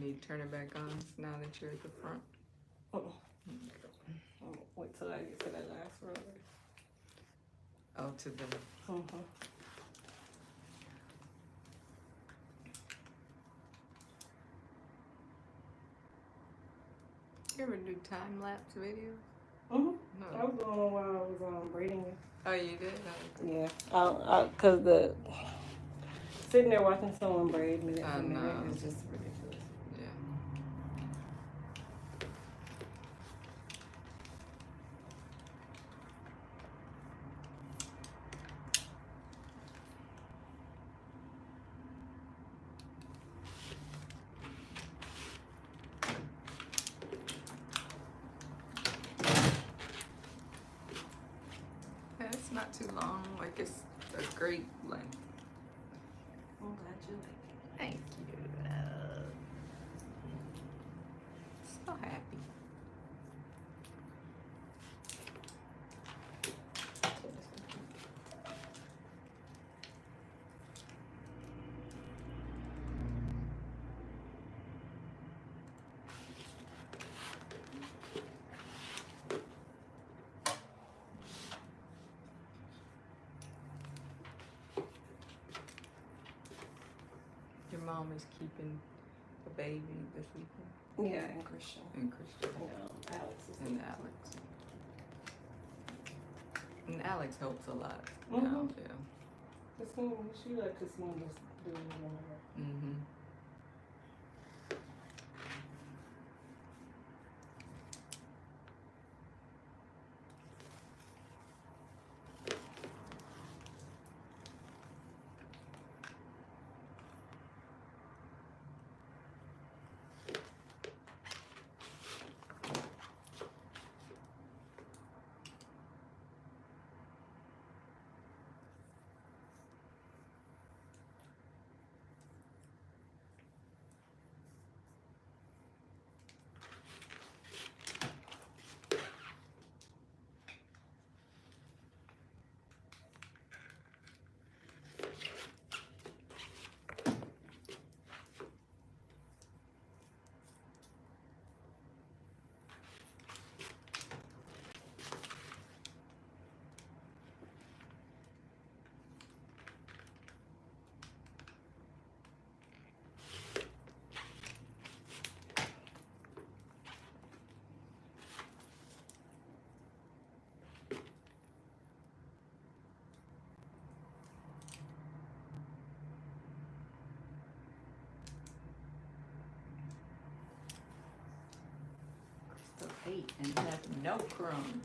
Speaker 5: need to turn it back on now that you're at the front.
Speaker 1: Oh. Wait till I get to that last row.
Speaker 5: Oh, to the.
Speaker 1: Mm-hmm.
Speaker 5: You ever do time lapse videos?
Speaker 1: Mm-hmm.
Speaker 5: No.
Speaker 1: I was doing one while I was braiding it.
Speaker 5: Oh, you did?
Speaker 1: Yeah, cause the sitting there watching someone braid minute
Speaker 5: I
Speaker 1: for minute
Speaker 5: know.
Speaker 1: is just ridiculous.
Speaker 5: Yeah. Yeah, it's not too long. Like it's a great length.
Speaker 1: I'm glad you like it.
Speaker 5: Thank you. So happy. Your mom is keeping the baby this weekend.
Speaker 1: Yeah, and Christian.
Speaker 5: And Christian.
Speaker 1: Alex is
Speaker 5: And Alex. And Alex helps a lot.
Speaker 1: Mhm.
Speaker 5: Now, yeah.
Speaker 1: Christine, she let Christine just do it whenever.
Speaker 5: Mm-hmm. Crystal ate and left no crumbs.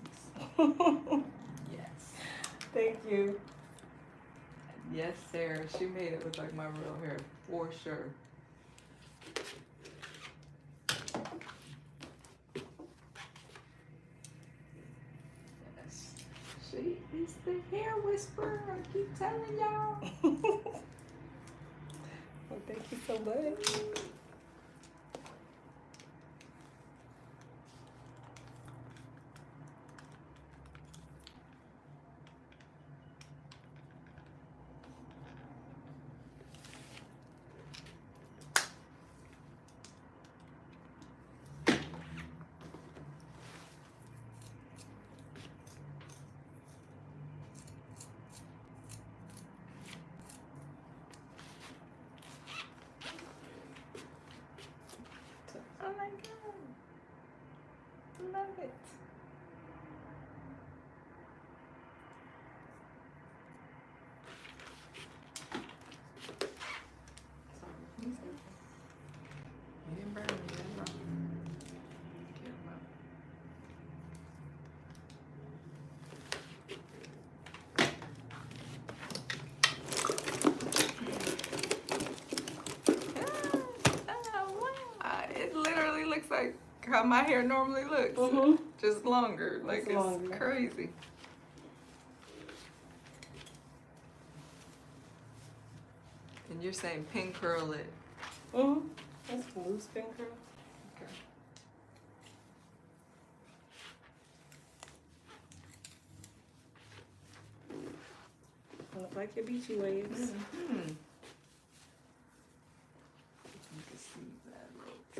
Speaker 5: Yes.
Speaker 1: Thank you.
Speaker 5: Yes, Sarah. She made it look like my real hair for sure. Yes. She is the hair whisperer. I keep telling y'all.
Speaker 1: Well, thank you so much.
Speaker 5: Oh my god. Love it. Sorry. You didn't burn me, that's wrong. Care about. Wow. It literally looks like how my hair normally looks.
Speaker 1: Mm-hmm.
Speaker 5: Just longer. Like it's
Speaker 1: longer.
Speaker 5: crazy. And you're saying pin curl it.
Speaker 1: Mm-hmm. That's loose pin curl.
Speaker 5: Okay.
Speaker 1: Look like your beachy waves.
Speaker 5: Mm-hmm. You can see that looks.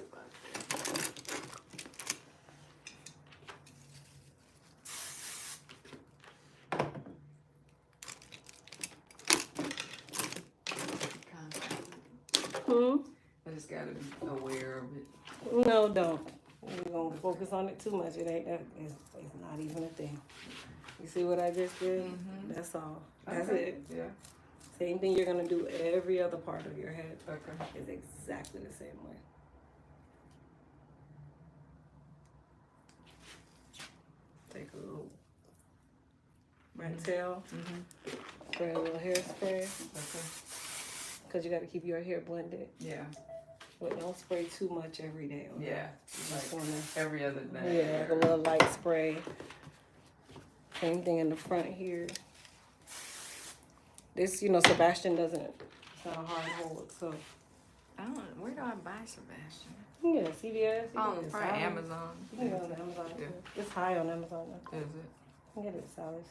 Speaker 5: gotta be aware of it.
Speaker 1: No, don't. You're gonna focus on it too much. It ain't that. It's not even a thing. You see what I just did?
Speaker 5: Mhm.
Speaker 1: That's all. That's
Speaker 5: Okay.
Speaker 1: it.
Speaker 5: Yeah.
Speaker 1: Same thing you're gonna do every other part of your head.
Speaker 5: Okay.
Speaker 1: Is exactly the same way. Take a little rat tail, spray a little hairspray,
Speaker 5: Okay.
Speaker 1: because you got to keep your hair blended.
Speaker 5: Yeah.
Speaker 1: But don't spray too much every day. Okay?
Speaker 5: Yeah.
Speaker 1: You just wanna,
Speaker 5: Every other day.
Speaker 1: yeah, like a little light spray. Same thing in the front here. This, Sebastian doesn't, it's not a hard hold, so.
Speaker 5: Where do I buy Sebastian?
Speaker 1: Yeah, CVS.
Speaker 5: Oh,
Speaker 1: you can get
Speaker 5: probably
Speaker 1: Sally's.
Speaker 5: Amazon.
Speaker 1: You can get it on Amazon.
Speaker 5: Yeah.
Speaker 1: Too. It's high on Amazon now.
Speaker 5: Is it?
Speaker 1: You can get it at Sally's.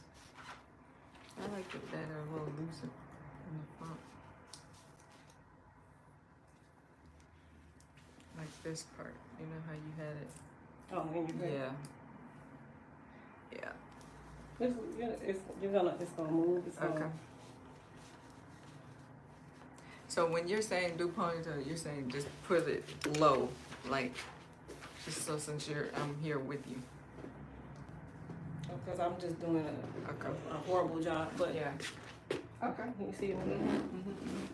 Speaker 5: I like it that a little looser in the front. Like this part. You know how you had it?
Speaker 1: Oh, and you're
Speaker 5: Yeah. Yeah.
Speaker 1: It's gonna move. It's gonna,
Speaker 5: Okay. So when you're saying do ponytail, you're saying just put it low, like just so since I'm here with you.
Speaker 1: Because I'm just doing a horrible job, but
Speaker 5: Yeah. Okay.
Speaker 1: you see what I mean?
Speaker 5: Mm-hmm.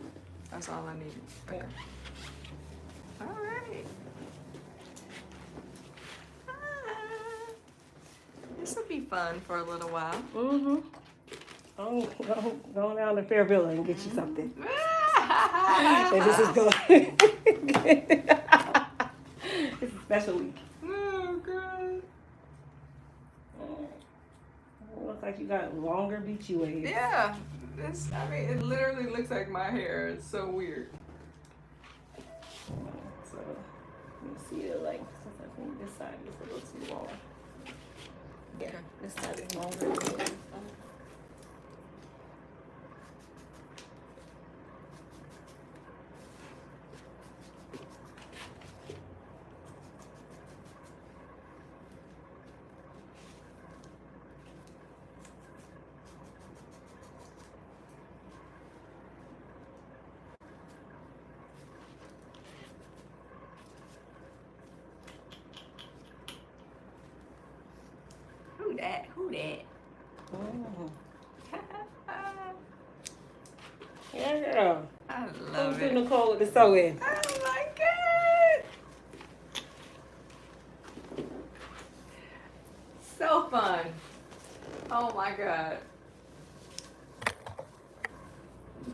Speaker 5: That's all I needed. Okay.
Speaker 1: Yeah.
Speaker 5: All right. This will be fun for a little while.
Speaker 1: Mm-hmm. Go down to Fairville and get you something. And this is good. It's a special week.
Speaker 5: Oh, God.
Speaker 1: It looks like you got longer beachy waves.
Speaker 5: Yeah. It literally looks like my hair. It's so weird.
Speaker 1: So, you see the length. Since I think this side is a little too long. Yeah,
Speaker 5: Okay.
Speaker 1: this side is longer than this side.
Speaker 5: Who that?
Speaker 1: Mm. Yeah, girl.
Speaker 5: I
Speaker 1: Who's
Speaker 5: love
Speaker 1: in
Speaker 5: it.
Speaker 1: Nicole with the sew-in?
Speaker 5: Oh my God. So fun. Oh my God.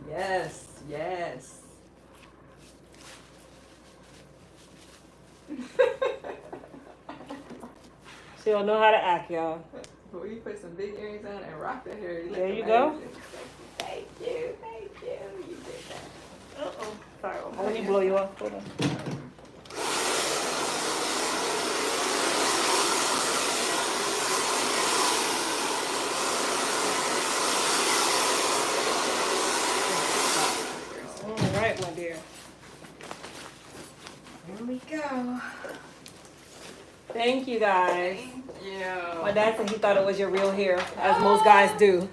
Speaker 5: Yes, yes.
Speaker 1: She don't know how to act, y'all.
Speaker 5: Before you put some big earrings on and rock the hair.
Speaker 1: There you go.
Speaker 5: Thank you, thank you. You did that.
Speaker 1: Uh-oh. Sorry, let me blow you off. Hold on. All right, my dear.
Speaker 5: Here we go.
Speaker 1: Thank you, guys.
Speaker 5: Yeah.
Speaker 1: My dad said he thought it was your real hair, as most guys do.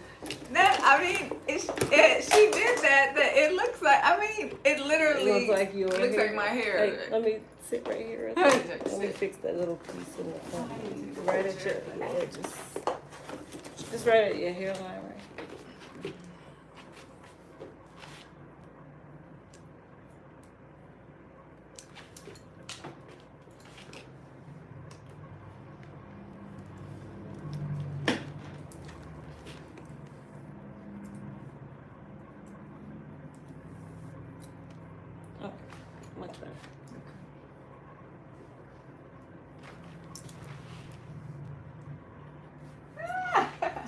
Speaker 5: She did that. That it looks like. It literally
Speaker 1: It looks like your
Speaker 5: looks
Speaker 1: hair.
Speaker 5: like my hair.
Speaker 1: Hey, let me sit right here. Let me fix that little piece in the front. Right at your, yeah, just right at your hairline, right? Okay, much better.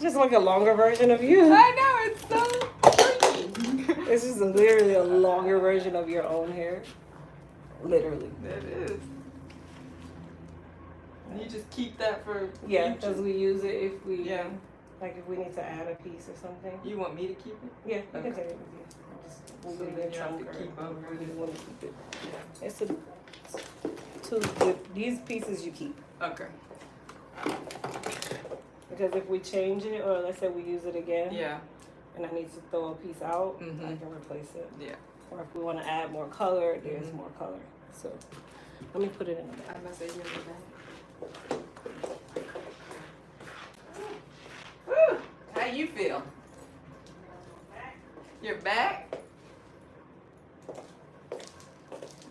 Speaker 1: Just like a longer version of you.
Speaker 5: I know, it's so pretty.
Speaker 1: This is literally a longer version of your own hair. Literally.
Speaker 5: It is. You just keep that for
Speaker 1: Yeah,
Speaker 5: future?
Speaker 1: because we use it if we,
Speaker 5: Yeah.
Speaker 1: like if we need to add a piece or something.
Speaker 5: You want me to keep it?
Speaker 1: Yeah, you can
Speaker 5: Okay.
Speaker 1: take it with you. Just move
Speaker 5: So
Speaker 1: it in
Speaker 5: then
Speaker 1: your
Speaker 5: you have
Speaker 1: trunk
Speaker 5: to
Speaker 1: or
Speaker 5: keep up
Speaker 1: wherever
Speaker 5: with
Speaker 1: you
Speaker 5: it.
Speaker 1: want to keep it.
Speaker 5: Yeah.
Speaker 1: It's these pieces you keep.
Speaker 5: Okay.
Speaker 1: Because if we change it, or let's say we use it again,
Speaker 5: Yeah.
Speaker 1: and I need to throw a piece out,
Speaker 5: Mhm.
Speaker 1: I can replace it.
Speaker 5: Yeah.
Speaker 1: Or if we want to add more color, there's
Speaker 5: Mhm.
Speaker 1: more color. So let me put it in the bag.
Speaker 5: I must say you're in the back. Woo! How you feel? You're back?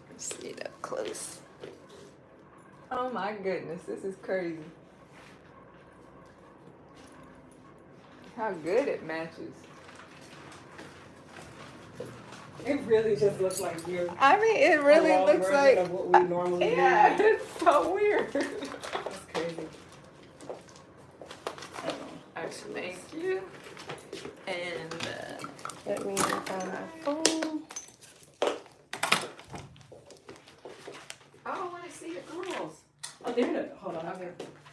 Speaker 5: Let's see it up close. Oh my goodness, this is crazy. How good it matches.
Speaker 1: It really just looks like you're.
Speaker 5: I mean, it really
Speaker 1: a long
Speaker 5: looks
Speaker 1: version
Speaker 5: like.
Speaker 1: of what we normally
Speaker 5: Yeah,
Speaker 1: do.
Speaker 5: it's so weird.
Speaker 1: That's crazy.
Speaker 5: Actually, thank you. And
Speaker 1: Let me find my phone.
Speaker 5: I want to see the girls.
Speaker 1: Oh, there it is. Hold on.
Speaker 5: Okay.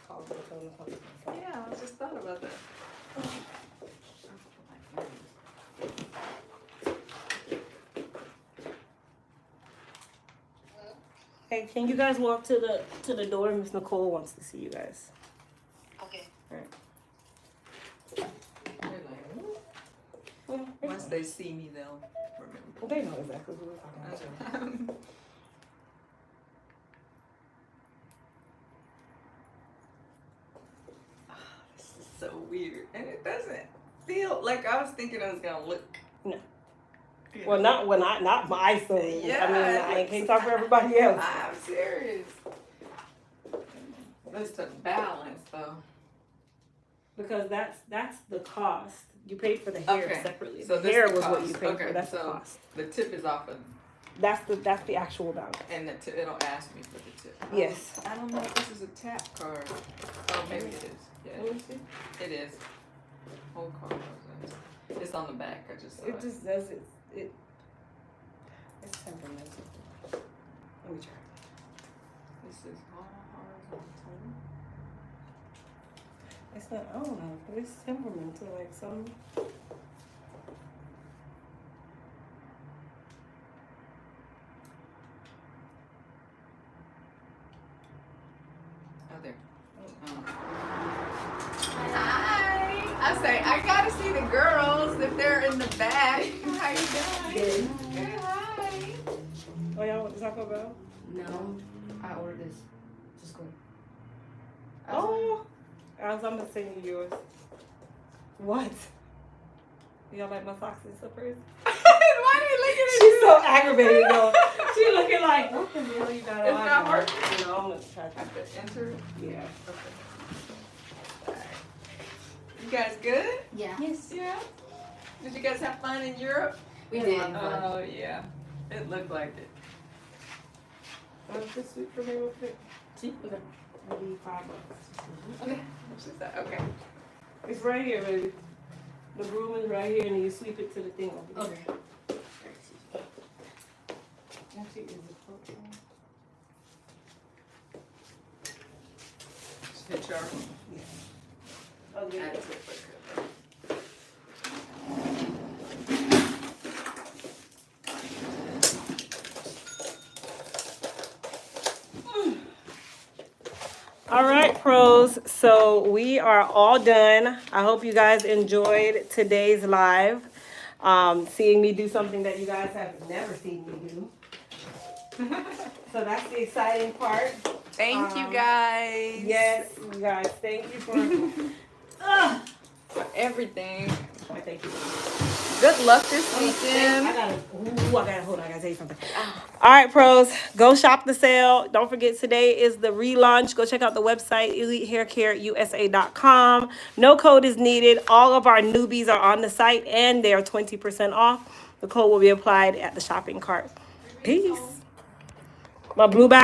Speaker 1: Call the phone.
Speaker 5: Yeah, I just thought about that.
Speaker 1: Hey, can you guys walk to the door? Miss Nicole wants to see you guys.
Speaker 4: Okay.
Speaker 5: Once they see me, they'll remember.
Speaker 1: They know exactly who we're talking about.
Speaker 5: This is so weird, and it doesn't feel like I was thinking it was gonna look.
Speaker 1: No.
Speaker 5: You
Speaker 1: Well,
Speaker 5: know.
Speaker 1: not my son.
Speaker 5: Yeah,
Speaker 1: I mean, I can't talk for everybody else.
Speaker 5: I'm serious. It's the balance, though.
Speaker 1: Because that's the cost. You paid for the hair
Speaker 5: Okay.
Speaker 1: separately.
Speaker 5: So
Speaker 1: the
Speaker 5: this
Speaker 1: hair
Speaker 5: the
Speaker 1: was what
Speaker 5: cost.
Speaker 1: you paid
Speaker 5: Okay,
Speaker 1: for. That's the
Speaker 5: so-
Speaker 1: cost.
Speaker 5: The tip is off of,
Speaker 1: That's the actual balance.
Speaker 5: and the tip, it'll ask me for the tip.
Speaker 1: Yes.
Speaker 5: I don't know if this is a tap card. Oh, maybe it is. Yeah,
Speaker 1: Let me see.
Speaker 5: it is. Whole card goes in. It's on the back. I just saw
Speaker 1: It just does it. It's temperamental. Let me try.
Speaker 5: This is all horizontal.
Speaker 1: It's not. I don't know, but it's temperamental. Like some.
Speaker 5: Oh, there. Hi. I say I gotta see the girls if they're in the back. How you doing? Good. Hi.
Speaker 1: Oh, y'all want to Taco Bell?
Speaker 8: No, I ordered this. Just go.
Speaker 1: Oh, I'm gonna send you yours. What? Y'all like my socks and slippers?
Speaker 5: Why are you looking at
Speaker 1: She's so aggravated though. She looking like, what the hell you got on?
Speaker 5: It's not working?
Speaker 1: You know, I'm gonna try
Speaker 5: I
Speaker 1: to.
Speaker 5: have to enter.
Speaker 1: Yeah.
Speaker 5: Okay. Alright. You guys good?
Speaker 8: Yeah.
Speaker 5: Yes. Yeah. Did you guys have fun in Europe?
Speaker 8: We did.
Speaker 5: Oh yeah. It looked like it.
Speaker 1: Just sweep for me real quick.
Speaker 8: See? Okay.
Speaker 1: Maybe $5.
Speaker 5: Okay. Which is that? Okay.
Speaker 1: It's right here, baby. The broom is right here, and you sweep it to the thing over there.
Speaker 8: Okay.
Speaker 1: Actually, is it close?
Speaker 5: Just hit your
Speaker 1: Yeah. Oh,
Speaker 5: add
Speaker 1: yeah.
Speaker 5: to it.
Speaker 1: All right, pros. So we are all done. I hope you guys enjoyed today's live. Seeing me do something that you guys have never seen me do. So that's the exciting part.
Speaker 5: Thank you guys.
Speaker 1: Yes, you guys. Thank you for
Speaker 5: For everything.
Speaker 1: thank you.
Speaker 5: Good luck this
Speaker 1: I
Speaker 5: weekend.
Speaker 1: gotta tell you something. All right, pros, go shop the sale. Don't forget, today is the relaunch. Go check out the website, elitehaircareusa.com. No code is needed. All of our newbies are on the site, and they are 20% off. The code will be applied at the shopping cart. Peace. My blue bag.